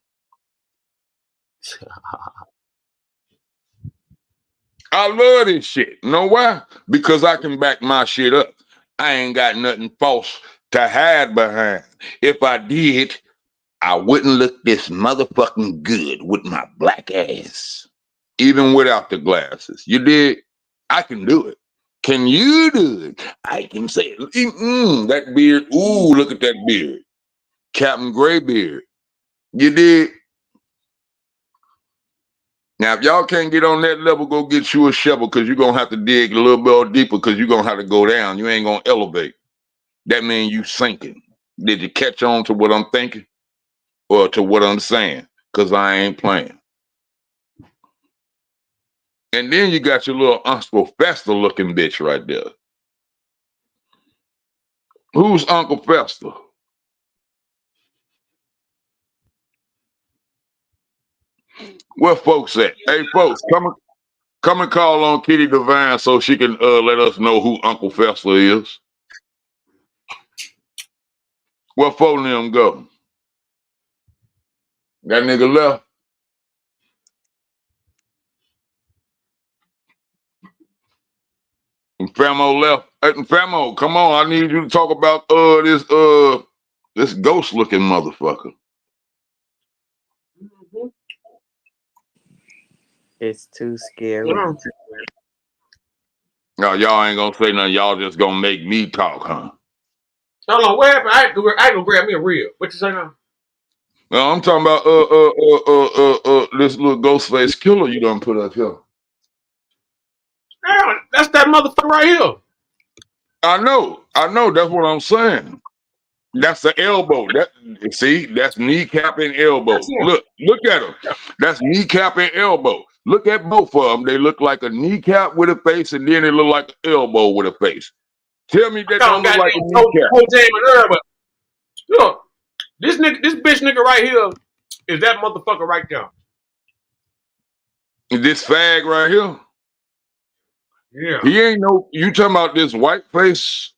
S3: I love this shit. You know why? Because I can back my shit up. I ain't got nothing false to hide behind. If I did, I wouldn't look this motherfucking good with my black ass. Even without the glasses. You did? I can do it. Can you do it? I can say it. That beard. Ooh, look at that beard. Captain Graybeard. You did? Now, if y'all can't get on that level, go get you a shovel because you're going to have to dig a little bit deeper because you're going to have to go down. You ain't going to elevate. That means you sinking. Did you catch on to what I'm thinking or to what I'm saying? Because I ain't playing. And then you got your little Uncle Fester looking bitch right there. Who's Uncle Fester? Where folks at? Hey, folks, come and call on Kitty Divine so she can let us know who Uncle Fester is. Where folk them go? That nigga left. And Famo left. Hey, Famo, come on. I need you to talk about this ghost looking motherfucker.
S7: It's too scary.
S3: No, y'all ain't gonna say nothing. Y'all just gonna make me talk, huh?
S1: Hold on, what happened? I go grab me a rib. What you say now?
S3: No, I'm talking about this little ghost face killer you done put up here.
S1: Damn, that's that motherfucker right here.
S3: I know. That's what I'm saying. That's the elbow. See, that's kneecap and elbow. Look at them. That's kneecap and elbow. Look at both of them. They look like a kneecap with a face, and then they look like an elbow with a face. Tell me that don't look like a kneecap.
S1: Look, this bitch nigga right here is that motherfucker right there.
S3: This fag right here,
S1: Yeah.
S3: he ain't no. You talking about this white face?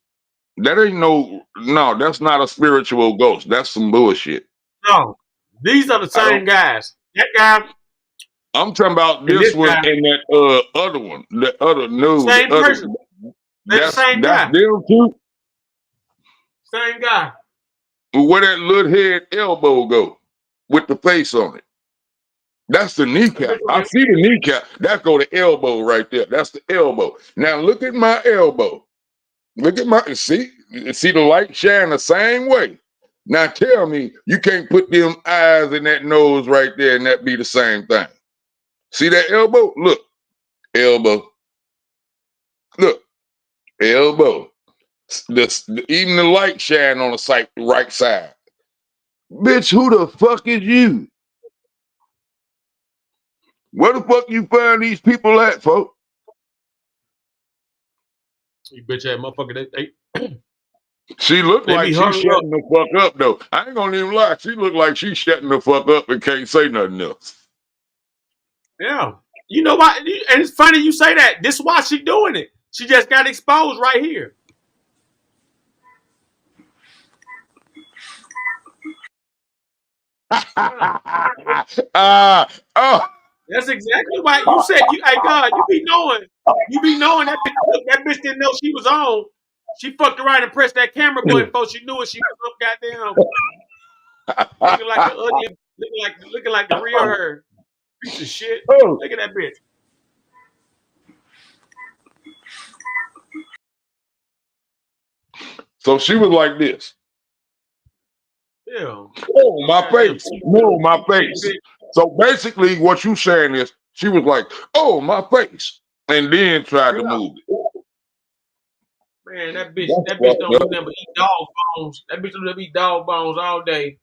S3: That ain't no. No, that's not a spiritual ghost. That's some bullshit.
S1: No, these are the
S3: I
S1: same
S3: don't.
S1: guys. That guy
S3: I'm talking about
S1: and
S3: this
S1: this
S3: one
S1: guy,
S3: and that other one. The other no, the
S1: same
S3: other.
S1: person. They're the
S3: That's
S1: same guy.
S3: them too.
S1: Same guy.
S3: Where that little head elbow go with the face on it? That's the kneecap. I see the kneecap. That go the elbow right there. That's the elbow. Now look at my elbow. Look at my see the light shine the same way. Now tell me you can't put them eyes in that nose right there and that be the same thing. See that elbow? Look, elbow. Look, elbow. Even the light shine on the right side. Bitch, who the fuck is you? Where the fuck you find these people at, folks?
S1: You bitch ass motherfucker.
S3: She looked
S1: They
S3: like
S1: be
S3: she
S1: huddled up.
S3: shutting the fuck up though. I ain't gonna even lie. She looked like she shutting the fuck up and can't say nothing else.
S1: Yeah. You know why? And it's funny you say that. This is why she doing it. She just got exposed right here.
S3: Oh.
S1: That's exactly why you said hey God, you be knowing that bitch, look, that bitch didn't know she was on. She fucked around and pressed that camera button before she knew it. She was up goddamn looking like the ugly, looking like the real her. Piece of shit.
S3: Oh.
S1: Look at that bitch.
S3: So she was like this.
S1: Yeah.
S3: Oh, my
S1: Goddamn.
S3: face. No, my face. So basically what you saying is she was like, oh, my face. And then tried to move it.
S1: Man, that bitch don't do nothing but eat dog bones. That bitch don't eat dog bones all day.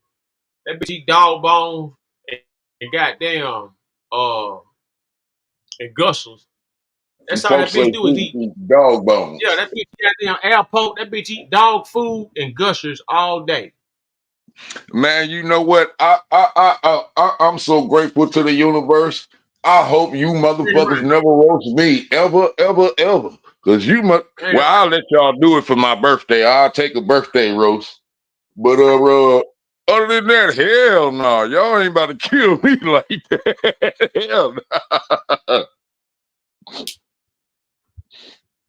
S1: That bitch eat dog bones and goddamn and gushers. That's all that
S3: Folks say
S1: bitch do is eat.
S3: dog bones.
S1: Yeah, that bitch goddamn air poke. That bitch eat dog food and gushers all day.
S3: Man, you know what? I'm so grateful to the universe. I hope you motherfuckers never roast me ever, ever, ever. Cause you must. Well, I'll let y'all do it for my birthday. I'll take a birthday roast. But other than that, hell no, y'all ain't about to kill me like that. Hell no.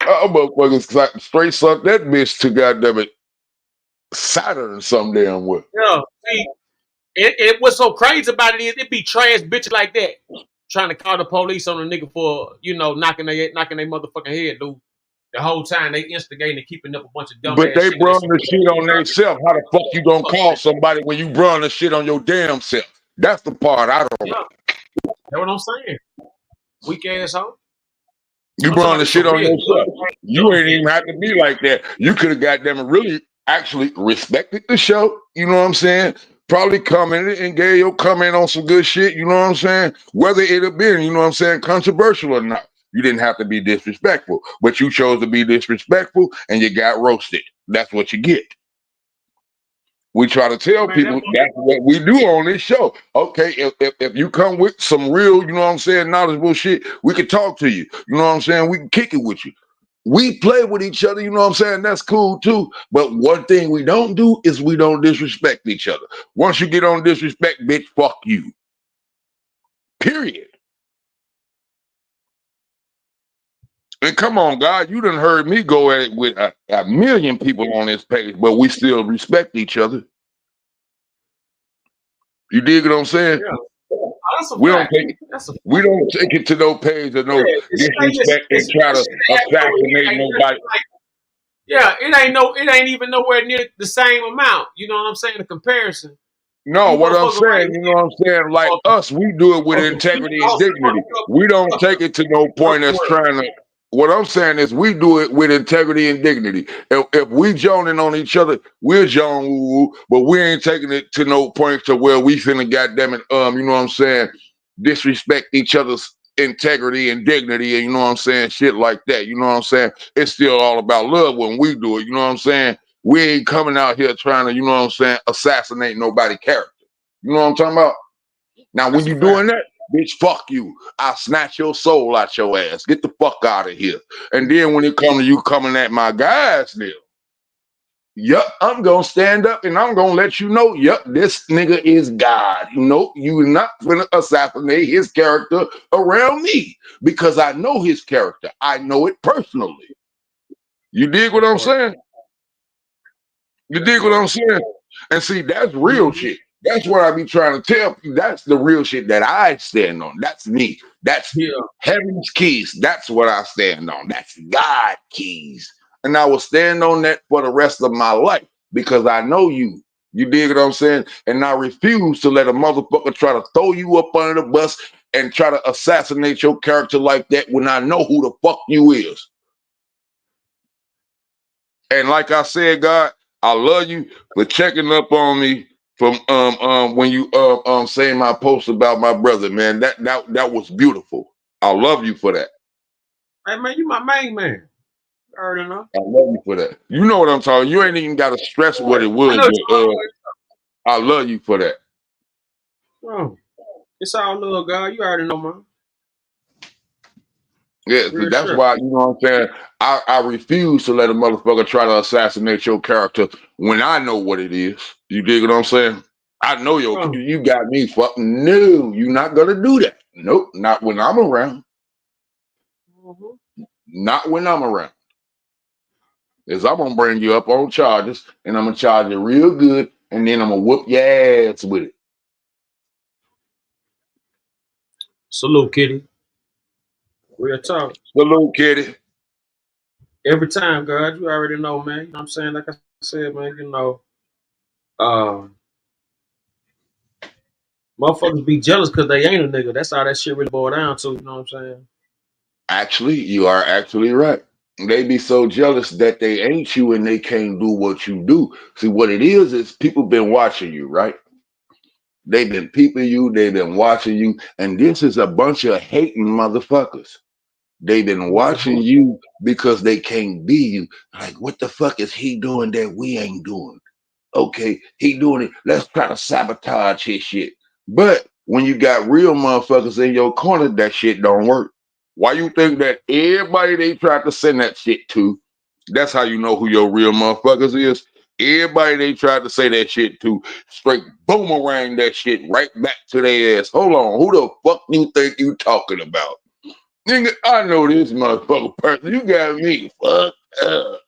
S3: Motherfuckers straight suck that bitch to goddamn it Saturn some damn way.
S1: Yeah, see, it what's so crazy about it is it be trash bitches like that trying to call the police on a nigga for knocking their motherfucking head loose. The whole time they instigating and keeping up a bunch of dumb
S3: But
S1: ass
S3: they
S1: shit.
S3: brung the shit on themselves. How the fuck you gonna call somebody when you brung the shit on your damn self? That's the part I don't
S1: Yeah, that's what I'm saying. Weak ass hoe.
S3: You
S1: I'm talking
S3: brung
S1: about
S3: the
S1: this a
S3: shit on
S1: real
S3: yourself. You
S1: dumb
S3: ain't even have to be like that. You could have got them really actually respected the show. You know what I'm saying? Probably commented and gave your comment on some good shit. You know what I'm saying? Whether it have been, you know what I'm saying, controversial or not. You didn't have to be disrespectful, but you chose to be disrespectful and you got roasted. That's what you get. We try to tell people that's what we do on this show. Okay, if you come with some real, you know what I'm saying, knowledgeable shit, we can talk to you. You know what I'm saying? We can kick it with you. We play with each other, you know what I'm saying? That's cool too. But one thing we don't do is we don't disrespect each other. Once you get on disrespect, bitch, fuck you. Period. And come on, God, you done heard me go at it with a million people on this page, but we still respect each other. You dig what I'm saying?
S1: Yeah. That's a
S3: We don't
S1: fact.
S3: take it.
S1: That's a fact.
S3: We don't take it to no page of no disrespect and try to assassinate nobody.
S1: Yeah, it ain't even nowhere near the same amount. You know what I'm saying? The comparison.
S3: No,
S1: These
S3: what I'm
S1: motherfuckers right
S3: saying, you know what I'm saying? Like us, we do it with integrity and dignity. We don't take it to no point that's trying to. What I'm saying is we do it with integrity and dignity. If we joning on each other, we're John woo, but we ain't taking it to no point to where we finna goddamn it, you know what I'm saying, disrespect each other's integrity and dignity, and you know what I'm saying, shit like that. You know what I'm saying? It's still all about love when we do it. You know what I'm saying? We ain't coming out here trying to, you know what I'm saying, assassinate nobody's character. You know what I'm talking about? Now, when you doing that, bitch, fuck you. I'll snatch your soul out your ass. Get the fuck out of here. And then when it comes to you coming at my guys now, yep, I'm gonna stand up and I'm gonna let you know, yep, this nigga is God. Nope, you're not gonna assassinate his character around me because I know his character. I know it personally. You dig what I'm saying? You dig what I'm saying? And see, that's real shit. That's what I be trying to tell you. That's the real shit that I stand on. That's me. That's heaven's keys. That's what I stand on. That's God keys. And I will stand on that for the rest of my life because I know you. You dig what I'm saying? And I refuse to let a motherfucker try to throw you up under the bus and try to assassinate your character like that when I know who the fuck you is. And like I said, God, I love you for checking up on me from when you saying my post about my brother, man. That was beautiful. I love you for that.
S1: Hey man, you my main man. You already know.
S3: I love you for that. You know what I'm talking. You ain't even got to stress what it was,
S1: I know
S3: but I love you for that.
S1: oh, it's all love, God. You already know, man.
S3: Yeah, so that's why, you know what I'm saying, I refuse to let a motherfucker try to assassinate your character when I know what it is. You dig what I'm saying? I know you got me fucking. No, you're not gonna do that. Nope, not when I'm around. Not when I'm around. Is I'm gonna bring you up on charges and I'm gonna charge you real good and then I'm gonna whoop your ass with it.
S1: Salute, Kitty. Real talk.
S3: Salute, Kitty.
S1: Every time, God, you already know, man. You know what I'm saying? Like I said, man, you know, motherfuckers be jealous because they ain't a nigga. That's how that shit really boil down to, you know what I'm saying?
S3: Actually, you are actually right. They be so jealous that they ain't you and they can't do what you do. See, what it is people been watching you, right? They've been peeping you, they've been watching you, and this is a bunch of hating motherfuckers. They've been watching you because they can't be you. Like, what the fuck is he doing that we ain't doing? Okay, he doing it. Let's try to sabotage his shit. But when you got real motherfuckers in your corner, that shit don't work. Why you think that everybody they tried to send that shit to, that's how you know who your real motherfuckers is? Everybody they tried to say that shit to, straight boomerang that shit right back to their ass. Hold on, who the fuck you think you talking about? Nigga, I know this motherfucker person. You got me fucked up.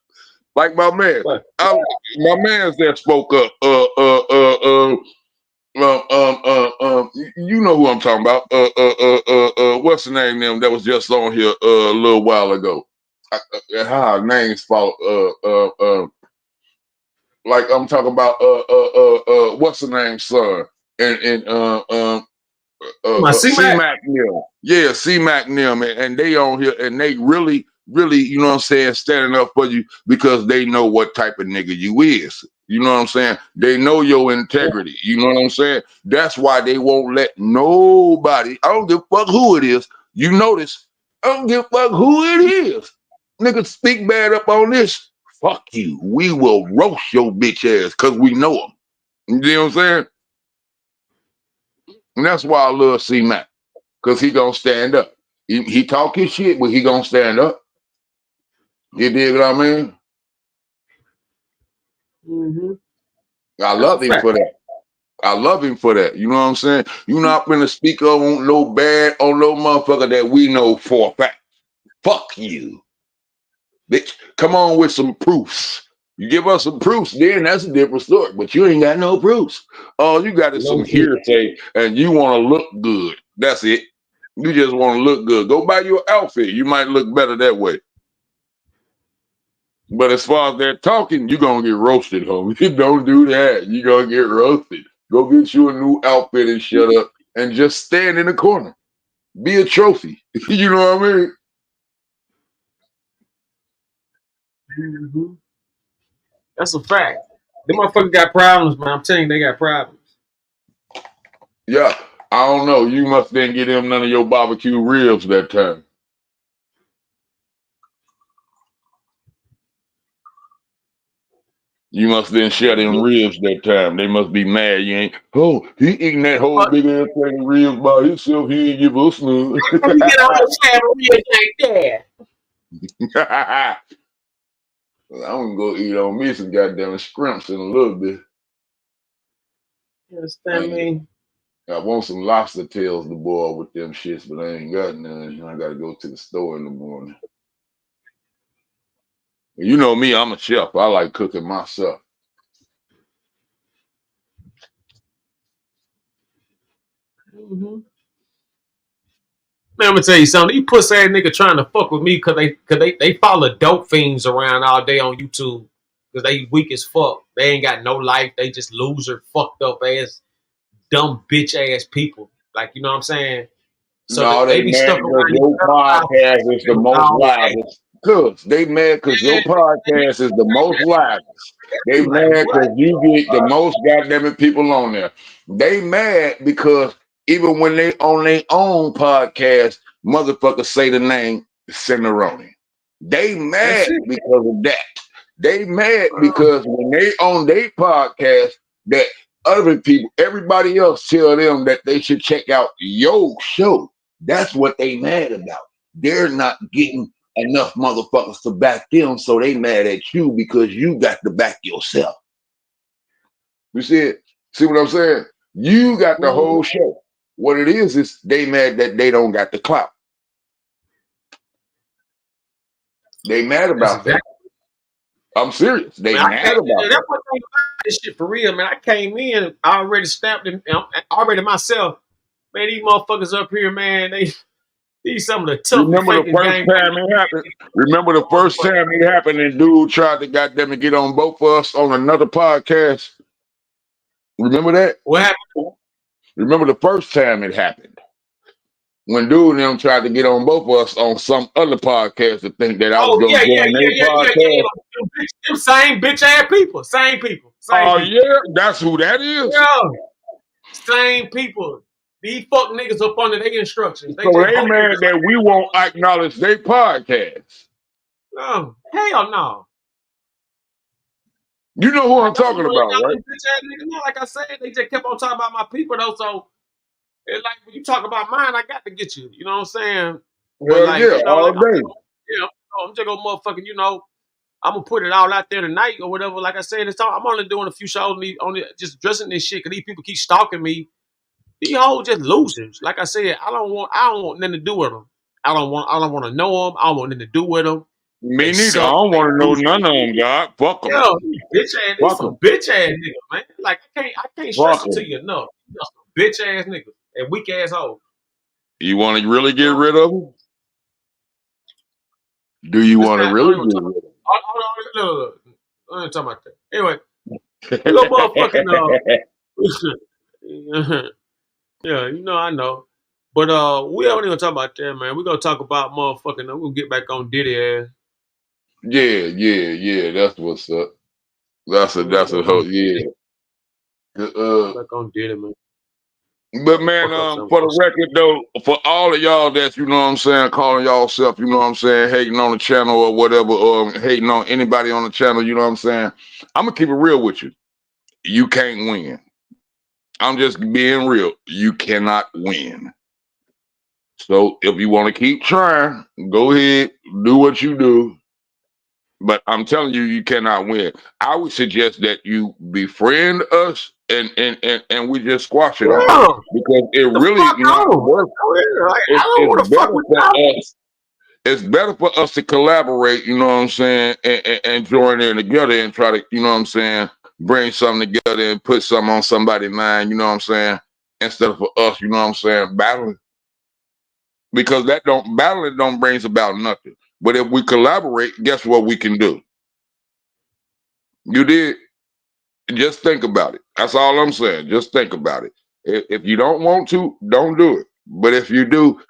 S3: Like my man, my man's that spoke up. You know who I'm talking about. What's the name? Them that was just on here a little while ago. How names fall. Like I'm talking about. What's the name, son? And C-Mac Nim. Yeah, C-Mac Nim. And they on here and they really, you know what I'm saying, standing up for you because they know what type of nigga you is. You know what I'm saying? They know your integrity. You know what I'm saying? That's why they won't let nobody, I don't give a fuck who it is. You notice, I don't give a fuck who it is. Nigga speak bad up on this. Fuck you. We will roast your bitch ass because we know them. You know what I'm saying? And that's why I love C-Mac. Because he gonna stand up. He talk his shit, but he gonna stand up. You dig what I mean? I love him for that. I love him for that. You know what I'm saying? You not gonna speak on no bad on no motherfucker that we know for a fact. Fuck you. Bitch, come on with some proofs. You give us some proofs, then that's a different story. But you ain't got no proofs. All you got is some hearsay, and you want to look good. That's it. You just want to look good. Go buy your outfit. You might look better that way. But as far as they're talking, you're going to get roasted, homie. Don't do that. You're going to get roasted. Go get you a new outfit and shut up and just stand in the corner. Be a trophy. You know what I mean?
S1: That's a fact. Them motherfuckers got problems, man. I'm telling you, they got problems.
S3: Yeah. I don't know. You must didn't get him none of your barbecue ribs that time. You must then share them ribs that time. They must be mad. You ain't. Oh, he eating that whole big ass plate of ribs by himself. He ain't give us none.
S1: You get a whole slab of ribs like that.
S3: I'm gonna go eat on me some goddamn scrimps in a little bit.
S1: You understand me?
S3: I want some lobster tails to boil with them shits, but I ain't got none. I gotta go to the store in the morning. You know me, I'm a chef. I like cooking myself.
S1: Mm-hmm. Man, I'm gonna tell you something. These pussy ass nigga trying to fuck with me because they follow dope fiends around all day on YouTube because they weak as fuck. They ain't got no life. They just loser, fucked up ass, dumb bitch ass people. Like, you know what I'm saying? So
S3: No,
S1: they
S3: they
S1: be
S3: mad
S1: stuck
S3: because
S1: around these
S3: your podcast is the most
S1: all day.
S3: livest. Cuz they mad because your podcast is the most livest. They
S1: Like
S3: mad
S1: what?
S3: because you get the most goddamn it people on there. They mad because even when they on their own podcast, motherfuckers say the name SendaRoni. They
S1: That's
S3: mad
S1: it.
S3: because of that. They mad because when they on their podcast, that other people, everybody else tell them that they should check out your show. That's what they mad about. They're not getting enough motherfuckers to back them, so they mad at you because you got to back yourself. You see it? See what I'm saying? You got the whole show. What it is they mad that they don't got the clout. They mad
S1: That's
S3: about that.
S1: exactly.
S3: I'm serious. They
S1: Man, I
S3: mad
S1: came,
S3: about
S1: that's
S3: that.
S1: one thing about this shit for real, man. I came in already stamped and already myself. Man, these motherfuckers up here, man, these some of the toughest
S3: Remember the
S1: faking
S3: first
S1: gang
S3: time it happened? Remember the first time it happened and dude tried to goddamn it get on both of us on another podcast? Remember that?
S1: What happened?
S3: Remember the first time it happened? When dude and them tried to get on both of us on some other podcast to think that I was
S1: Oh
S3: gonna join their
S1: yeah.
S3: podcast.
S1: Them same bitch ass people. Same people. Same
S3: Oh
S1: people.
S3: yeah, that's who that is.
S1: Yeah. Same people. These fuck niggas up under their instructions. They
S3: So
S1: just
S3: they
S1: vote
S3: mad
S1: niggas
S3: that we won't acknowledge their podcast.
S1: no. Hell no.
S3: You know who
S1: I
S3: I'm
S1: don't
S3: talking
S1: want
S3: about,
S1: y'all
S3: right?
S1: bitch ass niggas. No, like I said, they just kept on talking about my people though. So it's like when you talk about mine, I got to get you. You know what I'm saying? But
S3: Hell
S1: like,
S3: yeah,
S1: you know,
S3: all
S1: like
S3: day.
S1: I'm just gonna motherfucking, I'm gonna put it all out there tonight or whatever. Like I said, I'm only doing a few shows, only just addressing this shit because these people keep stalking me. These hoes just losers. Like I said, I don't want nothing to do with them. I don't want to know them. I don't want nothing to do with them.
S3: Me
S1: They
S3: neither. I
S1: suck.
S3: don't
S1: They
S3: want to know
S1: losers.
S3: none of them, God. Fuck them.
S1: Yo, bitch ass. These
S3: Fuck
S1: some
S3: them.
S1: bitch ass niggas, man. Like I can't stress
S3: Fuck
S1: it to
S3: them.
S1: you enough. You know, some bitch ass niggas and weak ass hoes.
S3: You want to really get
S1: You know?
S3: rid of them? Do you
S1: Listen,
S3: want to
S1: I
S3: really
S1: don't even
S3: get
S1: talk.
S3: rid of them?
S1: Look, I ain't talking about that. Anyway, we go motherfucking yeah, I know. But we ain't gonna talk about that, man. We gonna talk about motherfucking. We're gonna get back on Diddy ass.
S3: Yeah. That's what's up. That's
S1: We're gonna
S3: a
S1: get
S3: whole yeah.
S1: back on Diddy, man.
S3: But
S1: Trying to
S3: man,
S1: fuck up something
S3: for the
S1: for
S3: record though, for all of y'all that you know what I'm saying, calling y'all self, you know what I'm saying, hating on the channel or whatever, or hating on anybody on the channel, you know what I'm saying. I'm gonna keep it real with you. You can't win. I'm just being real. You cannot win. So if you want to keep trying, go ahead, do what you do. But I'm telling you, you cannot win. I would suggest that you befriend us and we just squash it all
S1: yeah,
S3: because it
S1: get the
S3: really
S1: fuck
S3: not
S1: on.
S3: worth.
S1: Like, I
S3: It's
S1: don't
S3: it's
S1: want to fuck
S3: better
S1: with
S3: for
S1: y'all.
S3: us. It's better for us to collaborate. You know what I'm saying, and join in together and try to, you know what I'm saying, bring something together and put something on somebody's mind. You know what I'm saying, instead of for us, you know what I'm saying, battling because that don't battling don't brings about nothing. But if we collaborate, guess what we can do? You did. Just think about it. That's all I'm saying. Just think about it. If you don't want to, don't do it. But if you do,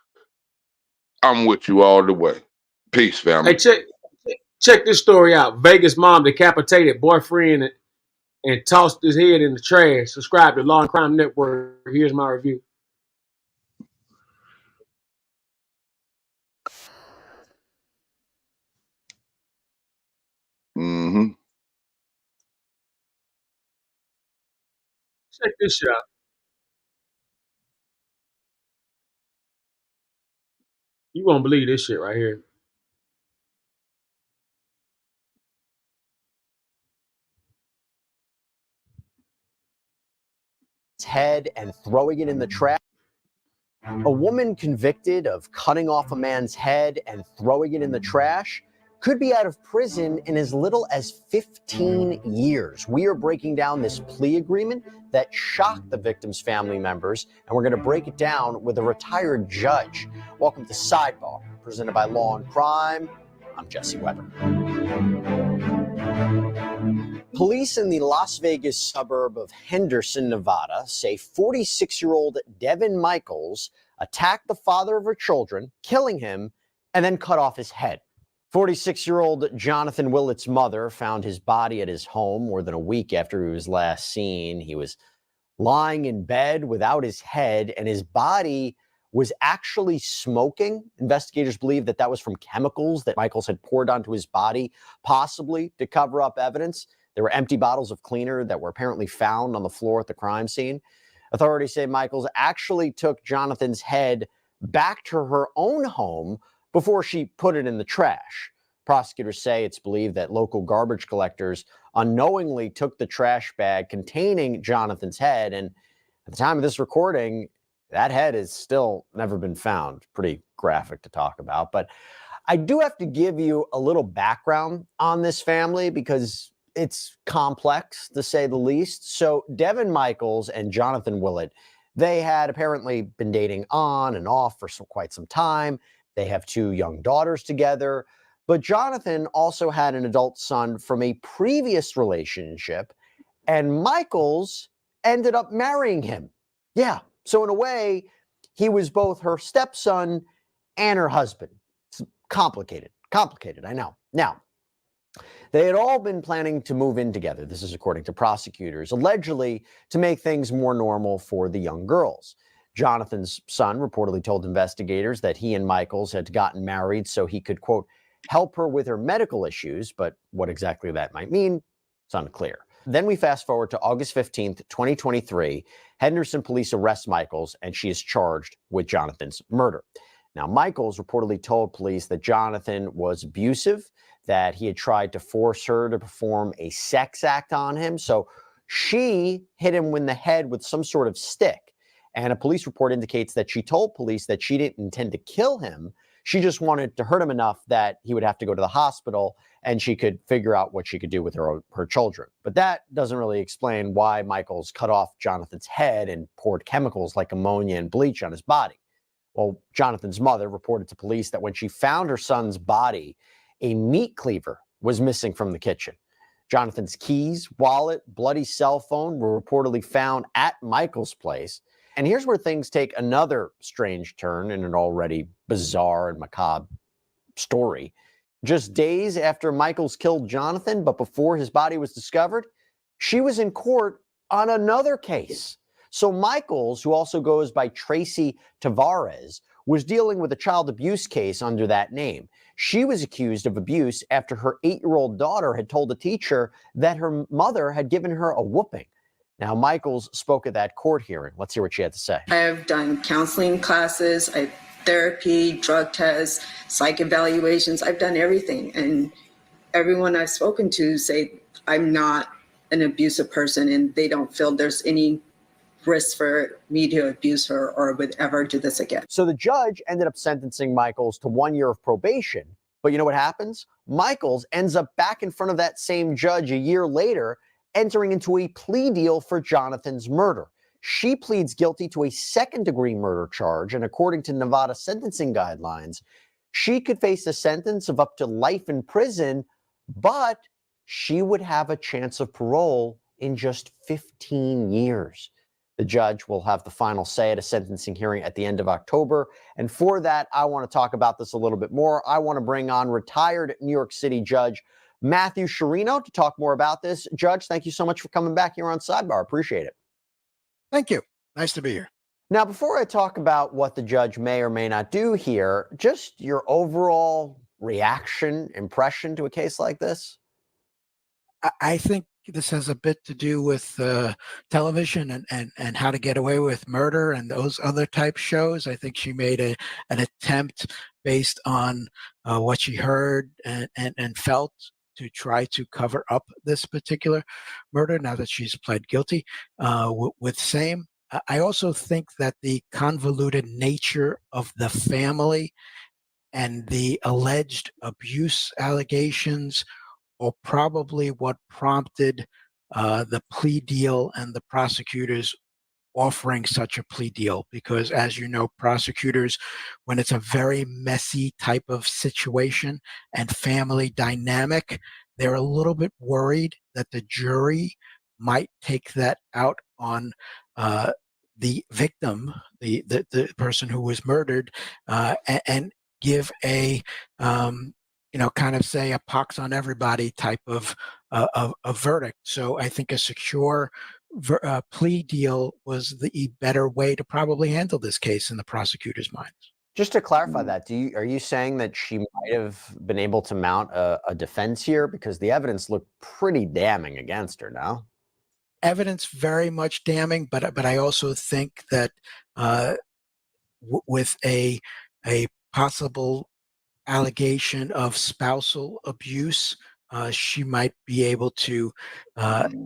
S3: I'm with you all the way. Peace,
S1: Hey,
S3: family.
S1: check this story out. Vegas mom decapitated boyfriend and tossed his head in the trash. Subscribe to Law and Crime Network. Here's my review.
S3: Mm-hmm.
S1: Check this shit out. You won't believe this shit right here.
S13: Head and throwing it in the trash. A woman convicted of cutting off a man's head and throwing it in the trash could be out of prison in as little as 15 years. We are breaking down this plea agreement that shocked the victim's family members, and we're going to break it down with a retired judge. Welcome to Sidebar, presented by Law and Crime. I'm Jesse Weber. Police in the Las Vegas suburb of Henderson, Nevada, say 46-year-old Devin Michaels attacked the father of her children, killing him, and then cut off his head. 46-year-old Jonathan Willett's mother found his body at his home more than a week after he was last seen. He was lying in bed without his head, and his body was actually smoking. Investigators believe that that was from chemicals that Michaels had poured onto his body, possibly to cover up evidence. There were empty bottles of cleaner that were apparently found on the floor at the crime scene. Authorities say Michaels actually took Jonathan's head back to her own home before she put it in the trash. Prosecutors say it's believed that local garbage collectors unknowingly took the trash bag containing Jonathan's head, and at the time of this recording, that head has still never been found. Pretty graphic to talk about, but I do have to give you a little background on this family because it's complex, to say the least. So Devin Michaels and Jonathan Willett, they had apparently been dating on and off for quite some time. They have 2 young daughters together. But Jonathan also had an adult son from a previous relationship, and Michaels ended up marrying him. Yeah, so in a way, he was both her stepson and her husband. It's complicated, I know. Now, they had all been planning to move in together, this is according to prosecutors, allegedly to make things more normal for the young girls. Jonathan's son reportedly told investigators that he and Michaels had gotten married so he could, quote, help her with her medical issues, but what exactly that might mean, it's unclear. Then we fast forward to August 15th, 2023. Henderson police arrest Michaels, and she is charged with Jonathan's murder. Now, Michaels reportedly told police that Jonathan was abusive, that he had tried to force her to perform a sex act on him. So she hit him in the head with some sort of stick. And a police report indicates that she told police that she didn't intend to kill him. She just wanted to hurt him enough that he would have to go to the hospital and she could figure out what she could do with her children. But that doesn't really explain why Michaels cut off Jonathan's head and poured chemicals like ammonia and bleach on his body. Well, Jonathan's mother reported to police that when she found her son's body, a meat cleaver was missing from the kitchen. Jonathan's keys, wallet, bloody cell phone were reportedly found at Michael's place. And here's where things take another strange turn in an already bizarre and macabre story. Just days after Michaels killed Jonathan, but before his body was discovered, she was in court on another case. So Michaels, who also goes by Tracy Tavares, was dealing with a child abuse case under that name. She was accused of abuse after her 8-year-old daughter had told a teacher that her mother had given her a whooping. Now, Michaels spoke at that court hearing. Let's hear what she had to say.
S14: I have done counseling classes, therapy, drug tests, psych evaluations. I've done everything. And everyone I've spoken to say I'm not an abusive person and they don't feel there's any risk for me to abuse her or would ever do this again.
S13: So the judge ended up sentencing Michaels to 1 year of probation. But you know what happens? Michaels ends up back in front of that same judge a year later, entering into a plea deal for Jonathan's murder. She pleads guilty to a second-degree murder charge, and according to Nevada sentencing guidelines, she could face a sentence of up to life in prison, but she would have a chance of parole in just 15 years. The judge will have the final say at a sentencing hearing at the end of October. And for that, I want to talk about this a little bit more. I want to bring on retired New York City Judge Matthew Sciarrino to talk more about this. Judge, thank you so much for coming back here on Sidebar. Appreciate it.
S15: Thank you. Nice to be here.
S13: Now, before I talk about what the judge may or may not do here, just your overall reaction, impression to a case like this?
S15: I think this has a bit to do with television and How to Get Away with Murder and those other type shows. I think she made an attempt based on what she heard and felt to try to cover up this particular murder now that she's pled guilty with same. I also think that the convoluted nature of the family and the alleged abuse allegations are probably what prompted the plea deal and the prosecutors offering such a plea deal. Because as you know, prosecutors, when it's a very messy type of situation and family dynamic, they're a little bit worried that the jury might take that out on the victim, the person who was murdered, and give a kind of say a pox on everybody type of a verdict. So I think a secure plea deal was the better way to probably handle this case in the prosecutor's minds.
S13: Just to clarify that, are you saying that she might have been able to mount a defense here? Because the evidence looked pretty damning against her, no?
S15: Evidence very much damning, but I also think that with a possible allegation of spousal abuse, she might be able to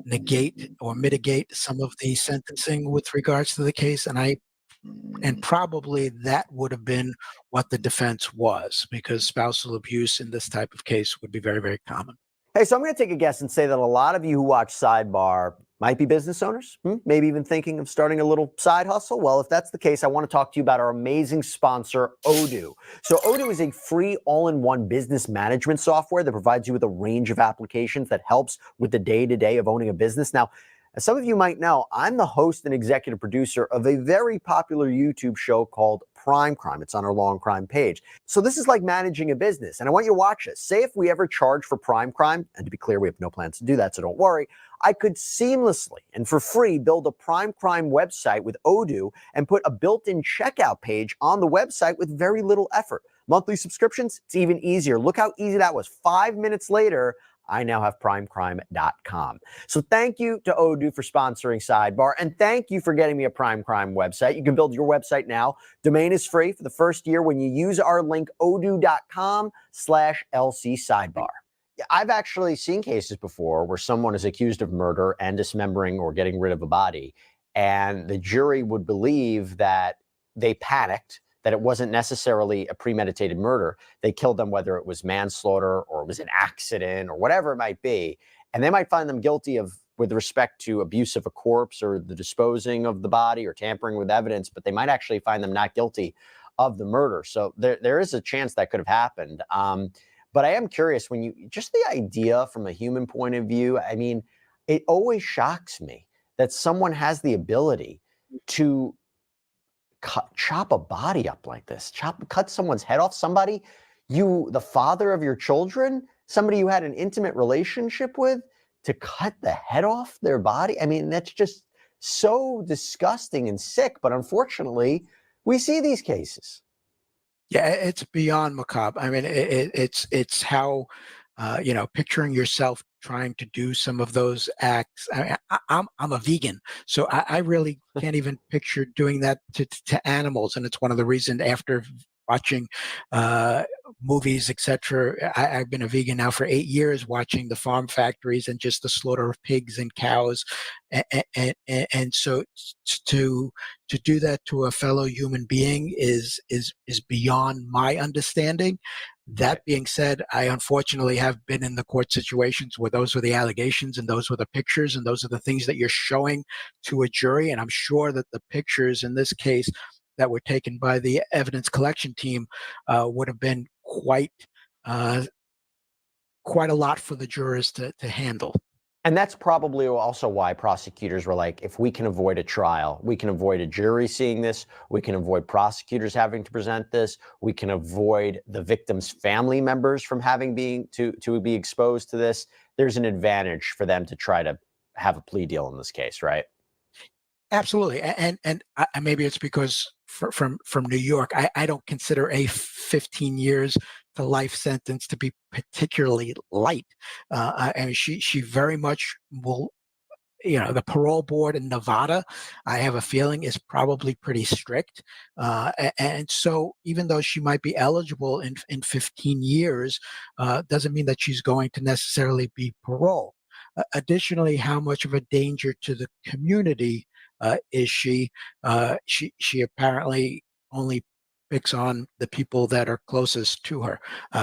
S15: negate or mitigate some of the sentencing with regards to the case. And probably that would have been what the defense was, because spousal abuse in this type of case would be very, very common.
S13: Hey, so I'm going to take a guess and say that a lot of you who watch Sidebar might be business owners, maybe even thinking of starting a little side hustle. Well, if that's the case, I want to talk to you about our amazing sponsor, Odoo. So Odoo is a free all-in-one business management software that provides you with a range of applications that helps with the day-to-day of owning a business. Now, as some of you might know, I'm the host and executive producer of a very popular YouTube show called Prime Crime. It's on our Long Crime page. So this is like managing a business, and I want you to watch this. Say if we ever charge for Prime Crime, and to be clear, we have no plans to do that, so don't worry, I could seamlessly and for free build a Prime Crime website with Odoo and put a built-in checkout page on the website with very little effort. Monthly subscriptions, it's even easier. Look how easy that was. 5 minutes later, I now have primecrime.com. So thank you to Odoo for sponsoring Sidebar, and thank you for getting me a Prime Crime website. You can build your website now. Domain is free for the first year when you use our link odoo.com/LC Sidebar. I've actually seen cases before where someone is accused of murder and dismembering or getting rid of a body, and the jury would believe that they panicked, that it wasn't necessarily a premeditated murder. They killed them, whether it was manslaughter or it was an accident or whatever it might be. And they might find them guilty of, with respect to abuse of a corpse or the disposing of the body or tampering with evidence, but they might actually find them not guilty of the murder. So there is a chance that could have happened. But I am curious, when just the idea from a human point of view, I mean, it always shocks me that someone has the ability to chop a body up like this, cut someone's head off, somebody, the father of your children, somebody you had an intimate relationship with, to cut the head off their body. I mean, that's just so disgusting and sick. But unfortunately, we see these cases.
S15: Yeah, it's beyond macabre. I mean, it's how, picturing yourself trying to do some of those acts. I'm a vegan, so I really can't even picture doing that to animals. And it's one of the reasons, after watching movies, etc. I've been a vegan now for 8 years, watching the farm factories and just the slaughter of pigs and cows, and so to do that to a fellow human being is beyond my understanding. That being said, I unfortunately have been in the court situations where those were the allegations and those were the pictures and those are the things that you're showing to a jury. And I'm sure that the pictures in this case that were taken by the evidence collection team would have been quite a lot for the jurors to handle.
S13: And that's probably also why prosecutors were like, if we can avoid a trial, we can avoid a jury seeing this, we can avoid prosecutors having to present this, we can avoid the victim's family members from having to be exposed to this. There's an advantage for them to try to have a plea deal in this case, right?
S15: Absolutely, and maybe it's because from New York, I don't consider a 15 years to life sentence to be particularly light. I mean, she very much will. The parole board in Nevada, I have a feeling, is probably pretty strict. And so even though she might be eligible in 15 years, doesn't mean that she's going to necessarily be paroled. Additionally, how much of a danger to the community is she? She apparently only picks on the people that are closest to her,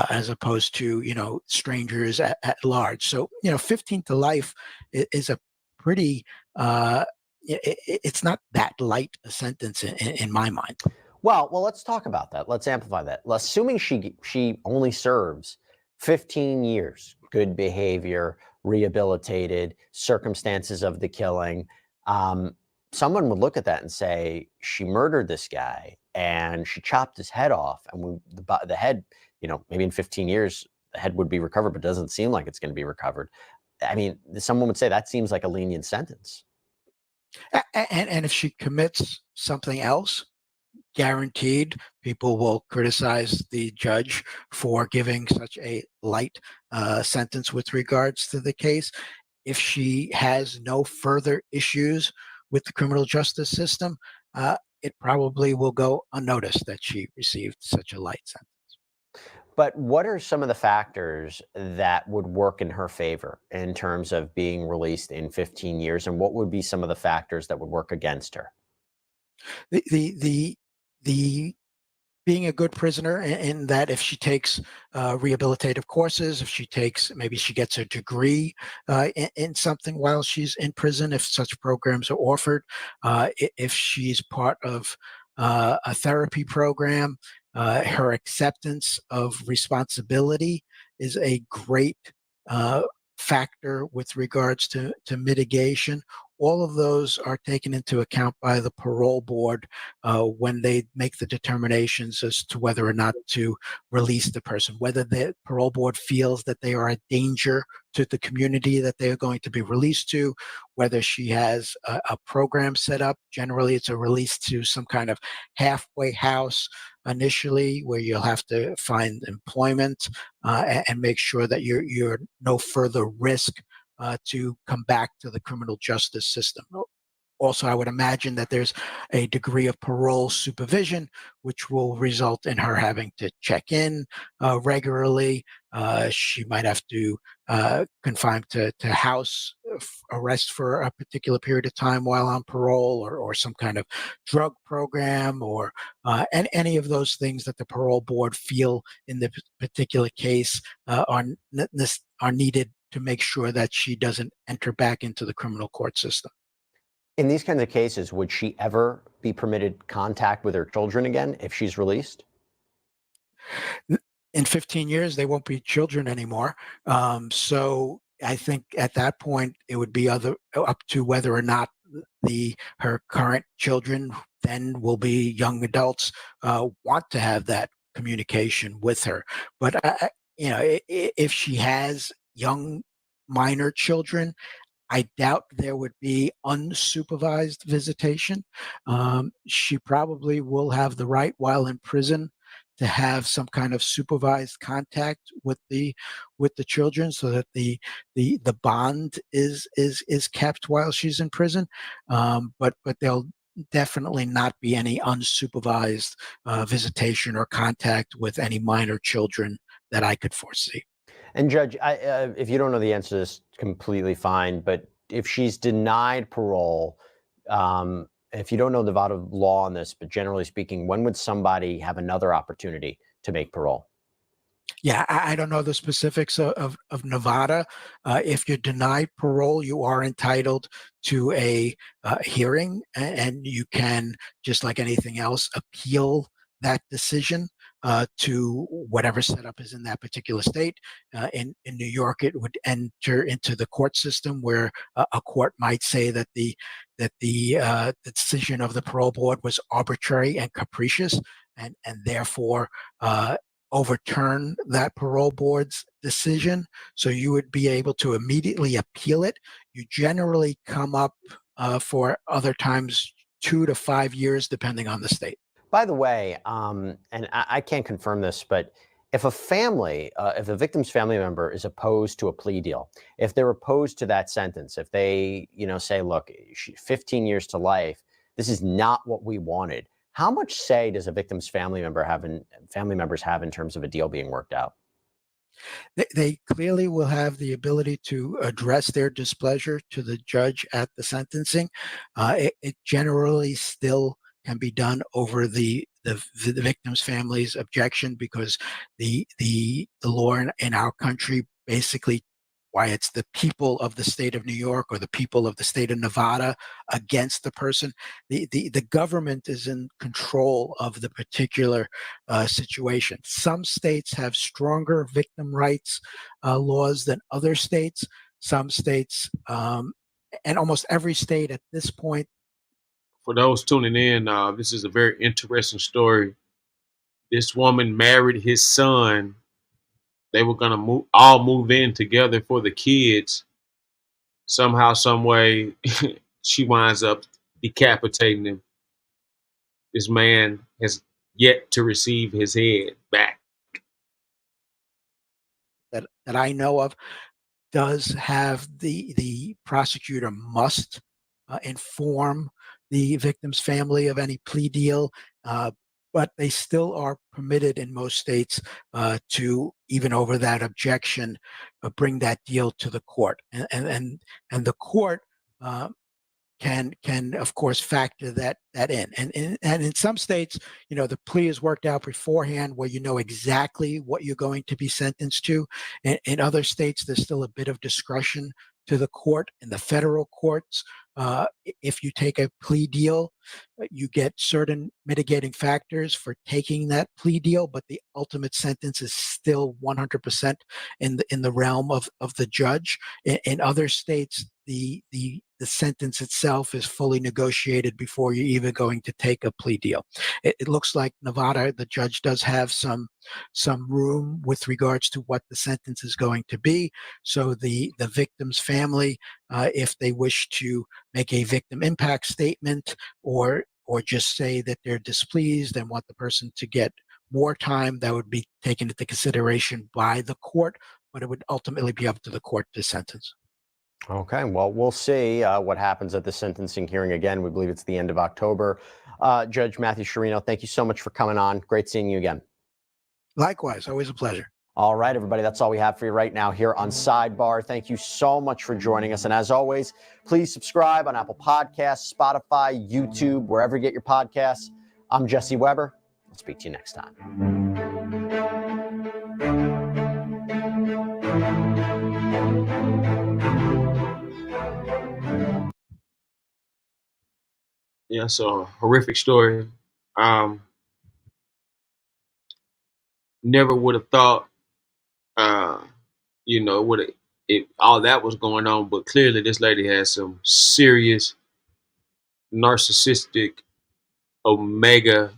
S15: as opposed to strangers at large. So 15 to life is a pretty it's not that light a sentence in my mind.
S13: Well, let's talk about that. Let's amplify that. Assuming she only serves 15 years, good behavior, rehabilitated, circumstances of the killing, someone would look at that and say she murdered this guy and she chopped his head off, and the head, maybe in 15 years the head would be recovered, but it doesn't seem like it's going to be recovered. I mean, someone would say that seems like a lenient sentence.
S15: And if she commits something else, guaranteed people will criticize the judge for giving such a light sentence with regards to the case. If she has no further issues with the criminal justice system, it probably will go unnoticed that she received such a light sentence.
S13: But what are some of the factors that would work in her favor in terms of being released in 15 years? And what would be some of the factors that would work against her?
S15: The being a good prisoner in that if she takes rehabilitative courses, maybe she gets a degree in something while she's in prison, if such programs are offered, if she's part of a therapy program, her acceptance of responsibility is a great factor with regards to mitigation. All of those are taken into account by the parole board when they make the determinations as to whether or not to release the person, whether the parole board feels that they are a danger to the community that they are going to be released to, whether she has a program set up. Generally, it's a release to some kind of halfway house initially, where you'll have to find employment and make sure that you're no further risk to come back to the criminal justice system. Also, I would imagine that there's a degree of parole supervision, which will result in her having to check in regularly. She might have to confine to house arrest for a particular period of time while on parole, or some kind of drug program, or and any of those things that the parole board feel in the particular case are needed to make sure that she doesn't enter back into the criminal court system.
S13: In these kinds of cases, would she ever be permitted contact with her children again if she's released?
S15: In 15 years, they won't be children anymore. So I think at that point, it would be up to whether or not her current children then will be young adults want to have that communication with her. But if she has young minor children, I doubt there would be unsupervised visitation. She probably will have the right while in prison to have some kind of supervised contact with the children, so that the bond is kept while she's in prison. But there'll definitely not be any unsupervised visitation or contact with any minor children that I could foresee.
S13: And Judge, if you don't know the answer to this, completely fine. But if she's denied parole, if you don't know Nevada law on this, but generally speaking, when would somebody have another opportunity to make parole?
S15: Yeah, I don't know the specifics of Nevada. If you're denied parole, you are entitled to a hearing, and you can, just like anything else, appeal that decision to whatever setup is in that particular state. In New York, it would enter into the court system, where a court might say that the decision of the parole board was arbitrary and capricious, and therefore overturn that parole board's decision. So you would be able to immediately appeal it. You generally come up for other times 2 to 5 years, depending on the state.
S13: By the way, and I can't confirm this, but if a family, if the victim's family member is opposed to a plea deal, if they're opposed to that sentence, if they, say, look, 15 years to life, this is not what we wanted. How much say does a victim's family members have in terms of a deal being worked out?
S15: They clearly will have the ability to address their displeasure to the judge at the sentencing. It generally still can be done over the victim's family's objection, because the law in our country basically, why it's the people of the state of New York or the people of the state of Nevada against the person. The government is in control of the particular situation. Some states have stronger victim rights laws than other states. Some states, and almost every state at this point.
S1: For those tuning in, this is a very interesting story. This woman married his son. They were gonna all move in together for the kids. Somehow, some way, she winds up decapitating him. This man has yet to receive his head back.
S15: That I know of does have the prosecutor must inform the victim's family of any plea deal, but they still are permitted in most states to, even over that objection, bring that deal to the court, and the court can of course factor that in. And in some states, the plea is worked out beforehand, where you know exactly what you're going to be sentenced to. In other states, there's still a bit of discretion to the court. In the federal courts, if you take a plea deal, you get certain mitigating factors for taking that plea deal, but the ultimate sentence is still 100% in the realm of the judge. In other states, the sentence itself is fully negotiated before you're even going to take a plea deal. It looks like Nevada, the judge does have some room with regards to what the sentence is going to be. So the victim's family, if they wish to make a victim impact statement, or just say that they're displeased and want the person to get more time, that would be taken into consideration by the court, but it would ultimately be up to the court to sentence.
S13: Okay, well, we'll see what happens at the sentencing hearing. Again, we believe it's the end of October. Judge Matthew Sciarrino, thank you so much for coming on. Great seeing you again.
S15: Likewise, always a pleasure.
S13: All right, everybody, that's all we have for you right now here on Sidebar. Thank you so much for joining us. And as always, please subscribe on Apple Podcasts, Spotify, YouTube, wherever you get your podcasts. I'm Jesse Weber. I'll speak to you next time.
S1: Yeah, so a horrific story. Never would have thought, all that was going on, but clearly this lady has some serious narcissistic omega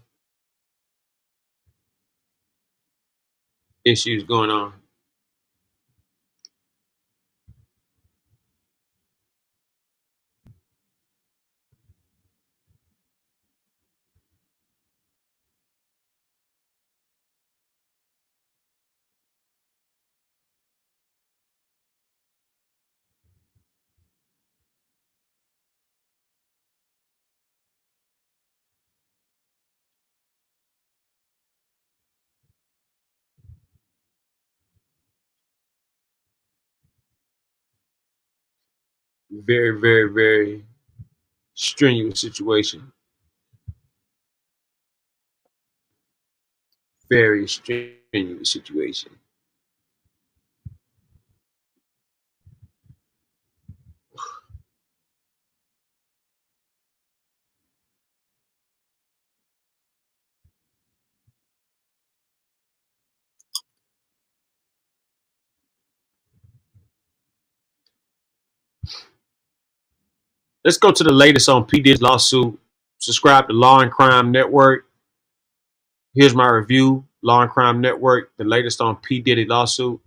S1: issues going on. Very, very, very strenuous situation. Very strenuous situation. Let's go to the latest on P. Diddy's lawsuit. Subscribe to Law and Crime Network. Here's my review. Law and Crime Network, the latest on P. Diddy lawsuit.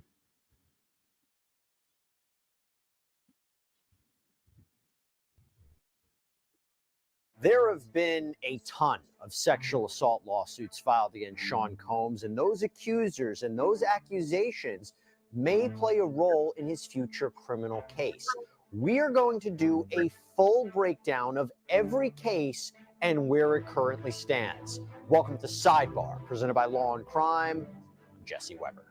S13: There have been a ton of sexual assault lawsuits filed against Sean Combs, and those accusers and those accusations may play a role in his future criminal case. We are going to do a full breakdown of every case and where it currently stands. Welcome to Sidebar, presented by Law and Crime. I'm Jesse Weber.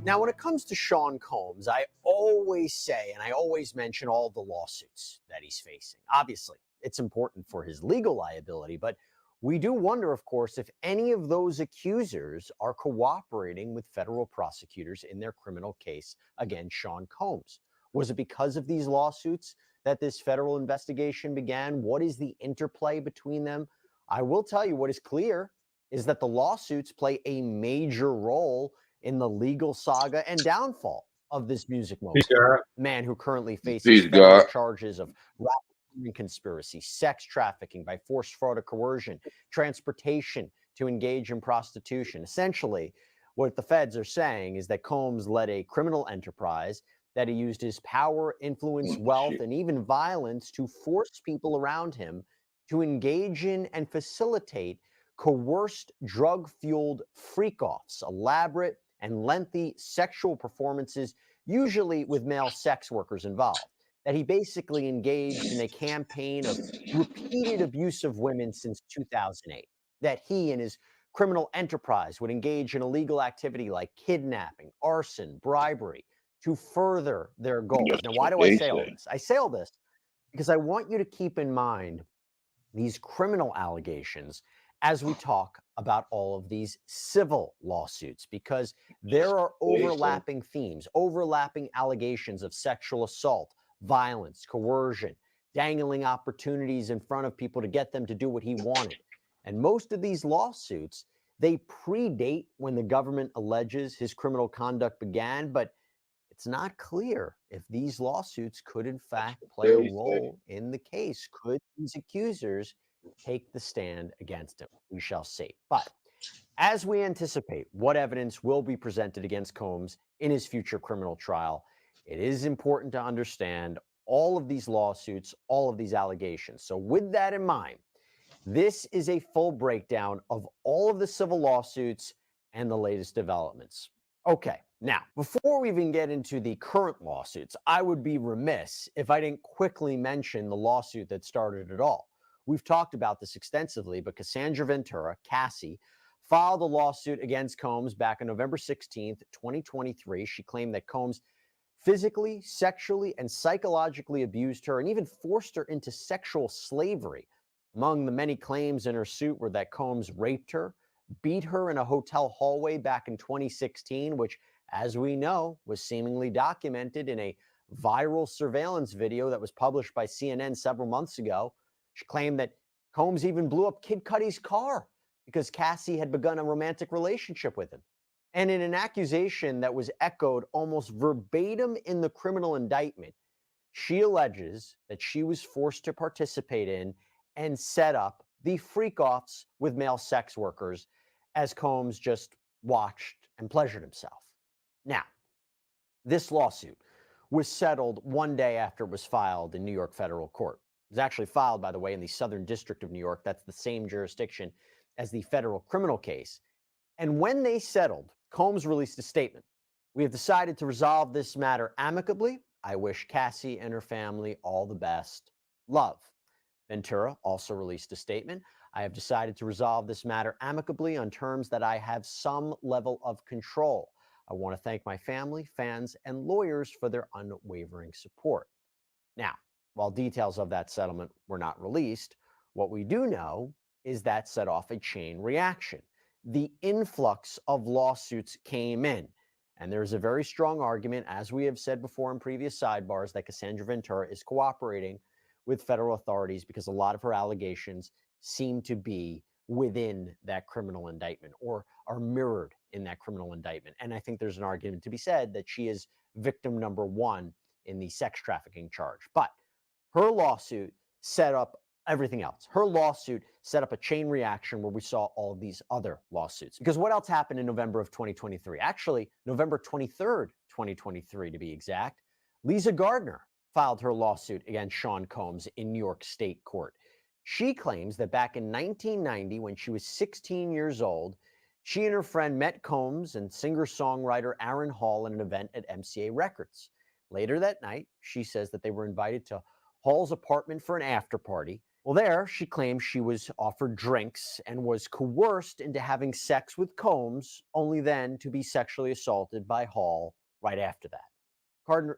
S13: Now, when it comes to Sean Combs, I always say, and I always mention all the lawsuits that he's facing. Obviously, it's important for his legal liability, but we do wonder, of course, if any of those accusers are cooperating with federal prosecutors in their criminal case against Sean Combs. Was it because of these lawsuits that this federal investigation began? What is the interplay between them? I will tell you what is clear is that the lawsuits play a major role in the legal saga and downfall of this music mogul, man who currently faces federal charges of racketeering conspiracy, sex trafficking by force, fraud, or coercion, transportation to engage in prostitution. Essentially, what the feds are saying is that Combs led a criminal enterprise, that he used his power, influence, wealth, and even violence to force people around him to engage in and facilitate coerced, drug-fueled freak-offs, elaborate and lengthy sexual performances, usually with male sex workers involved. That he basically engaged in a campaign of repeated abuse of women since 2008. That he and his criminal enterprise would engage in illegal activity like kidnapping, arson, bribery to further their goals. Now, why do I say all this? I say all this because I want you to keep in mind these criminal allegations as we talk about all of these civil lawsuits, because there are overlapping themes, overlapping allegations of sexual assault, violence, coercion, dangling opportunities in front of people to get them to do what he wanted. And most of these lawsuits, they predate when the government alleges his criminal conduct began, but it's not clear if these lawsuits could in fact play a role in the case. Could these accusers take the stand against him? We shall see. But as we anticipate what evidence will be presented against Combs in his future criminal trial, it is important to understand all of these lawsuits, all of these allegations. So with that in mind, this is a full breakdown of all of the civil lawsuits and the latest developments. Okay, now, before we even get into the current lawsuits, I would be remiss if I didn't quickly mention the lawsuit that started it all. We've talked about this extensively, but Cassandra Ventura, Cassie, filed a lawsuit against Combs back on November 16th, 2023. She claimed that Combs physically, sexually, and psychologically abused her and even forced her into sexual slavery. Among the many claims in her suit were that Combs raped her, beat her in a hotel hallway back in 2016, which, as we know, was seemingly documented in a viral surveillance video that was published by CNN several months ago. She claimed that Combs even blew up Kid Cudi's car because Cassie had begun a romantic relationship with him. And in an accusation that was echoed almost verbatim in the criminal indictment, she alleges that she was forced to participate in and set up the freak-offs with male sex workers as Combs just watched and pleasured himself. Now, this lawsuit was settled one day after it was filed in New York federal court. It was actually filed, by the way, in the Southern District of New York. That's the same jurisdiction as the federal criminal case. And when they settled, Combs released a statement. We have decided to resolve this matter amicably. I wish Cassie and her family all the best. Love. Ventura also released a statement. I have decided to resolve this matter amicably on terms that I have some level of control. I want to thank my family, fans, and lawyers for their unwavering support. Now, while details of that settlement were not released, what we do know is that set off a chain reaction. The influx of lawsuits came in, and there's a very strong argument, as we have said before in previous sidebars, that Cassandra Ventura is cooperating with federal authorities because a lot of her allegations seem to be within that criminal indictment or are mirrored in that criminal indictment. And I think there's an argument to be said that she is victim number one in the sex trafficking charge. But her lawsuit set up everything else. Her lawsuit set up a chain reaction where we saw all of these other lawsuits. Because what else happened in November of 2023? Actually, November 23rd, 2023 to be exact, Lisa Gardner filed her lawsuit against Sean Combs in New York State Court. She claims that back in 1990, when she was 16 years old, she and her friend met Combs and singer-songwriter Aaron Hall at an event at MCA Records. Later that night, she says that they were invited to Hall's apartment for an after party. Well, there, she claims she was offered drinks and was coerced into having sex with Combs, only then to be sexually assaulted by Hall right after that.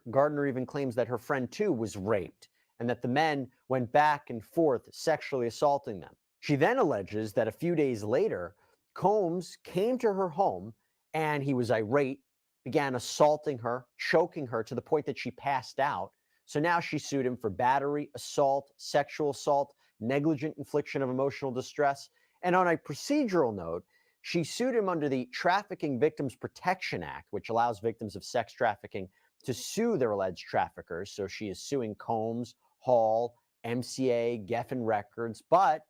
S13: Gardner even claims that her friend, too, was raped and that the men went back and forth sexually assaulting them. She then alleges that a few days later, Combs came to her home and he was irate, began assaulting her, choking her to the point that she passed out. So now she sued him for battery, assault, sexual assault, negligent infliction of emotional distress. And on a procedural note, she sued him under the Trafficking Victims Protection Act, which allows victims of sex trafficking to sue their alleged traffickers. So she is suing Combs, Hall, MCA, Geffen Records, but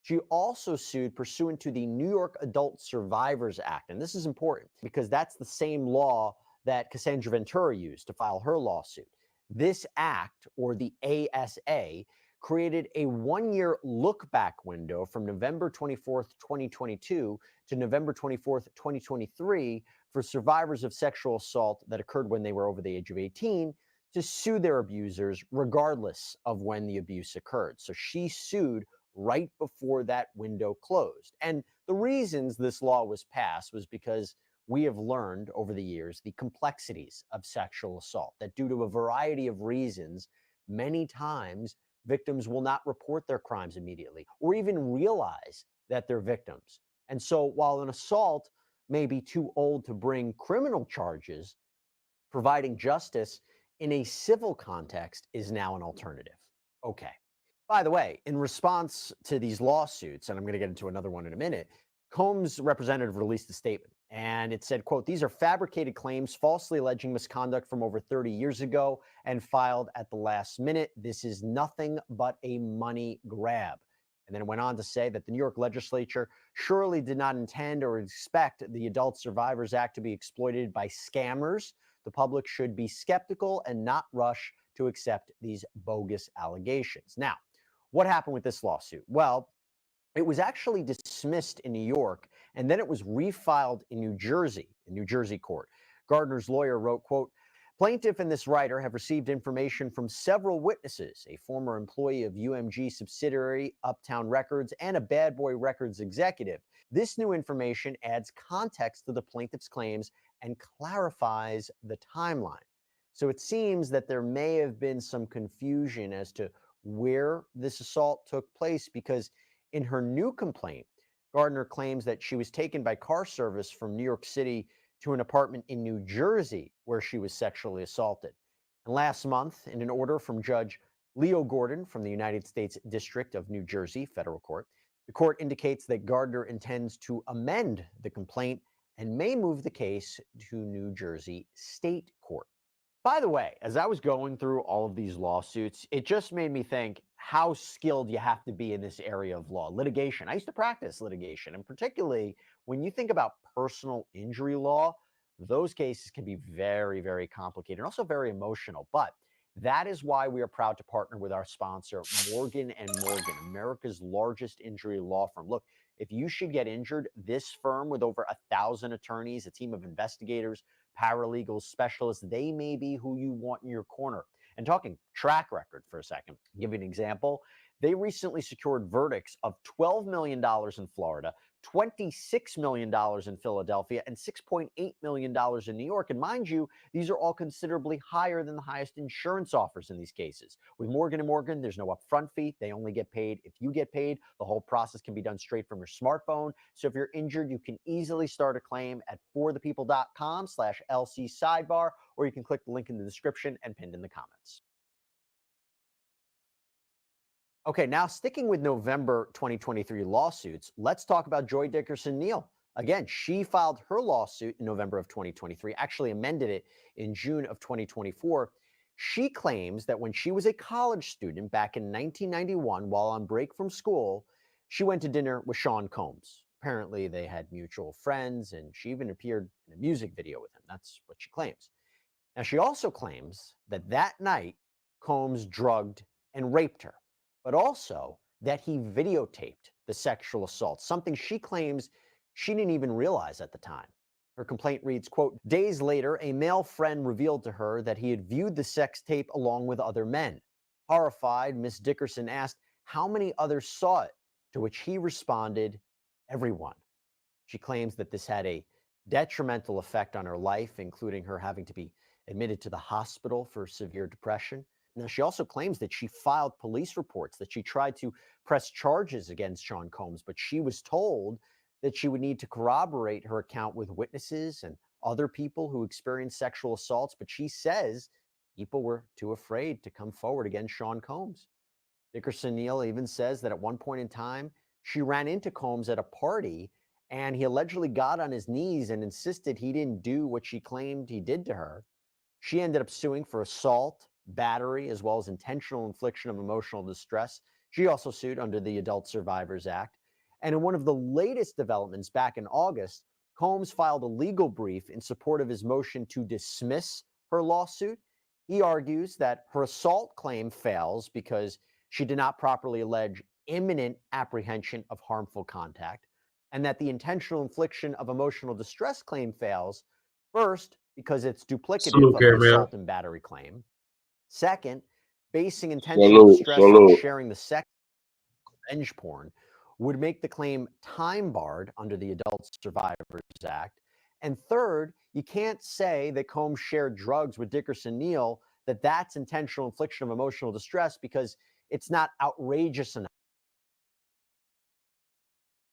S13: she also sued pursuant to the New York Adult Survivors Act. And this is important because that's the same law that Cassandra Ventura used to file her lawsuit. This act, or the ASA, created a one-year look-back window from November 24th, 2022 to November 24th, 2023 for survivors of sexual assault that occurred when they were over the age of 18 to sue their abusers regardless of when the abuse occurred. So she sued right before that window closed. And the reasons this law was passed was because we have learned over the years the complexities of sexual assault, that due to a variety of reasons, many times victims will not report their crimes immediately or even realize that they're victims. And so while an assault may be too old to bring criminal charges, providing justice in a civil context is now an alternative. Okay. By the way, in response to these lawsuits, and I'm going to get into another one in a minute, Combs' representative released a statement, and it said, quote, "These are fabricated claims falsely alleging misconduct from over 30 years ago and filed at the last minute. This is nothing but a money grab." And then it went on to say that the New York legislature surely did not intend or expect the Adult Survivors Act to be exploited by scammers. The public should be skeptical and not rush to accept these bogus allegations. Now, what happened with this lawsuit? Well, it was actually dismissed in New York, and then it was refiled in New Jersey court. Gardner's lawyer wrote, quote, "Plaintiff and this writer have received information from several witnesses, a former employee of UMG subsidiary Uptown Records and a Bad Boy Records executive. This new information adds context to the plaintiff's claims and clarifies the timeline." So it seems that there may have been some confusion as to where this assault took place, because in her new complaint, Gardner claims that she was taken by car service from New York City to an apartment in New Jersey where she was sexually assaulted. And last month, in an order from Judge Leo Gordon from the United States District of New Jersey Federal Court, the court indicates that Gardner intends to amend the complaint and may move the case to New Jersey State Court. By the way, as I was going through all of these lawsuits, it just made me think how skilled you have to be in this area of law. Litigation. I used to practice litigation, and particularly when you think about personal injury law, those cases can be very, very complicated and also very emotional. But that is why we are proud to partner with our sponsor, Morgan & Morgan, America's largest injury law firm. Look, if you should get injured, this firm with over 1,000 attorneys, a team of investigators, paralegals, specialists, they may be who you want in your corner. And talking track record for a second, I'll give you an example. They recently secured verdicts of $12 million in Florida, $26 million in Philadelphia, and $6.8 million in New York. And mind you, these are all considerably higher than the highest insurance offers in these cases. With Morgan & Morgan, there's no upfront fee. They only get paid if you get paid. The whole process can be done straight from your smartphone. So if you're injured, you can easily start a claim at forthepeople.com/LC sidebar, or you can click the link in the description and pinned in the comments. Okay, now sticking with November 2023 lawsuits, let's talk about Joy Dickerson Neal. Again, she filed her lawsuit in November of 2023, actually amended it in June of 2024. She claims that when she was a college student back in 1991, while on break from school, she went to dinner with Sean Combs. Apparently, they had mutual friends, and she even appeared in a music video with him. That's what she claims. Now, she also claims that that night, Combs drugged and raped her, but also that he videotaped the sexual assault, something she claims she didn't even realize at the time. Her complaint reads, quote, days later, a male friend revealed to her that he had viewed the sex tape along with other men. Horrified, Miss Dickerson asked how many others saw it, to which he responded, everyone. She claims that this had a detrimental effect on her life, including her having to be admitted to the hospital for severe depression. Now, she also claims that she filed police reports, that she tried to press charges against Sean Combs, but she was told that she would need to corroborate her account with witnesses and other people who experienced sexual assaults. But she says people were too afraid to come forward against Sean Combs. Dickerson Neal even says that at one point in time, she ran into Combs at a party and he allegedly got on his knees and insisted he didn't do what she claimed he did to her. She ended up suing for assault, battery, as well as intentional infliction of emotional distress. She also sued under the Adult Survivors Act. And in one of the latest developments back in August, Combs filed a legal brief in support of his motion to dismiss her lawsuit. He argues that her assault claim fails because she did not properly allege imminent apprehension of harmful contact, and that the intentional infliction of emotional distress claim fails, first, because it's duplicative of the assault and battery claim. Second, basing intentional distress on sharing the sex revenge porn would make the claim time-barred under the Adult Survivors Act. And third, you can't say that Combs shared drugs with Dickerson Neal, that that's intentional infliction of emotional distress, because it's not outrageous enough.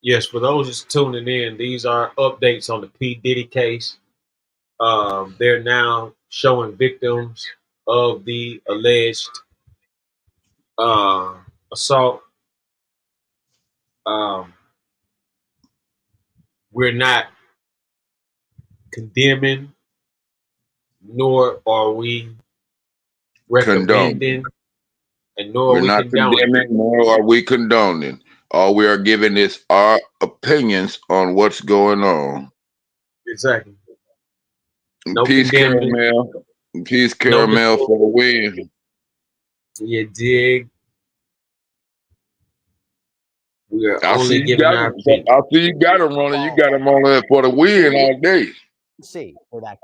S1: Yes, for those just tuning in, these are updates on the P. Diddy case. They're now showing victims of the alleged assault. We're not condemning, nor are we recommending, and nor are
S3: We're
S1: we
S3: not
S1: condoning.
S3: condemning, nor are we condoning. All we are giving is our opinions on what's going on.
S1: Exactly. No
S3: Peace,
S1: condemning.
S3: Caramel. Peace,
S1: No
S3: Caramel, for the win.
S1: You dig? We are
S3: I see
S1: only
S3: you
S1: giving
S3: got
S1: our
S3: him.
S1: opinion.
S3: I see you got him running. You got him on there for the win all day.
S13: See where that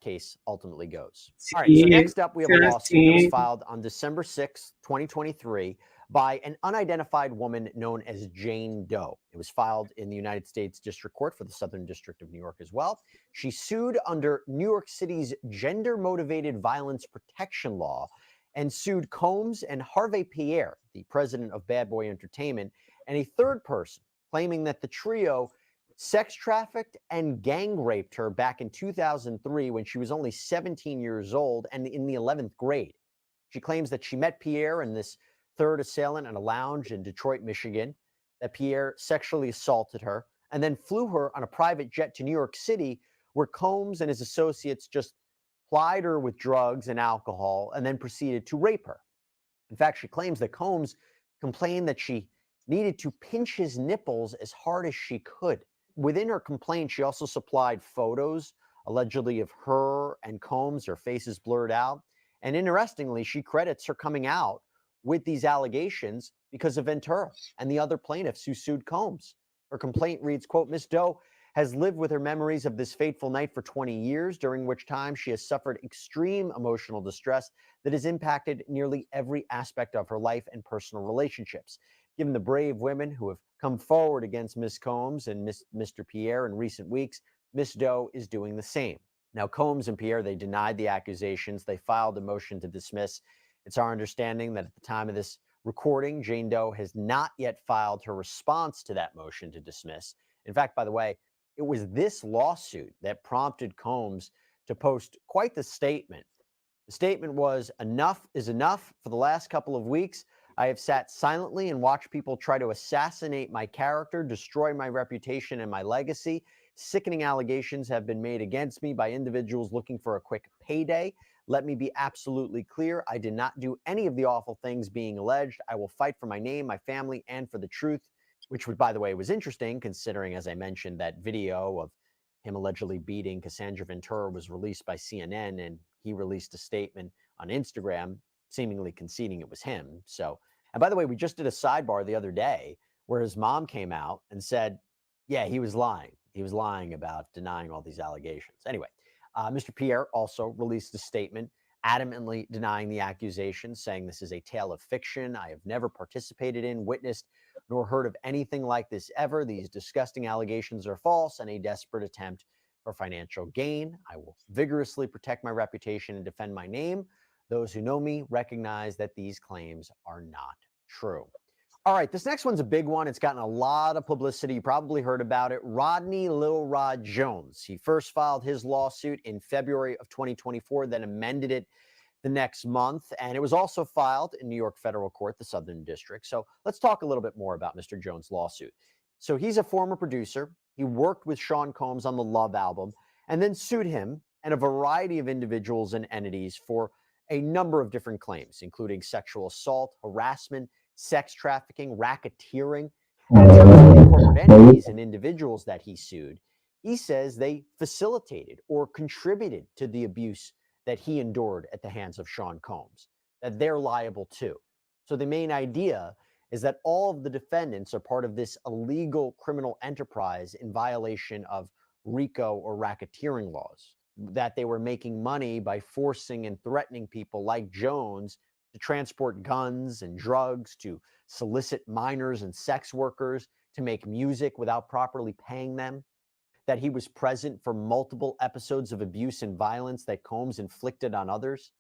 S13: case ultimately goes. All right, so next up, we have a lawsuit that was filed on December 6, 2023, by an unidentified woman known as Jane Doe. It was filed in the United States District Court for the Southern District of New York as well. She sued under New York City's gender-motivated violence protection law and sued Combs and Harvey Pierre, the president of Bad Boy Entertainment, and a third person, claiming that the trio sex trafficked and gang raped her back in 2003 when she was only 17 years old and in the 11th grade. She claims that she met Pierre and this third assailant at a lounge in Detroit, Michigan, that Pierre sexually assaulted her and then flew her on a private jet to New York City, where Combs and his associates just plied her with drugs and alcohol and then proceeded to rape her. In fact, she claims that Combs complained that she needed to pinch his nipples as hard as she could. Within her complaint, she also supplied photos, allegedly of her and Combs, their faces blurred out. And interestingly, she credits her coming out with these allegations because of Ventura and the other plaintiffs who sued Combs. Her complaint reads, quote, Ms. Doe has lived with her memories of this fateful night for 20 years, during which time she has suffered extreme emotional distress that has impacted nearly every aspect of her life and personal relationships. Given the brave women who have come forward against Ms. Combs and Mr. Pierre in recent weeks, Ms. Doe is doing the same. Now, Combs and Pierre, they denied the accusations. They filed a motion to dismiss. It's our understanding that at the time of this recording, Jane Doe has not yet filed her response to that motion to dismiss. In fact, by the way, it was this lawsuit that prompted Combs to post quite the statement. The statement was, "Enough is enough. For the last couple of weeks, I have sat silently and watched people try to assassinate my character, destroy my reputation and my legacy. Sickening allegations have been made against me by individuals looking for a quick payday. Let me be absolutely clear. I did not do any of the awful things being alleged. I will fight for my name, my family, and for the truth," which, by the way, was interesting considering, as I mentioned, that video of him allegedly beating Cassandra Ventura was released by CNN, and he released a statement on Instagram, seemingly conceding it was him. So, and by the way, we just did a sidebar the other day where his mom came out and said, yeah, he was lying. He was lying about denying all these allegations. Anyway, Mr. Pierre also released a statement adamantly denying the accusations, saying this is a tale of fiction. I have never participated in, witnessed, nor heard of anything like this ever. These disgusting allegations are false and a desperate attempt for financial gain. I will vigorously protect my reputation and defend my name. Those who know me recognize that these claims are not true. All right, this next one's a big one. It's gotten a lot of publicity. You probably heard about it. Rodney Lil Rod Jones. He first filed his lawsuit in February of 2024, then amended it the next month. And it was also filed in New York Federal Court, the Southern District. So let's talk a little bit more about Mr. Jones' lawsuit. So he's a former producer. He worked with Sean Combs on the Love album and then sued him and a variety of individuals and entities for a number of different claims, including sexual assault, harassment, sex trafficking, racketeering. And in terms of the corporate entities and individuals that he sued, he says they facilitated or contributed to the abuse that he endured at the hands of Sean Combs, that they're liable too. So the main idea is that all of the defendants are part of this illegal criminal enterprise in violation of RICO or racketeering laws, that they were making money by forcing and threatening people like Jones to transport guns and drugs, to solicit minors and sex workers, to make music without properly paying them, that he was present for multiple episodes of abuse and violence that Combs inflicted on others.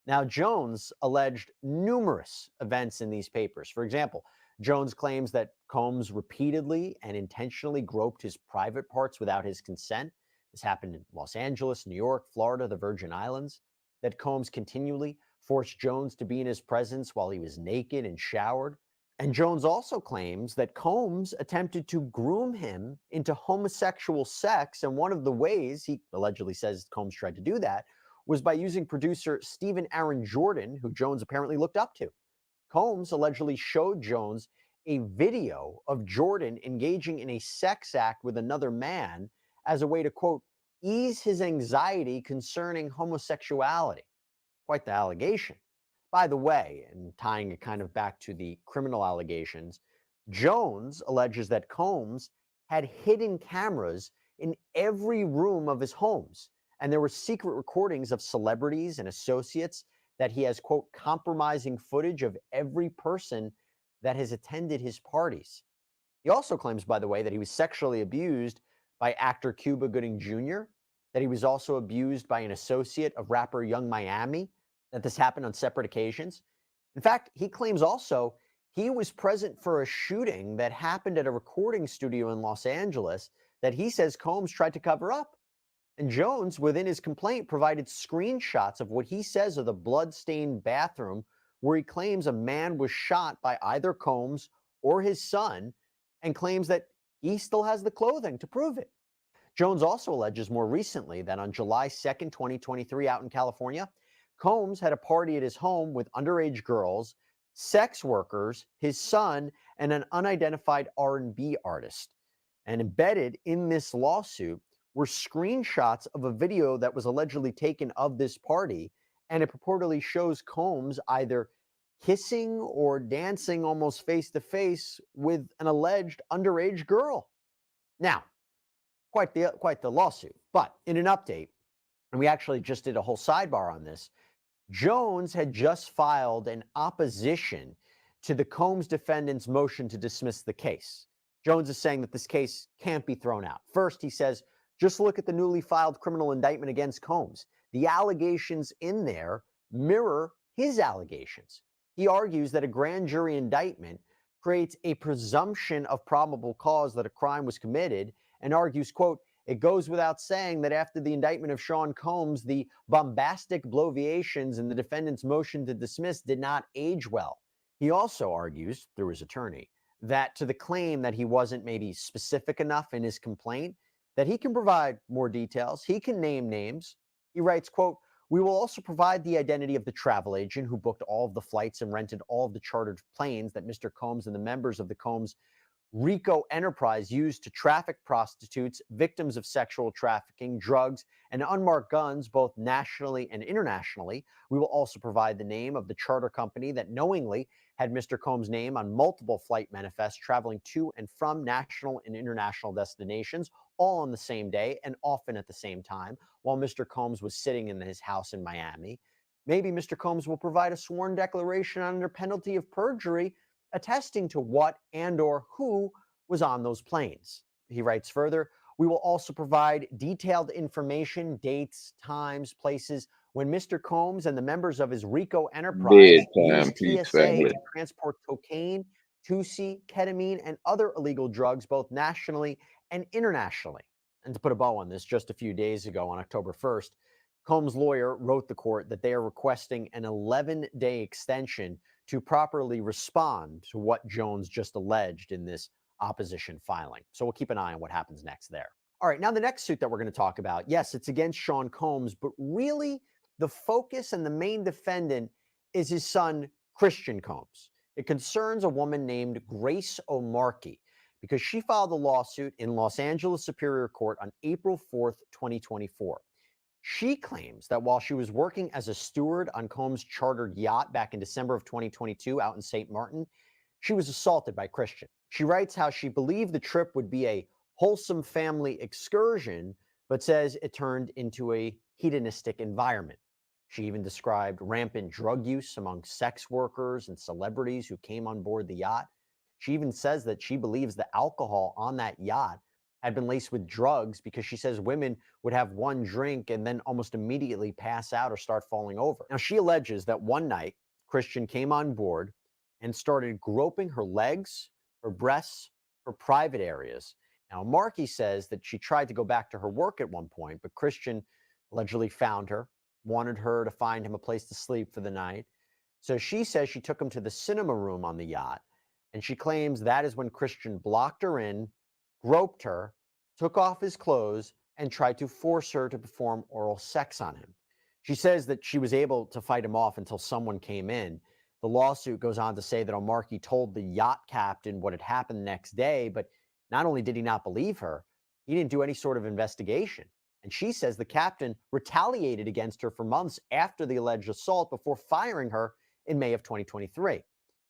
S13: Now, Jones alleged numerous events in these papers. For example, Jones claims that Combs repeatedly and intentionally groped his private parts without his consent. This happened in Los Angeles, New York, Florida, the Virgin Islands. That Combs continually forced Jones to be in his presence while he was naked and showered. And Jones also claims that Combs attempted to groom him into homosexual sex. And one of the ways he allegedly says Combs tried to do that was by using producer Stephen Aaron Jordan, who Jones apparently looked up to. Combs allegedly showed Jones a video of Jordan engaging in a sex act with another man as a way to, quote, ease his anxiety concerning homosexuality. Quite the allegation. By the way, and tying it kind of back to the criminal allegations, Jones alleges that Combs had hidden cameras in every room of his homes, and there were secret recordings of celebrities and associates that he has, quote, compromising footage of every person that has attended his parties. He also claims, by the way, that he was sexually abused by actor Cuba Gooding Jr., that he was also abused by an associate of rapper Young Miami, that this happened on separate occasions. In fact, he claims also he was present for a shooting that happened at a recording studio in Los Angeles that he says Combs tried to cover up. And Jones, within his complaint, provided screenshots of what he says are the blood-stained bathroom where he claims a man was shot by either Combs or his son, and claims that he still has the clothing to prove it. Jones also alleges more recently that on July 2nd, 2023, out in California, Combs had a party at his home with underage girls, sex workers, his son, and an unidentified R&B artist. And embedded in this lawsuit were screenshots of a video that was allegedly taken of this party, and it purportedly shows Combs either kissing or dancing almost face-to-face with an alleged underage girl. Now, quite the lawsuit. But in an update, and we actually just did a whole sidebar on this, Jones had just filed an opposition to the Combs defendant's motion to dismiss the case. Jones is saying that this case can't be thrown out. First, he says, just look at the newly filed criminal indictment against Combs. The allegations in there mirror his allegations. He argues that a grand jury indictment creates a presumption of probable cause that a crime was committed, and argues, quote, it goes without saying that after the indictment of Sean Combs, the bombastic bloviations in the defendant's motion to dismiss did not age well. He also argues, through his attorney, that to the claim that he wasn't maybe specific enough in his complaint, that he can provide more details. He can name names. He writes, quote, we will also provide the identity of the travel agent who booked all of the flights and rented all of the chartered planes that Mr. Combs and the members of the Combs RICO enterprise used to traffic prostitutes, victims of sexual trafficking, drugs, and unmarked guns, both nationally and internationally. We will also provide the name of the charter company that knowingly had Mr. Combs' name on multiple flight manifests traveling to and from national and international destinations, all on the same day and often at the same time, while Mr. Combs was sitting in his house in Miami. Maybe Mr. Combs will provide a sworn declaration under penalty of perjury attesting to what and or who was on those planes. He writes further, we will also provide detailed information, dates, times, places when Mr. Combs and the members of his RICO enterprise
S12: Bedtime,
S13: used
S12: peace,
S13: TSA
S12: family.
S13: to transport cocaine, 2C, ketamine, and other illegal drugs, both nationally and internationally. And to put a bow on this, just a few days ago on October 1st, Combs' lawyer wrote the court that they are requesting an 11-day extension to properly respond to what Jones just alleged in this opposition filing. So we'll keep an eye on what happens next there. All right, now the next suit that we're going to talk about, yes, it's against Sean Combs, but really the focus and the main defendant is his son, Christian Combs. It concerns a woman named Grace O'Markey because she filed a lawsuit in Los Angeles Superior Court on April 4th, 2024. She claims that while she was working as a steward on Combs' chartered yacht back in December of 2022 out in St. Martin, she was assaulted by Christian. She writes how she believed the trip would be a wholesome family excursion, but says it turned into a hedonistic environment. She even described rampant drug use among sex workers and celebrities who came on board the yacht. She even says that she believes the alcohol on that yacht had been laced with drugs because she says women would have one drink and then almost immediately pass out or start falling over. Now, she alleges that one night, Christian came on board and started groping her legs, her breasts, her private areas. Now, Markey says that she tried to go back to her work at one point, but Christian allegedly found her, wanted her to find him a place to sleep for the night. So she says she took him to the cinema room on the yacht, and she claims that is when Christian blocked her in, groped her, took off his clothes, and tried to force her to perform oral sex on him. She says that she was able to fight him off until someone came in. The lawsuit goes on to say that O'Markey told the yacht captain what had happened the next day, but not only did he not believe her, he didn't do any sort of investigation. And she says the captain retaliated against her for months after the alleged assault before firing her in May of 2023.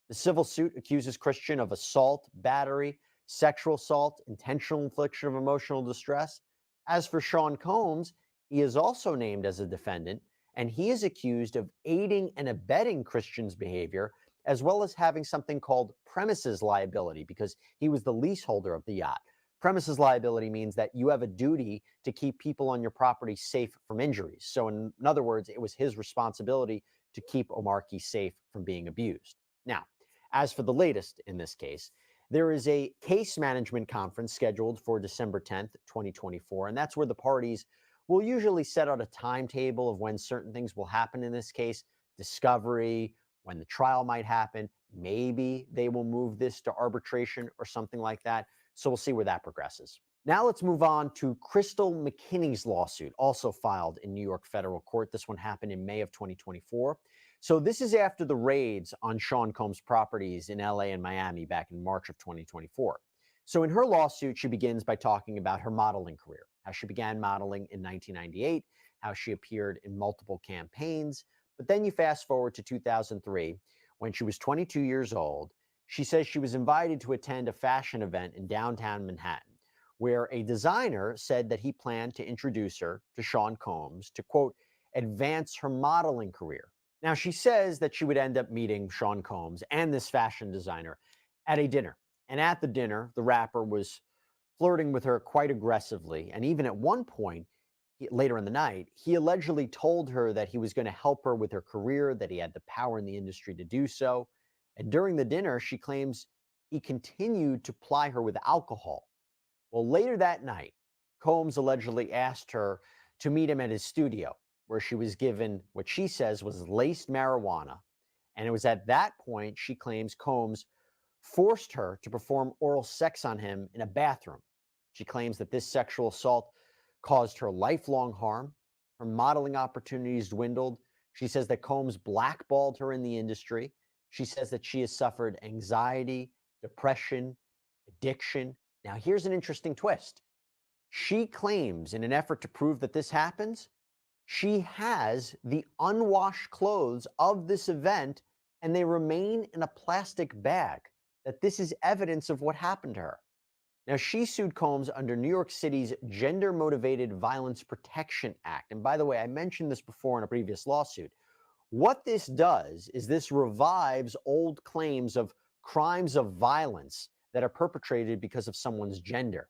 S13: The civil suit accuses Christian of assault, battery, sexual assault, intentional infliction of emotional distress. As for Sean Combs, he is also named as a defendant, and he is accused of aiding and abetting Christian's behavior, as well as having something called premises liability because he was the leaseholder of the yacht. Premises liability means that you have a duty to keep people on your property safe from injuries. So in other words, it was his responsibility to keep O'Markey safe from being abused. Now, as for the latest in this case, there is a case management conference scheduled for December 10th, 2024, and that's where the parties will usually set out a timetable of when certain things will happen in this case, discovery, when the trial might happen. Maybe they will move this to arbitration or something like that. So we'll see where that progresses. Now let's move on to Crystal McKinney's lawsuit, also filed in New York federal court. This one happened in May of 2024. So this is after the raids on Sean Combs' properties in LA and Miami back in March of 2024. So in her lawsuit, she begins by talking about her modeling career, how she began modeling in 1998, how she appeared in multiple campaigns. But then you fast forward to 2003, when she was 22 years old. She says she was invited to attend a fashion event in downtown Manhattan, where a designer said that he planned to introduce her to Sean Combs to, quote, advance her modeling career. Now, she says that she would end up meeting Sean Combs and this fashion designer at a dinner. And at the dinner, the rapper was flirting with her quite aggressively. And even at one point, later in the night, he allegedly told her that he was going to help her with her career, that he had the power in the industry to do so. And during the dinner, she claims he continued to ply her with alcohol. Well, later that night, Combs allegedly asked her to meet him at his studio, where she was given what she says was laced marijuana. And it was at that point, she claims, Combs forced her to perform oral sex on him in a bathroom. She claims that this sexual assault caused her lifelong harm. Her modeling opportunities dwindled. She says that Combs blackballed her in the industry. She says that she has suffered anxiety, depression, addiction. Now, here's an interesting twist. She claims, in an effort to prove that this happens, she has the unwashed clothes of this event and they remain in a plastic bag, that this is evidence of what happened to her. Now, she sued Combs under New York City's Gender Motivated Violence Protection Act. And by the way, I mentioned this before in a previous lawsuit. What this does is this revives old claims of crimes of violence that are perpetrated because of someone's gender.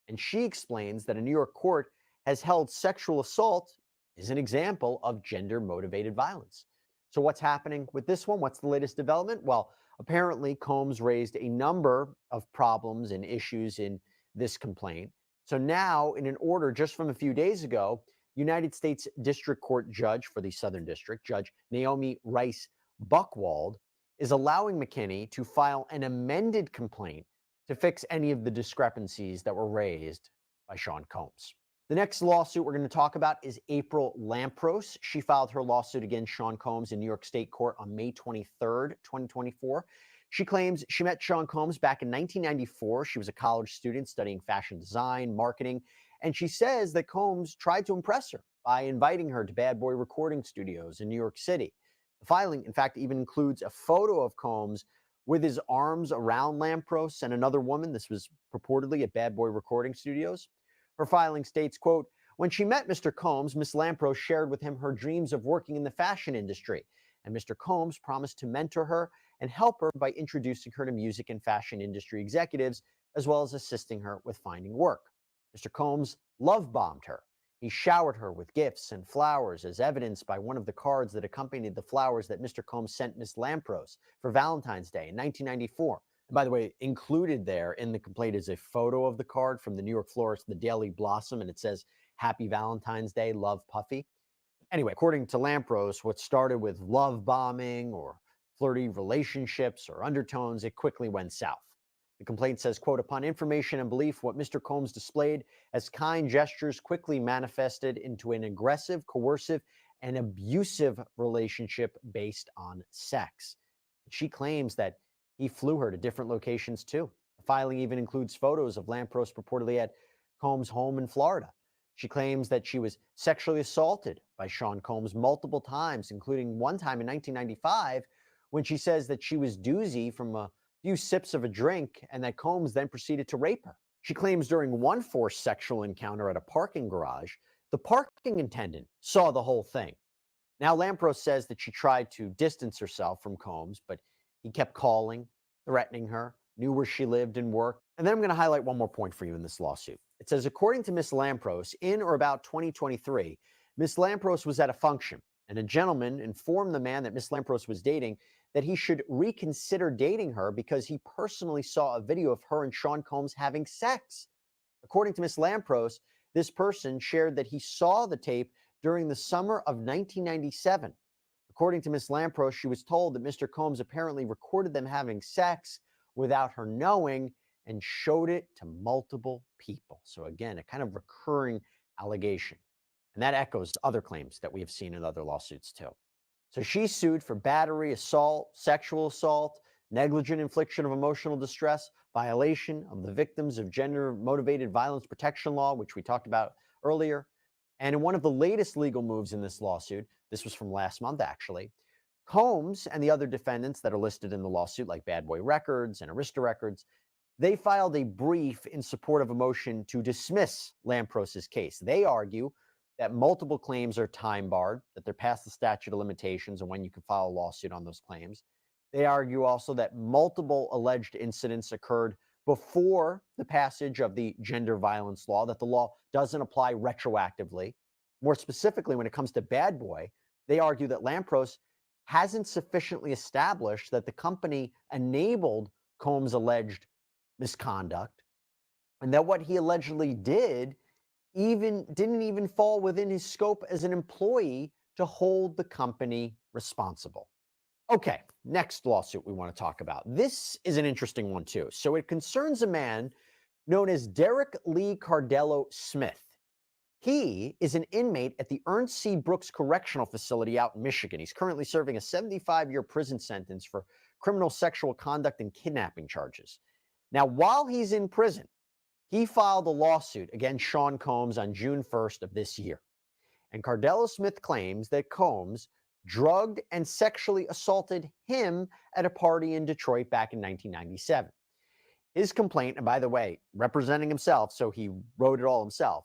S13: And she explains that a New York court has held sexual assault is an example of gender-motivated violence. So what's happening with this one? What's the latest development? Well, apparently Combs raised a number of problems and issues in this complaint. So now, in an order just from a few days ago, United States District Court Judge for the Southern District, Judge Naomi Rice Buchwald, is allowing McKinney to file an amended complaint to fix any of the discrepancies that were raised by Sean Combs. The next lawsuit we're going to talk about is April Lampros. She filed her lawsuit against Sean Combs in New York State Court on May 23rd, 2024. She claims she met Sean Combs back in 1994. She was a college student studying fashion design, marketing, and she says that Combs tried to impress her by inviting her to Bad Boy recording studios in New York City. The filing, in fact, even includes a photo of Combs with his arms around Lampros and another woman. This was purportedly at Bad Boy recording studios. Her filing states, quote, when she met Mr. Combs, Miss Lampros shared with him her dreams of working in the fashion industry, and Mr. Combs promised to mentor her and help her by introducing her to music and fashion industry executives, as well as assisting her with finding work. Mr. Combs love-bombed her. He showered her with gifts and flowers, as evidenced by one of the cards that accompanied the flowers that Mr. Combs sent Miss Lampros for Valentine's Day in 1994. And by the way, included there in the complaint is a photo of the card from the New York florist, the Daily Blossom, and it says, Happy Valentine's Day, love Puffy. Anyway, according to Lampros, what started with love bombing or flirty relationships or undertones, it quickly went south. The complaint says, quote, upon information and belief, what Mr. Combs displayed as kind gestures quickly manifested into an aggressive, coercive, and abusive relationship based on sex. She claims that he flew her to different locations too. The filing even includes photos of Lampros purportedly at Combs' home in Florida. She claims that she was sexually assaulted by Sean Combs multiple times, including one time in 1995 when she says that she was doozy from a few sips of a drink and that Combs then proceeded to rape her. She claims during one forced sexual encounter at a parking garage, the parking attendant saw the whole thing. Now, Lampros says that she tried to distance herself from Combs, but he kept calling, threatening her, knew where she lived and worked. And then I'm going to highlight one more point for you in this lawsuit. It says, according to Miss Lampros, in or about 2023, Miss Lampros was at a function, and a gentleman informed the man that Miss Lampros was dating that he should reconsider dating her because he personally saw a video of her and Sean Combs having sex. According to Miss Lampros, this person shared that he saw the tape during the summer of 1997. According to Miss Lampros, she was told that Mr. Combs apparently recorded them having sex without her knowing and showed it to multiple people. So again, a kind of recurring allegation. And that echoes other claims that we have seen in other lawsuits too. So she's sued for battery, assault, sexual assault, negligent infliction of emotional distress, violation of the Victims of Gender-Motivated Violence Protection Law, which we talked about earlier. And in one of the latest legal moves in this lawsuit, this was from last month actually, Combs and the other defendants that are listed in the lawsuit, like Bad Boy Records and Arista Records, they filed a brief in support of a motion to dismiss Lampros's case. They argue that multiple claims are time barred, that they're past the statute of limitations and when you can file a lawsuit on those claims. They argue also that multiple alleged incidents occurred before the passage of the gender violence law, that the law doesn't apply retroactively. More specifically, when it comes to Bad Boy, they argue that Lampros hasn't sufficiently established that the company enabled Combs' alleged misconduct, and that what he allegedly didn't even fall within his scope as an employee to hold the company responsible. Okay, next lawsuit we want to talk about. This is an interesting one too. So it concerns a man known as Derek Lee Cardello Smith. He is an inmate at the Ernst C. Brooks Correctional Facility out in Michigan. He's currently serving a 75-year prison sentence for criminal sexual conduct and kidnapping charges. Now, while he's in prison, he filed a lawsuit against Sean Combs on June 1st of this year. And Cardella Smith claims that Combs drugged and sexually assaulted him at a party in Detroit back in 1997. His complaint, and by the way, representing himself, so he wrote it all himself,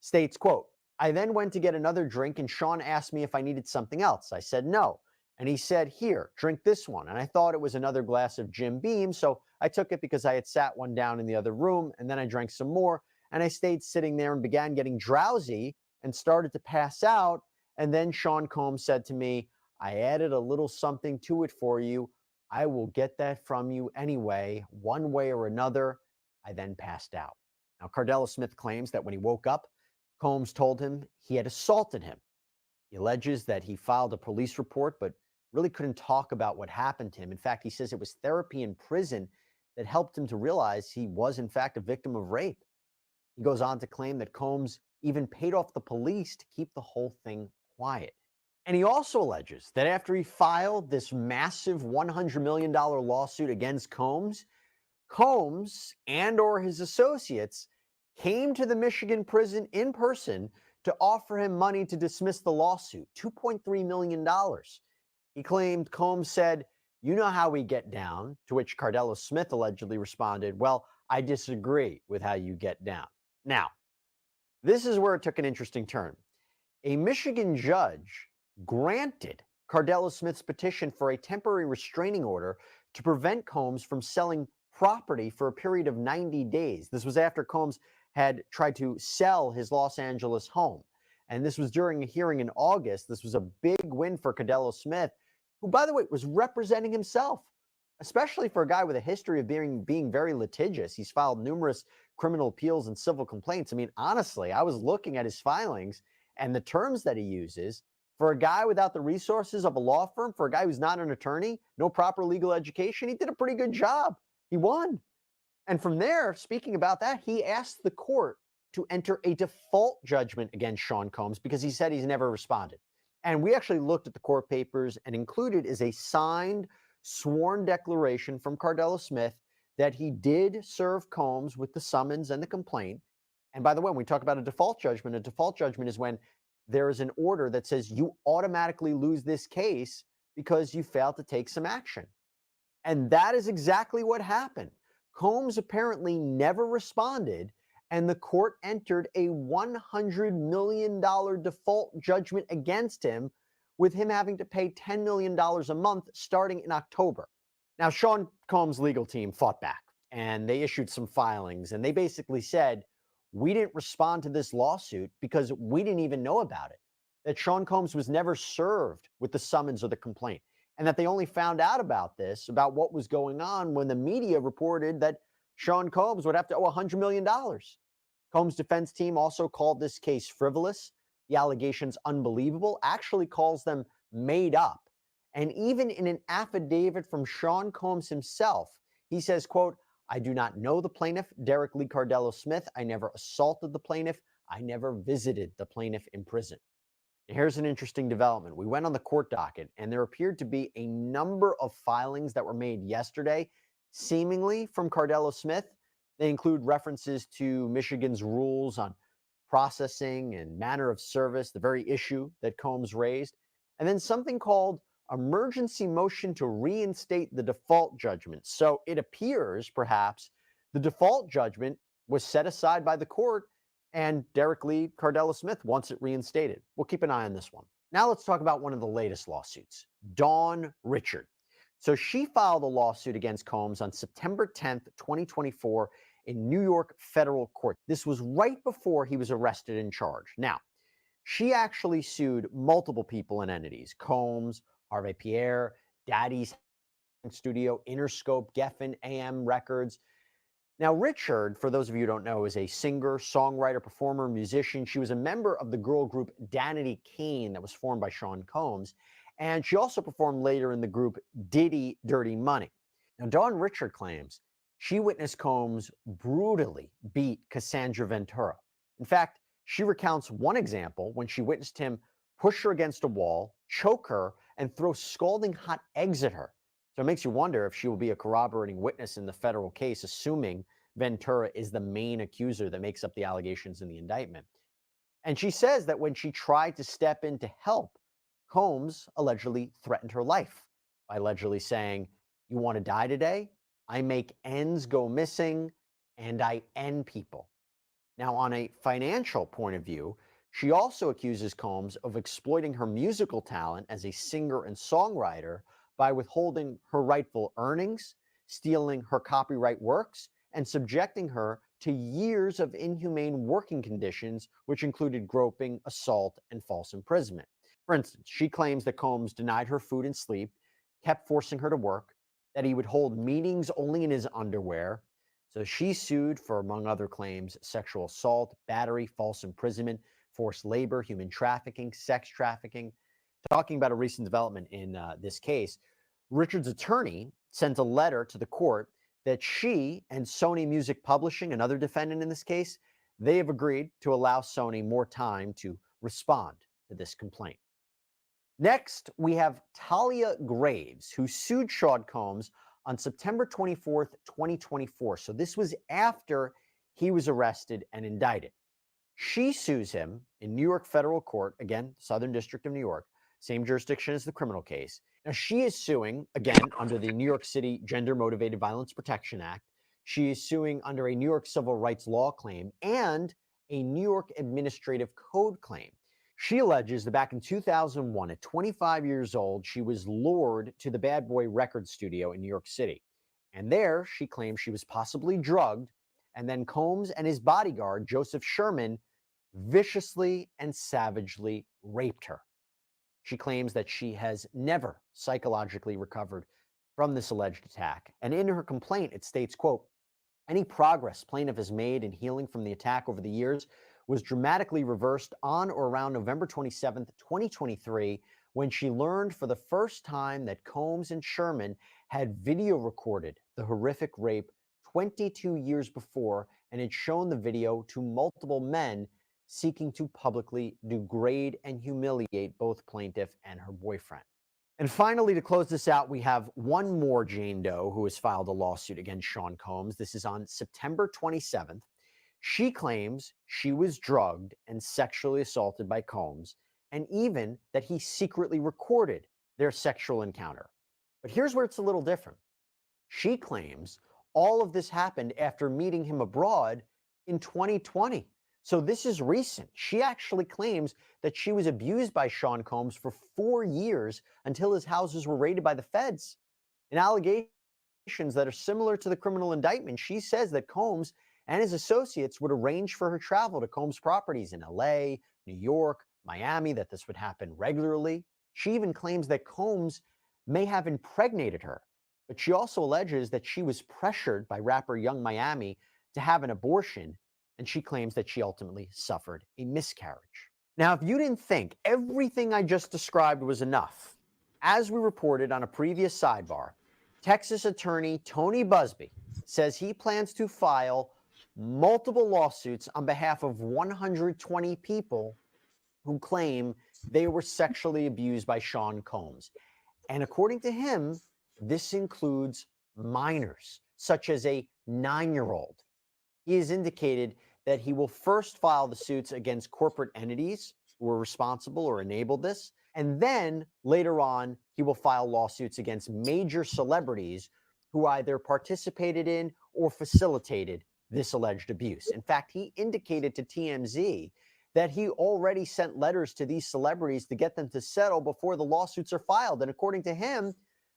S13: states, quote, "I then went to get another drink and Sean asked me if I needed something else. I said no. And he said, here, drink this one. And I thought it was another glass of Jim Beam, so I took it because I had sat one down in the other room, and then I drank some more, and I stayed sitting there and began getting drowsy and started to pass out. And then Sean Combs said to me, I added a little something to it for you. I will get that from you anyway, one way or another. I then passed out." Now, Cardella Smith claims that when he woke up, Combs told him he had assaulted him. He alleges that he filed a police report, but really couldn't talk about what happened to him. In fact, he says it was therapy in prison that helped him to realize he was, in fact, a victim of rape. He goes on to claim that Combs even paid off the police to keep the whole thing quiet. And he also alleges that after he filed this massive $100 million lawsuit against Combs, Combs and or his associates came to the Michigan prison in person to offer him money to dismiss the lawsuit, $2.3 million. He claimed Combs said, "You know how we get down," to which Cardella Smith allegedly responded, "Well, I disagree with how you get down." Now, this is where it took an interesting turn. A Michigan judge granted Cardella Smith's petition for a temporary restraining order to prevent Combs from selling property for a period of 90 days. This was after Combs had tried to sell his Los Angeles home. And this was during a hearing in August. This was a big win for Cardella Smith, who, by the way, was representing himself, especially for a guy with a history of being very litigious. He's filed numerous criminal appeals and civil complaints. I mean, honestly, I was looking at his filings and the terms that he uses. For a guy without the resources of a law firm, for a guy who's not an attorney, no proper legal education, he did a pretty good job. He won. And from there, speaking about that, he asked the court to enter a default judgment against Sean Combs because he said he's never responded. And we actually looked at the court papers, and included is a signed, sworn declaration from Cardella Smith that he did serve Combs with the summons and the complaint. And by the way, when we talk about a default judgment is when there is an order that says you automatically lose this case because you failed to take some action. And that is exactly what happened. Combs apparently never responded, and the court entered a $100 million default judgment against him, with him having to pay $10 million a month starting in October. Now, Sean Combs' legal team fought back, and they issued some filings, and they basically said, we didn't respond to this lawsuit because we didn't even know about it, that Sean Combs was never served with the summons or the complaint, and that they only found out about this, about what was going on, when the media reported that Sean Combs would have to owe $100 million. Combs' defense team also called this case frivolous, the allegations unbelievable, actually calls them made up. And even in an affidavit from Sean Combs himself, he says, quote, "I do not know the plaintiff, Derek Lee Cardella Smith. I never assaulted the plaintiff. I never visited the plaintiff in prison." Here's an interesting development. We went on the court docket, and there appeared to be a number of filings that were made yesterday, seemingly from Cardella Smith. They include references to Michigan's rules on processing and manner of service, the very issue that Combs raised, and then something called emergency motion to reinstate the default judgment. So it appears, perhaps, the default judgment was set aside by the court, and Derek Lee Cardella Smith wants it reinstated. We'll keep an eye on this one. Now let's talk about one of the latest lawsuits, Dawn Richard. So she filed a lawsuit against Combs on September 10th, 2024 in New York federal court. This was right before he was arrested and charged. Now, she actually sued multiple people and entities, Combs, Harvey Pierre, Daddy's Studio, Interscope, Geffen, AM Records. Now, Richard, for those of you who don't know, is a singer, songwriter, performer, musician. She was a member of the girl group Danity Kane that was formed by Sean Combs. And she also performed later in the group Diddy Dirty Money. Now, Dawn Richard claims she witnessed Combs brutally beat Cassandra Ventura. In fact, she recounts one example when she witnessed him push her against a wall, choke her, and throw scalding hot eggs at her. So it makes you wonder if she will be a corroborating witness in the federal case, assuming Ventura is the main accuser that makes up the allegations in the indictment. And she says that when she tried to step in to help, Combs allegedly threatened her life by allegedly saying, "You want to die today? I make ends go missing and I end people." Now, on a financial point of view, she also accuses Combs of exploiting her musical talent as a singer and songwriter by withholding her rightful earnings, stealing her copyright works, and subjecting her to years of inhumane working conditions, which included groping, assault, and false imprisonment. For instance, she claims that Combs denied her food and sleep, kept forcing her to work, that he would hold meetings only in his underwear. So she sued for, among other claims, sexual assault, battery, false imprisonment, forced labor, human trafficking, sex trafficking. Talking about a recent development in this case, Richard's attorney sent a letter to the court that she and Sony Music Publishing, another defendant in this case, they have agreed to allow Sony more time to respond to this complaint. Next, we have Talia Graves, who sued Sean Combs on September 24th, 2024. So this was after he was arrested and indicted. She sues him in New York federal court, again, Southern District of New York, same jurisdiction as the criminal case. Now, she is suing, again, under the New York City Gender Motivated Violence Protection Act. She is suing under a New York civil rights law claim and a New York Administrative Code claim. She alleges that back in 2001, at 25 years old, she was lured to the Bad Boy Record Studio in New York City. And there, she claims she was possibly drugged, and then Combs and his bodyguard, Joseph Sherman, viciously and savagely raped her. She claims that she has never psychologically recovered from this alleged attack. And in her complaint, it states, quote, "Any progress plaintiff has made in healing from the attack over the years was dramatically reversed on or around November 27th, 2023, when she learned for the first time that Combs and Sherman had video recorded the horrific rape 22 years before and had shown the video to multiple men seeking to publicly degrade and humiliate both plaintiff and her boyfriend." And finally, to close this out, we have one more Jane Doe who has filed a lawsuit against Sean Combs. This is on September 27th. She claims she was drugged and sexually assaulted by Combs, and even that he secretly recorded their sexual encounter. But here's where it's a little different. She claims all of this happened after meeting him abroad in 2020. So this is recent. She actually claims that she was abused by Sean Combs for 4 years until his houses were raided by the feds. In allegations that are similar to the criminal indictment, she says that Combs and his associates would arrange for her travel to Combs' properties in LA, New York, Miami, that this would happen regularly. She even claims that Combs may have impregnated her, but she also alleges that she was pressured by rapper Young Miami to have an abortion, and she claims that she ultimately suffered a miscarriage. Now, if you didn't think everything I just described was enough, as we reported on a previous sidebar, Texas attorney Tony Busby says he plans to file multiple lawsuits on behalf of 120 people who claim they were sexually abused by Sean Combs. And according to him, this includes minors, such as a 9-year-old. He has indicated that he will first file the suits against corporate entities who were responsible or enabled this, and then later on, he will file lawsuits against major celebrities who either participated in or facilitated this alleged abuse. In fact, he indicated to TMZ that he already sent letters to these celebrities to get them to settle before the lawsuits are filed. And according to him,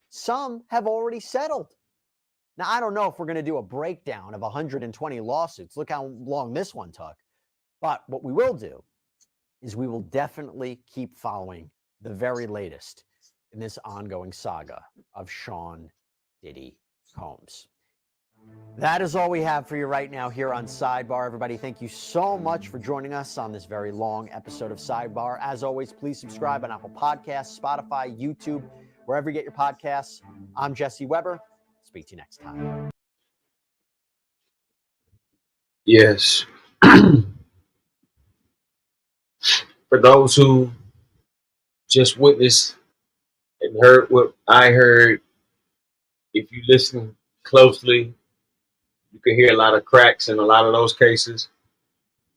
S13: some have already settled. Now, I don't know if we're going to do a breakdown of 120 lawsuits. Look how long this one took. But what we will do is we will definitely keep following the very latest in this ongoing saga of Sean Diddy Combs. That is all we have for you right now here on Sidebar. Everybody, thank you so much for joining us on this very long episode of Sidebar. As always, please subscribe on Apple Podcasts, Spotify, YouTube, wherever you get your podcasts. I'm Jesse Weber. Speak to you next time.
S1: Yes. For those who just witnessed and heard what I heard, if you listen closely, you can hear a lot of cracks in a lot of those cases.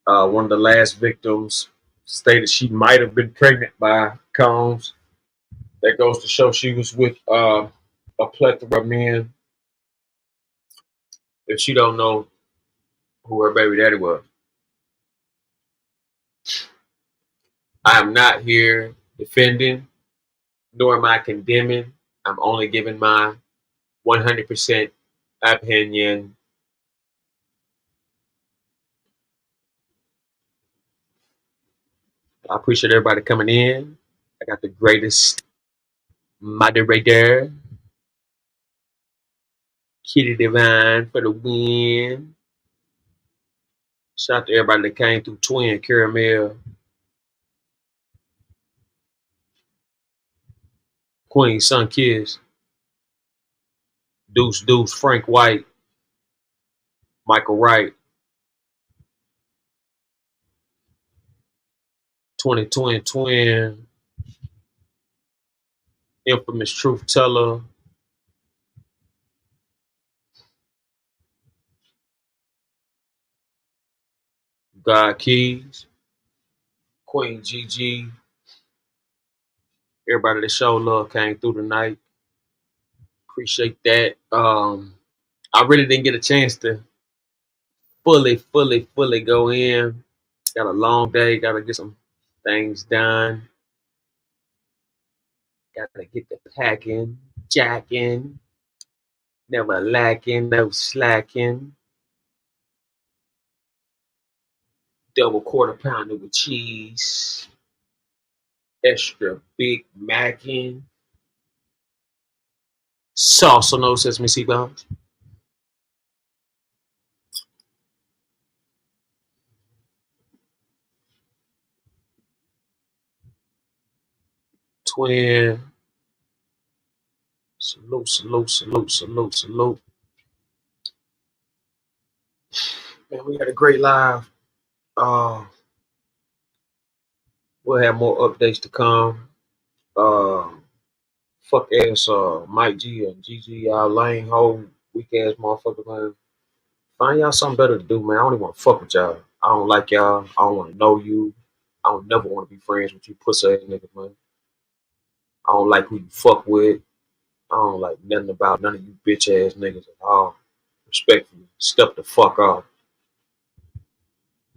S1: One of the last victims stated she might have been pregnant by Combs. That goes to show she was with a plethora of men. If she don't know who her baby daddy was, I am not here defending, nor am I condemning. I'm only giving my 100% opinion. I appreciate everybody coming in. I got the greatest moderator, Kitty Divine, for the win. Shout out to everybody that came through Twin, Caramel, Queen, Sun Kiss, Deuce Deuce, Frank White, Michael Wright, 2020 Twin, Infamous Truth Teller, God Keys, Queen GG, everybody that showed love came through tonight. Appreciate that. I really didn't get a chance to fully go in. Got a long day, gotta get some things done. Gotta get the packing, jacking, never lacking, no slacking. Double quarter pounder with cheese, extra Big Mackin, sauce on those sesame seed bombs. Twin, salute, salute, salute, salute, salute. Man, we had a great live. We'll have more updates to come. Fuck ass Mike G and GG, y'all lame hoe, weak ass motherfucker, man. Find y'all something better to do, man. I don't even want to fuck with y'all. I don't like y'all. I don't want to know you. I don't never want to be friends with you pussy ass niggas, man. I don't like who you fuck with. I don't like nothing about none of you bitch ass niggas at all. Respectfully, step the fuck off.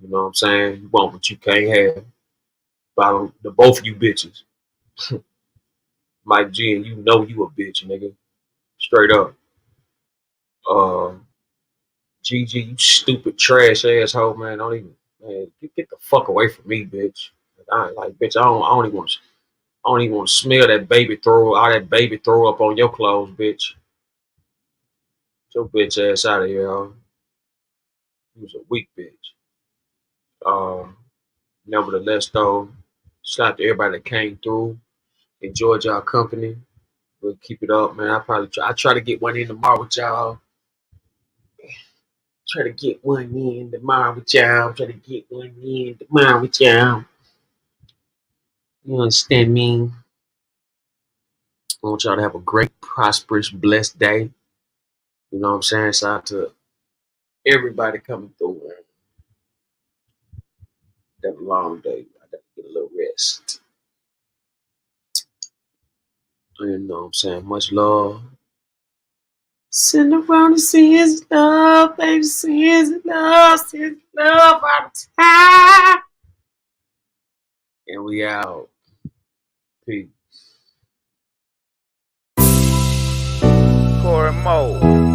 S1: You know what I'm saying? You want what you can't have. About the both of you bitches. Mike G and you know you a bitch, nigga. Straight up. GG, you stupid trash asshole, man. Don't even, man. You get the fuck away from me, bitch. Bitch. I don't even want to smell that baby throw, all that baby throw up on your clothes, bitch. Get your bitch ass out of here, ho. You was a weak bitch. Nevertheless, though, shout out to everybody that came through. Enjoyed y'all company. We'll keep it up, man. I try to get one in tomorrow with y'all. Try to get one in tomorrow with y'all. Try to get one in tomorrow with y'all. You understand me? I want y'all to have a great, prosperous, blessed day. You know what I'm saying? Shout out to everybody coming through, man. That long day. I gotta get a little rest. You know what I'm saying? Much love. SendaRoni sends love, baby, sends love all the time. And we out. Peace.
S6: Corey Moe.